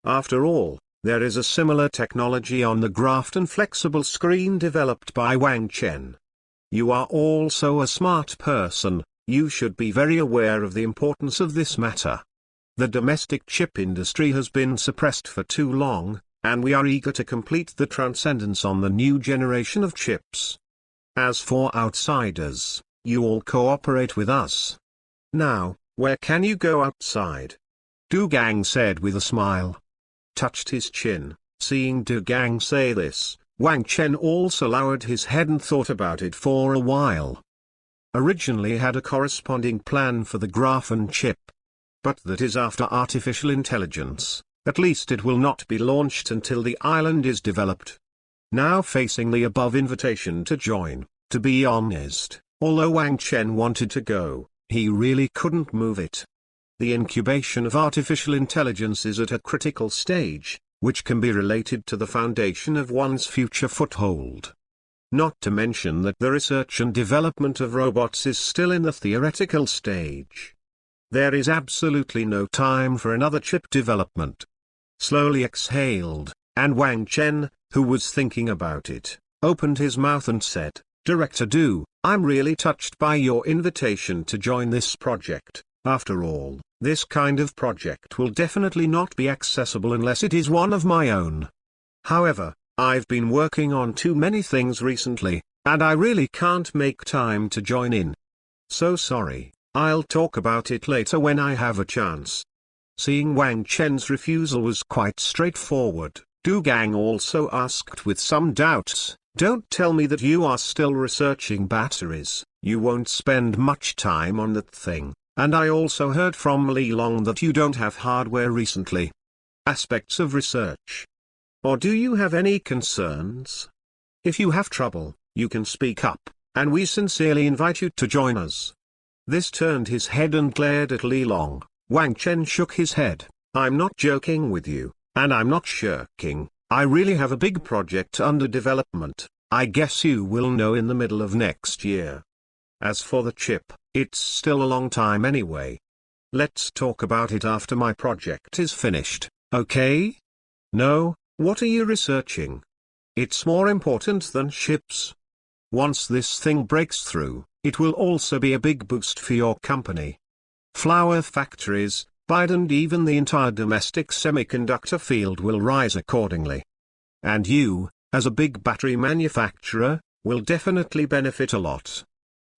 After all, there is a similar technology on the graphene flexible screen developed by Wang Chen. You are also a smart person, you should be very aware of the importance of this matter. The domestic chip industry has been suppressed for too long, and we are eager to complete the transcendence on the new generation of chips. As for outsiders, you all cooperate with us. Now, where can you go outside? Du Gang said with a smile. Touched his chin, seeing Du Gang say this. Wang Chen also lowered his head and thought about it for a while. Originally had a corresponding plan for the graphene chip. But that is after artificial intelligence, at least it will not be launched until the island is developed. Now facing the above invitation to join, to be honest, although Wang Chen wanted to go, he really couldn't move it. The incubation of artificial intelligence is at a critical stage, which can be related to the foundation of one's future foothold. Not to mention that the research and development of robots is still in the theoretical stage. There is absolutely no time for another chip development. Slowly exhaled, and Wang Chen, who was thinking about it, opened his mouth and said, Director Du, I'm really touched by your invitation to join this project. After all, this kind of project will definitely not be accessible unless it is one of my own. However, I've been working on too many things recently, and I really can't make time to join in. So sorry, I'll talk about it later when I have a chance. Seeing Wang Chen's refusal was quite straightforward, Du Gang also asked with some doubts, Don't tell me that you are still researching batteries, you won't spend much time on that thing. And I also heard from Li Long that you don't have hardware recently. Aspects of research. Or do you have any concerns? If you have trouble, you can speak up, and we sincerely invite you to join us. This turned his head and glared at Li Long. Wang Chen shook his head. I'm not joking with you, and I'm not shirking. I really have a big project under development. I guess you will know in the middle of next year. As for the chip, it's still a long time anyway. Let's talk about it after my project is finished, okay? No, what are you researching? It's more important than chips. Once this thing breaks through, it will also be a big boost for your company. Flower factories, and even the entire domestic semiconductor field will rise accordingly. And you, as a big battery manufacturer, will definitely benefit a lot.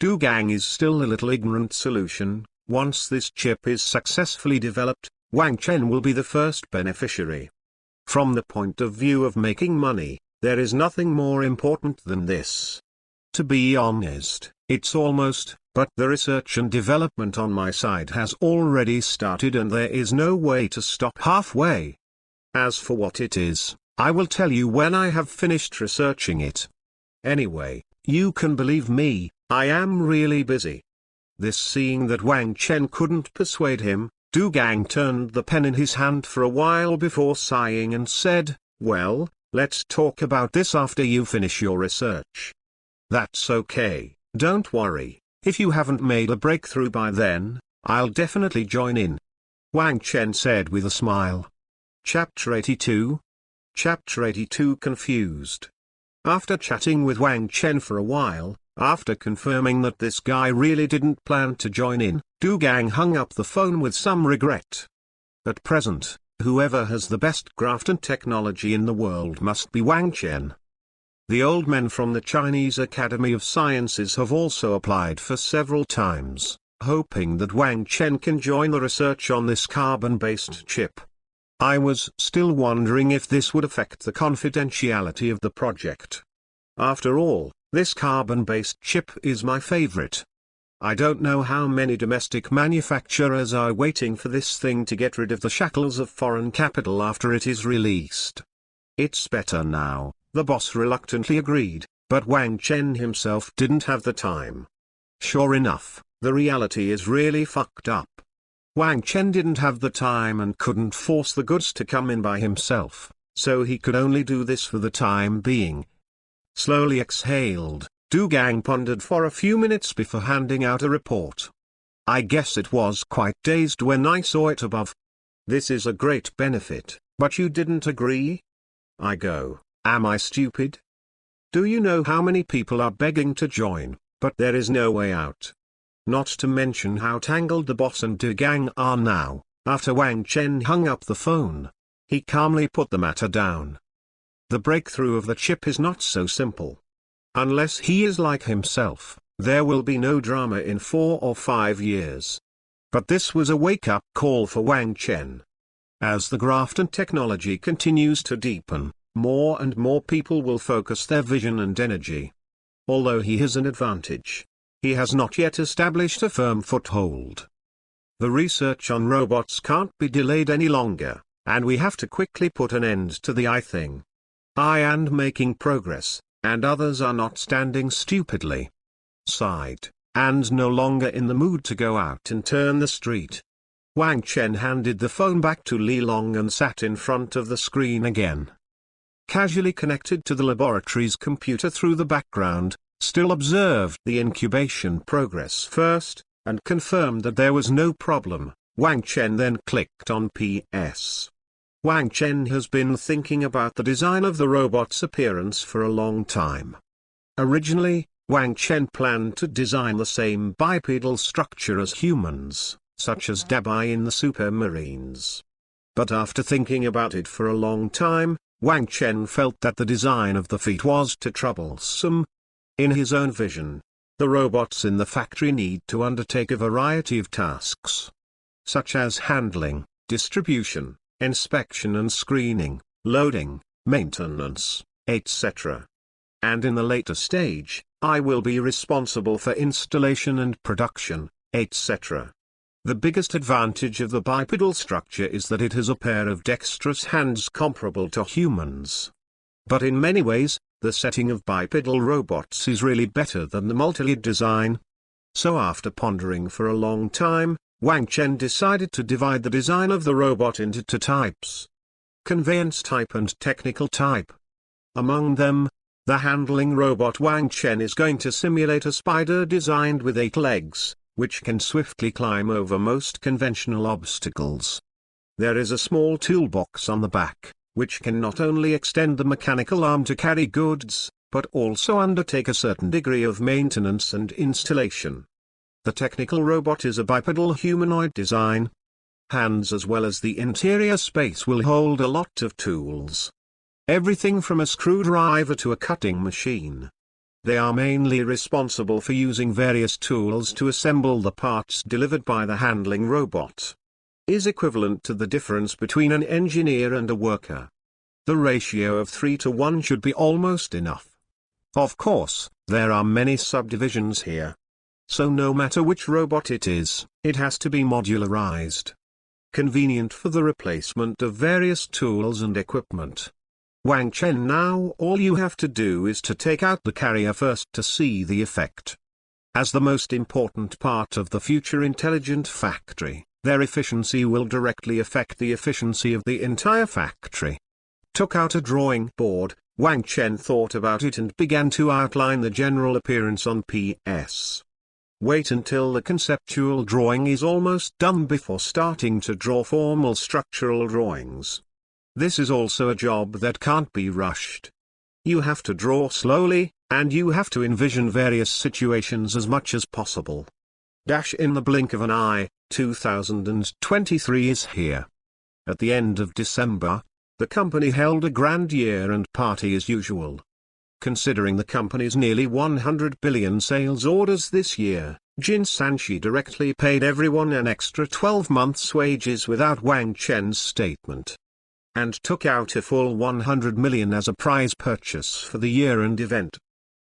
Du Gang is still a little ignorant solution. Once this chip is successfully developed, Wang Chen will be the first beneficiary. From the point of view of making money, there is nothing more important than this. To be honest, it's almost, but the research and development on my side has already started and there is no way to stop halfway. As for what it is, I will tell you when I have finished researching it. Anyway, you can believe me, I am really busy. This seeing that Wang Chen couldn't persuade him, Du Gang turned the pen in his hand for a while before sighing and said, "Well, let's talk about this after you finish your research." "That's okay, don't worry, if you haven't made a breakthrough by then, I'll definitely join in," Wang Chen said with a smile. Chapter 82. Chapter 82 Confused. After chatting with Wang Chen for a while, after confirming that this guy really didn't plan to join in, Du Gang hung up the phone with some regret. At present, whoever has the best Graphene technology in the world must be Wang Chen. The old men from the Chinese Academy of Sciences have also applied for several times, hoping that Wang Chen can join the research on this carbon-based chip. I was still wondering if this would affect the confidentiality of the project. After all, this carbon-based chip is my favorite. I don't know how many domestic manufacturers are waiting for this thing to get rid of the shackles of foreign capital after it is released. It's better now, the boss reluctantly agreed, but Wang Chen himself didn't have the time. Sure enough, the reality is really fucked up. Wang Chen didn't have the time and couldn't force the goods to come in by himself, so he could only do this for the time being. Slowly exhaled, Du Gang pondered for a few minutes before handing out a report. "I guess it was quite dazed when I saw it above. This is a great benefit, but you didn't agree?" I go, "Am I stupid? Do you know how many people are begging to join, but there is no way out? Not to mention how tangled the boss and Du Gang are now." After Wang Chen hung up the phone, he calmly put the matter down. The breakthrough of the chip is not so simple. Unless he is like himself, there will be no drama in 4 or 5 years. But this was a wake-up call for Wang Chen. As the Graphene technology continues to deepen, more and more people will focus their vision and energy. Although he has an advantage, he has not yet established a firm foothold. The research on robots can't be delayed any longer, and we have to quickly put an end to the I thing. I am making progress, and others are not standing stupidly. Sighed, and no longer in the mood to go out and turn the street. Wang Chen handed the phone back to Li Long and sat in front of the screen again. Casually connected to the laboratory's computer through the background, still observed the incubation progress first, and confirmed that there was no problem. Wang Chen then clicked on PS. Wang Chen has been thinking about the design of the robot's appearance for a long time. Originally, Wang Chen planned to design the same bipedal structure as humans, such as Dabai in the Supermarines. But after thinking about it for a long time, Wang Chen felt that the design of the feet was too troublesome. In his own vision, the robots in the factory need to undertake a variety of tasks, such as handling, distribution, inspection and screening, loading, maintenance, etc. And in the later stage, I will be responsible for installation and production, etc. The biggest advantage of the bipedal structure is that it has a pair of dexterous hands comparable to humans. But in many ways, the setting of bipedal robots is really better than the multi-lead design. So after pondering for a long time, Wang Chen decided to divide the design of the robot into 2 types: conveyance type and technical type. Among them, the handling robot Wang Chen is going to simulate a spider designed with 8 legs, which can swiftly climb over most conventional obstacles. There is a small toolbox on the back, which can not only extend the mechanical arm to carry goods, but also undertake a certain degree of maintenance and installation. The technical robot is a bipedal humanoid design. Hands as well as the interior space will hold a lot of tools. Everything from a screwdriver to a cutting machine. They are mainly responsible for using various tools to assemble the parts delivered by the handling robot. Is equivalent to the difference between an engineer and a worker. The ratio of 3 to 1 should be almost enough. Of course, there are many subdivisions here. So no matter which robot it is, it has to be modularized. Convenient for the replacement of various tools and equipment. Wang Chen, now all you have to do is to take out the carrier first to see the effect. As the most important part of the future intelligent factory, their efficiency will directly affect the efficiency of the entire factory. Took out a drawing board, Wang Chen thought about it and began to outline the general appearance on PS. Wait until the conceptual drawing is almost done before starting to draw formal structural drawings. This is also a job that can't be rushed. You have to draw slowly, and you have to envision various situations as much as possible. In the blink of an eye, 2023 is here. At the end of December, the company held a grand year-end party as usual. Considering the company's nearly 100 billion sales orders this year, Jin Sanshi directly paid everyone an extra 12 months' wages without Wang Chen's statement. And took out a full 100 million as a prize purchase for the year-end event.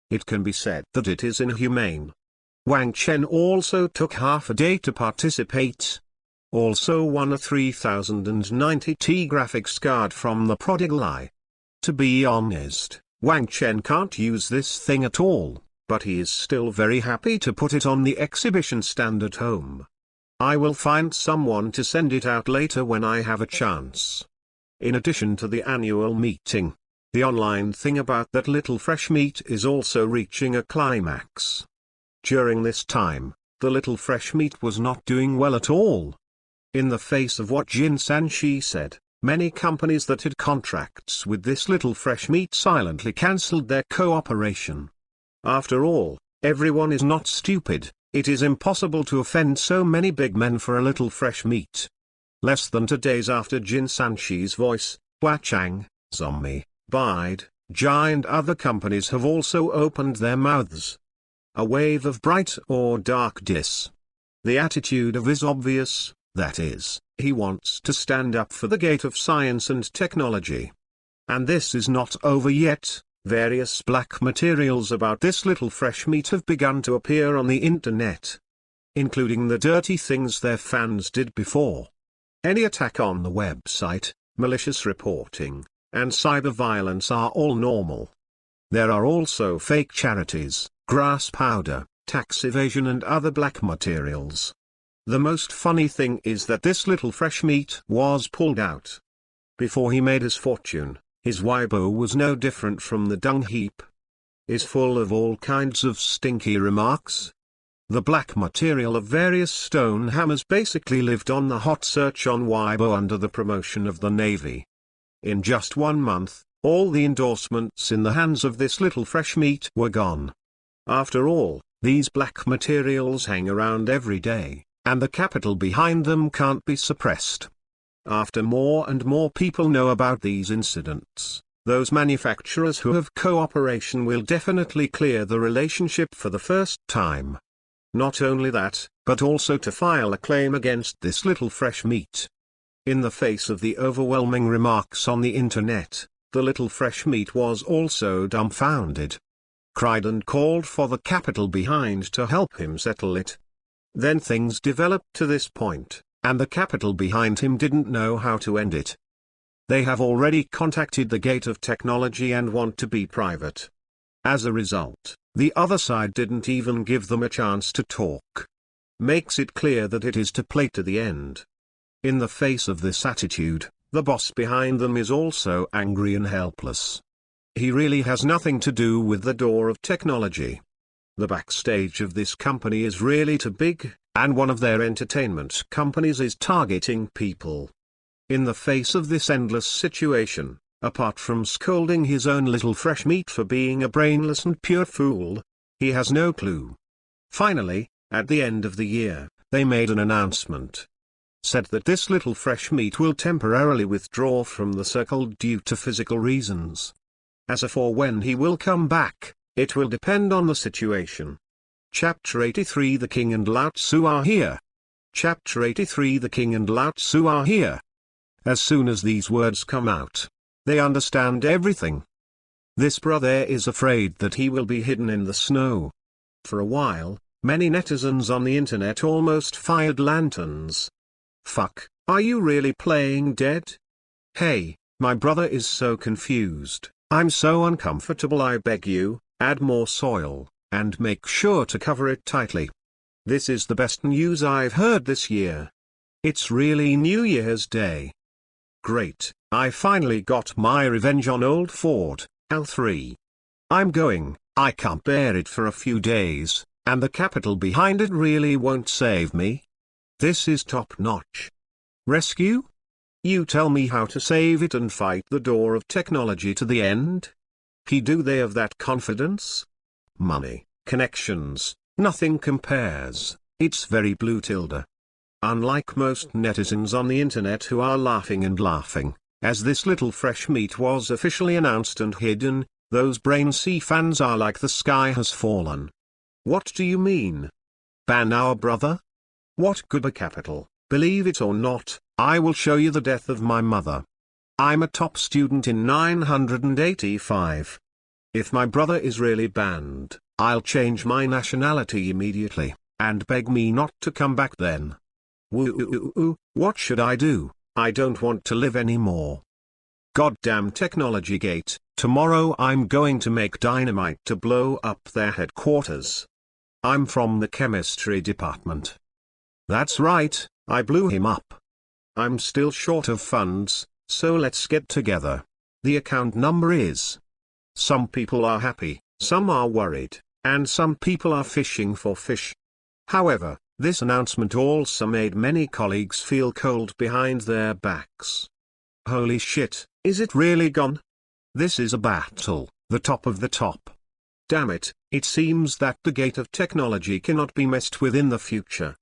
It can be said that it is inhumane. Wang Chen also took half a day to participate. Also won a 3090T graphics card from the prodigal eye. To be honest, Wang Chen can't use this thing at all, but he is still very happy to put it on the exhibition stand at home. I will find someone to send it out later when I have a chance. In addition to the annual meeting, the online thing about that little fresh meat is also reaching a climax. During this time, the little fresh meat was not doing well at all. In the face of what Jin Sanshi said, many companies that had contracts with this little fresh meat silently cancelled their cooperation. After all, everyone is not stupid. It is impossible to offend so many big men for a little fresh meat. Less than 2 days after Jin Sanshi's voice, Huachang, Zombie, Bide, Jai and other companies have also opened their mouths. A wave of bright or dark diss. The attitude of is obvious, that is, he wants to stand up for the gate of science and technology. And this is not over yet. Various black materials about this little fresh meat have begun to appear on the internet, including the dirty things their fans did before. Any attack on the website, malicious reporting, and cyber violence are all normal. There are also fake charities, grass powder, tax evasion and other black materials. The most funny thing is that this little fresh meat was pulled out. Before he made his fortune, his Weibo was no different from the dung heap. Is full of all kinds of stinky remarks. The black material of various stone hammers basically lived on the hot search on Weibo under the promotion of the Navy. In just 1 month, all the endorsements in the hands of this little fresh meat were gone. After all, these black materials hang around every day, and the capital behind them can't be suppressed. After more and more people know about these incidents, those manufacturers who have cooperation will definitely clear the relationship for the first time. Not only that, but also to file a claim against this little fresh meat. In the face of the overwhelming remarks on the internet, the little fresh meat was also dumbfounded. Cried and called for the capital behind to help him settle it. Then things developed to this point, and the capital behind him didn't know how to end it. They have already contacted the gate of technology and want to be private. As a result, the other side didn't even give them a chance to talk. Makes it clear that it is to play to the end. In the face of this attitude, the boss behind them is also angry and helpless. He really has nothing to do with the door of technology. The backstage of this company is really too big, and one of their entertainment companies is targeting people. In the face of this endless situation, apart from scolding his own little fresh meat for being a brainless and pure fool, he has no clue. Finally, at the end of the year, they made an announcement. Said that this little fresh meat will temporarily withdraw from the circle due to physical reasons. As for when he will come back, it will depend on the situation. Chapter 83 The King and Lao Tzu are here. Chapter 83 The King and Lao Tzu are here. As soon as these words come out, they understand everything. This brother is afraid that he will be hidden in the snow. For a while, many netizens on the internet almost fired lanterns. Fuck, are you really playing dead? Hey, My brother is so confused. I'm so uncomfortable. I beg you, add more soil, and make sure to cover it tightly. This is the best news I've heard this year. It's really New Year's Day. Great, I finally got my revenge on old Ford, L3. I'm going, I can't bear it for a few days, and the capital behind it really won't save me. This is top-notch. Rescue? You tell me how to save it and fight the door of technology to the end? Do they have that confidence? Money, connections, nothing compares. It's very blue tilde. Unlike most netizens on the internet who are laughing and laughing, as this little fresh meat was officially announced and hidden, those Brain C fans are like the sky has fallen. What do you mean? Ban our brother? What good a capital, believe it or not, I will show you the death of my mother. I'm a top student in 985. If my brother is really banned, I'll change my nationality immediately, and beg me not to come back then. Woo, what should I do? I don't want to live anymore. Goddamn technology gate, tomorrow I'm going to make dynamite to blow up their headquarters. I'm from the chemistry department. That's right, I blew him up. I'm still short of funds, so let's get together. The account number is. Some people are happy, some are worried, and some people are fishing for fish. However, this announcement also made many colleagues feel cold behind their backs. Holy shit, is it really gone? This is a battle, the top of the top. Damn it, it seems that the gate of technology cannot be messed with in the future.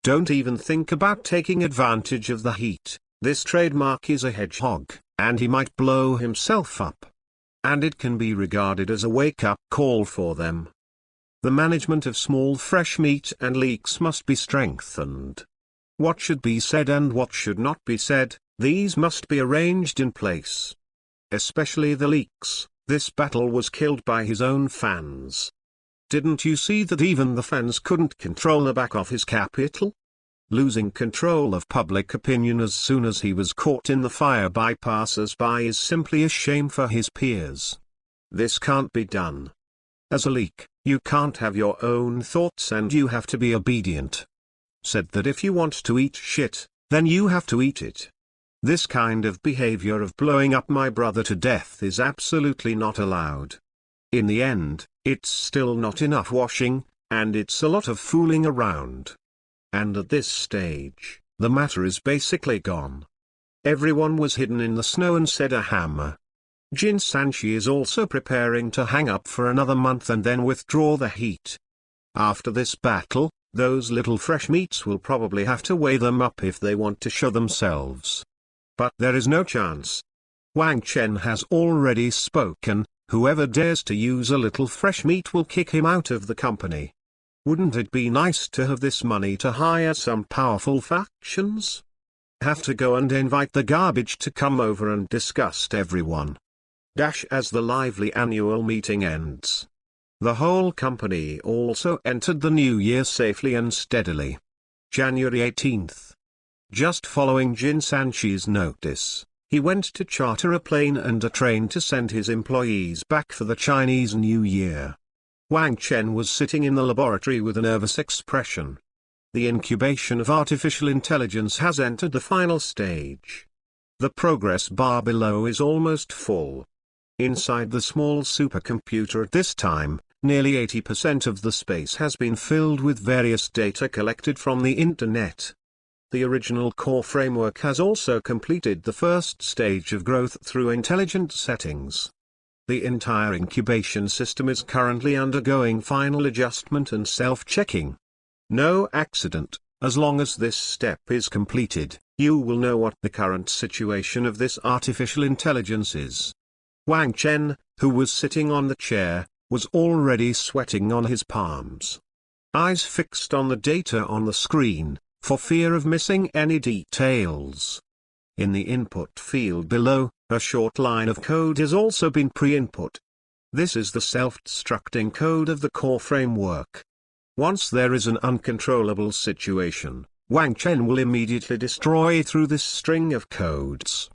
Don't even think about taking advantage of the heat. This trademark is a hedgehog, and he might blow himself up. And it can be regarded as a wake-up call for them. The management of small fresh meat and leaks must be strengthened. What should be said and what should not be said, these must be arranged in place. Especially the leaks, this battle was killed by his own fans. Didn't you see that even the fans couldn't control the back of his capital? Losing control of public opinion as soon as he was caught in the fire by passers-by is simply a shame for his peers. This can't be done. As a leak, you can't have your own thoughts and you have to be obedient. Said that if you want to eat shit, then you have to eat it. This kind of behavior of blowing up my brother to death is absolutely not allowed. In the end, it's still not enough washing, and it's a lot of fooling around. And at this stage, the matter is basically gone. Everyone was hidden in the snow and said a hammer. Jin Sanchi is also preparing to hang up for another month and then withdraw the heat. After this battle, those little fresh meats will probably have to weigh them up if they want to show themselves. But there is no chance. Wang Chen has already spoken, whoever dares to use a little fresh meat will kick him out of the company. Wouldn't it be nice to have this money to hire some powerful factions? Have to go and invite the garbage to come over and disgust everyone. As the lively annual meeting ends. The whole company also entered the new year safely and steadily. January 18th. Just following Jin Sanchi's notice, he went to charter a plane and a train to send his employees back for the Chinese New Year. Wang Chen was sitting in the laboratory with a nervous expression. The incubation of artificial intelligence has entered the final stage. The progress bar below is almost full. Inside the small supercomputer at this time, nearly 80% of the space has been filled with various data collected from the internet. The original core framework has also completed the first stage of growth through intelligent settings. The entire incubation system is currently undergoing final adjustment and self-checking. No accident, as long as this step is completed, you will know what the current situation of this artificial intelligence is. Wang Chen, who was sitting on the chair, was already sweating on his palms. Eyes fixed on the data on the screen, for fear of missing any details. In the input field below, a short line of code has also been pre-input. This is the self-destructing code of the core framework. Once there is an uncontrollable situation, Wang Chen will immediately destroy through this string of codes.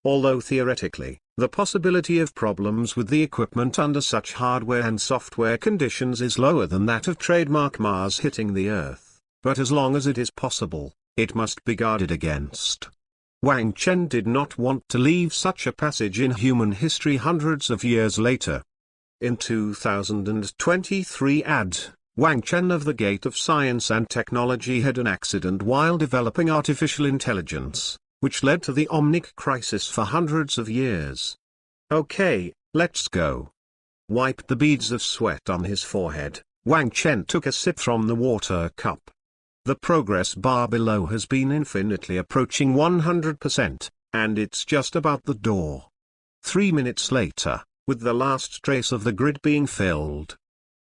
Although theoretically, the possibility of problems with the equipment under such hardware and software conditions is lower than that of trademark Mars hitting the Earth, but as long as it is possible, it must be guarded against. Wang Chen did not want to leave such a passage in human history hundreds of years later. In 2023 Wang Chen of the Gate of Science and Technology had an accident while developing artificial intelligence, which led to the Omnic crisis for hundreds of years. Okay, let's go. Wiped the beads of sweat on his forehead, Wang Chen took a sip from the water cup. The progress bar below has been infinitely approaching 100%, and it's just about the door. 3 minutes later, with the last trace of the grid being filled.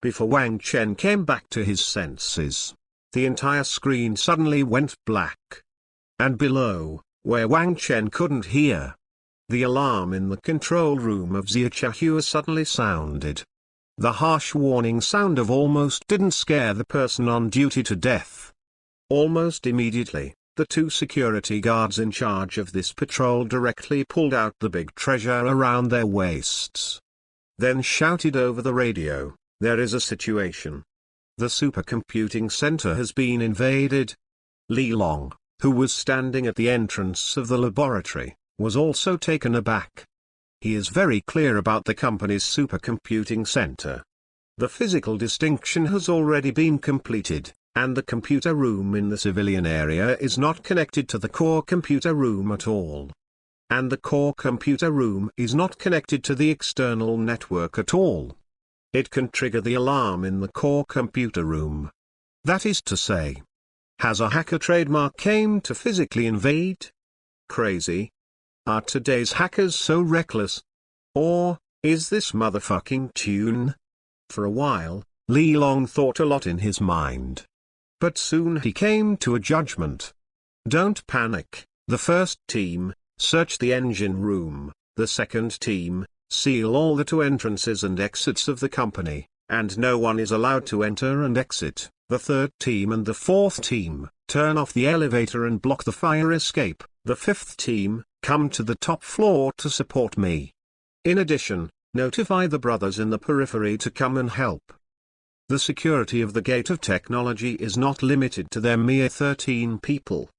Before Wang Chen came back to his senses, the entire screen suddenly went black. And below, where Wang Chen couldn't hear, the alarm in the control room of Ziachahua suddenly sounded. The harsh warning sound of almost didn't scare the person on duty to death. Almost immediately, the 2 security guards in charge of this patrol directly pulled out the big treasure around their waists. Then shouted over the radio, "There is a situation. The supercomputing center has been invaded." Li Long, who was standing at the entrance of the laboratory, was also taken aback. He is very clear about the company's supercomputing center. The physical distinction has already been completed, and the computer room in the civilian area is not connected to the core computer room at all. And the core computer room is not connected to the external network at all. It can trigger the alarm in the core computer room. That is to say, has a hacker trademark came to physically invade? Crazy. Are today's hackers so reckless? Or, is this motherfucking tune? For a while, Li Long thought a lot in his mind. But soon he came to a judgment. Don't panic. The first team, search the engine room. The second team, seal all the 2 entrances and exits of the company, and no one is allowed to enter and exit. The third team and the fourth team, turn off the elevator and block the fire escape. The fifth team, come to the top floor to support me. In addition, notify the brothers in the periphery to come and help. The security of the Gate of Technology is not limited to their mere 13 people.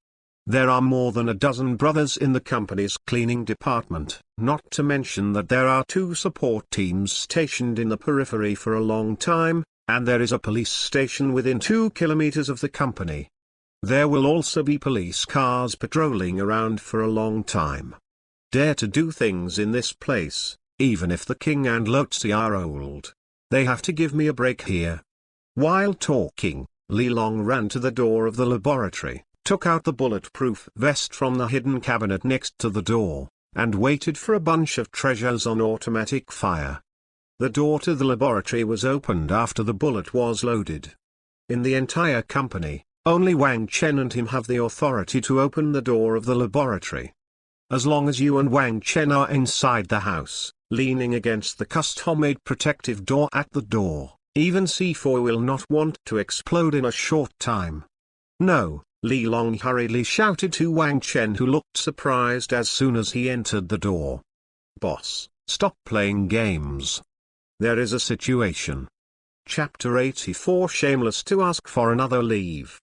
There are more than a dozen brothers in the company's cleaning department, not to mention that there are 2 support teams stationed in the periphery for a long time, and there is a police station within 2 kilometers of the company. There will also be police cars patrolling around for a long time. Dare to do things in this place, even if the king and Lotzi are old. They have to give me a break here. While talking, Li Long ran to the door of the laboratory, took out the bulletproof vest from the hidden cabinet next to the door, and waited for a bunch of treasures on automatic fire. The door to the laboratory was opened after the bullet was loaded. In the entire company, only Wang Chen and him have the authority to open the door of the laboratory. As long as you and Wang Chen are inside the house, leaning against the custom-made protective door at the door, even C4 will not want to explode in a short time. No, Li Long hurriedly shouted to Wang Chen, who looked surprised as soon as he entered the door. "Boss, stop playing games. There is a situation." Chapter 84 Shameless to ask for another leave.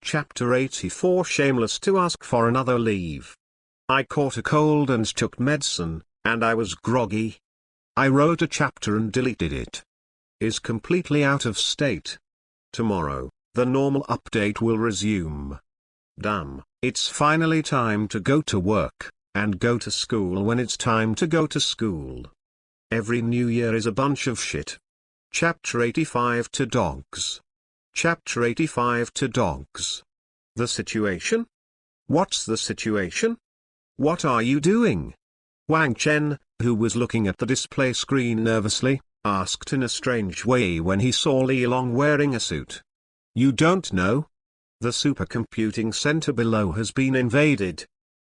Chapter 84 Shameless to ask for another leave. I caught a cold and took medicine, and I was groggy. I wrote a chapter and deleted it. Is completely out of state. Tomorrow, the normal update will resume. Damn, it's finally time to go to work, and go to school when it's time to go to school. Every new year is a bunch of shit. Chapter 85 to Dogs. Chapter 85 to Dogs. The situation? What's the situation? What are you doing? Wang Chen, who was looking at the display screen nervously, asked in a strange way when he saw Li Long wearing a suit. You don't know? The supercomputing center below has been invaded.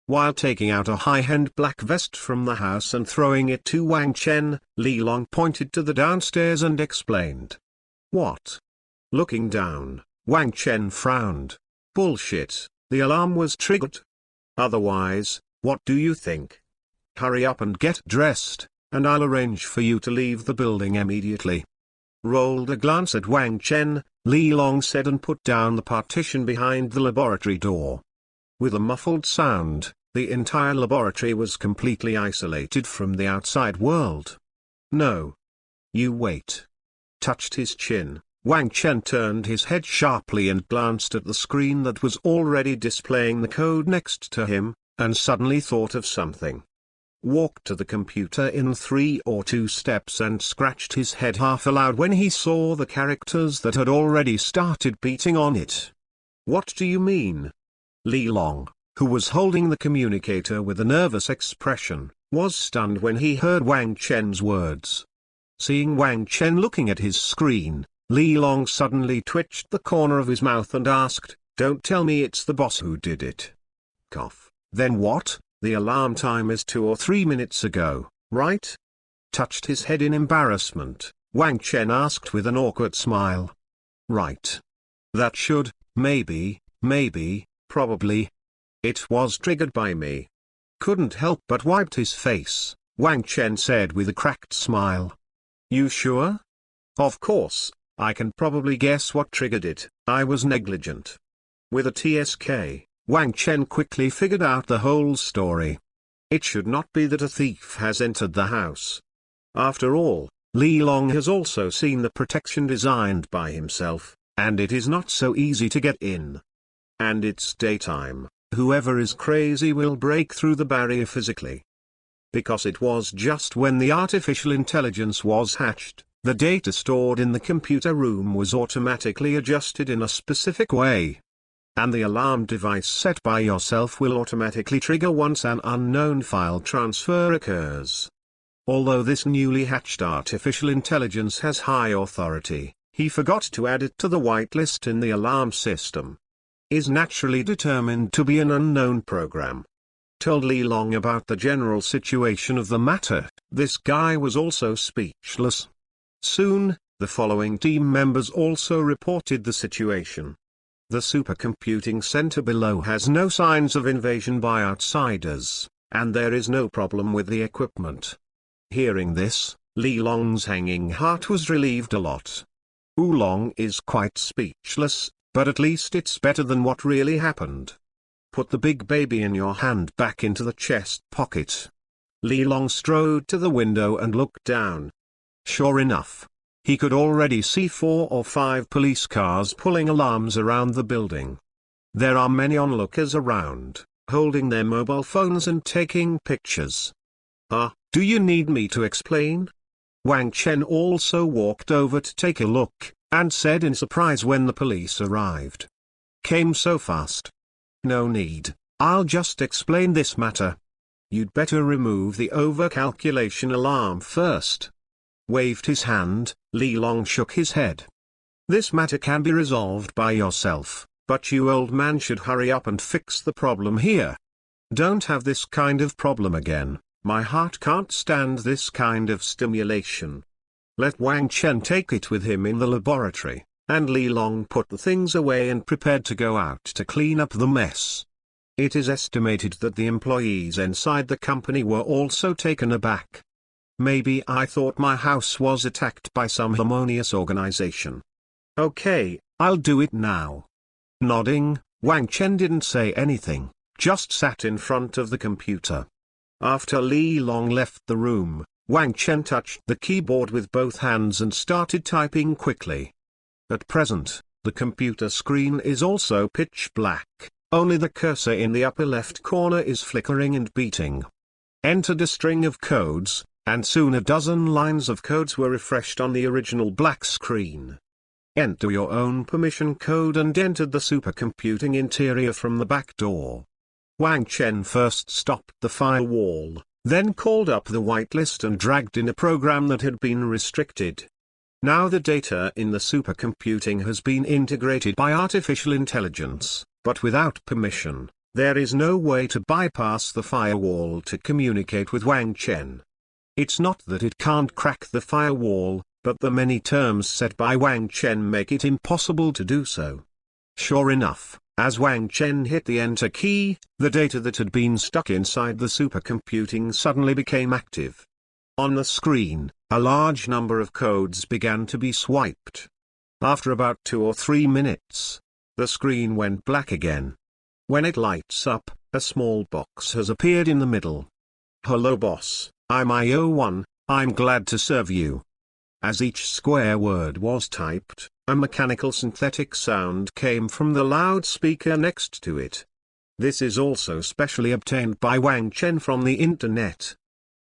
While taking out a high-end black vest from the house and throwing it to Wang Chen, Li Long pointed to the downstairs and explained. What? Looking down, Wang Chen frowned. Bullshit, the alarm was triggered. Otherwise, what do you think? Hurry up and get dressed, and I'll arrange for you to leave the building immediately. Rolled a glance at Wang Chen, Li Long said, and put down the partition behind the laboratory door. With a muffled sound, the entire laboratory was completely isolated from the outside world. No. You wait. Touched his chin, Wang Chen turned his head sharply and glanced at the screen that was already displaying the code next to him, and suddenly thought of something. Walked to the computer in 3 or 2 steps and scratched his head half aloud when he saw the characters that had already started beating on it. What do you mean? Li Long, who was holding the communicator with a nervous expression, was stunned when he heard Wang Chen's words. Seeing Wang Chen looking at his screen, Li Long suddenly twitched the corner of his mouth and asked, "Don't tell me it's the boss who did it." Cough. Then what? The alarm time is 2 or 3 minutes ago, right? Touched his head in embarrassment, Wang Chen asked with an awkward smile. Right. That should, maybe, probably. It was triggered by me. Couldn't help but wiped his face, Wang Chen said with a cracked smile. You sure? Of course, I can probably guess what triggered it. I was negligent. With a TSK, Wang Chen quickly figured out the whole story. It should not be that a thief has entered the house. After all, Li Long has also seen the protection designed by himself, and it is not so easy to get in. And it's daytime, whoever is crazy will break through the barrier physically. Because it was just when the artificial intelligence was hatched, the data stored in the computer room was automatically adjusted in a specific way. And the alarm device set by yourself will automatically trigger once an unknown file transfer occurs. Although this newly hatched artificial intelligence has high authority, he forgot to add it to the whitelist in the alarm system. Is naturally determined to be an unknown program. Told Li Long about the general situation of the matter, this guy was also speechless. Soon, the following team members also reported the situation. The supercomputing center below has no signs of invasion by outsiders, and there is no problem with the equipment. Hearing this, Li Long's hanging heart was relieved a lot. Oolong is quite speechless, but at least it's better than what really happened. Put the big baby in your hand back into the chest pocket. Li Long strode to the window and looked down. Sure enough, he could already see 4 or 5 police cars pulling alarms around the building. There are many onlookers around, holding their mobile phones and taking pictures. Do you need me to explain? Wang Chen also walked over to take a look, and said in surprise when the police arrived. Came so fast. No need, I'll just explain this matter. You'd better remove the overcalculation alarm first. Waved his hand, Li Long shook his head. This matter can be resolved by yourself, but you old man should hurry up and fix the problem here. Don't have this kind of problem again, my heart can't stand this kind of stimulation. Let Wang Chen take it with him in the laboratory, and Li Long put the things away and prepared to go out to clean up the mess. It is estimated that the employees inside the company were also taken aback. Maybe I thought my house was attacked by some harmonious organization. Okay, I'll do it now. Nodding, Wang Chen didn't say anything, just sat in front of the computer. After Li Long left the room, Wang Chen touched the keyboard with both hands and started typing quickly. At present, the computer screen is also pitch black, only the cursor in the upper left corner is flickering and beating. Entered a string of codes, and soon a dozen lines of codes were refreshed on the original black screen. Enter your own permission code and entered the supercomputing interior from the back door. Wang Chen first stopped the firewall, then called up the whitelist and dragged in a program that had been restricted. Now the data in the supercomputing has been integrated by artificial intelligence, but without permission, there is no way to bypass the firewall to communicate with Wang Chen. It's not that it can't crack the firewall, but the many terms set by Wang Chen make it impossible to do so. Sure enough, As Wang Chen hit the enter key, the data that had been stuck inside the supercomputing suddenly became active. On the screen, a large number of codes began to be swiped. After about 2 or 3 minutes, the screen went black again. When it lights up, a small box has appeared in the middle. "Hello boss, I'm IO1, I'm glad to serve you." As each square word was typed, a mechanical synthetic sound came from the loudspeaker next to it. This is also specially obtained by Wang Chen from the internet.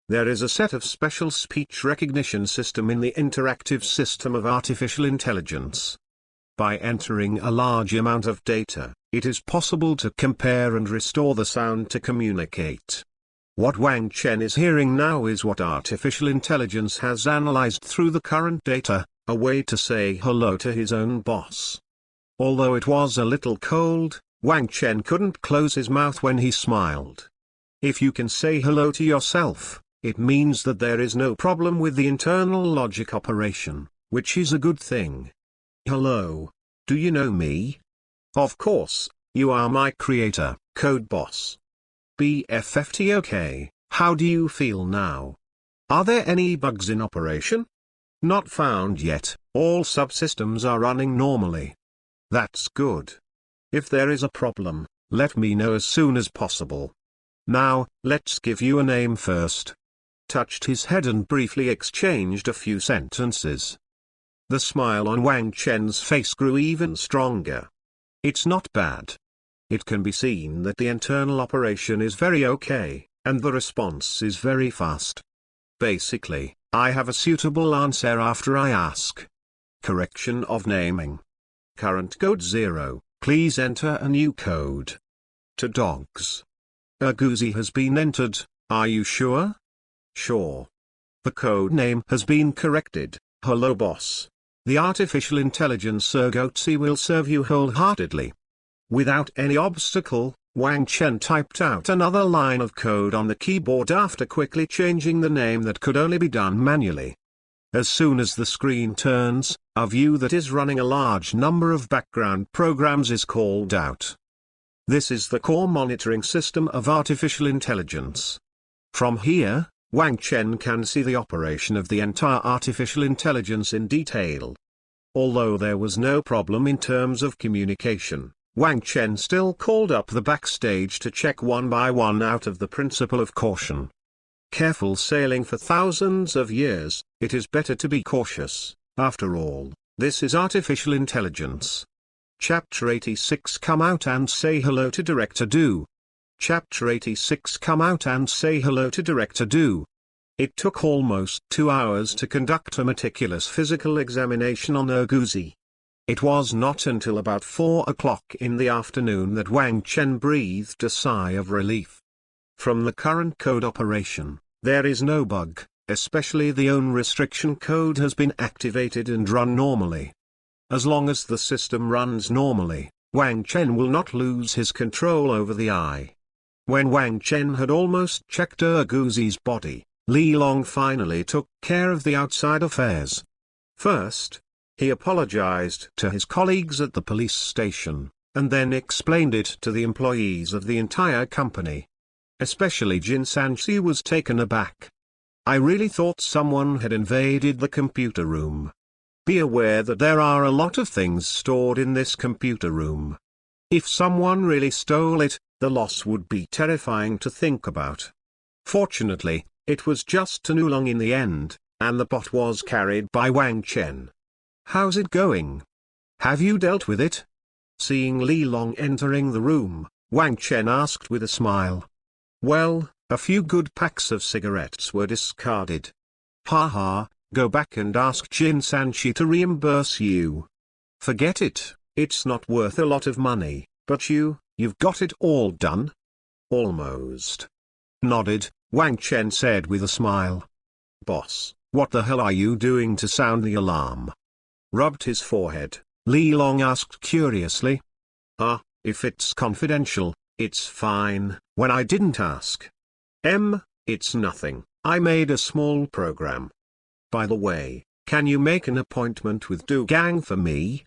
There is a set of special speech recognition system in the interactive system of artificial intelligence. By entering a large amount of data, it is possible to compare and restore the sound to communicate. What Wang Chen is hearing now is what artificial intelligence has analyzed through the current data, a way to say hello to his own boss. Although it was a little cold, Wang Chen couldn't close his mouth when he smiled. If you can say hello to yourself, it means that there is no problem with the internal logic operation, which is a good thing. "Hello, do you know me?" "Of course, you are my creator, Code Boss." "BFFT, how do you feel now? Are there any bugs in operation?" "Not found yet, all subsystems are running normally." "That's good. If there is a problem, let me know as soon as possible. Now, let's give you a name first." Touched his head and briefly exchanged a few sentences. The smile on Wang Chen's face grew even stronger. It's not bad. It can be seen that the internal operation is very okay, and the response is very fast. Basically, I have a suitable answer after I ask. Correction of naming. Current code 0, please enter a new code. To dogs. Aguzi has been entered, are you sure? Sure. The code name has been corrected, hello boss. The artificial intelligence Aguzi will serve you wholeheartedly. Without any obstacle, Wang Chen typed out another line of code on the keyboard after quickly changing the name that could only be done manually. As soon as the screen turns, a view that is running a large number of background programs is called out. This is the core monitoring system of artificial intelligence. From here, Wang Chen can see the operation of the entire artificial intelligence in detail. Although there was no problem in terms of communication, Wang Chen still called up the backstage to check one by one out of the principle of caution. Careful sailing for thousands of years, it is better to be cautious, after all, this is artificial intelligence. Chapter 86 Come out and say hello to Director Do. Chapter 86 Come out and say hello to Director Do. It took almost 2 hours to conduct a meticulous physical examination on Aguzi. It was not until about 4 o'clock in the afternoon that Wang Chen breathed a sigh of relief. From the current code operation, there is no bug, especially the own restriction code has been activated and run normally. As long as the system runs normally, Wang Chen will not lose his control over the eye. When Wang Chen had almost checked Aguzi's body, Li Long finally took care of the outside affairs. First, he apologized to his colleagues at the police station, and then explained it to the employees of the entire company. Especially Jin Sanchi was taken aback. I really thought someone had invaded the computer room. Be aware that there are a lot of things stored in this computer room. If someone really stole it, the loss would be terrifying to think about. Fortunately, it was just an oolong in the end, and the bot was carried by Wang Chen. How's it going? Have you dealt with it? Seeing Li Long entering the room, Wang Chen asked with a smile. Well, a few good packs of cigarettes were discarded. Haha, go back and ask Jin Sanchi to reimburse you. Forget it, it's not worth a lot of money, but you've got it all done? Almost. Nodded, Wang Chen said with a smile. Boss, what the hell are you doing to sound the alarm? Rubbed his forehead, Li Long asked curiously. If it's confidential, it's fine, when I didn't ask. It's nothing, I made a small program. By the way, can you make an appointment with Du Gang for me?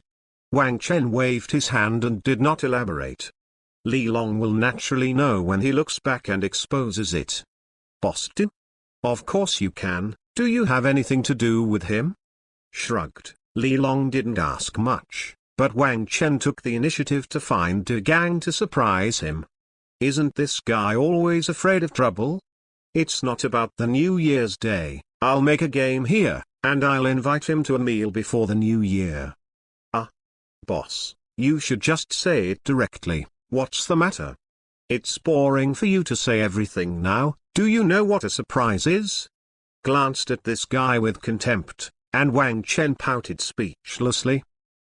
Wang Chen waved his hand and did not elaborate. Li Long will naturally know when he looks back and exposes it. Boss do? Of course you can. Do you have anything to do with him? Shrugged, Li Long didn't ask much, but Wang Chen took the initiative to find De Gang to surprise him. Isn't this guy always afraid of trouble? It's not about the New Year's Day. I'll make a game here, and I'll invite him to a meal before the New Year. Boss, you should just say it directly. What's the matter? It's boring for you to say everything now. Do you know what a surprise is? Glanced at this guy with contempt, and Wang Chen pouted speechlessly.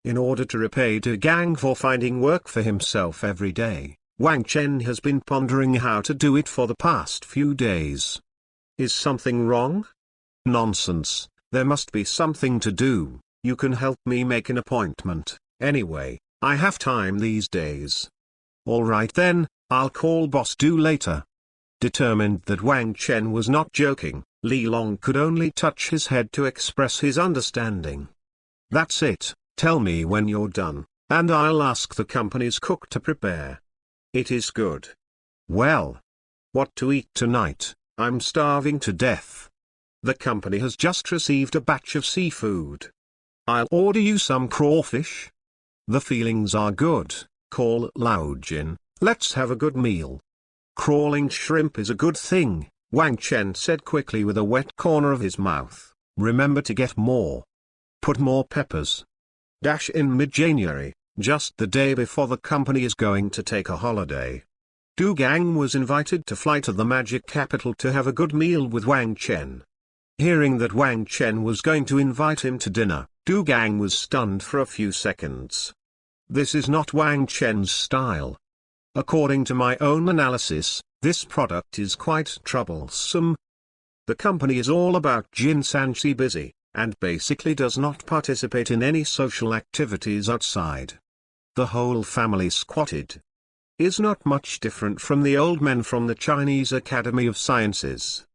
In order to repay De Gang for finding work for himself every day, Wang Chen has been pondering how to do it for the past few days. Is something wrong? Nonsense, there must be something to do. You can help me make an appointment. Anyway, I have time these days. Alright then, I'll call Boss Du later. Determined that Wang Chen was not joking, Li Long could only touch his head to express his understanding. That's it, tell me when you're done, and I'll ask the company's cook to prepare. It is good. Well, what to eat tonight? I'm starving to death. The company has just received a batch of seafood. I'll order you some crawfish. The feelings are good, call Lao Jin, let's have a good meal. Crawling shrimp is a good thing, Wang Chen said quickly with a wet corner of his mouth. Remember to get more. Put more peppers. In mid-January, just the day before the company is going to take a holiday. Du Gang was invited to fly to the magic capital to have a good meal with Wang Chen. Hearing that Wang Chen was going to invite him to dinner, Du Gang was stunned for a few seconds. This is not Wang Chen's style. According to my own analysis, this product is quite troublesome. The company is all about Jin Sanxi busy, and basically does not participate in any social activities outside. The whole family squatted. Is not much different from the old men from the Chinese Academy of Sciences.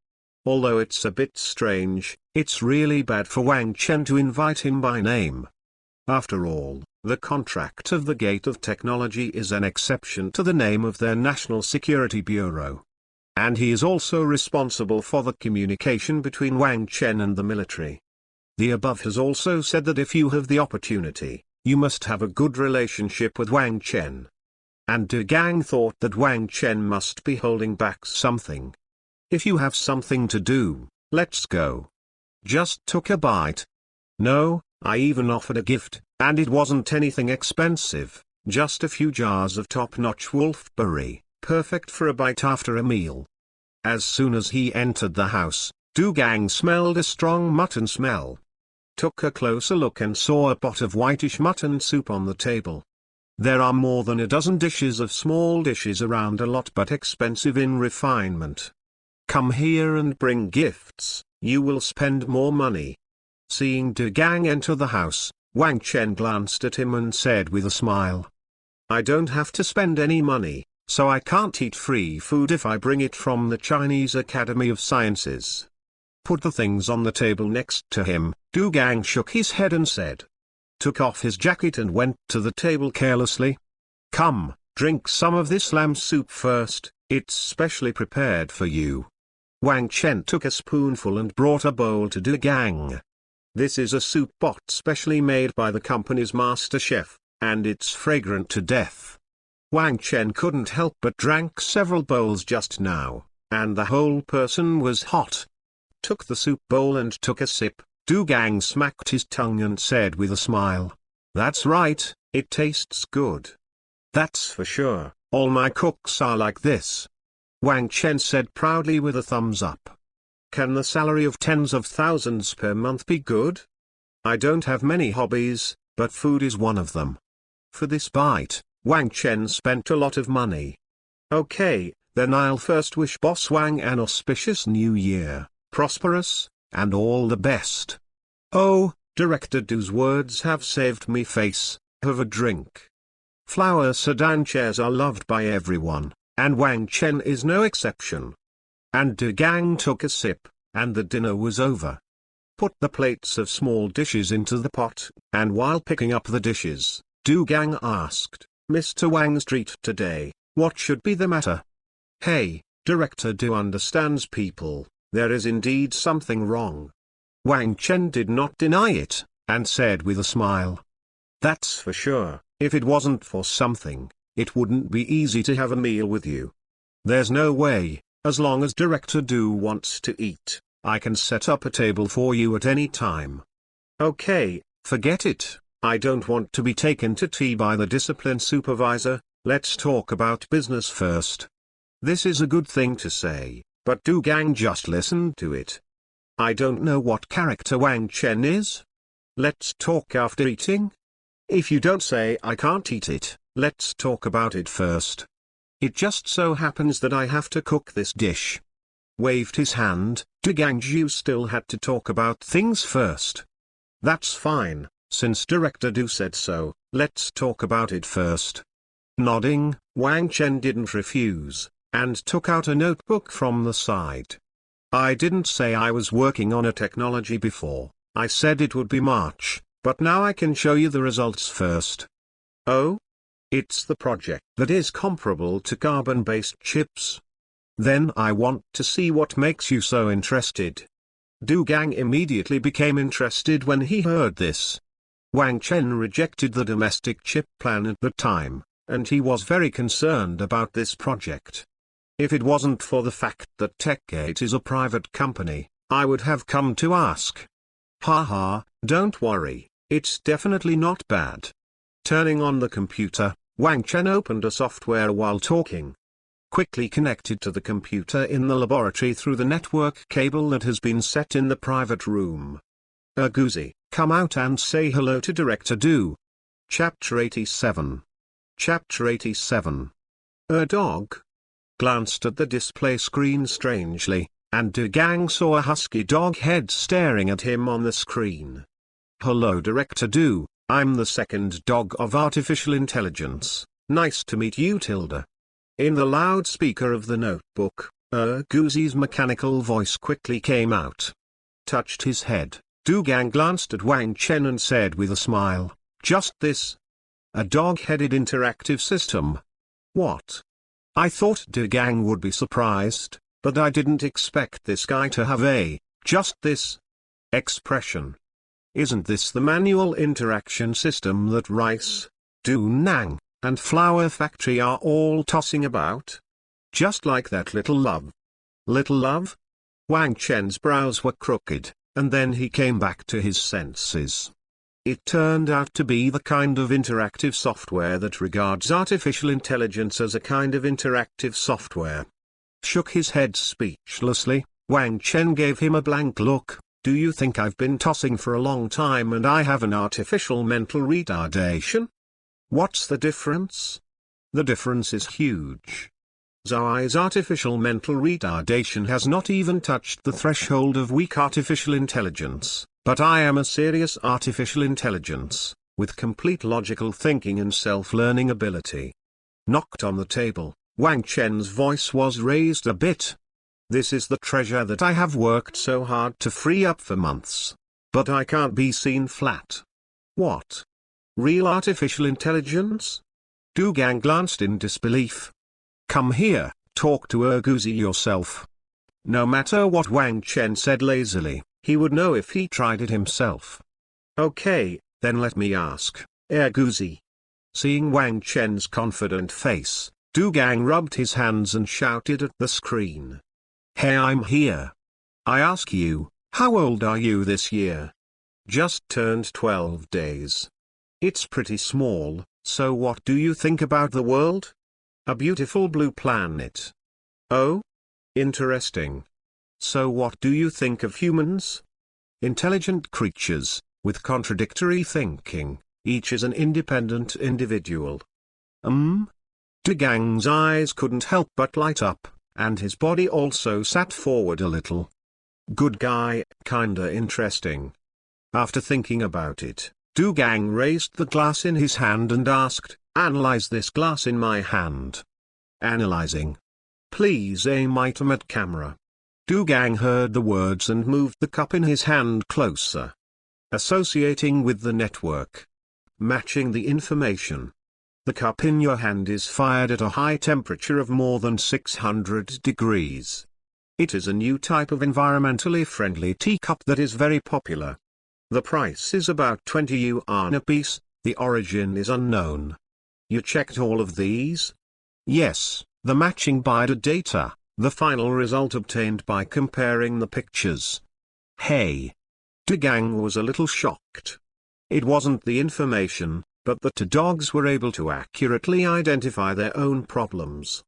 Although it's a bit strange, it's really bad for Wang Chen to invite him by name. After all, the contract of the Gate of Technology is an exception to the name of their National Security Bureau. And he is also responsible for the communication between Wang Chen and the military. The above has also said that if you have the opportunity, you must have a good relationship with Wang Chen. And De Gang thought that Wang Chen must be holding back something. If you have something to do, let's go. Just took a bite. No, I even offered a gift, and it wasn't anything expensive, just a few jars of top-notch wolfberry, perfect for a bite after a meal. As soon as he entered the house, Du Gang smelled a strong mutton smell. Took a closer look and saw a pot of whitish mutton soup on the table. There are more than a dozen dishes of small dishes around, a lot but expensive in refinement. Come here and bring gifts, you will spend more money. Seeing De Gang enter the house, Wang Chen glanced at him and said with a smile. I don't have to spend any money, so I can't eat free food if I bring it from the Chinese Academy of Sciences. Put the things on the table next to him. Du Gang shook his head and said. Took off his jacket and went to the table carelessly. Come, drink some of this lamb soup first, it's specially prepared for you. Wang Chen took a spoonful and brought a bowl to Du Gang. This is a soup pot specially made by the company's master chef, and it's fragrant to death. Wang Chen couldn't help but drank several bowls just now, and the whole person was hot. Took the soup bowl and took a sip. Du Gang smacked his tongue and said with a smile. That's right, it tastes good. That's for sure, all my cooks are like this. Wang Chen said proudly with a thumbs up. Can the salary of tens of thousands per month be good? I don't have many hobbies, but food is one of them. For this bite, Wang Chen spent a lot of money. Okay, then I'll first wish Boss Wang an auspicious new year, prosperous, and all the best. Oh, Director Du's words have saved me face, have a drink. Flower sedan chairs are loved by everyone, and Wang Chen is no exception. And De Gang took a sip, and the dinner was over. put the plates of small dishes into the pot, and while picking up the dishes, Du Gang asked, "Mr. Wang's treat today, what should be the matter?" "Hey, Director Du understands people, there is indeed something wrong." Wang Chen did not deny it, and said with a smile, "That's for sure, if it wasn't for something, it wouldn't be easy to have a meal with you. There's no way, as long as Director Du wants to eat, I can set up a table for you at any time." "Okay, forget it, I don't want to be taken to tea by the discipline supervisor, let's talk about business first." This is a good thing to say, but Du Gang just listened to it. "I don't know what character Wang Chen is. Let's talk after eating? If you don't say I can't eat it, let's talk about it first. It just so happens that I have to cook this dish." Waved his hand, Du Gangju still had to talk about things first. "That's fine, since Director Du said so, let's talk about it first." Nodding, Wang Chen didn't refuse, and took out a notebook from the side. "I didn't say I was working on a technology before, I said it would be March, but now I can show you the results first." "Oh? It's the project that is comparable to carbon-based chips? Then I want to see what makes you so interested." Du Gang immediately became interested when he heard this. Wang Chen rejected the domestic chip plan at the time, and he was very concerned about this project. If it wasn't for the fact that TechGate is a private company, I would have come to ask. "Haha, don't worry, it's definitely not bad." Turning on the computer, Wang Chen opened a software while talking. Quickly connected to the computer in the laboratory through the network cable that has been set in the private room. "Guzi, come out and say hello to Director Du." Chapter 87. Chapter 87. Dog glanced at the display screen strangely, and Du Gang saw a husky dog head staring at him on the screen. "Hello Director Du, I'm the second dog of artificial intelligence, nice to meet you Tilda." In the loudspeaker of the notebook, Guzi's mechanical voice quickly came out. Touched his head, Du Gang glanced at Wang Chen and said with a smile, "Just this? A dog-headed interactive system? What?" I thought Du Gang would be surprised, but I didn't expect this guy to have a "just this" expression. Isn't this the manual interaction system that Rice, Du Nang, and Flower Factory are all tossing about? Just like that little love. Little love? Wang Chen's brows were crooked, and then he came back to his senses. It turned out to be the kind of interactive software that regards artificial intelligence as a kind of interactive software. Shook his head speechlessly, Wang Chen gave him a blank look. "Do you think I've been tossing for a long time and I have an artificial mental retardation? What's the difference?" The difference is huge. Zai's artificial mental retardation has not even touched the threshold of weak artificial intelligence, but I am a serious artificial intelligence, with complete logical thinking and self-learning ability. Knocked on the table, Wang Chen's voice was raised a bit. "This is the treasure that I have worked so hard to free up for months. But I can't be seen flat." "What? Real artificial intelligence?" Du Gang glanced in disbelief. "Come here, talk to Guzi yourself." No matter what Wang Chen said lazily, he would know if he tried it himself. "Okay, then let me ask, Guzi." Seeing Wang Chen's confident face, Du Gang rubbed his hands and shouted at the screen. "Hey, I'm here. I ask you, how old are you this year?" "Just turned 12 days. It's pretty small, so what do you think about the world?" "A beautiful blue planet." "Oh? Interesting. So what do you think of humans?" "Intelligent creatures, with contradictory thinking, each is an independent individual." Du Gang's eyes couldn't help but light up, and his body also sat forward a little. Good guy, kinda interesting. After thinking about it, Du Gang raised the glass in his hand and asked, "Analyze this glass in my hand." "Analyzing. Please aim item at camera." Du Gang heard the words and moved the cup in his hand closer. Associating with the network. Matching the information. The cup in your hand is fired at a high temperature of more than 600 degrees. It is a new type of environmentally friendly teacup that is very popular. The price is about 20 yuan a piece, the origin is unknown. You checked all of these? Yes, the matching biodata, the final result obtained by comparing the pictures. Hey! Du Gang was a little shocked. It wasn't the information, but that the dogs were able to accurately identify their own problems.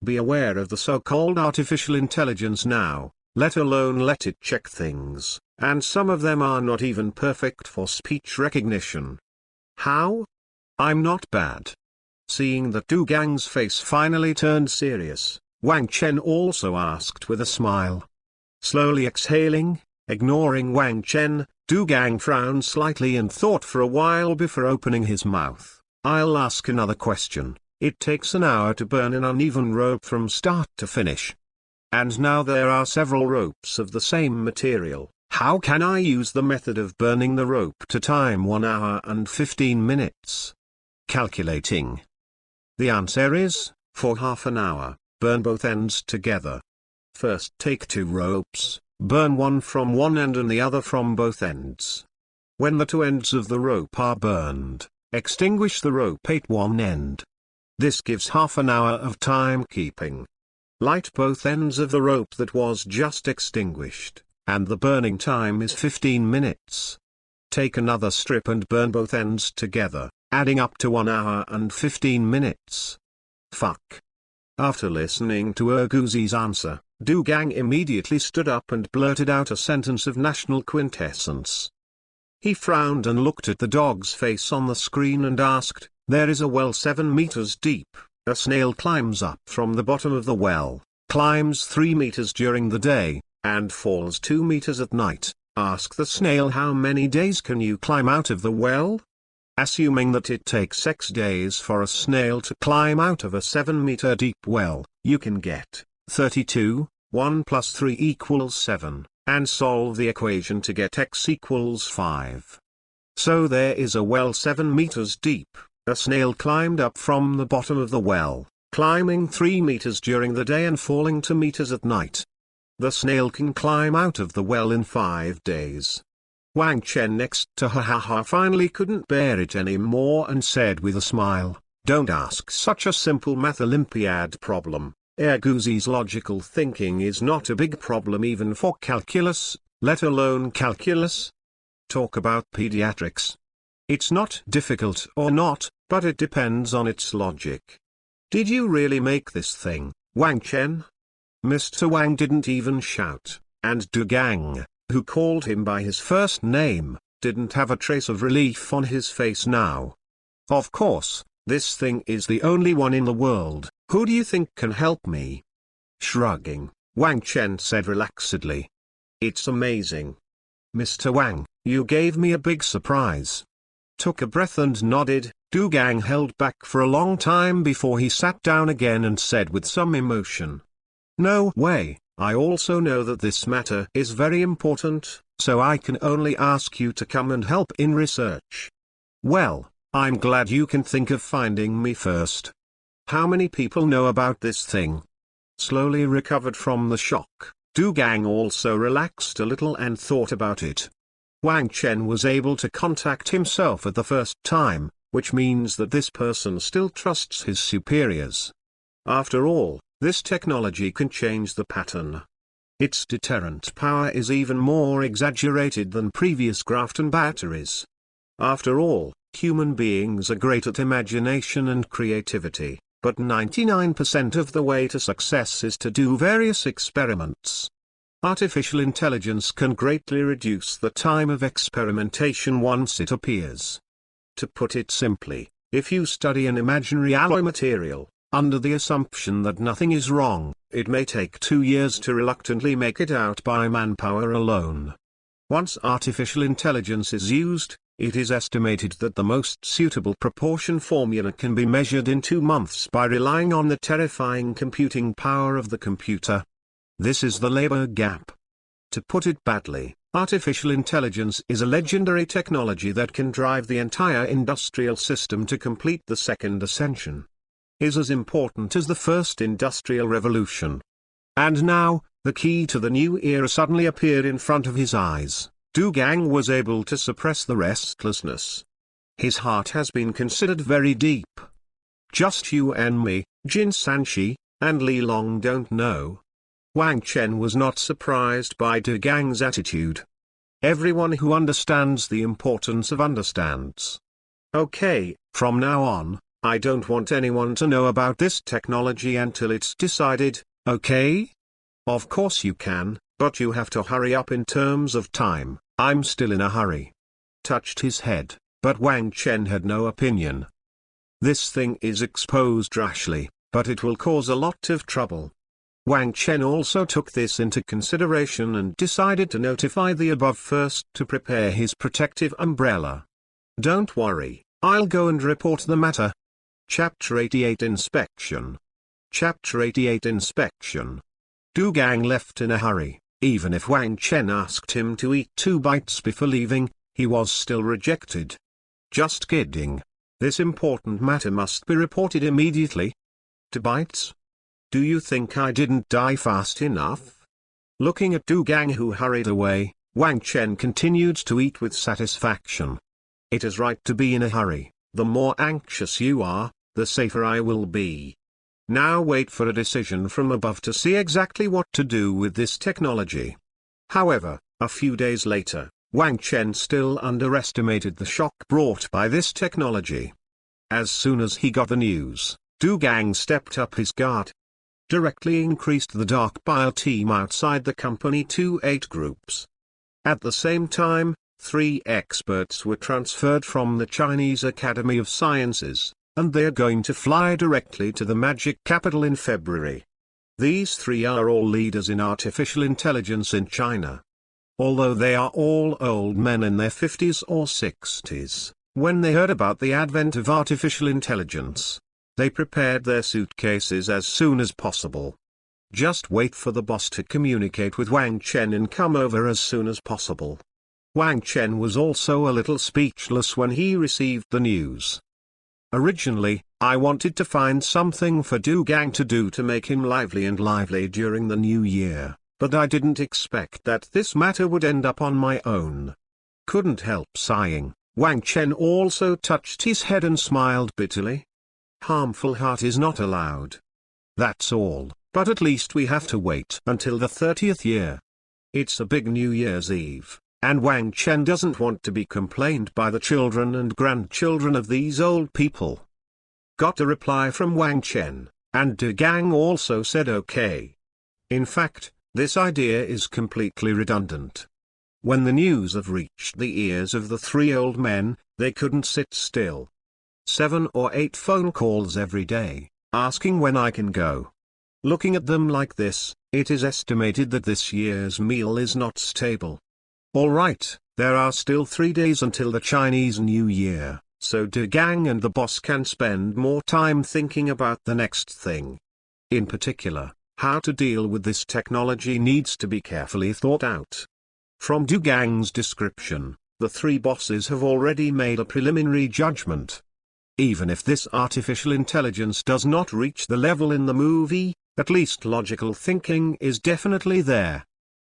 Be aware of the so-called artificial intelligence now, let alone let it check things, and some of them are not even perfect for speech recognition. How? I'm not bad. Seeing that Du Gang's face finally turned serious, Wang Chen also asked with a smile. Slowly exhaling, ignoring Wang Chen, Du Gang frowned slightly and thought for a while before opening his mouth. I'll ask another question. It takes an hour to burn an uneven rope from start to finish. And now there are several ropes of the same material. How can I use the method of burning the rope to time 1 hour and 15 minutes? Calculating. The answer is, for half an hour, burn both ends together. First take 2 ropes. Burn one from one end and the other from both ends. When the 2 ends of the rope are burned, extinguish the rope at one end. This gives half an hour of timekeeping. Light both ends of the rope that was just extinguished, and the burning time is 15 minutes. Take another strip and burn both ends together, adding up to 1 hour and 15 minutes. Fuck. After listening to Erguzi's answer, Du Gang immediately stood up and blurted out a sentence of national quintessence. He frowned and looked at the dog's face on the screen and asked, there is a well 7 meters deep, a snail climbs up from the bottom of the well, climbs 3 meters during the day, and falls 2 meters at night. Ask the snail how many days can you climb out of the well? Assuming that it takes 6 days for a snail to climb out of a 7-meter deep well, you can get 32, 1 plus 3 equals 7, and solve the equation to get x equals 5. So there is a well 7 meters deep, a snail climbed up from the bottom of the well, climbing 3 meters during the day and falling 2 meters at night. The snail can climb out of the well in 5 days. Wang Chen next to ha finally couldn't bear it anymore and said with a smile, don't ask such a simple math Olympiad problem. Erguzi's logical thinking is not a big problem even for calculus, let alone calculus. Talk about pediatrics. It's not difficult or not, but it depends on its logic. Did you really make this thing, Wang Chen? Mr. Wang didn't even shout, and Du Gang, who called him by his first name, didn't have a trace of relief on his face now. Of course, this thing is the only one in the world. Who do you think can help me? Shrugging, Wang Chen said relaxedly. It's amazing. Mr. Wang, you gave me a big surprise. Took a breath and nodded. Du Gang held back for a long time before he sat down again and said with some emotion. No way, I also know that this matter is very important, so I can only ask you to come and help in research. Well, I'm glad you can think of finding me first. How many people know about this thing? Slowly recovered from the shock, Du Gang also relaxed a little and thought about it. Wang Chen was able to contact himself at the first time, which means that this person still trusts his superiors. After all, this technology can change the pattern. Its deterrent power is even more exaggerated than previous graphene batteries. After all, human beings are great at imagination and creativity, but 99% of the way to success is to do various experiments. Artificial intelligence can greatly reduce the time of experimentation once it appears. To put it simply, if you study an imaginary alloy material, under the assumption that nothing is wrong, it may take 2 years to reluctantly make it out by manpower alone. Once artificial intelligence is used, it is estimated that the most suitable proportion formula can be measured in 2 months by relying on the terrifying computing power of the computer. This is the labor gap. To put it badly, artificial intelligence is a legendary technology that can drive the entire industrial system to complete the second ascension. Is as important as the first industrial revolution. And now, the key to the new era suddenly appeared in front of his eyes. Du Gang was able to suppress the restlessness. His heart has been considered very deep. Just you and me, Jin Sanshi, and Li Long don't know. Wang Chen was not surprised by Du Gang's attitude. Everyone who understands the importance of understands. Okay, from now on, I don't want anyone to know about this technology until it's decided, okay? Of course you can, but you have to hurry up in terms of time. I'm still in a hurry. Touched his head, but Wang Chen had no opinion. This thing is exposed rashly, but it will cause a lot of trouble. Wang Chen also took this into consideration and decided to notify the above first to prepare his protective umbrella. Don't worry, I'll go and report the matter. Chapter 88 Inspection. Chapter 88 Inspection. Du Gang left in a hurry. Even if Wang Chen asked him to eat 2 bites before leaving, he was still rejected. Just kidding. This important matter must be reported immediately. 2 bites? Do you think I didn't die fast enough? Looking at Du Gang who hurried away, Wang Chen continued to eat with satisfaction. It is right to be in a hurry. The more anxious you are, the safer I will be. Now wait for a decision from above to see exactly what to do with this technology. However, a few days later, Wang Chen still underestimated the shock brought by this technology. As soon as he got the news, Du Gang stepped up his guard. Directly increased the dark bile team outside the company to 8 groups. At the same time, 3 experts were transferred from the Chinese Academy of Sciences, and they are going to fly directly to the magic capital in February. These 3 are all leaders in artificial intelligence in China. Although they are all old men in their 50s or 60s, when they heard about the advent of artificial intelligence, they prepared their suitcases as soon as possible. Just wait for the boss to communicate with Wang Chen and come over as soon as possible. Wang Chen was also a little speechless when he received the news. Originally, I wanted to find something for Du Gang to do to make him lively during the new year, but I didn't expect that this matter would end up on my own. Couldn't help sighing. Wang Chen also touched his head and smiled bitterly. Harmful heart is not allowed. That's all, but at least we have to wait until the 30th year. It's a big New Year's Eve, and Wang Chen doesn't want to be complained by the children and grandchildren of these old people. Got a reply from Wang Chen, and Du Gang also said okay. In fact, this idea is completely redundant. When the news have reached the ears of the 3 old men, they couldn't sit still. 7 or 8 phone calls every day, asking when I can go. Looking at them like this, it is estimated that this year's meal is not stable. Alright, there are still 3 days until the Chinese New Year, so Du Gang and the boss can spend more time thinking about the next thing. In particular, how to deal with this technology needs to be carefully thought out. From Du Gang's description, the 3 bosses have already made a preliminary judgment. Even if this artificial intelligence does not reach the level in the movie, at least logical thinking is definitely there.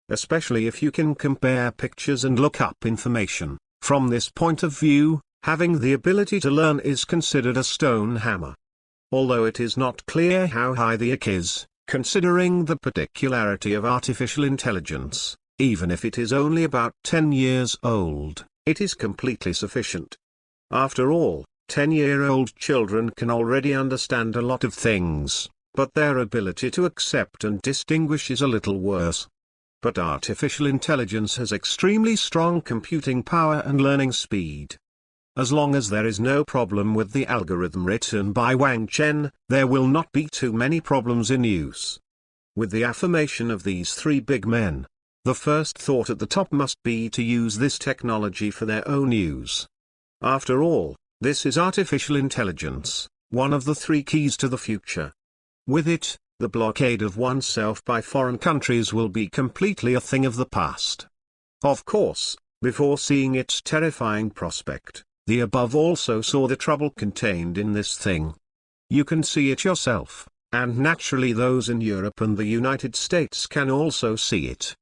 Especially if you can compare pictures and look up information. From this point of view, having the ability to learn is considered a stone hammer. Although it is not clear how high the IQ is, considering the particularity of artificial intelligence, even if it is only about 10 years old, it is completely sufficient. After all, 10-year-old children can already understand a lot of things, but their ability to accept and distinguish is a little worse. But artificial intelligence has extremely strong computing power and learning speed. As long as there is no problem with the algorithm written by Wang Chen, there will not be too many problems in use. With the affirmation of these 3 big men, the first thought at the top must be to use this technology for their own use. After all, this is artificial intelligence, one of the 3 keys to the future. With it, the blockade of oneself by foreign countries will be completely a thing of the past. Of course, before seeing its terrifying prospect, the above also saw the trouble contained in this thing. You can see it yourself, and naturally those in Europe and the United States can also see it.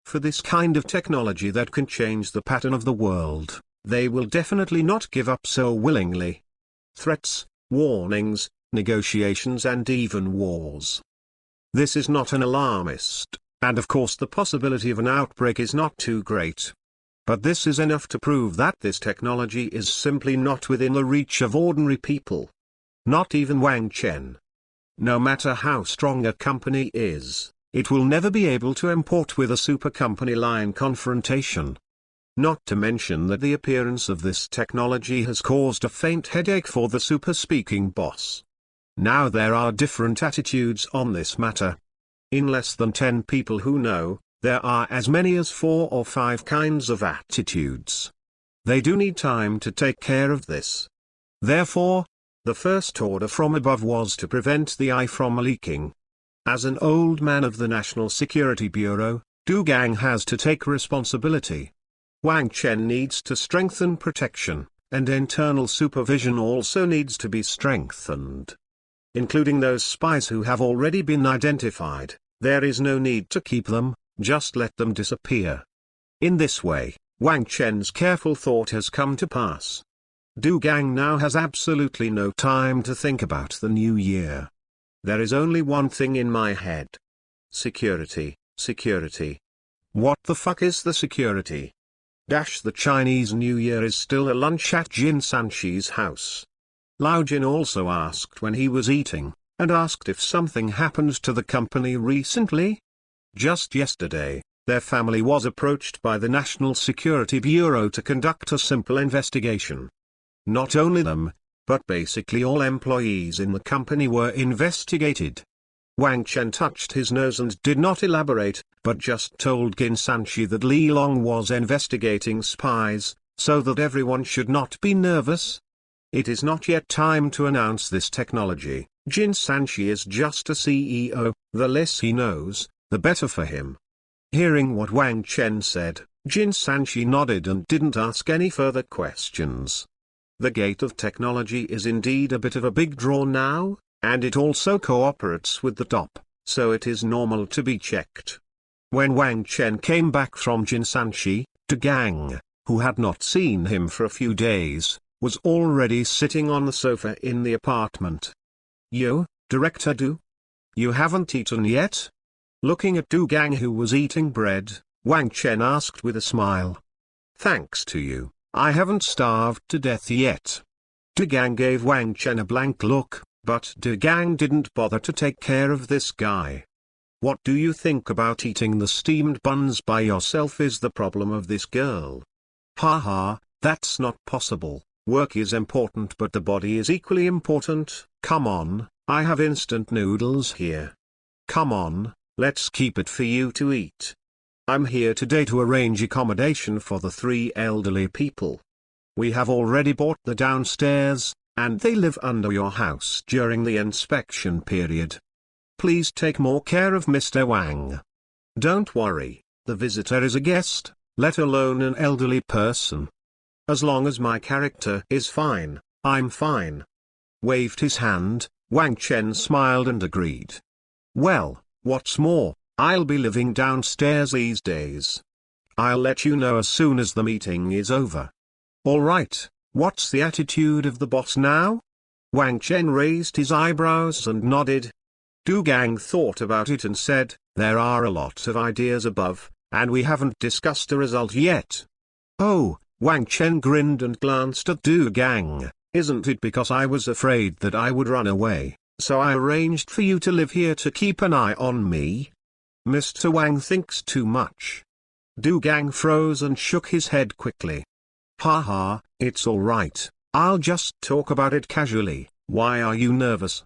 For this kind of technology that can change the pattern of the world, they will definitely not give up so willingly. Threats, warnings, negotiations and even wars. This is not an alarmist, and of course the possibility of an outbreak is not too great. But this is enough to prove that this technology is simply not within the reach of ordinary people. Not even Wang Chen. No matter how strong a company is, it will never be able to import with a super company line confrontation. Not to mention that the appearance of this technology has caused a faint headache for the super-speaking boss. Now there are different attitudes on this matter. In less than 10 people who know, there are as many as 4 or 5 kinds of attitudes. They do need time to take care of this. Therefore, the first order from above was to prevent the eye from leaking. As an old man of the National Security Bureau, Du Gang has to take responsibility. Wang Chen needs to strengthen protection, and internal supervision also needs to be strengthened. Including those spies who have already been identified, there is no need to keep them, just let them disappear. In this way, Wang Chen's careful thought has come to pass. Du Gang now has absolutely no time to think about the new year. There is only one thing in my head. Security, security. What the fuck is the security? The Chinese New Year is still a lunch at Jin Sanchi's house. Lao Jin also asked when he was eating, and asked if something happened to the company recently. Just yesterday, their family was approached by the National Security Bureau to conduct a simple investigation. Not only them, but basically all employees in the company were investigated. Wang Chen touched his nose and did not elaborate, but just told Jin Sanchi that Li Long was investigating spies, so that everyone should not be nervous. It is not yet time to announce this technology. Jin Sanchi is just a CEO, the less he knows, the better for him. Hearing what Wang Chen said, Jin Sanchi nodded and didn't ask any further questions. The gate of technology is indeed a bit of a big draw now, and it also cooperates with the top, so it is normal to be checked. When Wang Chen came back from Jin Sanchi, Du Gang, who had not seen him for a few days, was already sitting on the sofa in the apartment. Yo, Director Du? You haven't eaten yet? Looking at Du Gang who was eating bread, Wang Chen asked with a smile. Thanks to you, I haven't starved to death yet. Du Gang gave Wang Chen a blank look, but Du Gang didn't bother to take care of this guy. What do you think about eating the steamed buns by yourself is the problem of this girl? Haha, that's not possible. Work is important but the body is equally important. Come on, I have instant noodles here. Come on, let's keep it for you to eat. I'm here today to arrange accommodation for the 3 elderly people. We have already bought the downstairs, and they live under your house during the inspection period. Please take more care of Mr. Wang. Don't worry, the visitor is a guest, let alone an elderly person. As long as my character is fine, I'm fine. Waved his hand, Wang Chen smiled and agreed. Well, what's more, I'll be living downstairs these days. I'll let you know as soon as the meeting is over. Alright, what's the attitude of the boss now? Wang Chen raised his eyebrows and nodded. Du Gang thought about it and said, there are a lot of ideas above, and we haven't discussed a result yet. Oh, Wang Chen grinned and glanced at Du Gang. Isn't it because I was afraid that I would run away, so I arranged for you to live here to keep an eye on me? Mr. Wang thinks too much. Du Gang froze and shook his head quickly. Haha, it's alright, I'll just talk about it casually. Why are you nervous?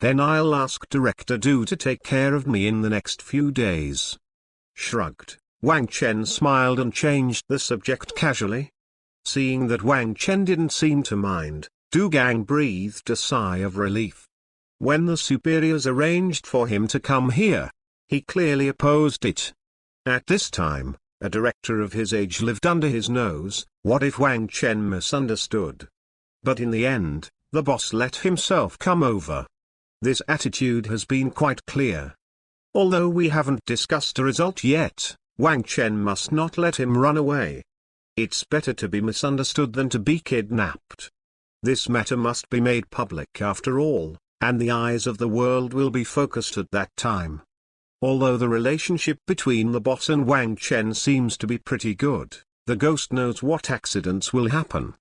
Then I'll ask Director Du to take care of me in the next few days. Shrugged, Wang Chen smiled and changed the subject casually. Seeing that Wang Chen didn't seem to mind, Du Gang breathed a sigh of relief. When the superiors arranged for him to come here, he clearly opposed it. At this time, a director of his age lived under his nose. What if Wang Chen misunderstood? But in the end, the boss let himself come over. This attitude has been quite clear. Although we haven't discussed a result yet, Wang Chen must not let him run away. It's better to be misunderstood than to be kidnapped. This matter must be made public after all, and the eyes of the world will be focused at that time. Although the relationship between the boss and Wang Chen seems to be pretty good, the ghost knows what accidents will happen.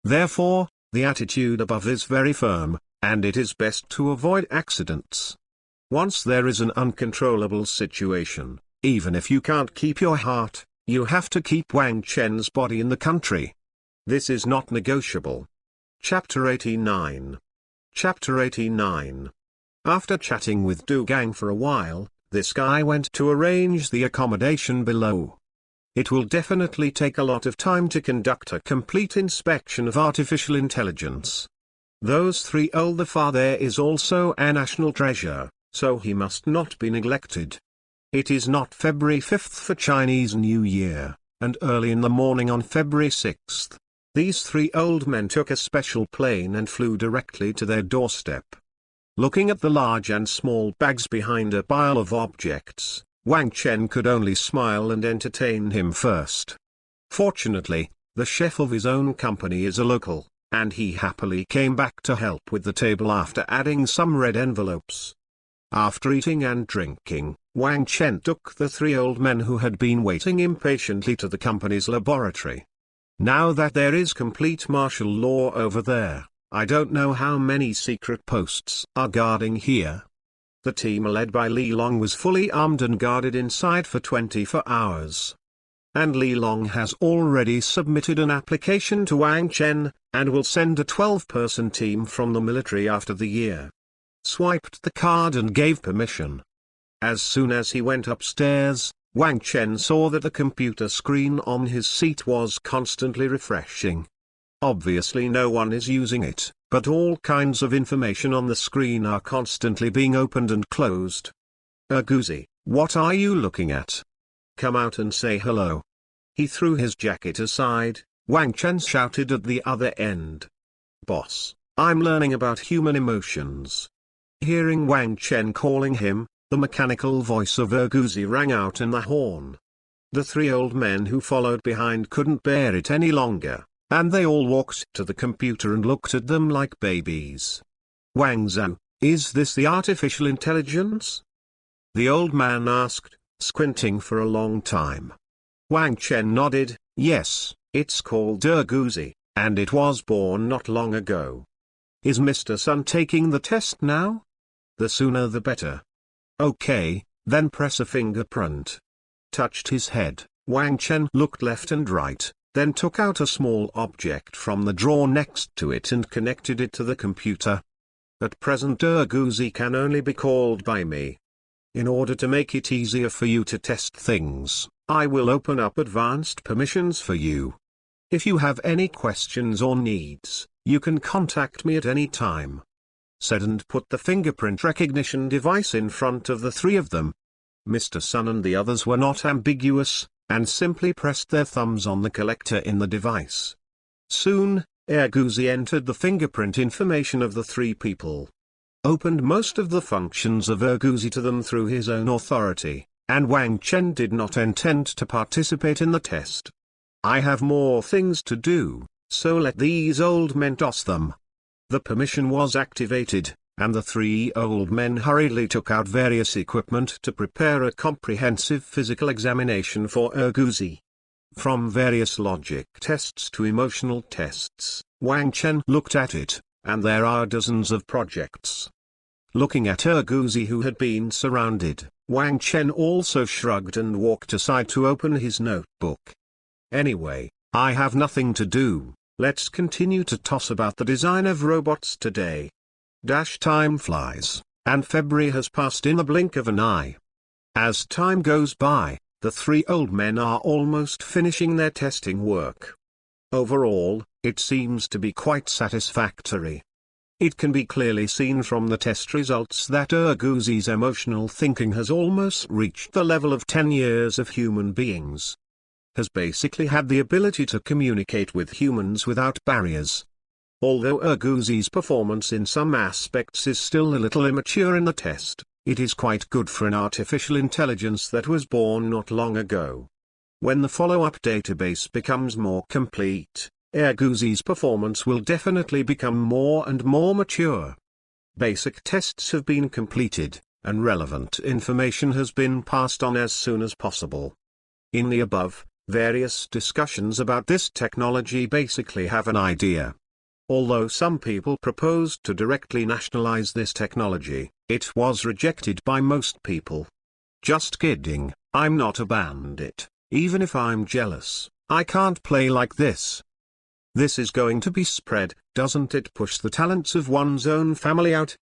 Therefore, the attitude above is very firm, and it is best to avoid accidents. Once there is an uncontrollable situation, even if you can't keep your heart, you have to keep Wang Chen's body in the country. This is not negotiable. Chapter 89. Chapter 89. After chatting with Du Gang for a while, this guy went to arrange the accommodation below. It will definitely take a lot of time to conduct a complete inspection of artificial intelligence. Those 3 older father is also a national treasure, so he must not be neglected. It is not February 5th for Chinese New Year, and early in the morning on February 6th, these 3 old men took a special plane and flew directly to their doorstep. Looking at the large and small bags behind a pile of objects, Wang Chen could only smile and entertain him first. Fortunately, the chef of his own company is a local, and he happily came back to help with the table after adding some red envelopes. After eating and drinking, Wang Chen took the 3 old men who had been waiting impatiently to the company's laboratory. Now that there is complete martial law over there, I don't know how many secret posts are guarding here. The team led by Li Long was fully armed and guarded inside for 24 hours. And Li Long has already submitted an application to Wang Chen, and will send a 12-person team from the military after the year. Swiped the card and gave permission. As soon as he went upstairs, Wang Chen saw that the computer screen on his seat was constantly refreshing. Obviously no one is using it, but all kinds of information on the screen are constantly being opened and closed. Erguzi, what are you looking at? Come out and say hello. He threw his jacket aside. Wang Chen shouted at the other end. Boss, I'm learning about human emotions. Hearing Wang Chen calling him, the mechanical voice of Erguzi rang out in the horn. The 3 old men who followed behind couldn't bear it any longer, and they all walked to the computer and looked at them like babies. Wang Zhou, is this the artificial intelligence? The old man asked, squinting for a long time. Wang Chen nodded, yes, it's called Erguzi, and it was born not long ago. Is Mr. Sun taking the test now? The sooner the better. Okay, then press a fingerprint. Touched his head, Wang Chen looked left and right, then took out a small object from the drawer next to it and connected it to the computer. At present Erguzi can only be called by me. In order to make it easier for you to test things, I will open up advanced permissions for you. If you have any questions or needs, you can contact me at any time. Said and put the fingerprint recognition device in front of the 3 of them. Mr. Sun and the others were not ambiguous, and simply pressed their thumbs on the collector in the device. Soon, Erguzi entered the fingerprint information of the 3 people. Opened most of the functions of Erguzi to them through his own authority, and Wang Chen did not intend to participate in the test. I have more things to do, so let these old men toss them. The permission was activated, and the 3 old men hurriedly took out various equipment to prepare a comprehensive physical examination for Erguzi. From various logic tests to emotional tests, Wang Chen looked at it, and there are dozens of projects. Looking at Erguzi who had been surrounded, Wang Chen also shrugged and walked aside to open his notebook. Anyway, I have nothing to do. Let's continue to toss about the design of robots today. Time flies, and February has passed in the blink of an eye. As time goes by, the 3 old men are almost finishing their testing work. Overall, it seems to be quite satisfactory. It can be clearly seen from the test results that Urguzi's emotional thinking has almost reached the level of 10 years of human beings. Has basically had the ability to communicate with humans without barriers. Although Urguzi's performance in some aspects is still a little immature in the test, it is quite good for an artificial intelligence that was born not long ago. When the follow-up database becomes more complete, Urguzi's performance will definitely become more and more mature. Basic tests have been completed, and relevant information has been passed on as soon as possible. In the above, various discussions about this technology basically have an idea. Although some people proposed to directly nationalize this technology, it was rejected by most people. Just kidding, I'm not a bandit. Even if I'm jealous, I can't play like this. This is going to be spread, doesn't it push the talents of one's own family out?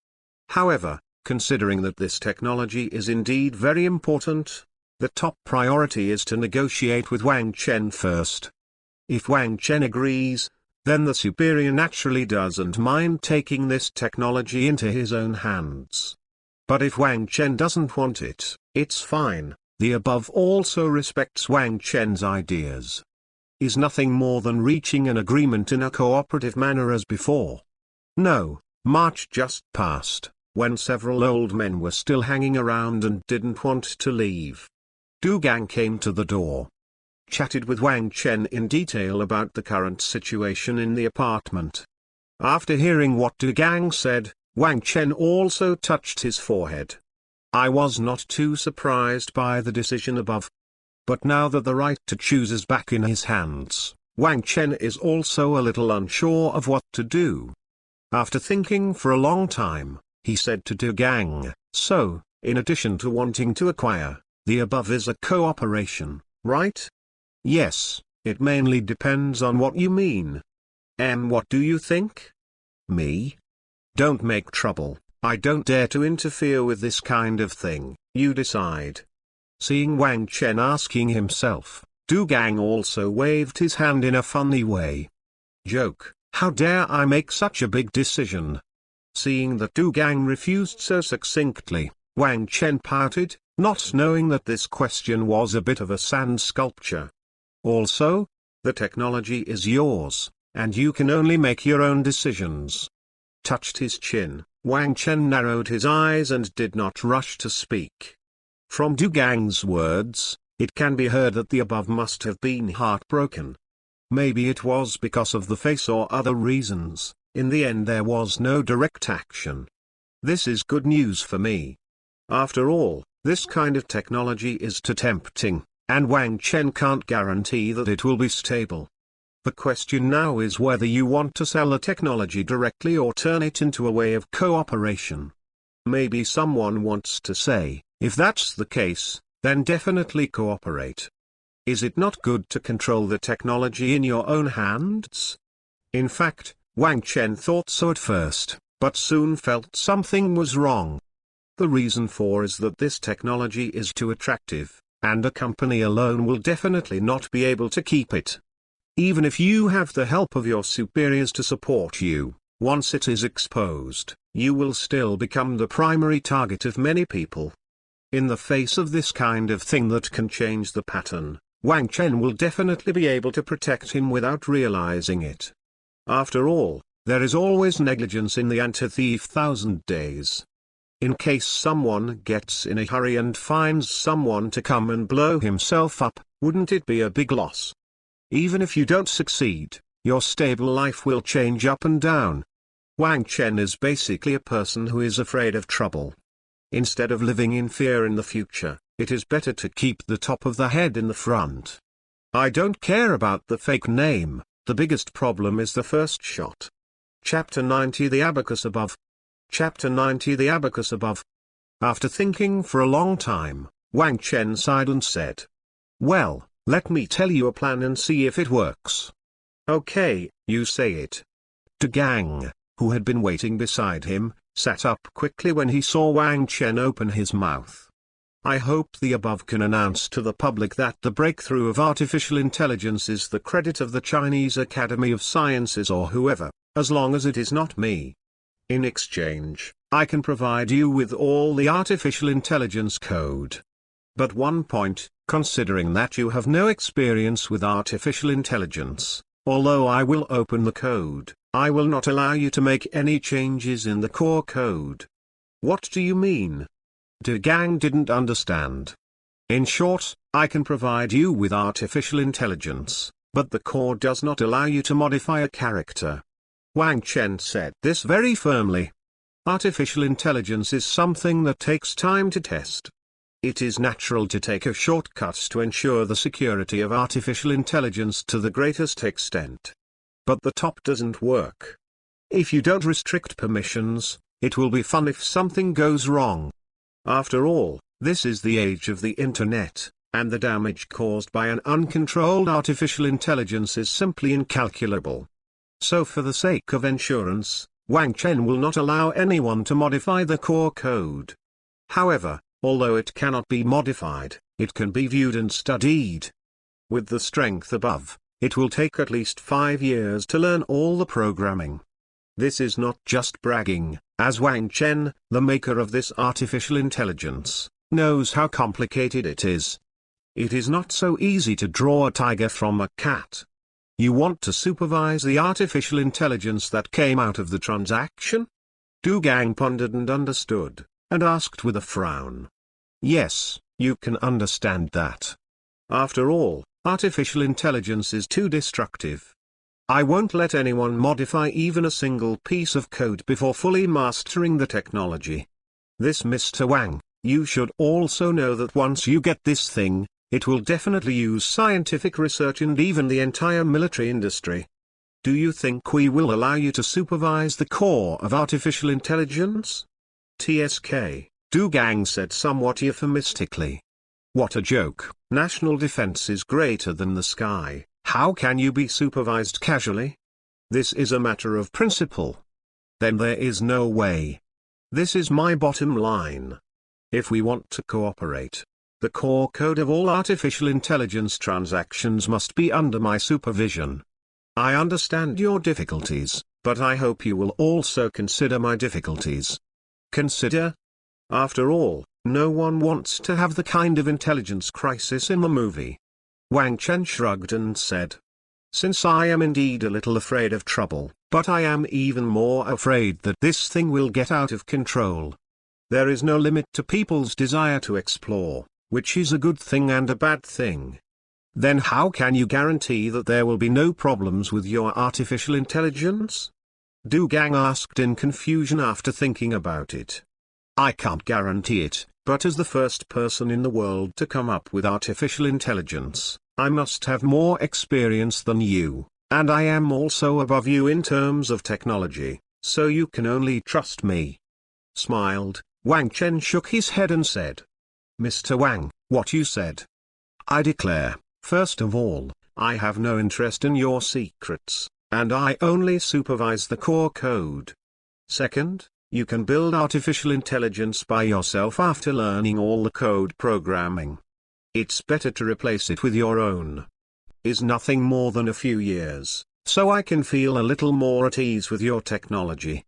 However, considering that this technology is indeed very important, the top priority is to negotiate with Wang Chen first. If Wang Chen agrees, then the superior naturally doesn't mind taking this technology into his own hands. But if Wang Chen doesn't want it, it's fine. The above also respects Wang Chen's ideas. Is nothing more than reaching an agreement in a cooperative manner as before. No, March just passed, when several old men were still hanging around and didn't want to leave. Du Gang came to the door. Chatted with Wang Chen in detail about the current situation in the apartment. After hearing what Du Gang said, Wang Chen also touched his forehead. I was not too surprised by the decision above. But now that the right to choose is back in his hands, Wang Chen is also a little unsure of what to do. After thinking for a long time, he said to Du Gang, so, in addition to wanting to acquire, the above is a cooperation, right? Yes, it mainly depends on what you mean. What do you think? Me? Don't make trouble, I don't dare to interfere with this kind of thing, you decide. Seeing Wang Chen asking himself, Du Gang also waved his hand in a funny way. Joke, how dare I make such a big decision? Seeing that Du Gang refused so succinctly, Wang Chen pouted, not knowing that this question was a bit of a sand sculpture. Also, the technology is yours, and you can only make your own decisions. Touched his chin, Wang Chen narrowed his eyes and did not rush to speak. From Du Gang's words, it can be heard that the above must have been heartbroken. Maybe it was because of the face or other reasons. In the end there was no direct action. This is good news for me. After all, this kind of technology is too tempting, and Wang Chen can't guarantee that it will be stable. The question now is whether you want to sell the technology directly or turn it into a way of cooperation. Maybe someone wants to say, if that's the case, then definitely cooperate. Is it not good to control the technology in your own hands? In fact, Wang Chen thought so at first, but soon felt something was wrong. The reason for is that this technology is too attractive, and a company alone will definitely not be able to keep it. Even if you have the help of your superiors to support you, once it is exposed, you will still become the primary target of many people. In the face of this kind of thing that can change the pattern, Wang Chen will definitely be able to protect him without realizing it. After all, there is always negligence in the anti-thief 1,000 days. In case someone gets in a hurry and finds someone to come and blow himself up, wouldn't it be a big loss? Even if you don't succeed, your stable life will change up and down. Wang Chen is basically a person who is afraid of trouble. Instead of living in fear in the future, it is better to keep the top of the head in the front. I don't care about the fake name, the biggest problem is the first shot. Chapter 90 The Abacus Above. Chapter 90 The Abacus Above. After thinking for a long time, Wang Chen sighed and said, well, let me tell you a plan and see if it works. Okay, you say it. Du Gang, who had been waiting beside him, sat up quickly when he saw Wang Chen open his mouth. I hope the above can announce to the public that the breakthrough of artificial intelligence is the credit of the Chinese Academy of Sciences or whoever, as long as it is not me. In exchange, I can provide you with all the artificial intelligence code. But one point, considering that you have no experience with artificial intelligence, although I will open the code, I will not allow you to make any changes in the core code. What do you mean? De Gang didn't understand. In short, I can provide you with artificial intelligence, but the core does not allow you to modify a character. Wang Chen said this very firmly. Artificial intelligence is something that takes time to test. It is natural to take a shortcut to ensure the security of artificial intelligence to the greatest extent. But the top doesn't work. If you don't restrict permissions, it will be fun if something goes wrong. After all, this is the age of the internet, and the damage caused by an uncontrolled artificial intelligence is simply incalculable. So for the sake of insurance, Wang Chen will not allow anyone to modify the core code. However, although it cannot be modified, it can be viewed and studied. With the strength above, it will take at least 5 years to learn all the programming. This is not just bragging, as Wang Chen, the maker of this artificial intelligence, knows how complicated it is. It is not so easy to draw a tiger from a cat. You want to supervise the artificial intelligence that came out of the transaction? Du Gang pondered and understood, and asked with a frown. Yes, you can understand that. After all, artificial intelligence is too destructive. I won't let anyone modify even a single piece of code before fully mastering the technology. This Mr. Wang, you should also know that once you get this thing, it will definitely use scientific research and even the entire military industry. Do you think we will allow you to supervise the core of artificial intelligence? TSK, Du Gang said somewhat euphemistically. What a joke. National defense is greater than the sky. How can you be supervised casually? This is a matter of principle. Then there is no way. This is my bottom line. If we want to cooperate, the core code of all artificial intelligence transactions must be under my supervision. I understand your difficulties, but I hope you will also consider my difficulties. Consider? After all, no one wants to have the kind of intelligence crisis in the movie. Wang Chen shrugged and said, since I am indeed a little afraid of trouble, but I am even more afraid that this thing will get out of control. There is no limit to people's desire to explore, which is a good thing and a bad thing. Then how can you guarantee that there will be no problems with your artificial intelligence? Du Gang asked in confusion after thinking about it. I can't guarantee it, but as the first person in the world to come up with artificial intelligence, I must have more experience than you, and I am also above you in terms of technology, so you can only trust me. Smiled, Wang Chen shook his head and said, Mr. Wang, what you said. I declare, first of all, I have no interest in your secrets, and I only supervise the core code. Second, you can build artificial intelligence by yourself after learning all the code programming. It's better to replace it with your own. Is nothing more than a few years, so I can feel a little more at ease with your technology.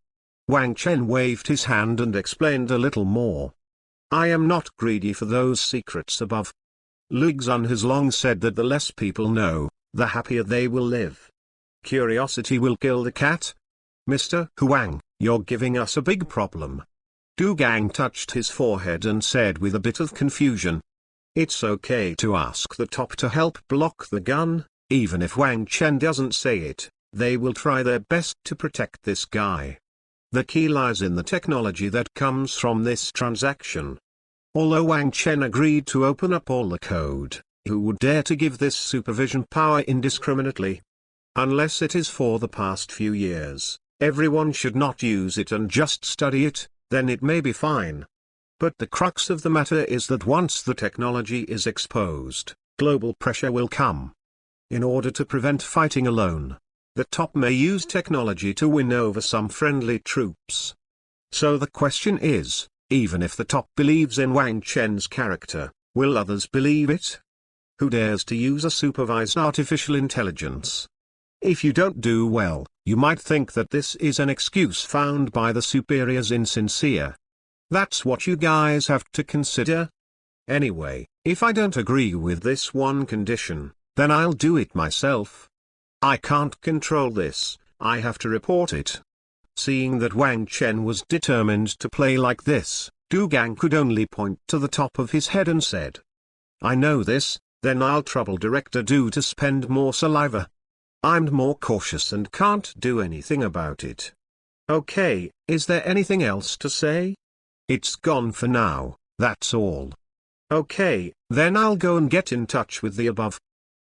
Wang Chen waved his hand and explained a little more. I am not greedy for those secrets above. Lu Xun has long said that the less people know, the happier they will live. Curiosity will kill the cat. Mr. Huang, you're giving us a big problem. Du Gang touched his forehead and said with a bit of confusion. It's okay to ask the top to help block the gun, even if Wang Chen doesn't say it, they will try their best to protect this guy. The key lies in the technology that comes from this transaction. Although Wang Chen agreed to open up all the code, who would dare to give this supervision power indiscriminately? Unless it is for the past few years, everyone should not use it and just study it, then it may be fine. But the crux of the matter is that once the technology is exposed, global pressure will come. In order to prevent fighting alone, the top may use technology to win over some friendly troops. So the question is, even if the top believes in Wang Chen's character, will others believe it? Who dares to use a supervised artificial intelligence? If you don't do well, You might think that this is an excuse found by the superiors insincere. That's what you guys have to consider. Anyway, if I don't agree with this one condition, then I'll do it myself. I can't control this, I have to report it. Seeing that Wang Chen was determined to play like this, Du Gang could only point to the top of his head and said, I know this, then I'll trouble Director Du to spend more saliva. I'm more cautious and can't do anything about it. Okay, is there anything else to say? It's gone for now, that's all. Okay, then I'll go and get in touch with the above.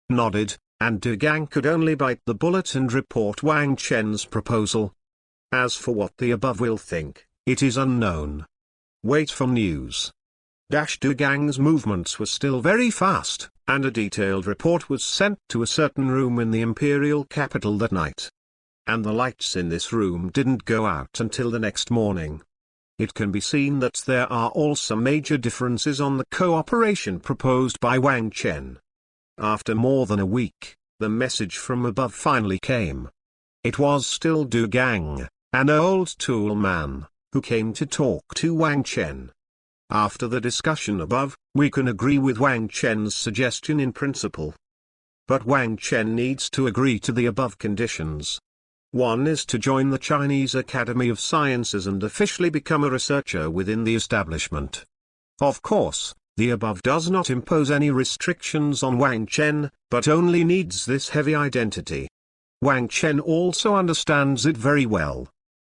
Nodded, and Du Gang could only bite the bullet and report Wang Chen's proposal. As for what the above will think, it is unknown. Wait for news. Du Gang's movements were still very fast, and a detailed report was sent to a certain room in the imperial capital that night. And the lights in this room didn't go out until the next morning. It can be seen that there are also major differences on the cooperation proposed by Wang Chen. After more than a week, the message from above finally came. It was still Du Gang, an old tool man, who came to talk to Wang Chen. After the discussion above, we can agree with Wang Chen's suggestion in principle. But Wang Chen needs to agree to the above conditions. One is to join the Chinese Academy of Sciences and officially become a researcher within the establishment. Of course, the above does not impose any restrictions on Wang Chen, but only needs this heavy identity. Wang Chen also understands it very well.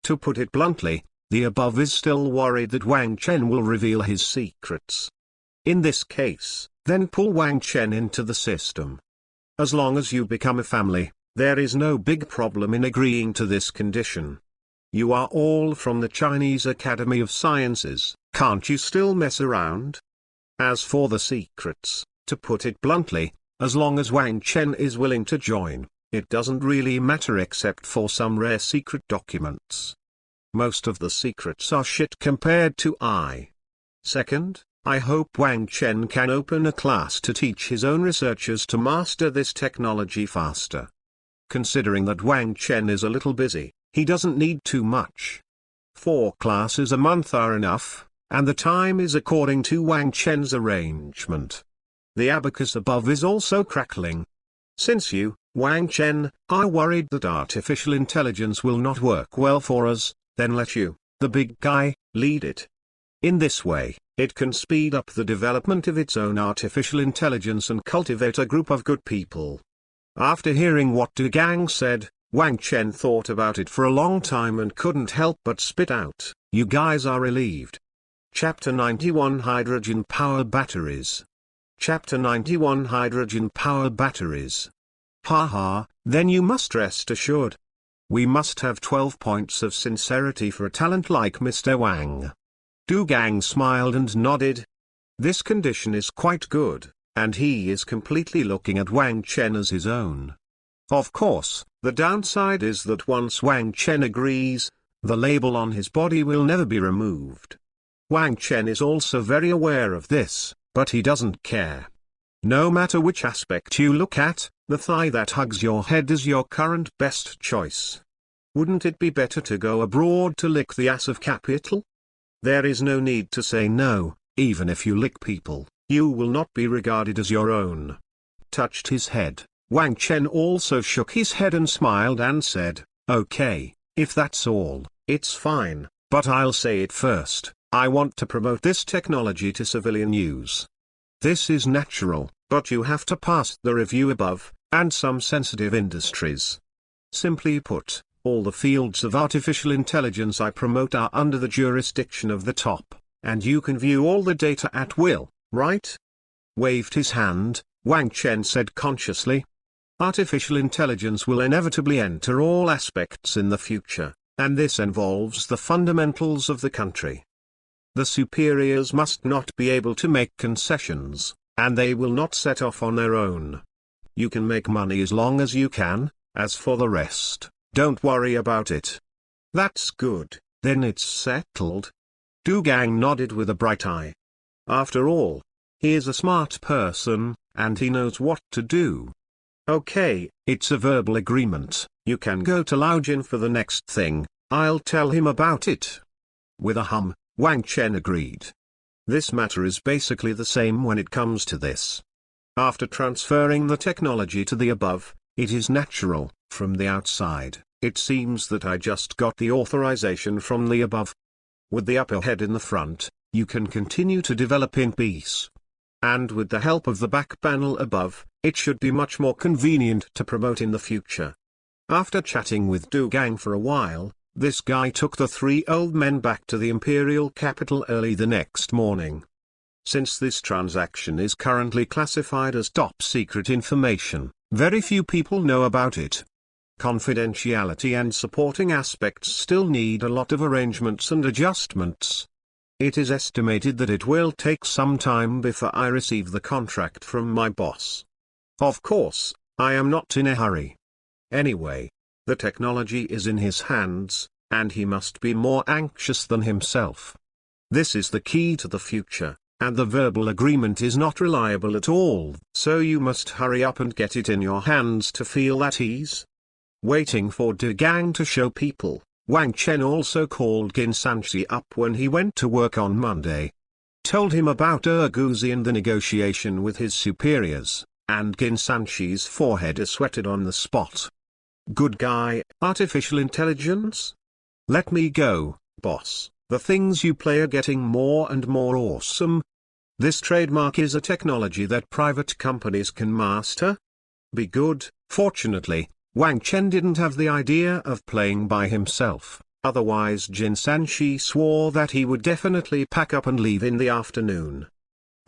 To put it bluntly, the above is still worried that Wang Chen will reveal his secrets. In this case, then pull Wang Chen into the system. As long as you become a family, there is no big problem in agreeing to this condition. You are all from the Chinese Academy of Sciences, can't you still mess around? As for the secrets, to put it bluntly, as long as Wang Chen is willing to join, it doesn't really matter except for some rare secret documents. Most of the secrets are shit compared to Second, I hope Wang Chen can open a class to teach his own researchers to master this technology faster. Considering that Wang Chen is a little busy, he doesn't need too much. 4 classes a month are enough, and the time is according to Wang Chen's arrangement. The abacus above is also crackling. Since you, Wang Chen, are worried that artificial intelligence will not work well for us, then let you, the big guy, lead it. In this way, it can speed up the development of its own artificial intelligence and cultivate a group of good people. After hearing what Du Gang said, Wang Chen thought about it for a long time and couldn't help but spit out, "You guys are relieved." Chapter 91 Hydrogen Power Batteries. Chapter 91 Hydrogen Power Batteries. Haha, then you must rest assured. We must have 12 points of sincerity for a talent like Mr. Wang. Du Gang smiled and nodded. This condition is quite good, and he is completely looking at Wang Chen as his own. Of course, the downside is that once Wang Chen agrees, the label on his body will never be removed. Wang Chen is also very aware of this, but he doesn't care. No matter which aspect you look at, the thigh that hugs your head is your current best choice. Wouldn't it be better to go abroad to lick the ass of capital? There is no need to say no, even if you lick people, you will not be regarded as your own. Touched his head, Wang Chen also shook his head and smiled and said, "Okay, if that's all, it's fine, but I'll say it first, I want to promote this technology to civilian use. This is natural, but you have to pass the review above, and some sensitive industries. Simply put, all the fields of artificial intelligence I promote are under the jurisdiction of the top, and you can view all the data at will, right?" Waved his hand, Wang Chen said consciously. Artificial intelligence will inevitably enter all aspects in the future, and this involves the fundamentals of the country. The superiors must not be able to make concessions, and they will not set off on their own. You can make money as long as you can, as for the rest, don't worry about it. That's good, then it's settled. Du Gang nodded with a bright eye. After all, he is a smart person, and he knows what to do. Okay, it's a verbal agreement, You can go to Lao Jin for the next thing, I'll tell him about it. With a hum, Wang Chen agreed. This matter is basically the same when it comes to this. After transferring the technology to the above, it is natural. From the outside, it seems that I just got the authorization from the above. With the upper head in the front, you can continue to develop in peace. And with the help of the back panel above, it should be much more convenient to promote in the future. After chatting with Du Gang for a while, this guy took the three old men back to the imperial capital early the next morning. Since this transaction is currently classified as top secret information, very few people know about it. Confidentiality and supporting aspects still need a lot of arrangements and adjustments. It is estimated that it will take some time before I receive the contract from my boss. Of course, I am not in a hurry. Anyway, the technology is in his hands, and he must be more anxious than himself. This is the key to the future, and the verbal agreement is not reliable at all, so you must hurry up and get it in your hands to feel at ease. Waiting for Du Gang to show people, Wang Chen also called Gin Sanshi up when he went to work on Monday. Told him about Urguzi and the negotiation with his superiors, and Gin Sanshi's forehead sweated on the spot. Good guy, artificial intelligence? Let me go, boss, the things you play are getting more and more awesome. This trademark is a technology that private companies can master. Be good. Fortunately, Wang Chen didn't have the idea of playing by himself, otherwise Jin Sanshi swore that he would definitely pack up and leave in the afternoon.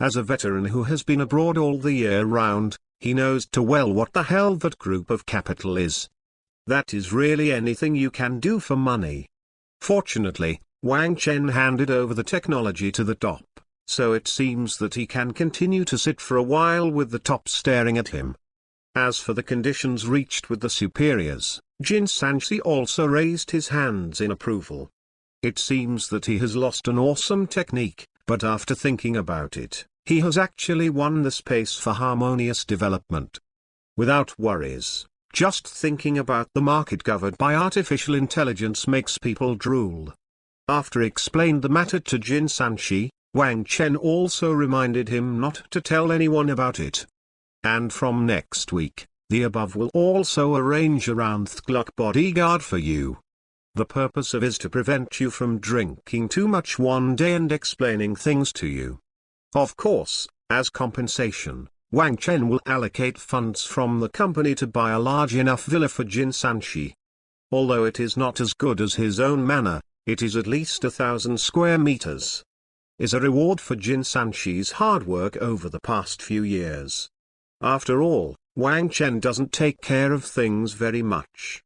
As a veteran who has been abroad all the year round, he knows too well what the hell that group of capital is. That is really anything you can do for money. Fortunately, Wang Chen handed over the technology to the top, so it seems that he can continue to sit for a while with the top staring at him. As for the conditions reached with the superiors, Jin Sanshi also raised his hands in approval. It seems that he has lost an awesome technique, but after thinking about it, he has actually won the space for harmonious development. Without worries, just thinking about the market governed by artificial intelligence makes people drool. After explained the matter to Jin Sanshi, Wang Chen also reminded him not to tell anyone about it. And from next week, the above will also arrange a round-the-clock bodyguard for you. The purpose of is to prevent you from drinking too much one day and explaining things to you. Of course, as compensation, Wang Chen will allocate funds from the company to buy a large enough villa for Jin Sanshi. Although it is not as good as his own manor, it is at least 1,000 square meters. Is a reward for Jin Sanshi's hard work over the past few years. After all, Wang Chen doesn't take care of things very much.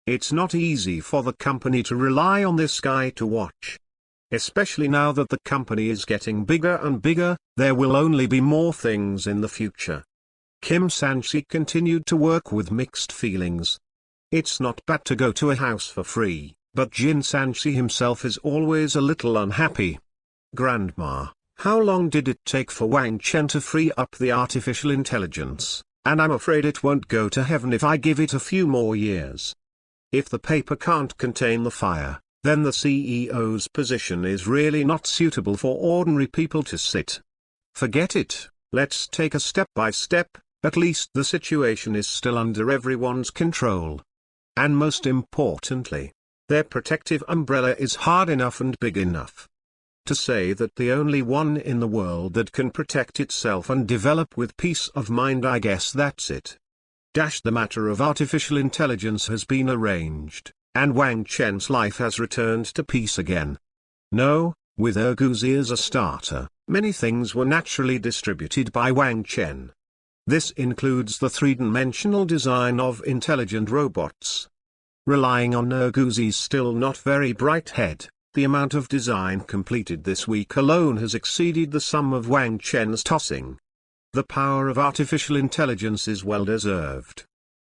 It's not easy for the company to rely on this guy to watch. Especially now that the company is getting bigger and bigger, there will only be more things in the future. Kim Sanshi continued to work with mixed feelings. It's not bad to go to a house for free, but Jin Sanshi himself is always a little unhappy. Grandma, how long did it take for Wang Chen to free up the artificial intelligence? And I'm afraid it won't go to heaven if I give it a few more years. If the paper can't contain the fire, then the CEO's position is really not suitable for ordinary people to sit. Forget it, let's take a step by step, at least the situation is still under everyone's control. And most importantly, their protective umbrella is hard enough and big enough. To say that the only one in the world that can protect itself and develop with peace of mind, I guess that's it. The matter of artificial intelligence has been arranged, and Wang Chen's life has returned to peace again. No, with Urguzi as a starter, many things were naturally distributed by Wang Chen. This includes the three-dimensional design of intelligent robots. Relying on Urguzi's still not very bright head, the amount of design completed this week alone has exceeded the sum of Wang Chen's tossing. The power of artificial intelligence is well deserved.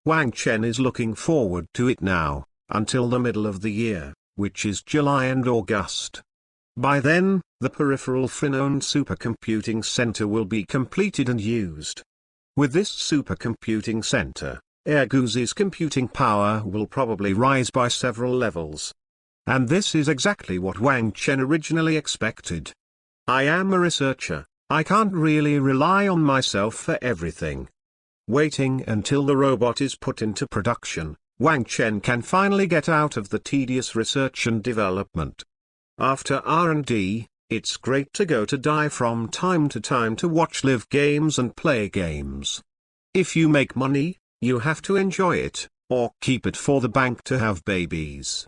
Wang Chen is looking forward to it now, until the middle of the year, which is July and August. By then, the peripheral Frinown supercomputing center will be completed and used. With this supercomputing center, Erguzzi's computing power will probably rise by several levels. And this is exactly what Wang Chen originally expected. I am a researcher, I can't really rely on myself for everything. Waiting until the robot is put into production, Wang Chen can finally get out of the tedious research and development. After R&D, it's great to go to die from time to watch live games and play games. If you make money, you have to enjoy it, or keep it for the bank to have babies.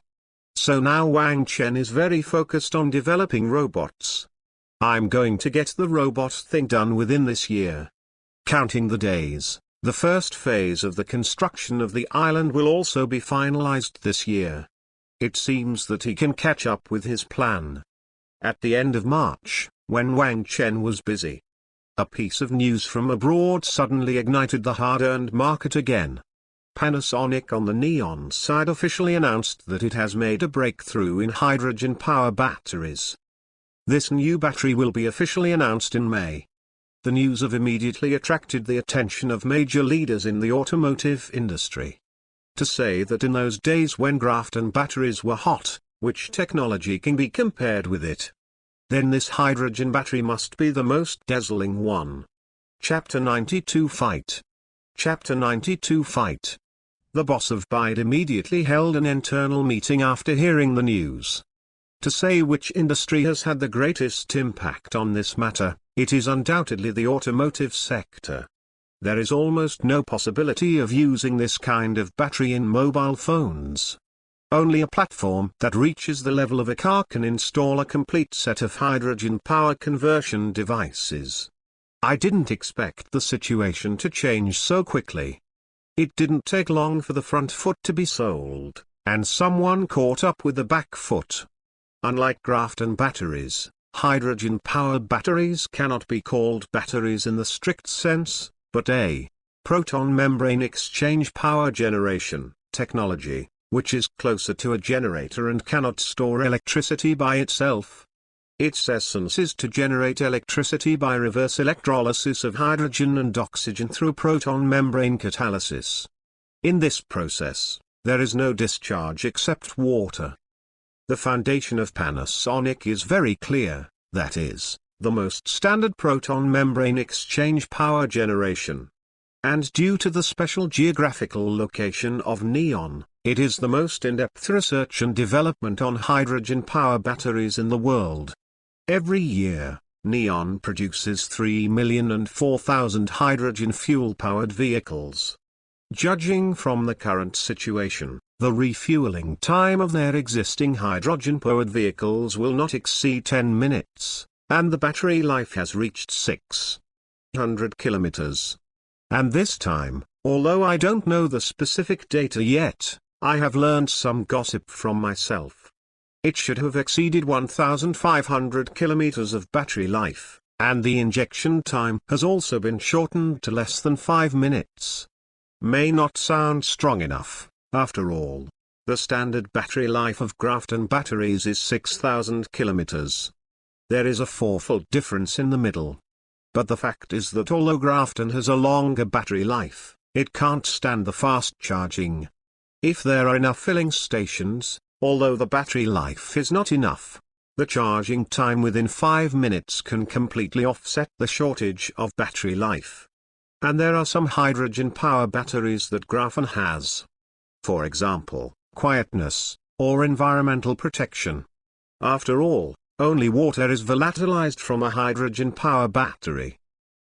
So now Wang Chen is very focused on developing robots. I'm going to get the robot thing done within this year. Counting the days, the first phase of the construction of the island will also be finalized this year. It seems that he can catch up with his plan. At the end of March, when Wang Chen was busy, a piece of news from abroad suddenly ignited the hard-earned market again. Panasonic on the Neon side officially announced that it has made a breakthrough in hydrogen power batteries. This new battery will be officially announced in May. The news have immediately attracted the attention of major leaders in the automotive industry. To say that in those days when graphene batteries were hot, which technology can be compared with it? Then this hydrogen battery must be the most dazzling one. Chapter 92 Fight. Chapter 92 Fight. The boss of BYD immediately held an internal meeting after hearing the news. To say which industry has had the greatest impact on this matter, it is undoubtedly the automotive sector. There is almost no possibility of using this kind of battery in mobile phones. Only a platform that reaches the level of a car can install a complete set of hydrogen power conversion devices. I didn't expect the situation to change so quickly. It didn't take long for the front foot to be sold, and someone caught up with the back foot. Unlike graphene batteries, hydrogen power batteries cannot be called batteries in the strict sense, but a proton membrane exchange power generation technology, which is closer to a generator and cannot store electricity by itself. Its essence is to generate electricity by reverse electrolysis of hydrogen and oxygen through proton membrane catalysis. In this process, there is no discharge except water. The foundation of Panasonic is very clear, that is, the most standard proton membrane exchange power generation. And due to the special geographical location of Neon, it is the most in-depth research and development on hydrogen power batteries in the world. Every year, Neon produces 3,004,000 hydrogen fuel-powered vehicles. Judging from the current situation, the refueling time of their existing hydrogen-powered vehicles will not exceed 10 minutes. And the battery life has reached 600 kilometers. And this time, although I don't know the specific data yet, I have learned some gossip from myself. It should have exceeded 1,500 kilometers of battery life, and the injection time has also been shortened to less than 5 minutes. May not sound strong enough, after all. The standard battery life of graphene batteries is 6,000 kilometers. There is a fourfold difference in the middle. But the fact is that although graphene has a longer battery life, it can't stand the fast charging. If there are enough filling stations, although the battery life is not enough, the charging time within 5 minutes can completely offset the shortage of battery life. And there are some hydrogen power batteries that graphene has. For example, quietness, or environmental protection. After all, only water is volatilized from a hydrogen power battery.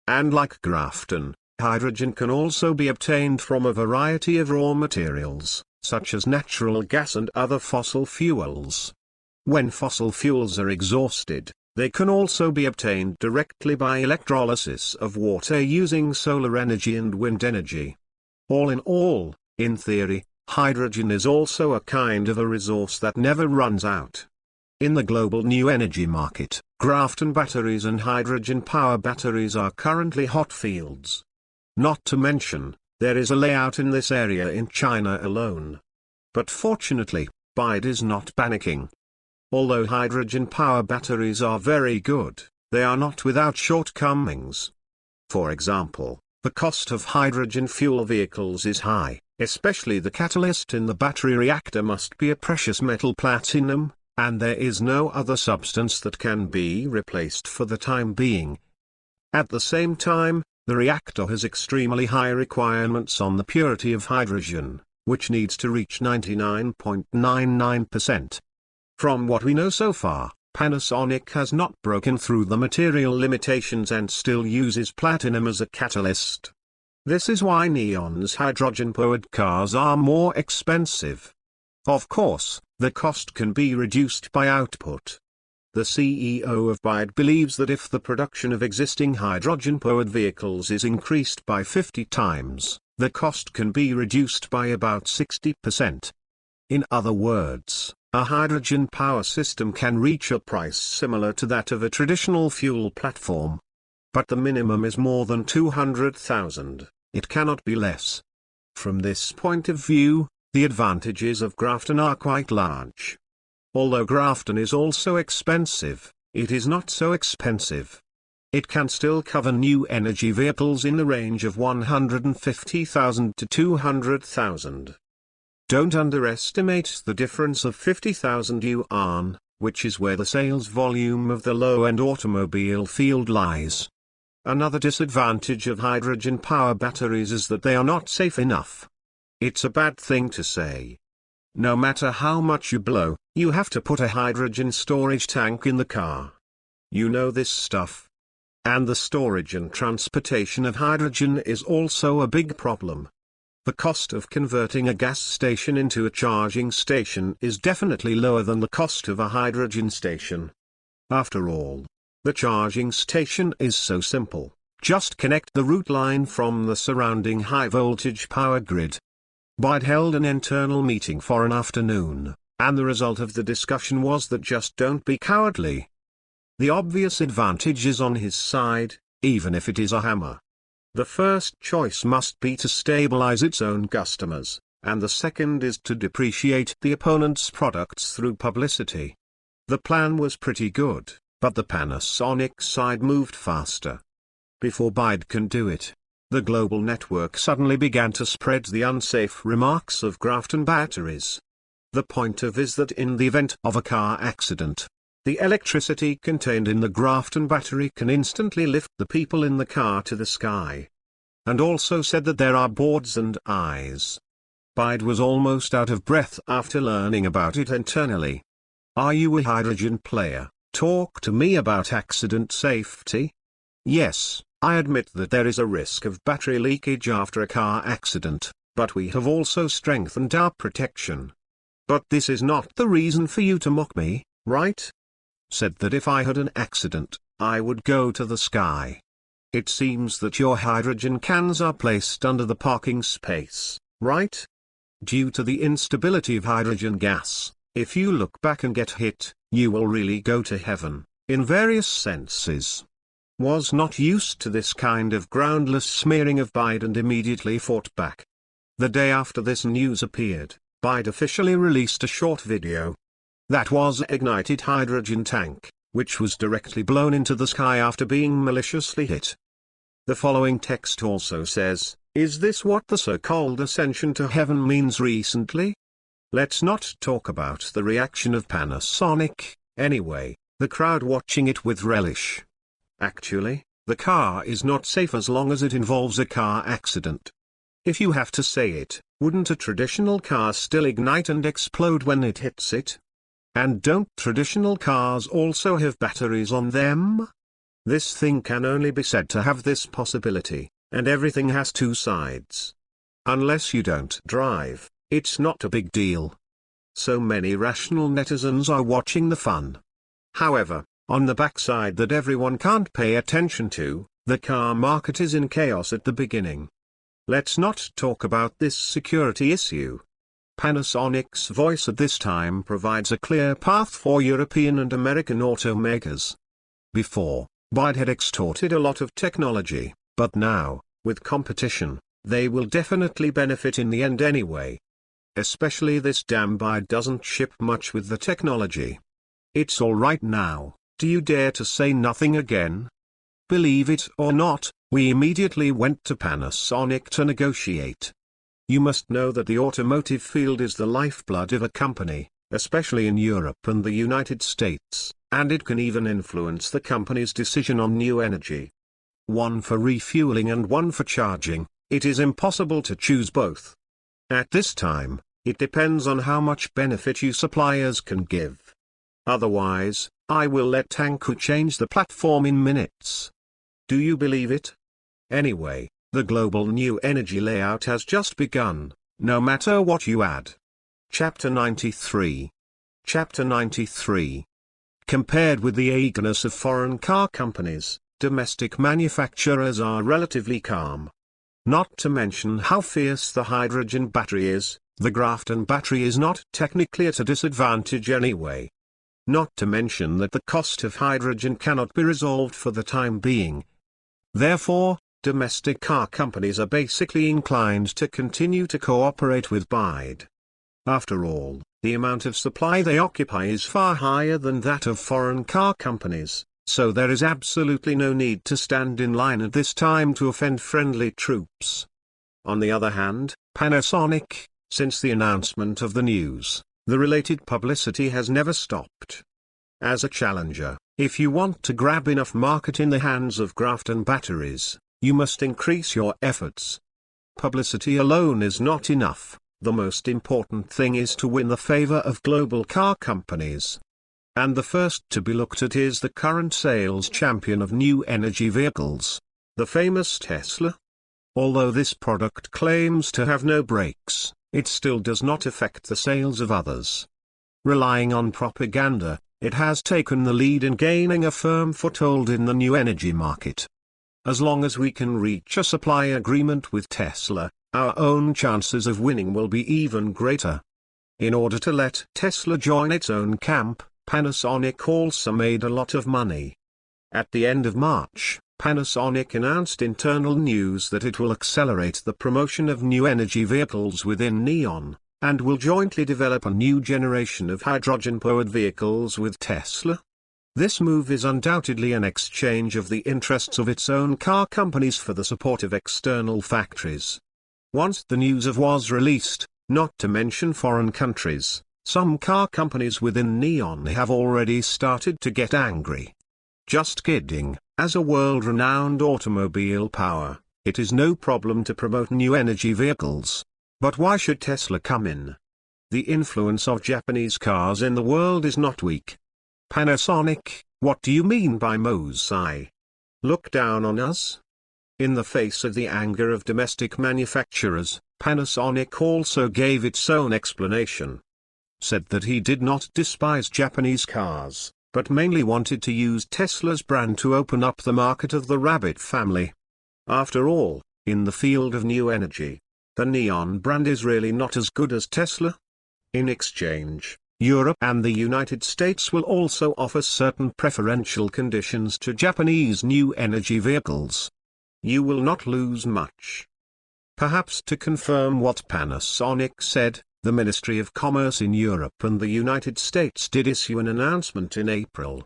And like graphene, hydrogen can also be obtained from a variety of raw materials, such as natural gas and other fossil fuels. When fossil fuels are exhausted, they can also be obtained directly by electrolysis of water using solar energy and wind energy. All in all, in theory, hydrogen is also a kind of a resource that never runs out. In the global new energy market, graphene batteries and hydrogen power batteries are currently hot fields. Not to mention, there is a layout in this area in China alone. But fortunately, BYD is not panicking. Although hydrogen power batteries are very good, they are not without shortcomings. For example, The cost of hydrogen fuel vehicles is high, especially the catalyst in the battery reactor must be a precious metal platinum, and there is no other substance that can be replaced for the time being. At the same time, the reactor has extremely high requirements on the purity of hydrogen, which needs to reach 99.99%. From what we know so far, Panasonic has not broken through the material limitations and still uses platinum as a catalyst. This is why Neon's hydrogen-powered cars are more expensive. Of course, the cost can be reduced by output. The CEO of BYD believes that if the production of existing hydrogen-powered vehicles is increased by 50 times, the cost can be reduced by about 60%. In other words, a hydrogen power system can reach a price similar to that of a traditional fuel platform. But the minimum is more than 200,000, it cannot be less. From this point of view, the advantages of graphene are quite large. Although graphene is also expensive, it is not so expensive. It can still cover new energy vehicles in the range of 150,000 to 200,000. Don't underestimate the difference of 50,000 yuan, which is where the sales volume of the low-end automobile field lies. Another disadvantage of hydrogen power batteries is that they are not safe enough. It's a bad thing to say. No matter how much you blow, you have to put a hydrogen storage tank in the car. You know this stuff. And the storage and transportation of hydrogen is also a big problem. The cost of converting a gas station into a charging station is definitely lower than the cost of a hydrogen station. After all, the charging station is so simple, just connect the route line from the surrounding high-voltage power grid. BYD held an internal meeting for an afternoon, and the result of the discussion was that just don't be cowardly. The obvious advantage is on his side, even if it is a hammer. The first choice must be to stabilize its own customers, and the second is to depreciate the opponent's products through publicity. The plan was pretty good, but the Panasonic side moved faster. Before BYD can do it, the global network suddenly began to spread the unsafe remarks of graphene batteries. The point is that in the event of a car accident, the electricity contained in the graphene battery can instantly lift the people in the car to the sky. And also said that there are boards and eyes. BYD was almost out of breath after learning about it internally. Are you a hydrogen player? Talk to me about accident safety. Yes, I admit that there is a risk of battery leakage after a car accident, but we have also strengthened our protection. But this is not the reason for you to mock me, right? Said that if I had an accident, I would go to the sky. It seems that your hydrogen cans are placed under the parking space, right? Due to the instability of hydrogen gas, if you look back and get hit, you will really go to heaven, in various senses. Was not used to this kind of groundless smearing of BYD and immediately fought back. The day after this news appeared, BYD officially released a short video. That was an ignited hydrogen tank, which was directly blown into the sky after being maliciously hit. The following text also says, "Is this what the so-called ascension to heaven means recently?" Let's not talk about the reaction of Panasonic, anyway, the crowd watching it with relish. Actually, the car is not safe as long as it involves a car accident. If you have to say it, wouldn't a traditional car still ignite and explode when it hits it? And don't traditional cars also have batteries on them? This thing can only be said to have this possibility, and everything has two sides. Unless you don't drive, it's not a big deal. So many rational netizens are watching the fun. However, on the backside that everyone can't pay attention to, the car market is in chaos at the beginning. Let's not talk about this security issue. Panasonic's voice at this time provides a clear path for European and American automakers. Before, BYD had extorted a lot of technology, but now, with competition, they will definitely benefit in the end anyway. Especially this damn BYD doesn't ship much with the technology. It's alright now, do you dare to say nothing again? Believe it or not, We immediately went to Panasonic to negotiate. You must know that the automotive field is the lifeblood of a company, especially in Europe and the United States, and it can even influence the company's decision on new energy. One for refueling and one for charging, it is impossible to choose both. At this time, it depends on how much benefit you suppliers can give. Otherwise, I will let Tanku change the platform in minutes. Do you believe it? Anyway, the global new energy layout has just begun, no matter what you add. Chapter 93. Chapter 93. Compared with the eagerness of foreign car companies, domestic manufacturers are relatively calm. Not to mention how fierce the hydrogen battery is, the graphene battery is not technically at a disadvantage anyway. Not to mention that the cost of hydrogen cannot be resolved for the time being. Therefore, domestic car companies are basically inclined to continue to cooperate with BYD. After all, the amount of supply they occupy is far higher than that of foreign car companies, so there is absolutely no need to stand in line at this time to offend friendly troops. On the other hand, Panasonic, since the announcement of the news, the related publicity has never stopped. As a challenger, if you want to grab enough market in the hands of graphene batteries, you must increase your efforts. Publicity alone is not enough, the most important thing is to win the favor of global car companies. And the first to be looked at is the current sales champion of new energy vehicles, the famous Tesla. Although this product claims to have no brakes, it still does not affect the sales of others. Relying on propaganda, it has taken the lead in gaining a firm foothold in the new energy market. As long as we can reach a supply agreement with Tesla, our own chances of winning will be even greater. In order to let Tesla join its own camp, Panasonic also made a lot of money. At the end of March, Panasonic announced internal news that it will accelerate the promotion of new energy vehicles within Neon, and will jointly develop a new generation of hydrogen-powered vehicles with Tesla. This move is undoubtedly an exchange of the interests of its own car companies for the support of external factories. Once the news was released, not to mention foreign countries, some car companies within Neon have already started to get angry. Just kidding, as a world-renowned automobile power, it is no problem to promote new energy vehicles. But why should Tesla come in? The influence of Japanese cars in the world is not weak. Panasonic, what do you mean by Mosai? Look down on us? In the face of the anger of domestic manufacturers, Panasonic also gave its own explanation. Said that he did not despise Japanese cars, but mainly wanted to use Tesla's brand to open up the market of the Rabbit family. After all, in the field of new energy, the Neon brand is really not as good as Tesla. In exchange, Europe and the United States will also offer certain preferential conditions to Japanese new energy vehicles. You will not lose much. Perhaps to confirm what Panasonic said, the Ministry of Commerce in Europe and the United States did issue an announcement in April.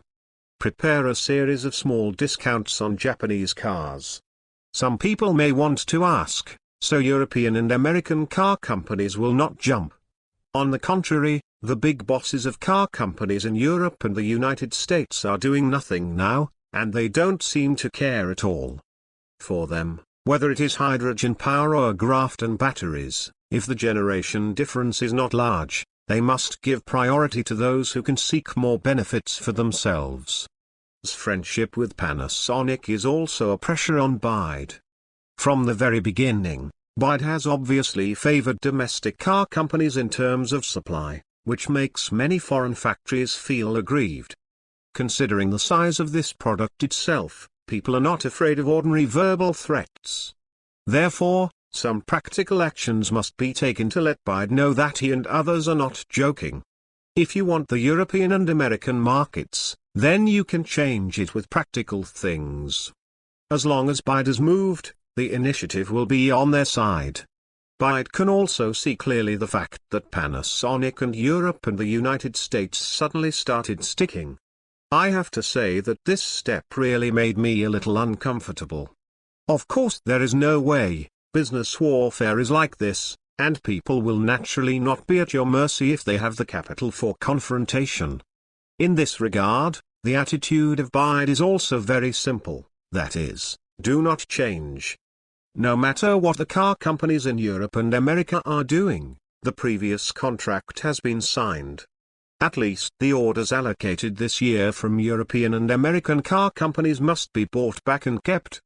Prepare a series of small discounts on Japanese cars. Some people may want to ask, so European and American car companies will not jump? On the contrary, the big bosses of car companies in Europe and the United States are doing nothing now, and they don't seem to care at all. For them, whether it is hydrogen power or graphene batteries, if the generation difference is not large, they must give priority to those who can seek more benefits for themselves. Friendship with Panasonic is also a pressure on BYD. From the very beginning, BYD has obviously favored domestic car companies in terms of supply, which makes many foreign factories feel aggrieved. Considering the size of this product itself, people are not afraid of ordinary verbal threats. Therefore, some practical actions must be taken to let BYD know that he and others are not joking. If you want the European and American markets, then you can change it with practical things. As long as BYD has moved, the initiative will be on their side. BYD can also see clearly the fact that Panasonic and Europe and the United States suddenly started sticking. I have to say that this step really made me a little uncomfortable. Of course there is no way. Business warfare is like this, and people will naturally not be at your mercy if they have the capital for confrontation. In this regard, the attitude of Biden is also very simple, that is, do not change. No matter what the car companies in Europe and America are doing, the previous contract has been signed. At least the orders allocated this year from European and American car companies must be bought back and kept.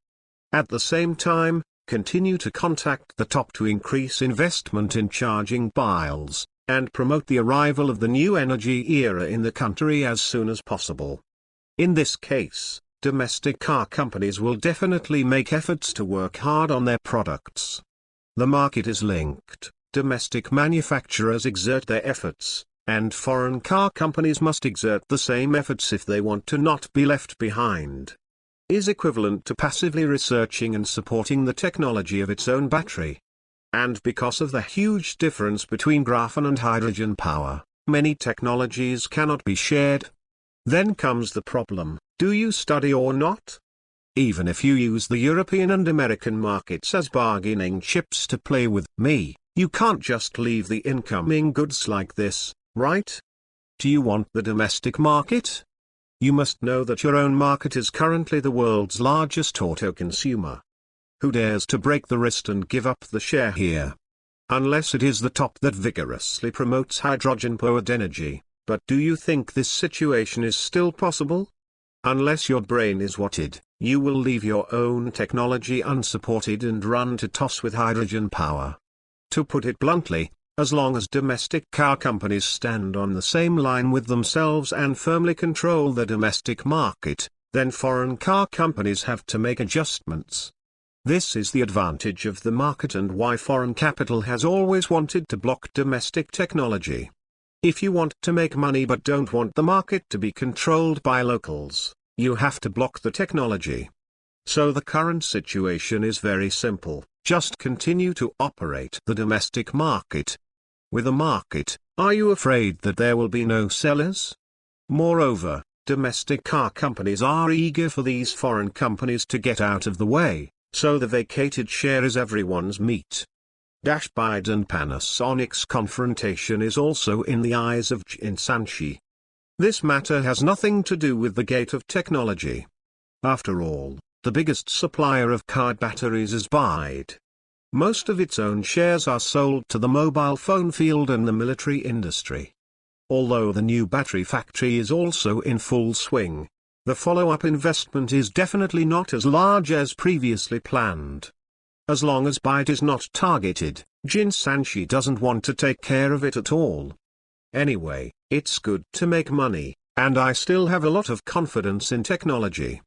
At the same time, continue to contact the top to increase investment in charging piles, and promote the arrival of the new energy era in the country as soon as possible. In this case, domestic car companies will definitely make efforts to work hard on their products. The market is linked, domestic manufacturers exert their efforts, and foreign car companies must exert the same efforts if they want to not be left behind. Is equivalent to passively researching and supporting the technology of its own battery. And because of the huge difference between graphene and hydrogen power, many technologies cannot be shared. Then comes the problem, do you study or not? Even if you use the European and American markets as bargaining chips to play with me, you can't just leave the incoming goods like this, right? Do you want the domestic market? You must know that your own market is currently the world's largest auto consumer. Who dares to break the wrist and give up the share here? Unless it is the top that vigorously promotes hydrogen-powered energy. But do you think this situation is still possible? Unless your brain is whatted, you will leave your own technology unsupported and run to toss with hydrogen power. To put it bluntly, as long as domestic car companies stand on the same line with themselves and firmly control the domestic market, then foreign car companies have to make adjustments. This is the advantage of the market and why foreign capital has always wanted to block domestic technology. If you want to make money but don't want the market to be controlled by locals, you have to block the technology. So the current situation is very simple, just continue to operate the domestic market. With a market, are you afraid that there will be no sellers? Moreover, domestic car companies are eager for these foreign companies to get out of the way, so the vacated share is everyone's meat. Biden Panasonic's confrontation is also in the eyes of Jin Sanshi. This matter has nothing to do with the gate of technology. After all, the biggest supplier of car batteries is Biden. Most of its own shares are sold to the mobile phone field and the military industry. Although the new battery factory is also in full swing, the follow-up investment is definitely not as large as previously planned. As long as Biden is not targeted, Jin Sanshi doesn't want to take care of it at all. Anyway, it's good to make money, and I still have a lot of confidence in technology.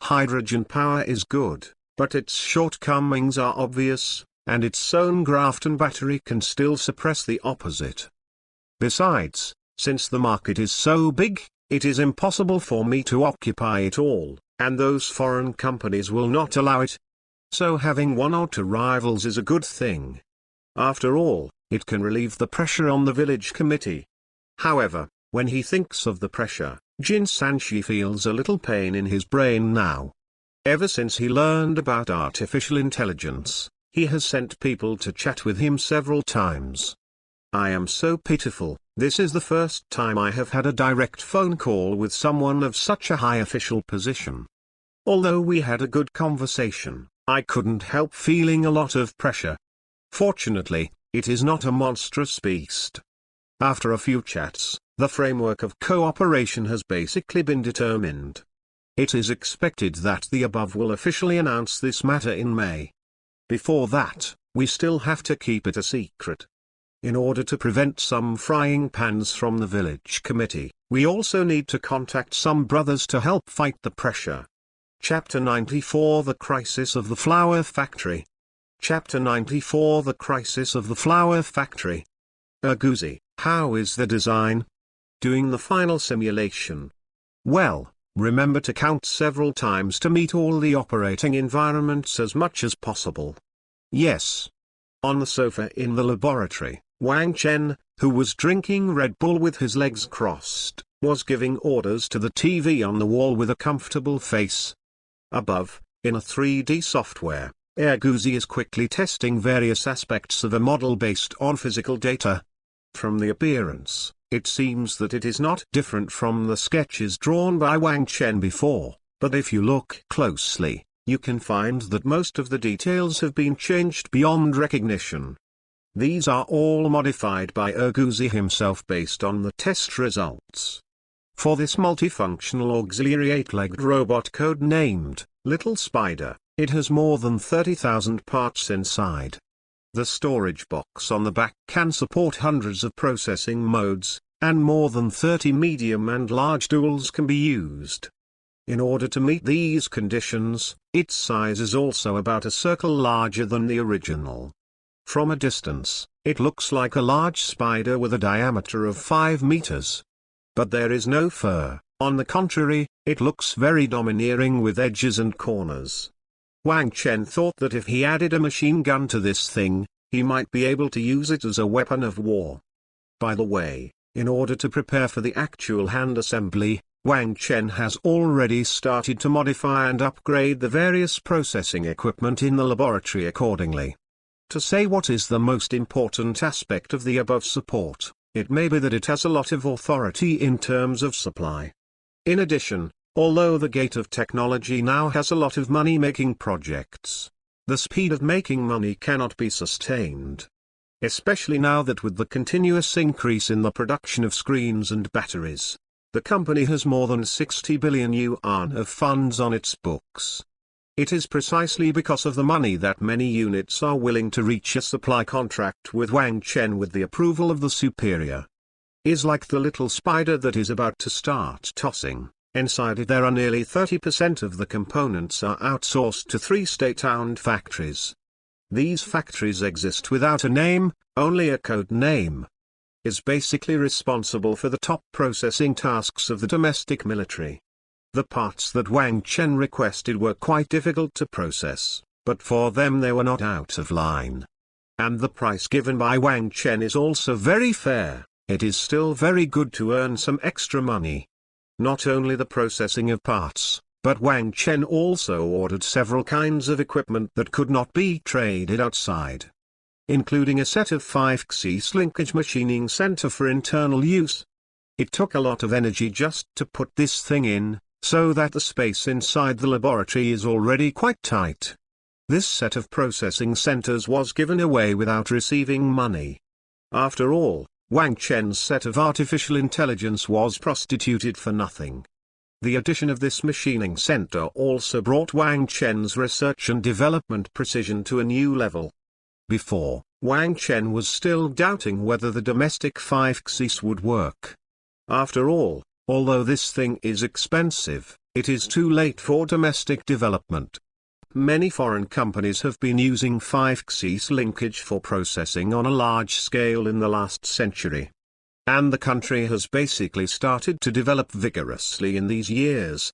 Hydrogen power is good, but its shortcomings are obvious, and its own graphene battery can still suppress the opposite. Besides, since the market is so big, it is impossible for me to occupy it all, and those foreign companies will not allow it. So having one or two rivals is a good thing. After all, it can relieve the pressure on the village committee. However, when he thinks of the pressure, Jin Sanshi feels a little pain in his brain now. Ever since he learned about artificial intelligence, he has sent people to chat with him several times. I am so pitiful, this is the first time I have had a direct phone call with someone of such a high official position. Although we had a good conversation, I couldn't help feeling a lot of pressure. Fortunately, it is not a monstrous beast. After a few chats, the framework of cooperation has basically been determined. It is expected that the above will officially announce this matter in May. Before that, we still have to keep it a secret. In order to prevent some frying pans from the village committee, we also need to contact some brothers to help fight the pressure. Chapter 94 The Crisis of the Flower Factory. Chapter 94 The Crisis of the Flower Factory. Aguzi, how is the design? Doing the final simulation. Well, remember to count several times to meet all the operating environments as much as possible. Yes. On the sofa in the laboratory, Wang Chen, who was drinking Red Bull with his legs crossed, was giving orders to the TV on the wall with a comfortable face. Above, In a 3D software, Erguzzi is quickly testing various aspects of a model based on physical data. From the appearance, it seems that it is not different from the sketches drawn by Wang Chen before, but if you look closely, you can find that most of the details have been changed beyond recognition. These are all modified by Erguzzi himself based on the test results. For this multifunctional auxiliary 8-legged robot code-named Little Spider, it has more than 30,000 parts inside. The storage box on the back can support hundreds of processing modes, and more than 30 medium and large tools can be used. In order to meet these conditions, its size is also about a circle larger than the original. From a distance, it looks like a large spider with a diameter of 5 meters. But there is no fur, on the contrary, it looks very domineering with edges and corners. Wang Chen thought that if he added a machine gun to this thing, he might be able to use it as a weapon of war. By the way, in order to prepare for the actual hand assembly, Wang Chen has already started to modify and upgrade the various processing equipment in the laboratory accordingly. To say what is the most important aspect of the above support, it may be that it has a lot of authority in terms of supply. In addition, although the gate of technology now has a lot of money-making projects, the speed of making money cannot be sustained. Especially now that with the continuous increase in the production of screens and batteries, the company has more than 60 billion yuan of funds on its books. It is precisely because of the money that many units are willing to reach a supply contract with Wang Chen with the approval of the superior. Is like the little spider that is about to start tossing. Inside it there are nearly 30% of the components are outsourced to 3 state-owned factories. These factories exist without a name, only a code name. Is basically responsible for the top processing tasks of the domestic military. The parts that Wang Chen requested were quite difficult to process, but for them they were not out of line. And the price given by Wang Chen is also very fair. It is still very good to earn some extra money. Not only the processing of parts, but Wang Chen also ordered several kinds of equipment that could not be traded outside, including a set of 5-axis linkage machining center for internal use. It took a lot of energy just to put this thing in, so that the space inside the laboratory is already quite tight. This set of processing centers was given away without receiving money. After all, Wang Chen's set of artificial intelligence was prostituted for nothing. The addition of this machining center also brought Wang Chen's research and development precision to a new level. Before, Wang Chen was still doubting whether the domestic 5-axis would work. After all, although this thing is expensive, it is too late for domestic development. Many foreign companies have been using 5-axis linkage for processing on a large scale in the last century. And the country has basically started to develop vigorously in these years.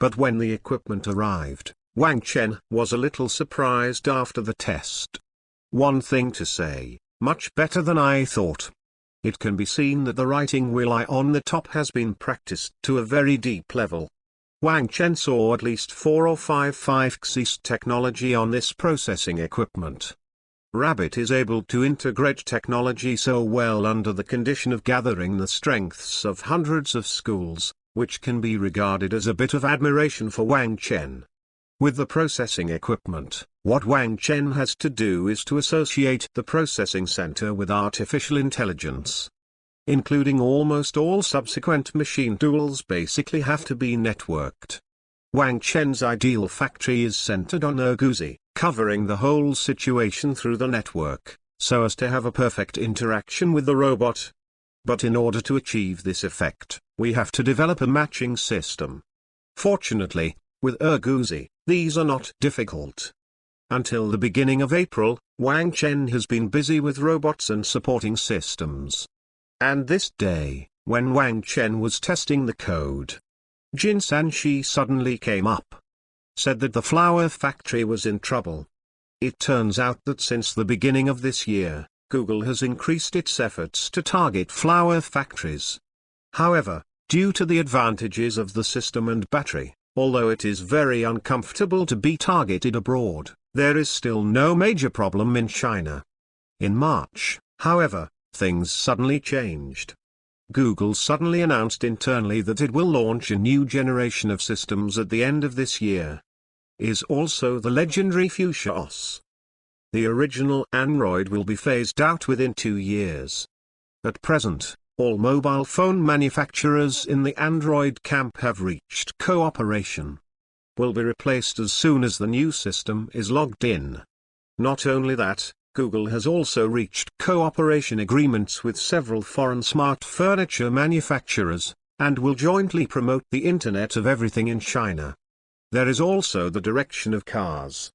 But when the equipment arrived, Wang Chen was a little surprised after the test. One thing to say, much better than I thought. It can be seen that the writing wheel on the top has been practiced to a very deep level. Wang Chen saw at least 4 or 5 5-axis technology on this processing equipment. Rabbit is able to integrate technology so well under the condition of gathering the strengths of hundreds of schools, which can be regarded as a bit of admiration for Wang Chen. With the processing equipment, what Wang Chen has to do is to associate the processing center with artificial intelligence. Including almost all subsequent machine tools basically have to be networked. Wang Chen's ideal factory is centered on Erguzzi, covering the whole situation through the network, so as to have a perfect interaction with the robot. But in order to achieve this effect, we have to develop a matching system. Fortunately, with Erguzzi, these are not difficult. Until the beginning of April, Wang Chen has been busy with robots and supporting systems. And this day, when Wang Chen was testing the code, Jin Sanshi suddenly came up. Said that the flower factory was in trouble. It turns out that since the beginning of this year, Google has increased its efforts to target flower factories. However, due to the advantages of the system and battery, Although it is very uncomfortable to be targeted abroad, there is still no major problem in China. In March, however, things suddenly changed. Google suddenly announced internally that it will launch a new generation of systems at the end of this year. Is also the legendary Fuchsia OS. The original Android will be phased out within 2 years. At present, all mobile phone manufacturers in the Android camp have reached cooperation. Will be replaced as soon as the new system is logged in. Not only that, Google has also reached cooperation agreements with several foreign smart furniture manufacturers, and will jointly promote the Internet of Everything in China. There is also the direction of cars.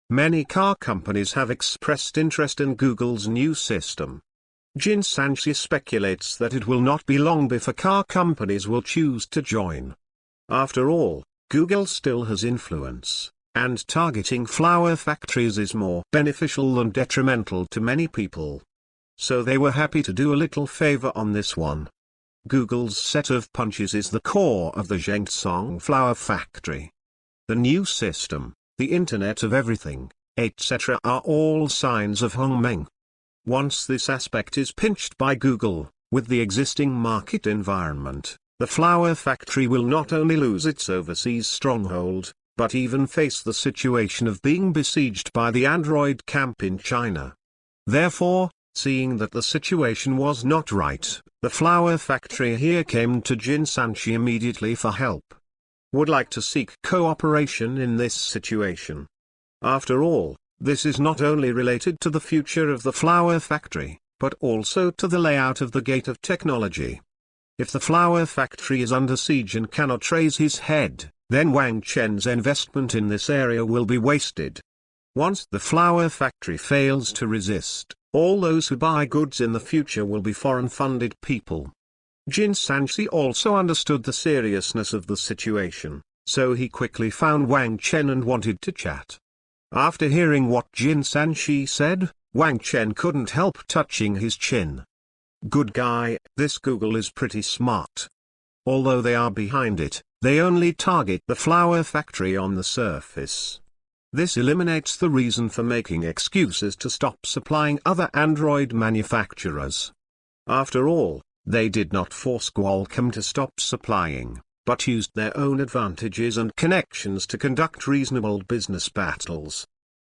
Many car companies have expressed interest in Google's new system. Jin Sanchi speculates that it will not be long before car companies will choose to join. After all, Google still has influence, and targeting flower factories is more beneficial than detrimental to many people. So they were happy to do a little favor on this one. Google's set of punches is the core of the Zhengsong flower factory. The new system, the Internet of Everything, etc. are all signs of Hongmeng. Once this aspect is pinched by Google, with the existing market environment, the flower factory will not only lose its overseas stronghold, but even face the situation of being besieged by the Android camp in China. Therefore, seeing that the situation was not right, the flower factory here came to Jin Sanchi immediately for help. Would like to seek cooperation in this situation. After all, this is not only related to the future of the flower factory, but also to the layout of the gate of technology. If the flower factory is under siege and cannot raise his head, then Wang Chen's investment in this area will be wasted. Once the flower factory fails to resist, all those who buy goods in the future will be foreign-funded people. Jin Sanchi also understood the seriousness of the situation, so he quickly found Wang Chen and wanted to chat. After hearing what Jin Sanchi said, Wang Chen couldn't help touching his chin. Good guy, this Google is pretty smart. Although they are behind it, they only target the flower factory on the surface. This eliminates the reason for making excuses to stop supplying other Android manufacturers. After all, they did not force Qualcomm to stop supplying, but used their own advantages and connections to conduct reasonable business battles.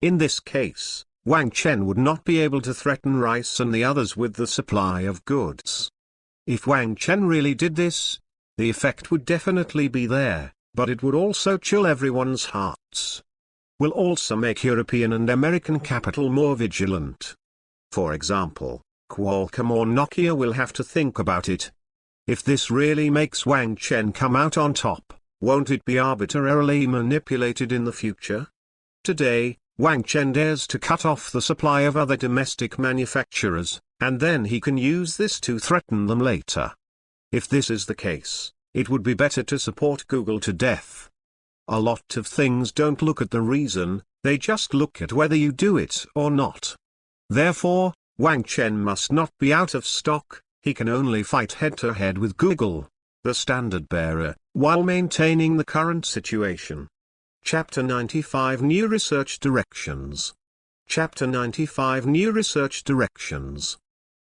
In this case, Wang Chen would not be able to threaten Rice and the others with the supply of goods. If Wang Chen really did this, the effect would definitely be there, but it would also chill everyone's hearts. Will also make European and American capital more vigilant. For example, Qualcomm or Nokia will have to think about it. If this really makes Wang Chen come out on top, won't it be arbitrarily manipulated in the future? Today, Wang Chen dares to cut off the supply of other domestic manufacturers, and then he can use this to threaten them later. If this is the case, it would be better to support Google to death. A lot of things don't look at the reason, they just look at whether you do it or not. Therefore, Wang Chen must not be out of stock. He can only fight head-to-head with Google, the standard bearer, while maintaining the current situation. Chapter 95 New Research Directions. Chapter 95 New Research Directions.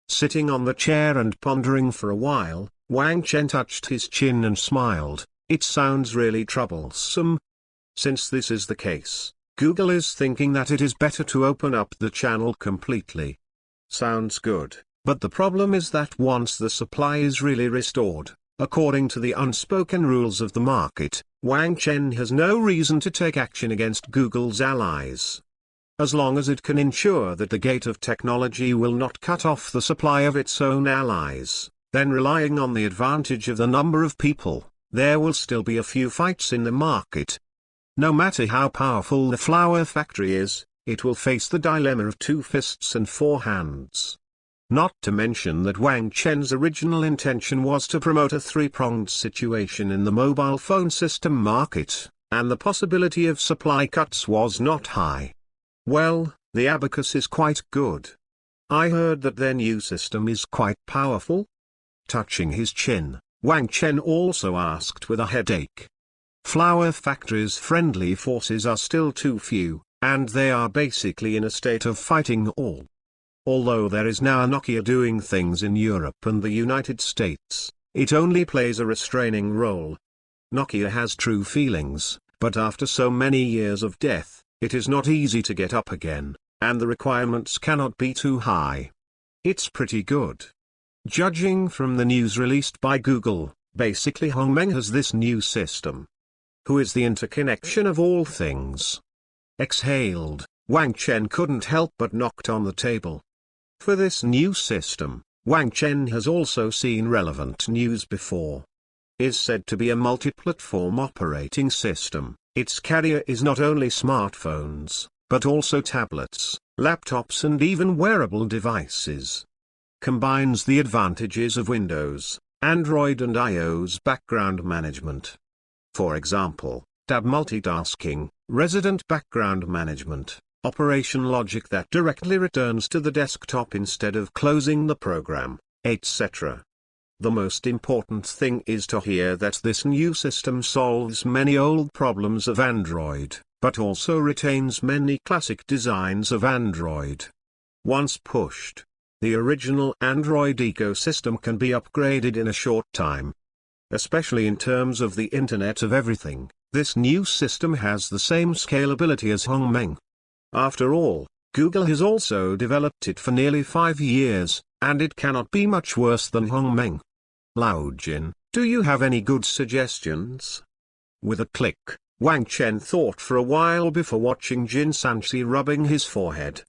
Sitting on the chair and pondering for a while, Wang Chen touched his chin and smiled. It sounds really troublesome. Since this is the case, Google is thinking that it is better to open up the channel completely. Sounds good. But the problem is that once the supply is really restored, according to the unspoken rules of the market, Wang Chen has no reason to take action against Google's allies. As long as it can ensure that the gate of technology will not cut off the supply of its own allies, then relying on the advantage of the number of people, there will still be a few fights in the market. No matter how powerful the flower factory is, it will face the dilemma of 2 fists and 4 hands. Not to mention that Wang Chen's original intention was to promote a 3-pronged situation in the mobile phone system market, and the possibility of supply cuts was not high. Well, the abacus is quite good. I heard that their new system is quite powerful. Touching his chin, Wang Chen also asked with a headache. Flower factories' friendly forces are still too few, and they are basically in a state of fighting all. Although there is now a Nokia doing things in Europe and the United States, it only plays a restraining role. Nokia has true feelings, but after so many years of death, it is not easy to get up again, and the requirements cannot be too high. It's pretty good. Judging from the news released by Google, basically Hongmeng has this new system. Who is the interconnection of all things? Exhaled, Wang Chen couldn't help but knocked on the table. For this new system, Wang Chen has also seen relevant news before. Is said to be a multi-platform operating system. Its carrier is not only smartphones, but also tablets, laptops and even wearable devices. Combines the advantages of Windows, Android and iOS background management. For example, tab multitasking, resident background management, operation logic that directly returns to the desktop instead of closing the program, etc. The most important thing is to hear that this new system solves many old problems of Android, but also retains many classic designs of Android. Once pushed, the original Android ecosystem can be upgraded in a short time. Especially in terms of the Internet of Everything, this new system has the same scalability as Hongmeng. After all, Google has also developed it for nearly 5 years, and it cannot be much worse than Hongmeng. Lao Jin, do you have any good suggestions? With a click, Wang Chen thought for a while before watching Jin Sanchi rubbing his forehead.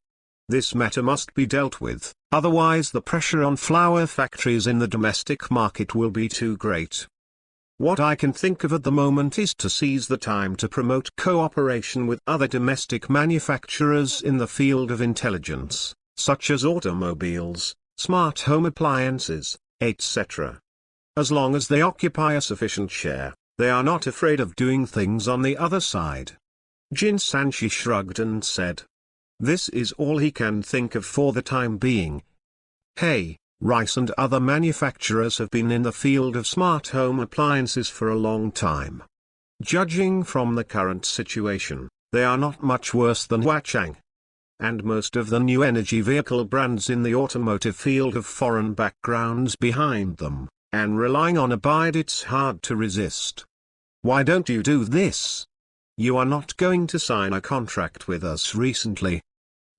This matter must be dealt with, otherwise the pressure on flower factories in the domestic market will be too great. What I can think of at the moment is to seize the time to promote cooperation with other domestic manufacturers in the field of intelligence, such as automobiles, smart home appliances, etc. As long as they occupy a sufficient share, they are not afraid of doing things on the other side. Jin Sanchi shrugged and said. This is all he can think of for the time being. Hey, Rice and other manufacturers have been in the field of smart home appliances for a long time. Judging from the current situation, they are not much worse than Huachang. And most of the new energy vehicle brands in the automotive field have foreign backgrounds behind them, and relying on a BYD it's hard to resist. Why don't you do this? You are not going to sign a contract with us recently.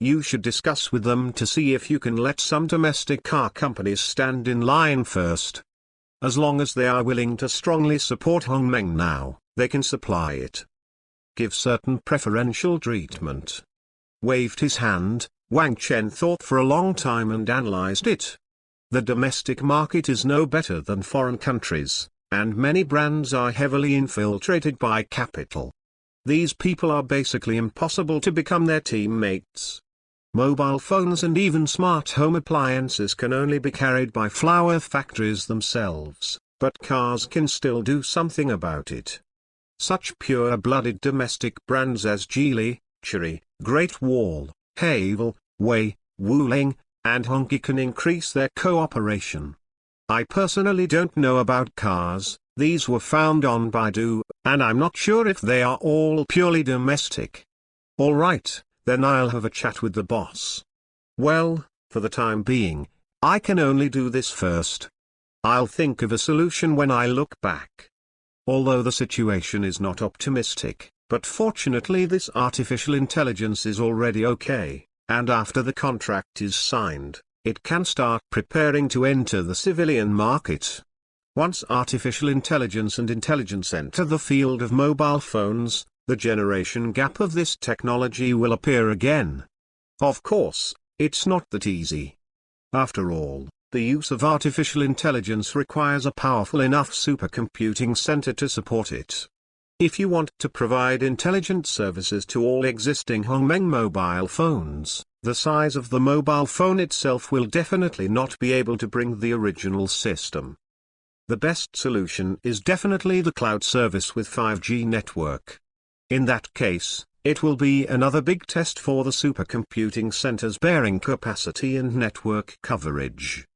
You should discuss with them to see if you can let some domestic car companies stand in line first. As long as they are willing to strongly support Hongmeng now, they can supply it. Give certain preferential treatment. Waved his hand, Wang Chen thought for a long time and analyzed it. The domestic market is no better than foreign countries, and many brands are heavily infiltrated by capital. These people are basically impossible to become their teammates. Mobile phones and even smart home appliances can only be carried by flower factories themselves, but cars can still do something about it. Such pure-blooded domestic brands as Geely, Chery, Great Wall, Havel, Wei, Wuling, and Honky can increase their cooperation. I personally don't know about cars, these were found on Baidu, and I'm not sure if they are all purely domestic. Alright. Then I'll have a chat with the boss. Well, for the time being, I can only do this first. I'll think of a solution when I look back. Although the situation is not optimistic, but fortunately this artificial intelligence is already okay, and after the contract is signed, it can start preparing to enter the civilian market. Once artificial intelligence and intelligence enter the field of mobile phones, the generation gap of this technology will appear again. Of course, it's not that easy. After all, the use of artificial intelligence requires a powerful enough supercomputing center to support it. If you want to provide intelligent services to all existing Hongmeng mobile phones, the size of the mobile phone itself will definitely not be able to bring the original system. The best solution is definitely the cloud service with 5G network. In that case, it will be another big test for the supercomputing center's bearing capacity and network coverage.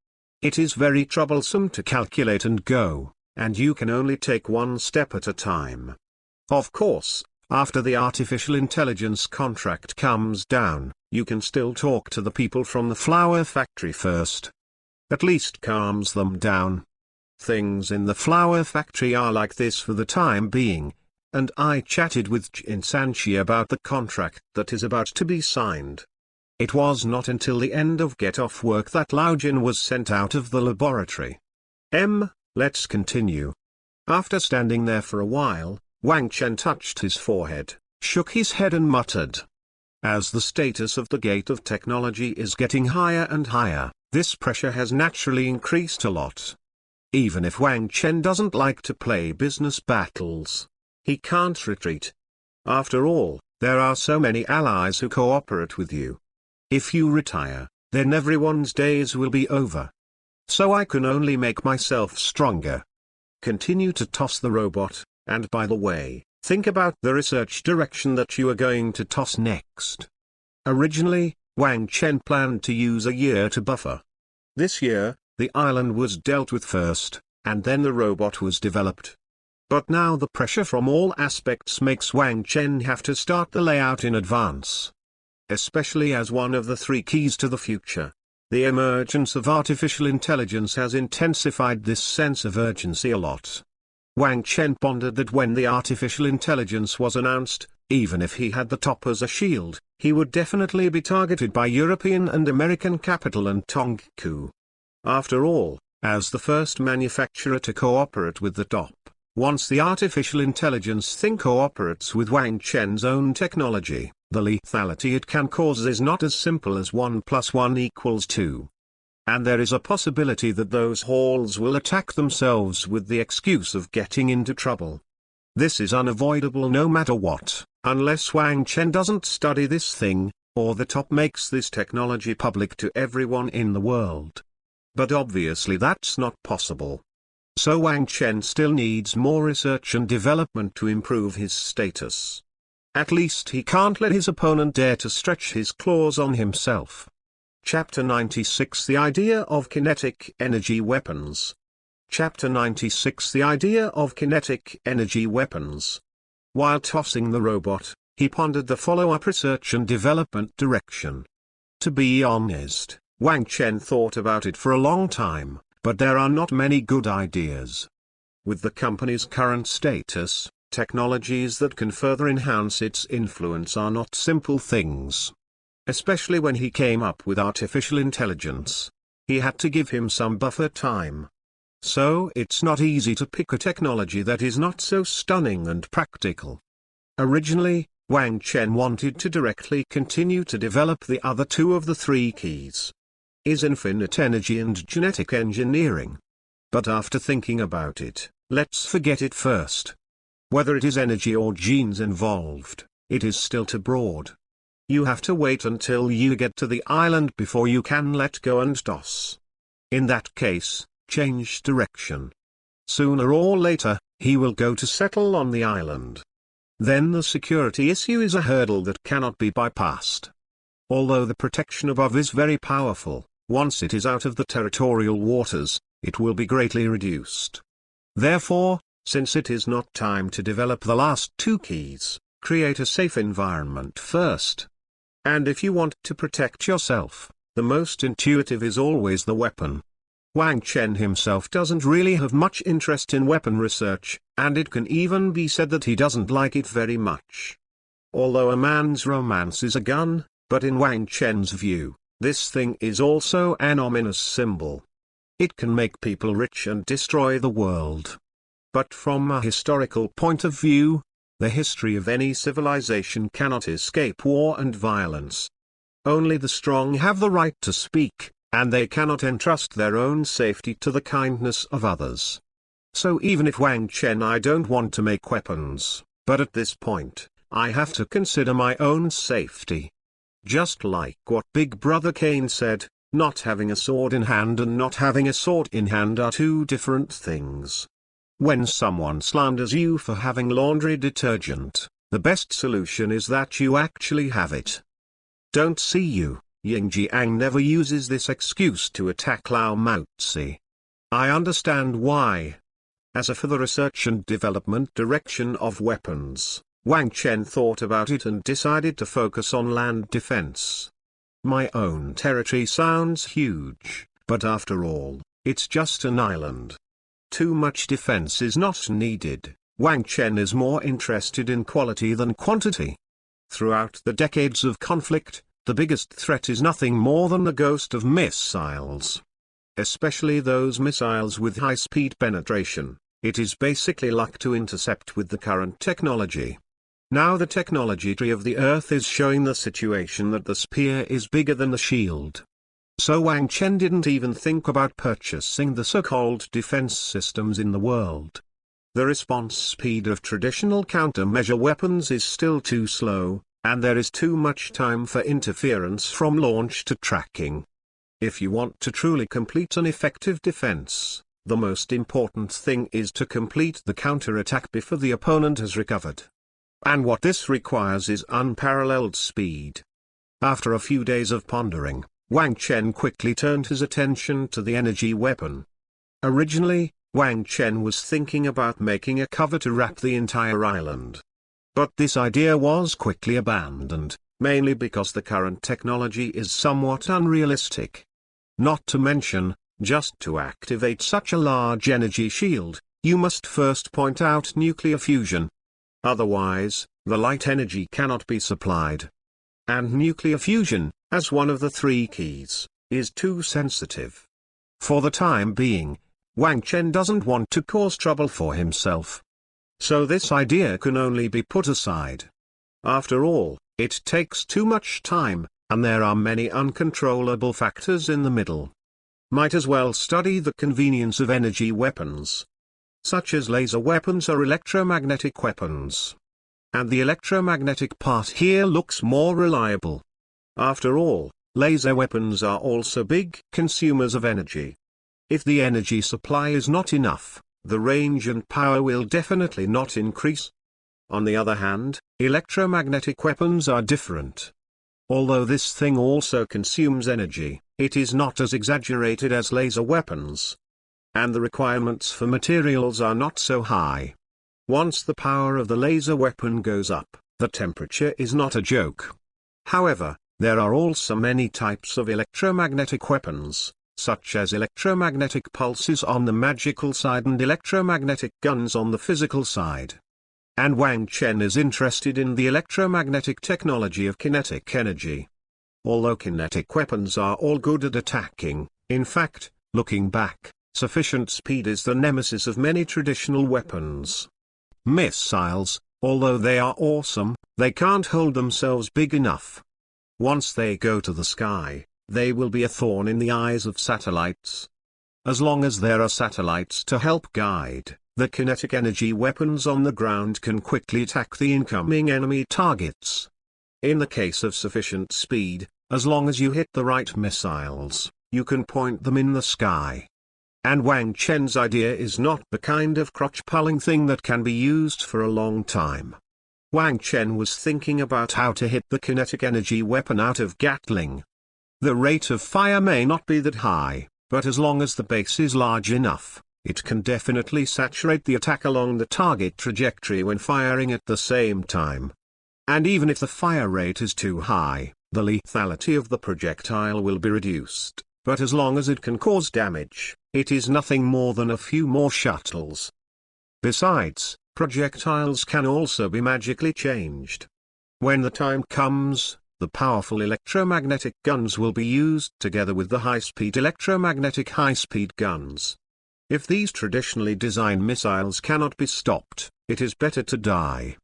It is very troublesome to calculate and go, and you can only take one step at a time. Of course, after the artificial intelligence contract comes down, you can still talk to the people from the flower factory first. At least calms them down. Things in the flower factory are like this for the time being, and I chatted with Jin Sanchi about the contract that is about to be signed. It was not until the end of Get Off Work that Lao Jin was sent out of the laboratory. Let's continue. After standing there for a while, Wang Chen touched his forehead, shook his head and muttered. As the status of the gate of technology is getting higher and higher, this pressure has naturally increased a lot. Even if Wang Chen doesn't like to play business battles, he can't retreat. After all, there are so many allies who cooperate with you. If you retire, then everyone's days will be over. So I can only make myself stronger. Continue to toss the robot, and by the way, think about the research direction that you are going to toss next. Originally, Wang Chen planned to use a year to buffer. This year, the island was dealt with first, and then the robot was developed. But now the pressure from all aspects makes Wang Chen have to start the layout in advance. Especially as one of the 3 keys to the future. The emergence of artificial intelligence has intensified this sense of urgency a lot. Wang Chen pondered that when the artificial intelligence was announced, even if he had the top as a shield, he would definitely be targeted by European and American capital and Tongku. After all, as the first manufacturer to cooperate with the top, once the artificial intelligence thing cooperates with Wang Chen's own technology, the lethality it can cause is not as simple as 1 + 1 = 2. And there is a possibility that those halls will attack themselves with the excuse of getting into trouble. This is unavoidable no matter what, unless Wang Chen doesn't study this thing, or the top makes this technology public to everyone in the world. But obviously that's not possible. So Wang Chen still needs more research and development to improve his status. At least he can't let his opponent dare to stretch his claws on himself. Chapter 96 The Idea of Kinetic Energy Weapons. Chapter 96 The Idea of Kinetic Energy Weapons. While tossing the robot, he pondered the follow-up research and development direction. To be honest, Wang Chen thought about it for a long time, but there are not many good ideas. With the company's current status, technologies that can further enhance its influence are not simple things. Especially when he came up with artificial intelligence. He had to give him some buffer time. So it's not easy to pick a technology that is not so stunning and practical. Originally, Wang Chen wanted to directly continue to develop the other 2 of the 3 keys. Is infinite energy and genetic engineering. But after thinking about it, let's forget it first. Whether it is energy or genes involved, it is still too broad. You have to wait until you get to the island before you can let go and toss. In that case, change direction. Sooner or later, he will go to settle on the island. Then the security issue is a hurdle that cannot be bypassed. Although the protection above is very powerful, once it is out of the territorial waters, it will be greatly reduced. Therefore, since it is not time to develop the last 2 keys, create a safe environment first. And if you want to protect yourself, the most intuitive is always the weapon. Wang Chen himself doesn't really have much interest in weapon research, and it can even be said that he doesn't like it very much. Although a man's romance is a gun, but in Wang Chen's view, this thing is also an ominous symbol. It can make people rich and destroy the world. But from a historical point of view, the history of any civilization cannot escape war and violence. Only the strong have the right to speak, and they cannot entrust their own safety to the kindness of others. So even if Wang Chen I don't want to make weapons, but at this point, I have to consider my own safety. Just like what Big Brother Kane said, not having a sword in hand and not having a sword in hand are 2 different things. When someone slanders you for having laundry detergent, the best solution is that you actually have it. Don't see you, Yin Jiang never uses this excuse to attack Lao Maozi. I understand why. As for the research and development direction of weapons, Wang Chen thought about it and decided to focus on land defense. My own territory sounds huge, but after all, it's just an island. Too much defense is not needed. Wang Chen is more interested in quality than quantity. Throughout the decades of conflict, the biggest threat is nothing more than the ghost of missiles. Especially those missiles with high-speed penetration. It is basically luck to intercept with the current technology. Now the technology tree of the Earth is showing the situation that the spear is bigger than the shield. So Wang Chen didn't even think about purchasing the so-called defense systems in the world. The response speed of traditional countermeasure weapons is still too slow, and there is too much time for interference from launch to tracking. If you want to truly complete an effective defense, the most important thing is to complete the counterattack before the opponent has recovered. And what this requires is unparalleled speed. After a few days of pondering, Wang Chen quickly turned his attention to the energy weapon. Originally, Wang Chen was thinking about making a cover to wrap the entire island. But this idea was quickly abandoned, mainly because the current technology is somewhat unrealistic. Not to mention, just to activate such a large energy shield, you must first point out nuclear fusion. Otherwise, the light energy cannot be supplied. And nuclear fusion, as one of the three keys, is too sensitive. For the time being, Wang Chen doesn't want to cause trouble for himself. So this idea can only be put aside. After all, it takes too much time, and there are many uncontrollable factors in the middle. Might as well study the convenience of energy weapons, such as laser weapons or electromagnetic weapons. And the electromagnetic part here looks more reliable. After all, laser weapons are also big consumers of energy. If the energy supply is not enough, the range and power will definitely not increase. On the other hand, electromagnetic weapons are different. Although this thing also consumes energy, it is not as exaggerated as laser weapons. And the requirements for materials are not so high. Once the power of the laser weapon goes up, the temperature is not a joke. However, there are also many types of electromagnetic weapons, such as electromagnetic pulses on the magical side and electromagnetic guns on the physical side. And Wang Chen is interested in the electromagnetic technology of kinetic energy. Although kinetic weapons are all good at attacking, in fact, looking back, sufficient speed is the nemesis of many traditional weapons. Missiles, although they are awesome, they can't hold themselves big enough. Once they go to the sky, they will be a thorn in the eyes of satellites. As long as there are satellites to help guide, the kinetic energy weapons on the ground can quickly attack the incoming enemy targets. In the case of sufficient speed, as long as you hit the right missiles, you can point them in the sky. And Wang Chen's idea is not the kind of crotch-pulling thing that can be used for a long time. Wang Chen was thinking about how to hit the kinetic energy weapon out of Gatling. The rate of fire may not be that high, but as long as the base is large enough, it can definitely saturate the attack along the target trajectory when firing at the same time. And even if the fire rate is too high, the lethality of the projectile will be reduced, but as long as it can cause damage, it is nothing more than a few more shuttles. Besides, projectiles can also be magically changed. When the time comes, the powerful electromagnetic guns will be used together with the high-speed electromagnetic high-speed guns. If these traditionally designed missiles cannot be stopped, it is better to die.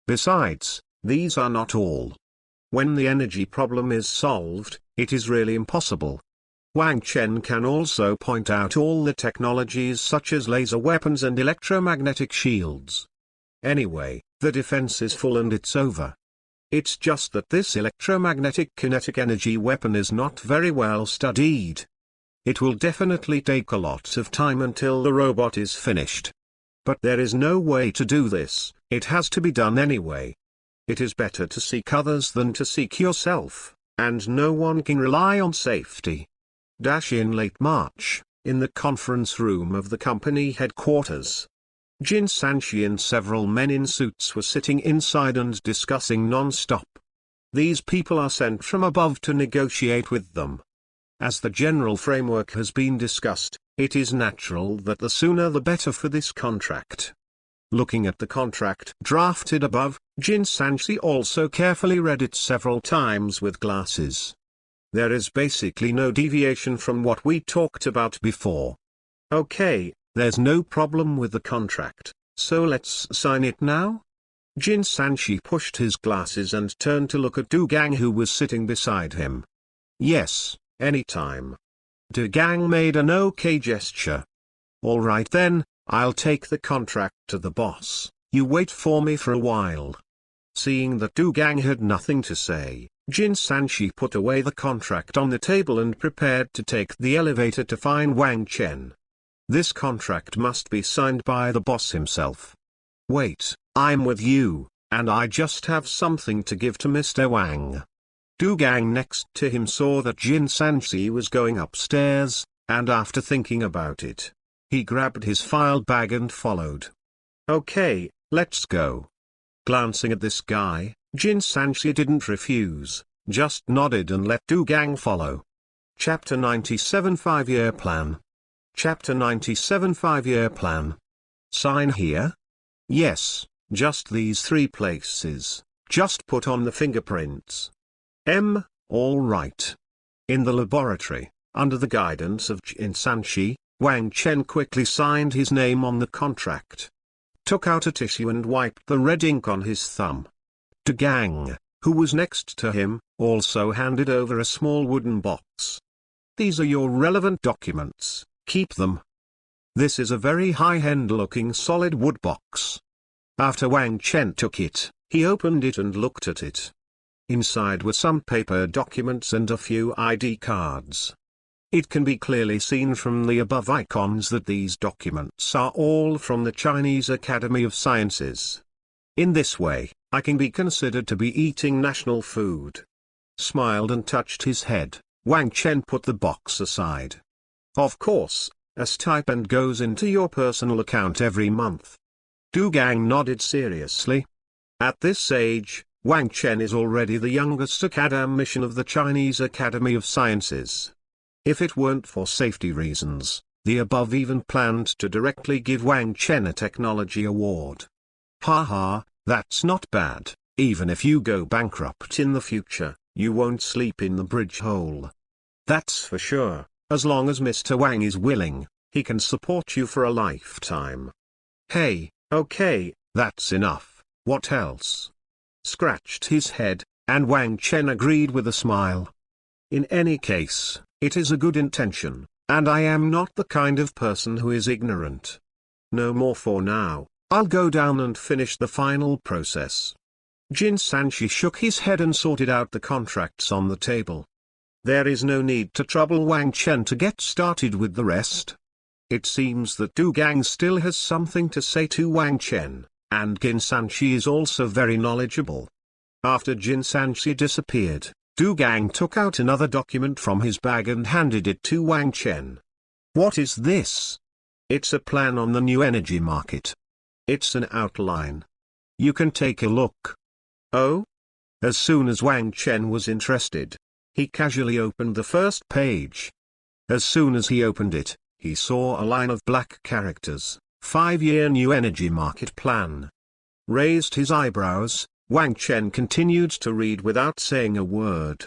Besides, these are not all. When the energy problem is solved, it is really impossible. Wang Chen can also point out all the technologies such as laser weapons and electromagnetic shields. Anyway, the defense is full and it's over. It's just that this electromagnetic kinetic energy weapon is not very well studied. It will definitely take a lot of time until the robot is finished. But there is no way to do this, it has to be done anyway. It is better to seek others than to seek yourself, and no one can rely on safety. In late March, in the conference room of the company headquarters. Jin Sanshi and several men in suits were sitting inside and discussing non-stop. These people are sent from above to negotiate with them. As the general framework has been discussed, it is natural that the sooner the better for this contract. Looking at the contract drafted above, Jin Sanshi also carefully read it several times with glasses. There is basically no deviation from what we talked about before. Okay, there's no problem with the contract, so let's sign it now? Jin Sanshi pushed his glasses and turned to look at Du Gang, who was sitting beside him. Yes, anytime. Du Gang made an okay gesture. All right then, I'll take the contract to the boss, you wait for me for a while. Seeing that Du Gang had nothing to say, Jin Sanshi put away the contract on the table and prepared to take the elevator to find Wang Chen. This contract must be signed by the boss himself. Wait, I'm with you, and I just have something to give to Mr. Wang. Du Gang next to him saw that Jin Sanshi was going upstairs, and after thinking about it, he grabbed his file bag and followed. Okay, let's go. Glancing at this guy, Jin Sanshi didn't refuse, just nodded and let Du Gang follow. Chapter 97 5-Year Plan. Chapter 97 5-Year Plan. Sign here? Yes, just these 3 places, just put on the fingerprints. All right. In the laboratory, under the guidance of Jin Sanshi, Wang Chen quickly signed his name on the contract. Took out a tissue and wiped the red ink on his thumb. Du Gang, who was next to him, also handed over a small wooden box. These are your relevant documents, keep them. This is a very high-end looking solid wood box. After Wang Chen took it, he opened it and looked at it. Inside were some paper documents and a few ID cards. It can be clearly seen from the above icons that these documents are all from the Chinese Academy of Sciences. In this way, I can be considered to be eating national food. Smiled and touched his head, Wang Chen put the box aside. Of course, a stipend goes into your personal account every month. Du Gang nodded seriously. At this age, Wang Chen is already the youngest academician of the Chinese Academy of Sciences. If it weren't for safety reasons, the above even planned to directly give Wang Chen a technology award. Haha, that's not bad. Even if you go bankrupt in the future, you won't sleep in the bridge hole. That's for sure. As long as Mr. Wang is willing, he can support you for a lifetime. Hey, okay, that's enough. What else? Scratched his head, and Wang Chen agreed with a smile. In any case, it is a good intention, and I am not the kind of person who is ignorant. No more for now, I'll go down and finish the final process. Jin Sanshi shook his head and sorted out the contracts on the table. There is no need to trouble Wang Chen to get started with the rest. It seems that Du Gang still has something to say to Wang Chen, and Jin Sanshi is also very knowledgeable. After Jin Sanshi disappeared, Du Gang took out another document from his bag and handed it to Wang Chen. What is this? It's a plan on the new energy market. It's an outline. You can take a look. Oh? As soon as Wang Chen was interested, he casually opened the first page. As soon as he opened it, he saw a line of black characters, 5-year new energy market plan. Raised his eyebrows, Wang Chen continued to read without saying a word.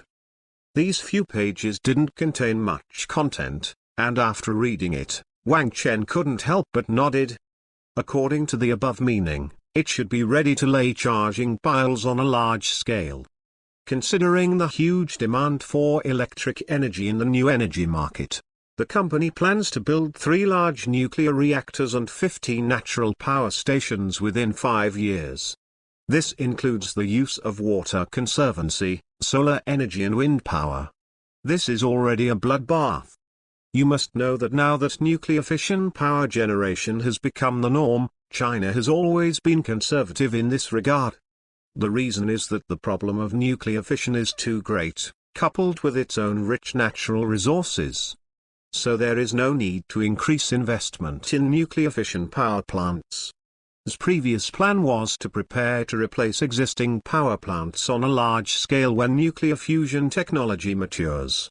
These few pages didn't contain much content, and after reading it, Wang Chen couldn't help but nodded. According to the above meaning, it should be ready to lay charging piles on a large scale. Considering the huge demand for electric energy in the new energy market, the company plans to build 3 large nuclear reactors and 15 natural power stations within 5 years. This includes the use of water conservancy, solar energy and wind power. This is already a bloodbath. You must know that now that nuclear fission power generation has become the norm, China has always been conservative in this regard. The reason is that the problem of nuclear fission is too great, coupled with its own rich natural resources. so there is no need to increase investment in nuclear fission power plants. His previous plan was to prepare to replace existing power plants on a large scale when nuclear fusion technology matures.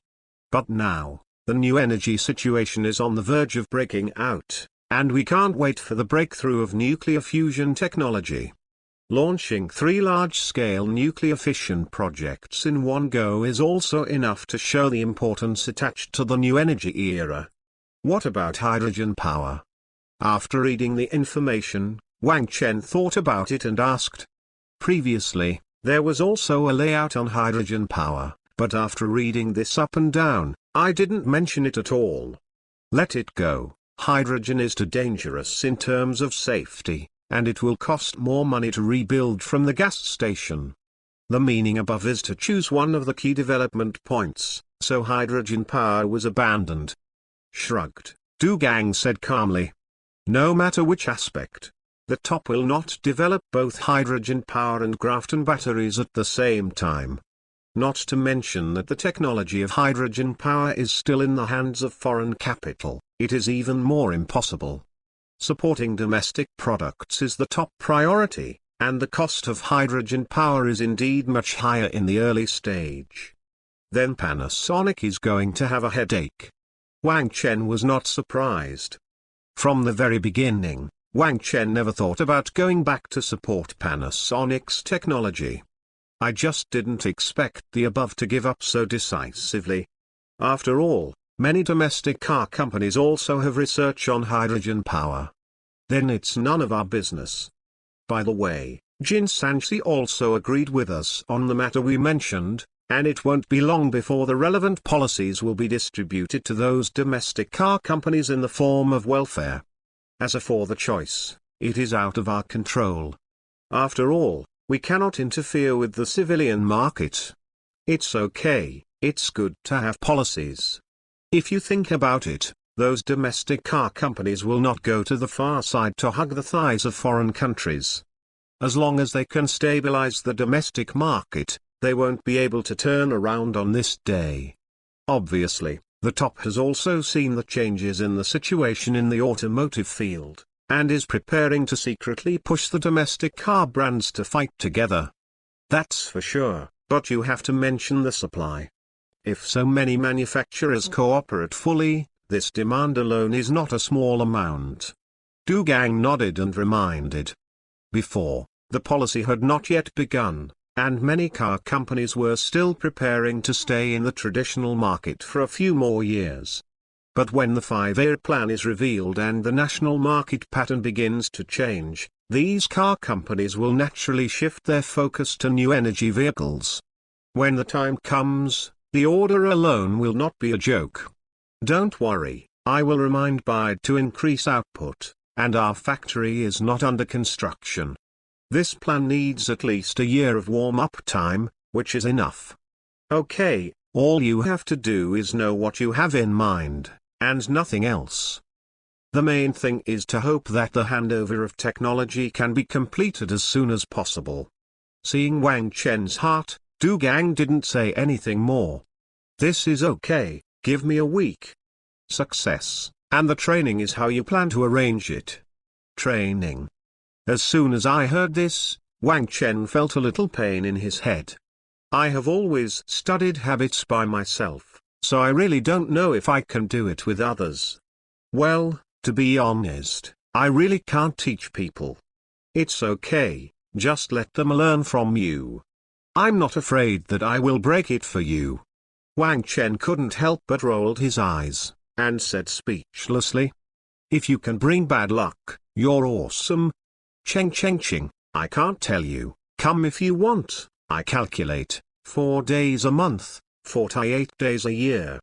But now, the new energy situation is on the verge of breaking out, and we can't wait for the breakthrough of nuclear fusion technology. Launching 3 large-scale nuclear fission projects in one go is also enough to show the importance attached to the new energy era. What about hydrogen power? After reading the information, Wang Chen thought about it and asked. Previously, there was also a layout on hydrogen power, but after reading this up and down, I didn't mention it at all. Let it go. Hydrogen is too dangerous in terms of safety, and it will cost more money to rebuild from the gas station. The meaning above is to choose one of the key development points, so hydrogen power was abandoned. Shrugged, Du Gang said calmly. No matter which aspect, the top will not develop both hydrogen power and graphene batteries at the same time. Not to mention that the technology of hydrogen power is still in the hands of foreign capital, it is even more impossible. Supporting domestic products is the top priority, and the cost of hydrogen power is indeed much higher in the early stage. Then Panasonic is going to have a headache. Wang Chen was not surprised. From the very beginning, Wang Chen never thought about going back to support Panasonic's technology. I just didn't expect the above to give up so decisively. After all, many domestic car companies also have research on hydrogen power. Then it's none of our business. By the way, Jin Sanshi also agreed with us on the matter we mentioned, and it won't be long before the relevant policies will be distributed to those domestic car companies in the form of welfare. As for the choice, it is out of our control. After all, we cannot interfere with the civilian market. It's okay, it's good to have policies. If you think about it, those domestic car companies will not go to the far side to hug the thighs of foreign countries. As long as they can stabilize the domestic market, they won't be able to turn around on this day. Obviously, the top has also seen the changes in the situation in the automotive field, and is preparing to secretly push the domestic car brands to fight together. That's for sure, but you have to mention the supply. If so many manufacturers cooperate fully, this demand alone is not a small amount. Du Gang nodded and reminded. Before, the policy had not yet begun, and many car companies were still preparing to stay in the traditional market for a few more years. But when the 5-year plan is revealed and the national market pattern begins to change, these car companies will naturally shift their focus to new energy vehicles. When the time comes, the order alone will not be a joke. Don't worry, I will remind BIDE to increase output, and our factory is not under construction. This plan needs at least a year of warm-up time, which is enough. Okay, all you have to do is know what you have in mind, and nothing else. The main thing is to hope that the handover of technology can be completed as soon as possible. Seeing Wang Chen's heart, Du Gang didn't say anything more. This is okay, give me a week. Success, and the training is how you plan to arrange it. Training. As soon as I heard this, Wang Chen felt a little pain in his head. I have always studied habits by myself, so I really don't know if I can do it with others. Well, to be honest, I really can't teach people. It's okay, just let them learn from you. I'm not afraid that I will break it for you. Wang Chen couldn't help but rolled his eyes, and said speechlessly. If you can bring bad luck, you're awesome. Cheng Cheng Ching, I can't tell you, come if you want, I calculate, 4 days a month, 48 days a year.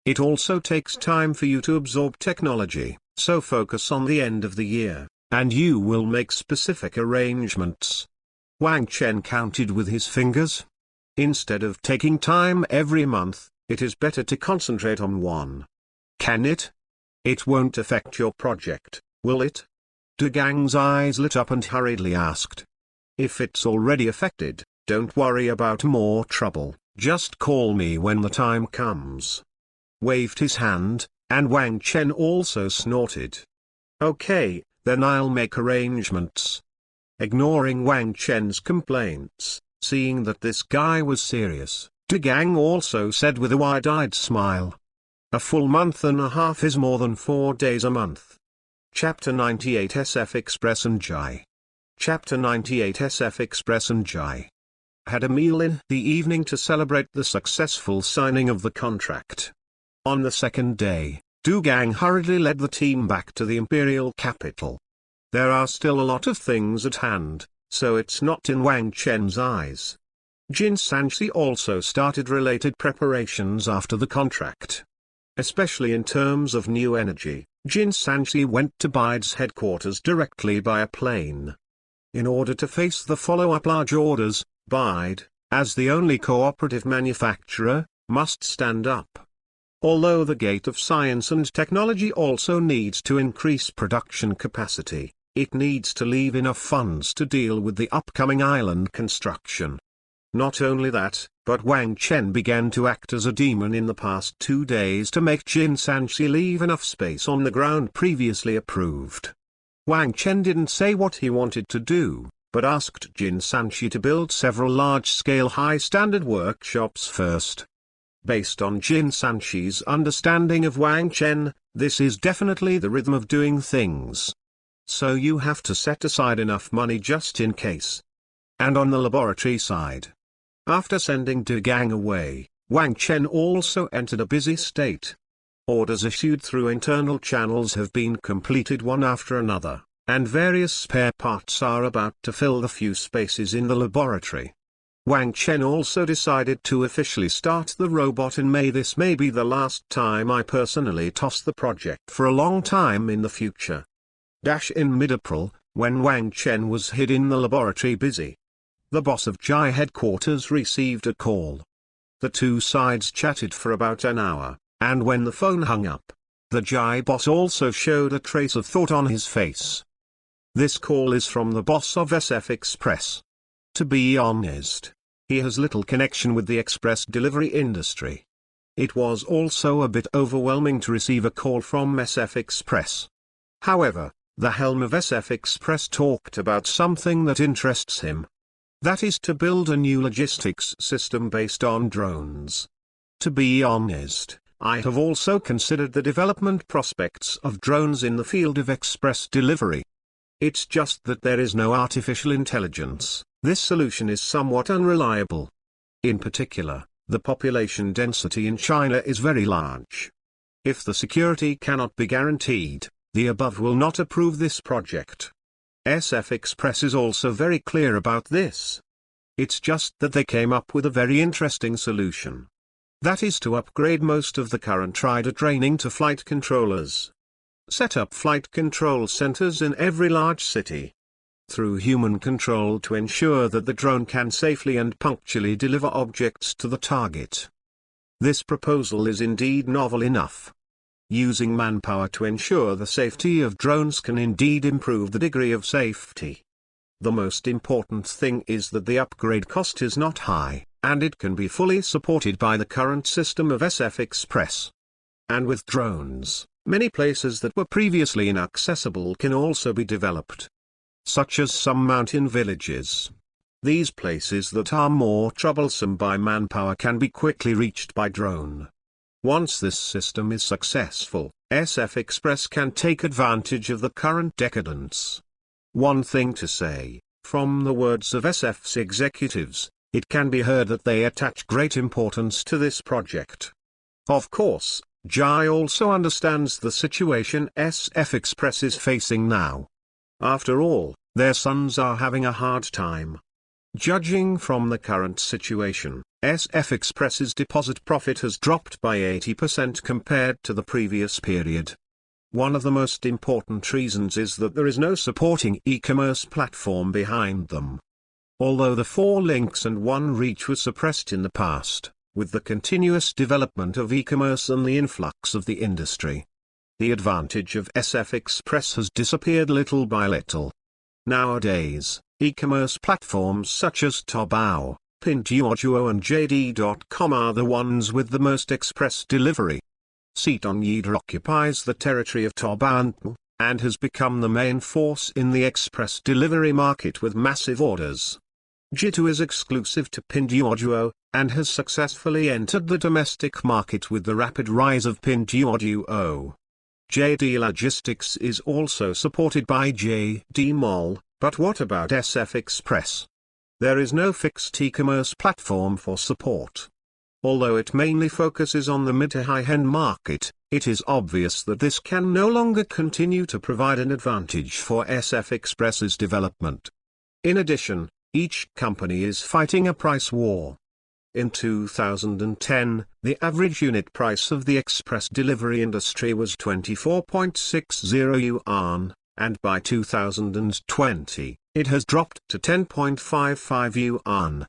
It also takes time for you to absorb technology, so focus on the end of the year, and you will make specific arrangements. Wang Chen counted with his fingers. Instead of taking time every month, it is better to concentrate on one. Can it? It won't affect your project, will it? Du Gang's eyes lit up and hurriedly asked. If it's already affected, don't worry about more trouble, just call me when the time comes. Waved his hand, and Wang Chen also snorted. "Okay, then I'll make arrangements." Ignoring Wang Chen's complaints, seeing that this guy was serious, De Gang also said with a wide-eyed smile, "A full month and a half is more than 4 days a month." Chapter 98 SF Express and Jai. Chapter 98 SF Express and Jai had a meal in the evening to celebrate the successful signing of the contract. On the second day, Du Gang hurriedly led the team back to the imperial capital. There are still a lot of things at hand, so it's not in Wang Chen's eyes. Jin Sanxi also started related preparations after the contract. Especially in terms of new energy, Jin Sanxi went to Bide's headquarters directly by a plane. In order to face the follow-up large orders, Bide, as the only cooperative manufacturer, must stand up. Although the Gate of Science and Technology also needs to increase production capacity, it needs to leave enough funds to deal with the upcoming island construction. Not only that, but Wang Chen began to act as a demon in the past 2 days to make Jin Sanxi leave enough space on the ground previously approved. Wang Chen didn't say what he wanted to do, but asked Jin Sanxi to build several large-scale high-standard workshops first. Based on Jin Sanxi's understanding of Wang Chen, this is definitely the rhythm of doing things. So you have to set aside enough money just in case. And on the laboratory side, after sending De Gang away, Wang Chen also entered a busy state. Orders issued through internal channels have been completed one after another, and various spare parts are about to fill the few spaces in the laboratory. Wang Chen also decided to officially start the robot in May. This may be the last time I personally toss the project for a long time in the future. In mid-April, when Wang Chen was hid in the laboratory busy, the boss of Jai headquarters received a call. The two sides chatted for about an hour, and when the phone hung up, the Jai boss also showed a trace of thought on his face. This call is from the boss of SF Express. To be honest, he has little connection with the express delivery industry. It was also a bit overwhelming to receive a call from SF Express. However, the helm of SF Express talked about something that interests him. That is to build a new logistics system based on drones. To be honest, I have also considered the development prospects of drones in the field of express delivery. It's just that there is no artificial intelligence. This solution is somewhat unreliable. In particular, the population density in China is very large. If the security cannot be guaranteed, the above will not approve this project. SF Express is also very clear about this. It's just that they came up with a very interesting solution. That is to upgrade most of the current rider training to flight controllers. Set up flight control centers in every large city, through human control, to ensure that the drone can safely and punctually deliver objects to the target. This proposal is indeed novel enough. Using manpower to ensure the safety of drones can indeed improve the degree of safety. The most important thing is that the upgrade cost is not high, and it can be fully supported by the current system of SF Express. And with drones, many places that were previously inaccessible can also be developed, such as some mountain villages. These places that are more troublesome by manpower can be quickly reached by drone. Once this system is successful, SF Express can take advantage of the current decadence. One thing to say, from the words of SF's executives, it can be heard that they attach great importance to this project. Of course, Jai also understands the situation SF Express is facing now. After all, their sons are having a hard time. Judging from the current situation, SF Express's deposit profit has dropped by 80% compared to the previous period. One of the most important reasons is that there is no supporting e-commerce platform behind them. Although the 4 links and 1 reach were suppressed in the past, with the continuous development of e-commerce and the influx of the industry, the advantage of SF Express has disappeared little by little. Nowadays, e-commerce platforms such as Taobao, Pinduoduo and JD.com are the ones with the most express delivery. Seaton occupies the territory of Toba and has become the main force in the express delivery market with massive orders. Jitu is exclusive to Pinduoduo, and has successfully entered the domestic market with the rapid rise of Pinduoduo. JD Logistics is also supported by JD Mall, but what about SF Express? There is no fixed e-commerce platform for support. Although it mainly focuses on the mid to high-end market, it is obvious that this can no longer continue to provide an advantage for SF Express's development. In addition, each company is fighting a price war. In 2010, the average unit price of the express delivery industry was 24.60 yuan, and by 2020, it has dropped to 10.55 yuan.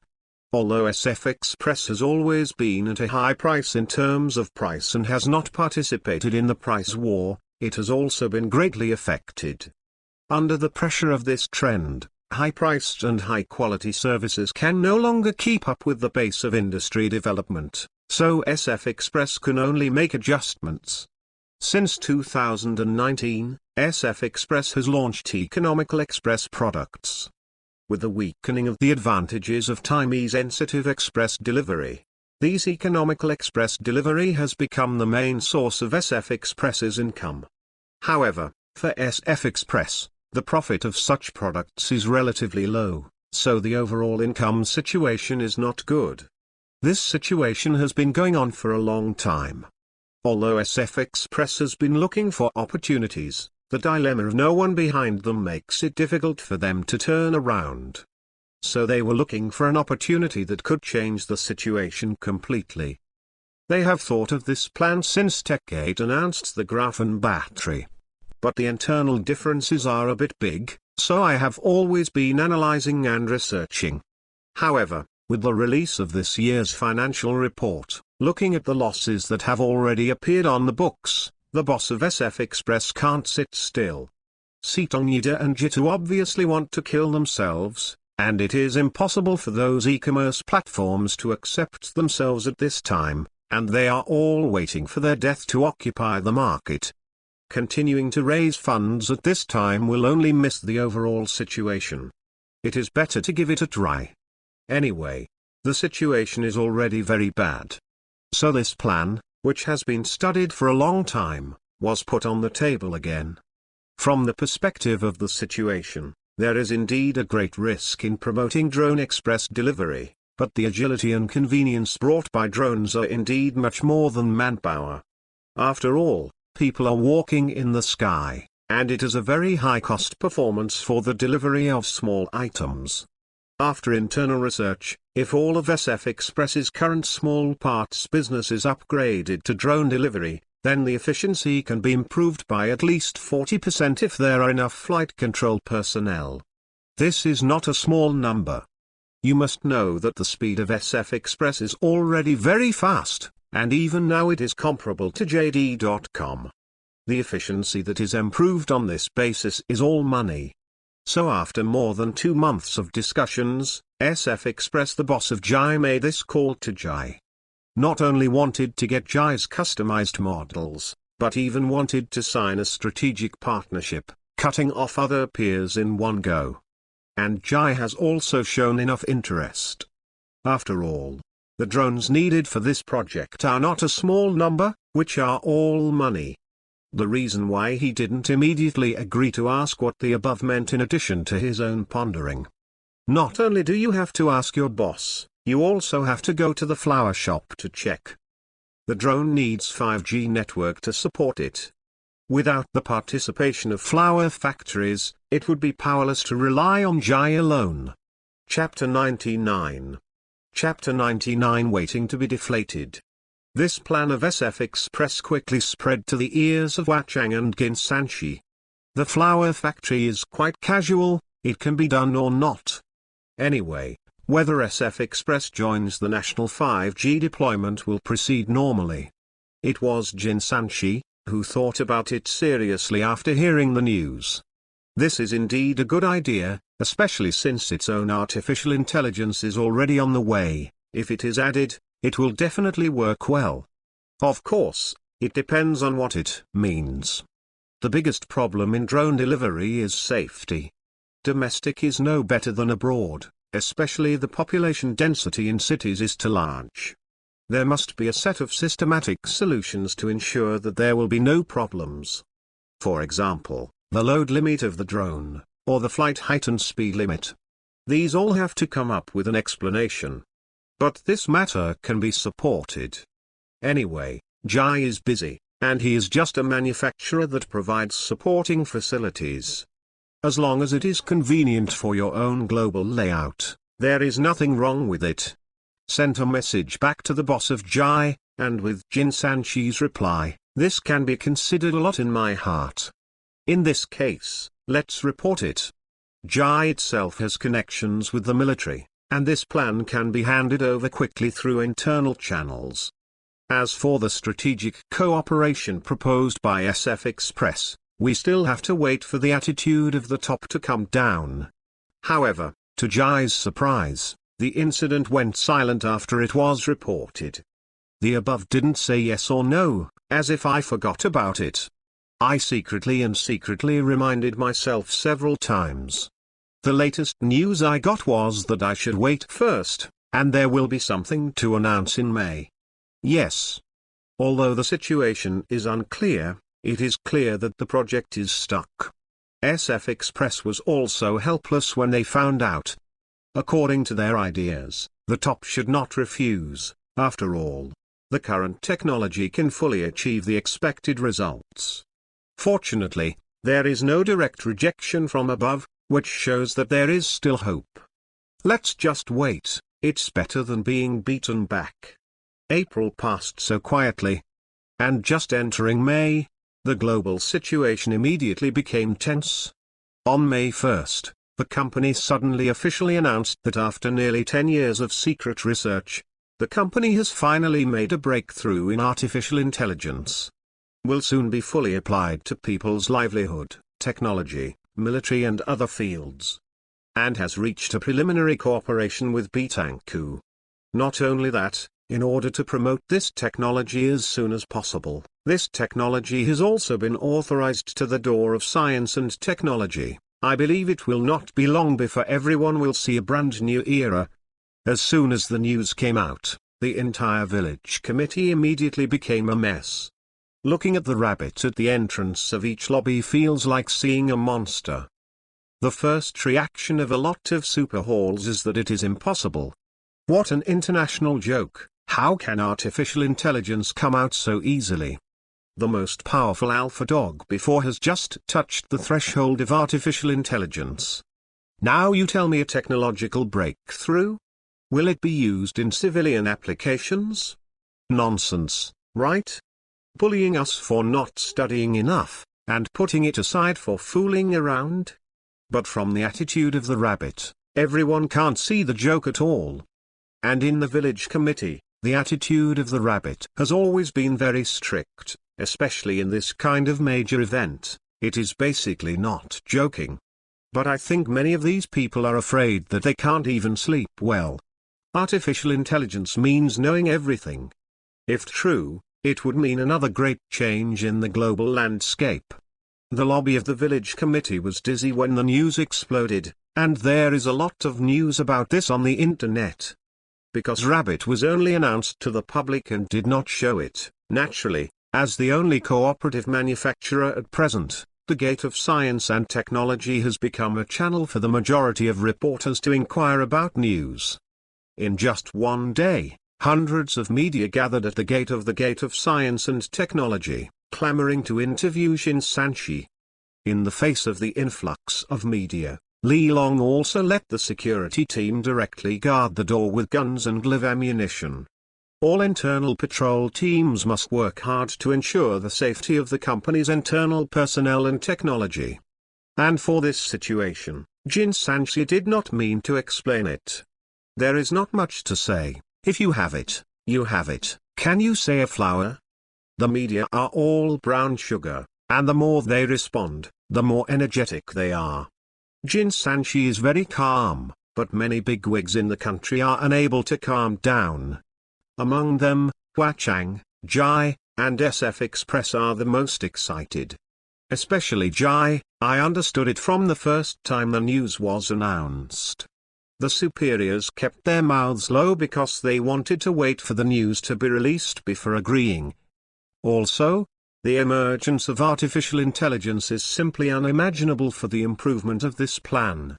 Although SF Express has always been at a high price in terms of price and has not participated in the price war, it has also been greatly affected. Under the pressure of this trend, high-priced and high-quality services can no longer keep up with the pace of industry development, so SF Express can only make adjustments. Since 2019, SF Express has launched economical express products. With the weakening of the advantages of time-sensitive express delivery, these economical express delivery has become the main source of SF Express's income. However, for SF Express, the profit of such products is relatively low, so the overall income situation is not good. This situation has been going on for a long time. Although SF Express has been looking for opportunities, the dilemma of no one behind them makes it difficult for them to turn around. So they were looking for an opportunity that could change the situation completely. They have thought of this plan since TechGate announced the Graphene battery. But the internal differences are a bit big, so I have always been analyzing and researching. However, with the release of this year's financial report, looking at the losses that have already appeared on the books, the boss of SF Express can't sit still. Seaton and Jitu obviously want to kill themselves, and it is impossible for those e-commerce platforms to accept themselves at this time, and they are all waiting for their death to occupy the market. Continuing to raise funds at this time will only miss the overall situation. It is better to give it a try. Anyway, the situation is already very bad. So this plan, which has been studied for a long time, was put on the table again. From the perspective of the situation, there is indeed a great risk in promoting drone express delivery, but the agility and convenience brought by drones are indeed much more than manpower. After all, people are walking in the sky, and it is a very high-cost performance for the delivery of small items. After internal research, if all of SF Express's current small parts business is upgraded to drone delivery, then the efficiency can be improved by at least 40% if there are enough flight control personnel. This is not a small number. You must know that the speed of SF Express is already very fast, and even now it is comparable to JD.com. The efficiency that is improved on this basis is all money. So after more than 2 months of discussions, SF Express, the boss of Jai, made this call to Jai. Not only wanted to get Jai's customized models, but even wanted to sign a strategic partnership, cutting off other peers in one go. And Jai has also shown enough interest. After all, the drones needed for this project are not a small number, which are all money. The reason why he didn't immediately agree to ask what the above meant, in addition to his own pondering. Not only do you have to ask your boss, you also have to go to the flower shop to check. The drone needs 5G network to support it. Without the participation of flower factories, it would be powerless to rely on Jai alone. Chapter 99. Chapter 99, Waiting to be deflated. This plan of SF Express quickly spread to the ears of Wachang and Ginsanshi. The flower factory is quite casual, it can be done or not. Anyway, whether SF Express joins the national 5G deployment will proceed normally. It was Ginsanshi who thought about it seriously after hearing the news. This is indeed a good idea, especially since its own artificial intelligence is already on the way. If it is added, it will definitely work well. Of course, It depends on what it means. The biggest problem in drone delivery is safety. Domestic is no better than abroad, especially the population density in cities is too large. There must be a set of systematic solutions to ensure that there will be no problems. For example, the load limit of the drone, or the flight height and speed limit. These all have to come up with an explanation. But this matter can be supported. Anyway, Jai is busy, and he is just a manufacturer that provides supporting facilities. As long as it is convenient for your own global layout, there is nothing wrong with it. Sent a message back to the boss of Jai, and with Jin Sanchi's reply, this can be considered a lot in my heart. In this case, let's report it. Jai itself has connections with the military, and this plan can be handed over quickly through internal channels. As for the strategic cooperation proposed by SF Express, we still have to wait for the attitude of the top to come down. However, to Jai's surprise, the incident went silent after it was reported. The above didn't say yes or no, as if I forgot about it. I secretly reminded myself several times. The latest news I got was that I should wait first, and there will be something to announce in May. Yes. Although the situation is unclear, it is clear that the project is stuck. SF Express was also helpless when they found out. According to their ideas, the top should not refuse. After all, the current technology can fully achieve the expected results. Fortunately, there is no direct rejection from above, which shows that there is still hope. Let's just wait, it's better than being beaten back. April passed so quietly. And just entering May, the global situation immediately became tense. On May 1st, the company suddenly officially announced that after nearly 10 years of secret research, the company has finally made a breakthrough in artificial intelligence. Will soon be fully applied to people's livelihood, technology, military and other fields. And has reached a preliminary cooperation with Bitanku. Not only that, in order to promote this technology as soon as possible, this technology has also been authorized to the door of science and technology. I believe it will not be long before everyone will see a brand new era. As soon as the news came out, the entire village committee immediately became a mess. Looking at the rabbit at the entrance of each lobby feels like seeing a monster. The first reaction of a lot of super halls is that it is impossible. What an international joke, how can artificial intelligence come out so easily? The most powerful alpha dog before has just touched the threshold of artificial intelligence. Now you tell me a technological breakthrough? Will it be used in civilian applications? Nonsense, right? Bullying us for not studying enough, and putting it aside for fooling around? But from the attitude of the rabbit, everyone can't see the joke at all. And in the village committee, the attitude of the rabbit has always been very strict, especially in this kind of major event. It is basically not joking. But I think many of these people are afraid that they can't even sleep well. Artificial intelligence means knowing everything. If true, it would mean another great change in the global landscape. The lobby of the village committee was dizzy when the news exploded, and there is a lot of news about this on the internet. Because Rabbit was only announced to the public and did not show it, naturally, as the only cooperative manufacturer at present, the Gate of Science and Technology has become a channel for the majority of reporters to inquire about news. In just one day, hundreds of media gathered at the Gate of Science and Technology, clamoring to interview Jin Sanchi. In the face of the influx of media, Li Long also let the security team directly guard the door with guns and live ammunition. All internal patrol teams must work hard to ensure the safety of the company's internal personnel and technology. And for this situation, Jin Sanchi did not mean to explain it. There is not much to say. If you have it, you have it. Can you say a flower? The media are all brown sugar, and the more they respond, the more energetic they are. Jin Sanchi is very calm, but many bigwigs in the country are unable to calm down. Among them, Hua Chang, Jai, and SF Express are the most excited. Especially Jai. I understood it from the first time the news was announced. The superiors kept their mouths low because they wanted to wait for the news to be released before agreeing. Also, the emergence of artificial intelligence is simply unimaginable for the improvement of this plan.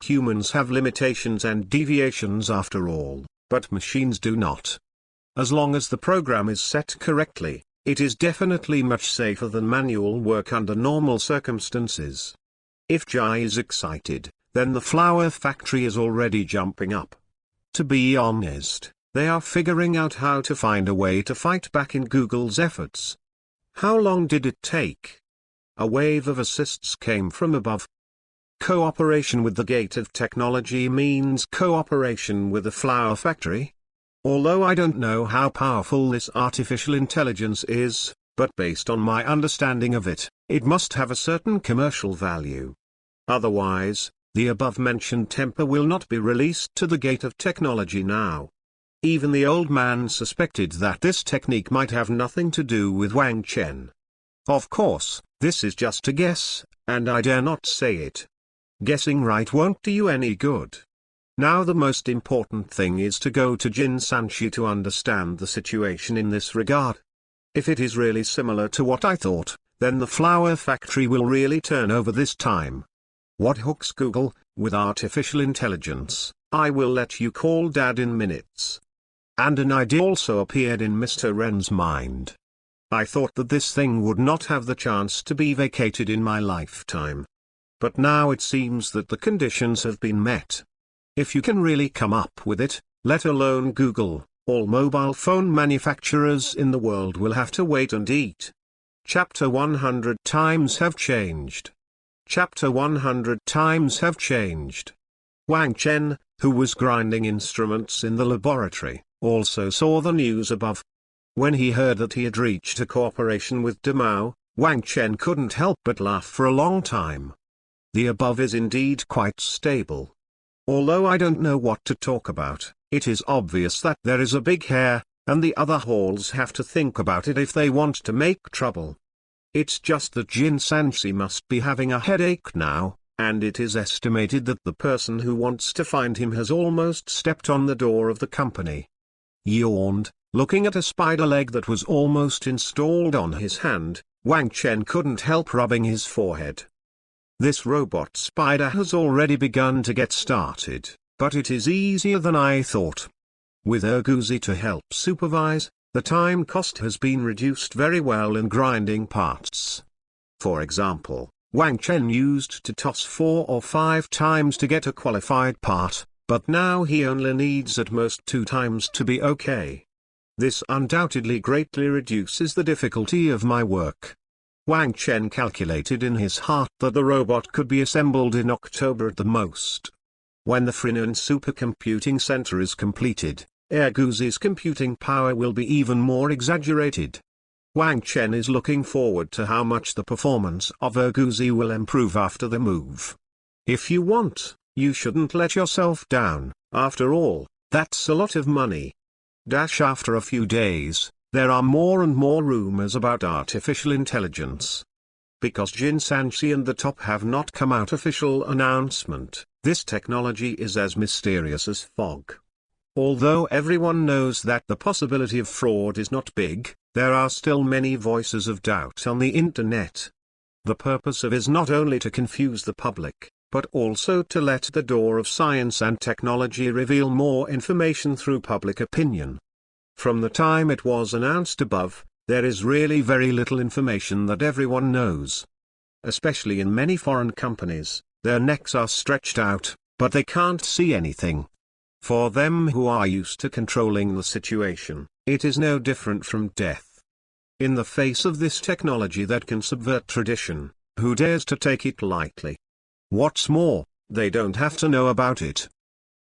Humans have limitations and deviations after all, but machines do not. As long as the program is set correctly, it is definitely much safer than manual work under normal circumstances. If Jai is excited, then the flower factory is already jumping up. To be honest, they are figuring out how to find a way to fight back in Google's efforts. How long did it take? A wave of assists came from above. Cooperation with the gate of technology means cooperation with the flower factory. Although I don't know how powerful this artificial intelligence is, but based on my understanding of it, it must have a certain commercial value. Otherwise, the above-mentioned temper will not be released to the gate of technology now. Even the old man suspected that this technique might have nothing to do with Wang Chen. Of course, this is just a guess, and I dare not say it. Guessing right won't do you any good. Now the most important thing is to go to Jin Sanshi to understand the situation in this regard. If it is really similar to what I thought, then the flower factory will really turn over this time. What hooks Google? With artificial intelligence, I will let you call Dad in minutes. And an idea also appeared in Mr. Ren's mind. I thought that this thing would not have the chance to be vacated in my lifetime. But now it seems that the conditions have been met. If you can really come up with it, let alone Google, all mobile phone manufacturers in the world will have to wait and eat. Chapter 100 times have changed. Chapter 100 times have changed. Wang Chen, who was grinding instruments in the laboratory, also saw the news above. When he heard that he had reached a cooperation with Demao, Wang Chen couldn't help but laugh for a long time. The above is indeed quite stable. Although I don't know what to talk about, it is obvious that there is a big hair, and the other halls have to think about it if they want to make trouble. It's just that Jin Sanshi must be having a headache now, and it is estimated that the person who wants to find him has almost stepped on the door of the company. Yawned, looking at a spider leg that was almost installed on his hand, Wang Chen couldn't help rubbing his forehead. This robot spider has already begun to get started, but it is easier than I thought. With Erguzi to help supervise, the time cost has been reduced very well in grinding parts. For example, Wang Chen used to toss 4 or 5 times to get a qualified part, but now he only needs at most 2 times to be okay. This undoubtedly greatly reduces the difficulty of my work. Wang Chen calculated in his heart that the robot could be assembled in October at the most. When the Frinan supercomputing center is completed, Erguzi's computing power will be even more exaggerated. Wang Chen is looking forward to how much the performance of Erguzi will improve after the move. If you want, you shouldn't let yourself down. After all, that's a lot of money. After a few days, there are more and more rumors about artificial intelligence. Because Jin Sanshi and the top have not come out official announcement, this technology is as mysterious as fog. Although everyone knows that the possibility of fraud is not big, there are still many voices of doubt on the internet. The purpose of it is not only to confuse the public, but also to let the door of science and technology reveal more information through public opinion. From the time it was announced above, there is really very little information that everyone knows. Especially in many foreign companies, their necks are stretched out, but they can't see anything. For them who are used to controlling the situation, it is no different from death. In the face of this technology that can subvert tradition, who dares to take it lightly? What's more, they don't have to know about it.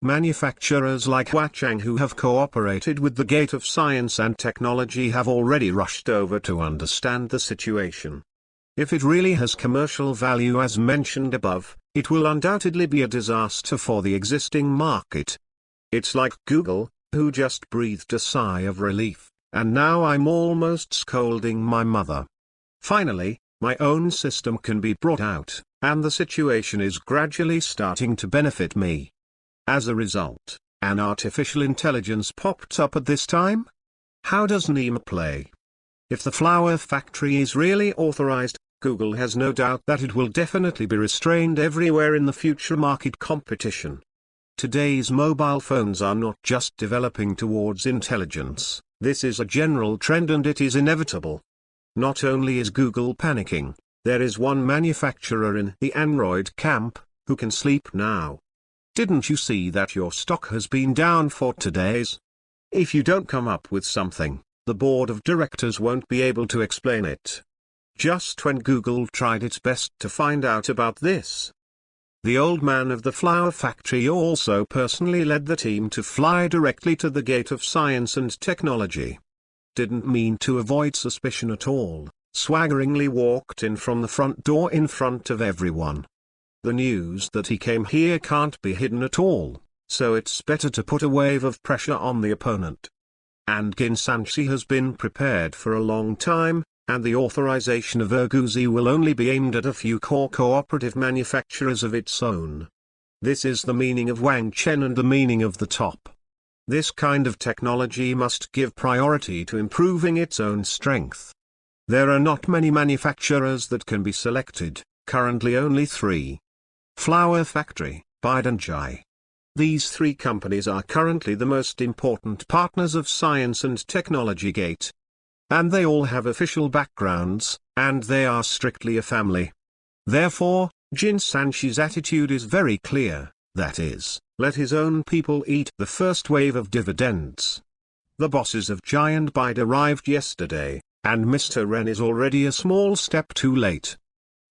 Manufacturers like Huachang who have cooperated with the Gate of Science and Technology have already rushed over to understand the situation. If it really has commercial value as mentioned above, it will undoubtedly be a disaster for the existing market. It's like Google, who just breathed a sigh of relief. and now I'm almost scolding my mother. Finally, my own system can be brought out, and the situation is gradually starting to benefit me. As a result, an artificial intelligence popped up at this time? How does Nima play? If the flower factory is really authorized, Google has no doubt that it will definitely be restrained everywhere in the future market competition. Today's mobile phones are not just developing towards intelligence, this is a general trend and it is inevitable. Not only is Google panicking, there is one manufacturer in the Android camp who can sleep now. Didn't you see that your stock has been down for 2 days? If you don't come up with something, the board of directors won't be able to explain it. Just when Google tried its best to find out about this, the old man of the flower factory also personally led the team to fly directly to the gate of science and technology. Didn't mean to avoid suspicion at all, swaggeringly walked in from the front door in front of everyone. The news that he came here can't be hidden at all, so it's better to put a wave of pressure on the opponent. And Ginsanshi has been prepared for a long time, and the authorization of Urguzi will only be aimed at a few core cooperative manufacturers of its own. This is the meaning of Wang Chen and the meaning of the top. This kind of technology must give priority to improving its own strength. There are not many manufacturers that can be selected, currently only 3. Flower Factory, Bidenjai. These 3 companies are currently the most important partners of Science and Technology Gate. And they all have official backgrounds, and they are strictly a family. Therefore, Ginsanshi's attitude is very clear, that is, let his own people eat the first wave of dividends. The bosses of Giant Byte arrived yesterday, and Mr. Ren is already a small step too late.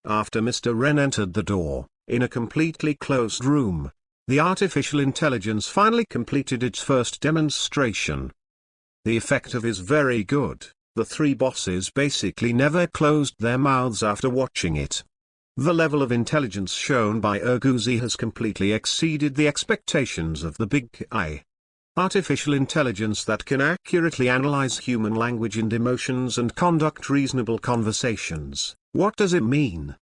After Mr. Ren entered the door, in a completely closed room, the artificial intelligence finally completed its first demonstration. The effect is very good. The 3 bosses basically never closed their mouths after watching it. The level of intelligence shown by Urguzi has completely exceeded the expectations of the big eye. Artificial intelligence that can accurately analyze human language and emotions and conduct reasonable conversations. What does it mean?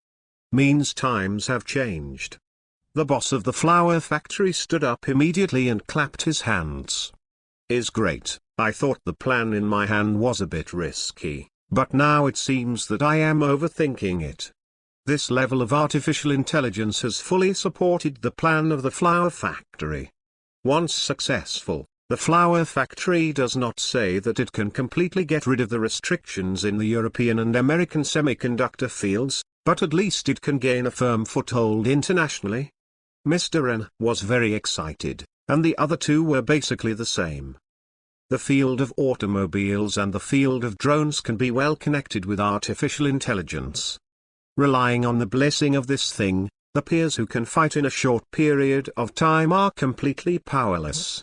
Means times have changed. The boss of the flower factory stood up immediately and clapped his hands. Is great. I thought the plan in my hand was a bit risky, but now it seems that I am overthinking it. This level of artificial intelligence has fully supported the plan of the flower factory. Once successful, the flower factory does not say that it can completely get rid of the restrictions in the European and American semiconductor fields, but at least it can gain a firm foothold internationally. Mr. Ren was very excited, and the other 2 were basically the same. The field of automobiles and the field of drones can be well connected with artificial intelligence. Relying on the blessing of this thing, the peers who can fight in a short period of time are completely powerless.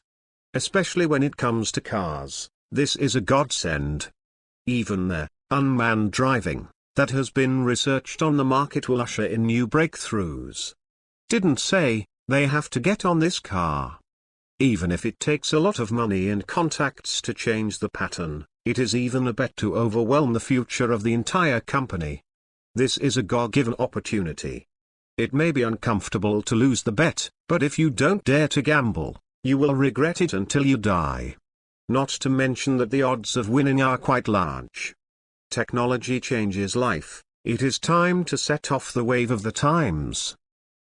Especially when it comes to cars, this is a godsend. Even their unmanned driving, that has been researched on the market, will usher in new breakthroughs. Didn't say, they have to get on this car. Even if it takes a lot of money and contacts to change the pattern, it is even a bet to overwhelm the future of the entire company. This is a God-given opportunity. It may be uncomfortable to lose the bet, but if you don't dare to gamble, you will regret it until you die. Not to mention that the odds of winning are quite large. Technology changes life, it is time to set off the wave of the times.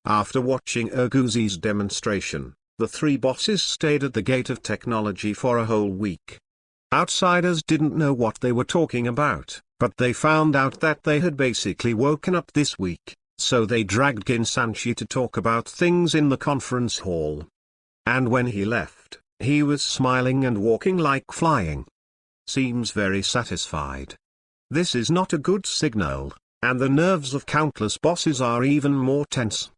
After watching Urguzi's demonstration, the 3 bosses stayed at the gate of technology for a whole week. Outsiders didn't know what they were talking about, but they found out that they had basically woken up this week, so they dragged Ginsanshi to talk about things in the conference hall. And when he left, he was smiling and walking like flying. Seems very satisfied. This is not a good signal, and the nerves of countless bosses are even more tense.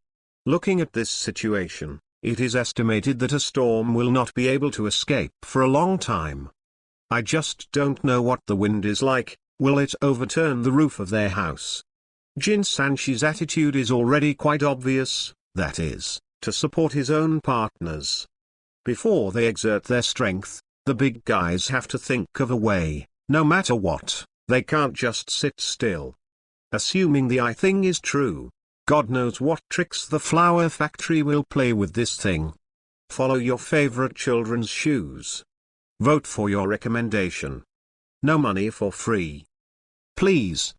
Looking at this situation, it is estimated that a storm will not be able to escape for a long time. I just don't know what the wind is like. Will it overturn the roof of their house? Ginsanshi's attitude is already quite obvious, that is, to support his own partners. Before they exert their strength, The big guys have to think of a way, no matter what, they can't just sit still. Assuming the I thing is true, God knows what tricks the flower factory will play with this thing. Follow your favorite children's shoes. Vote for your recommendation. No money for free. Please.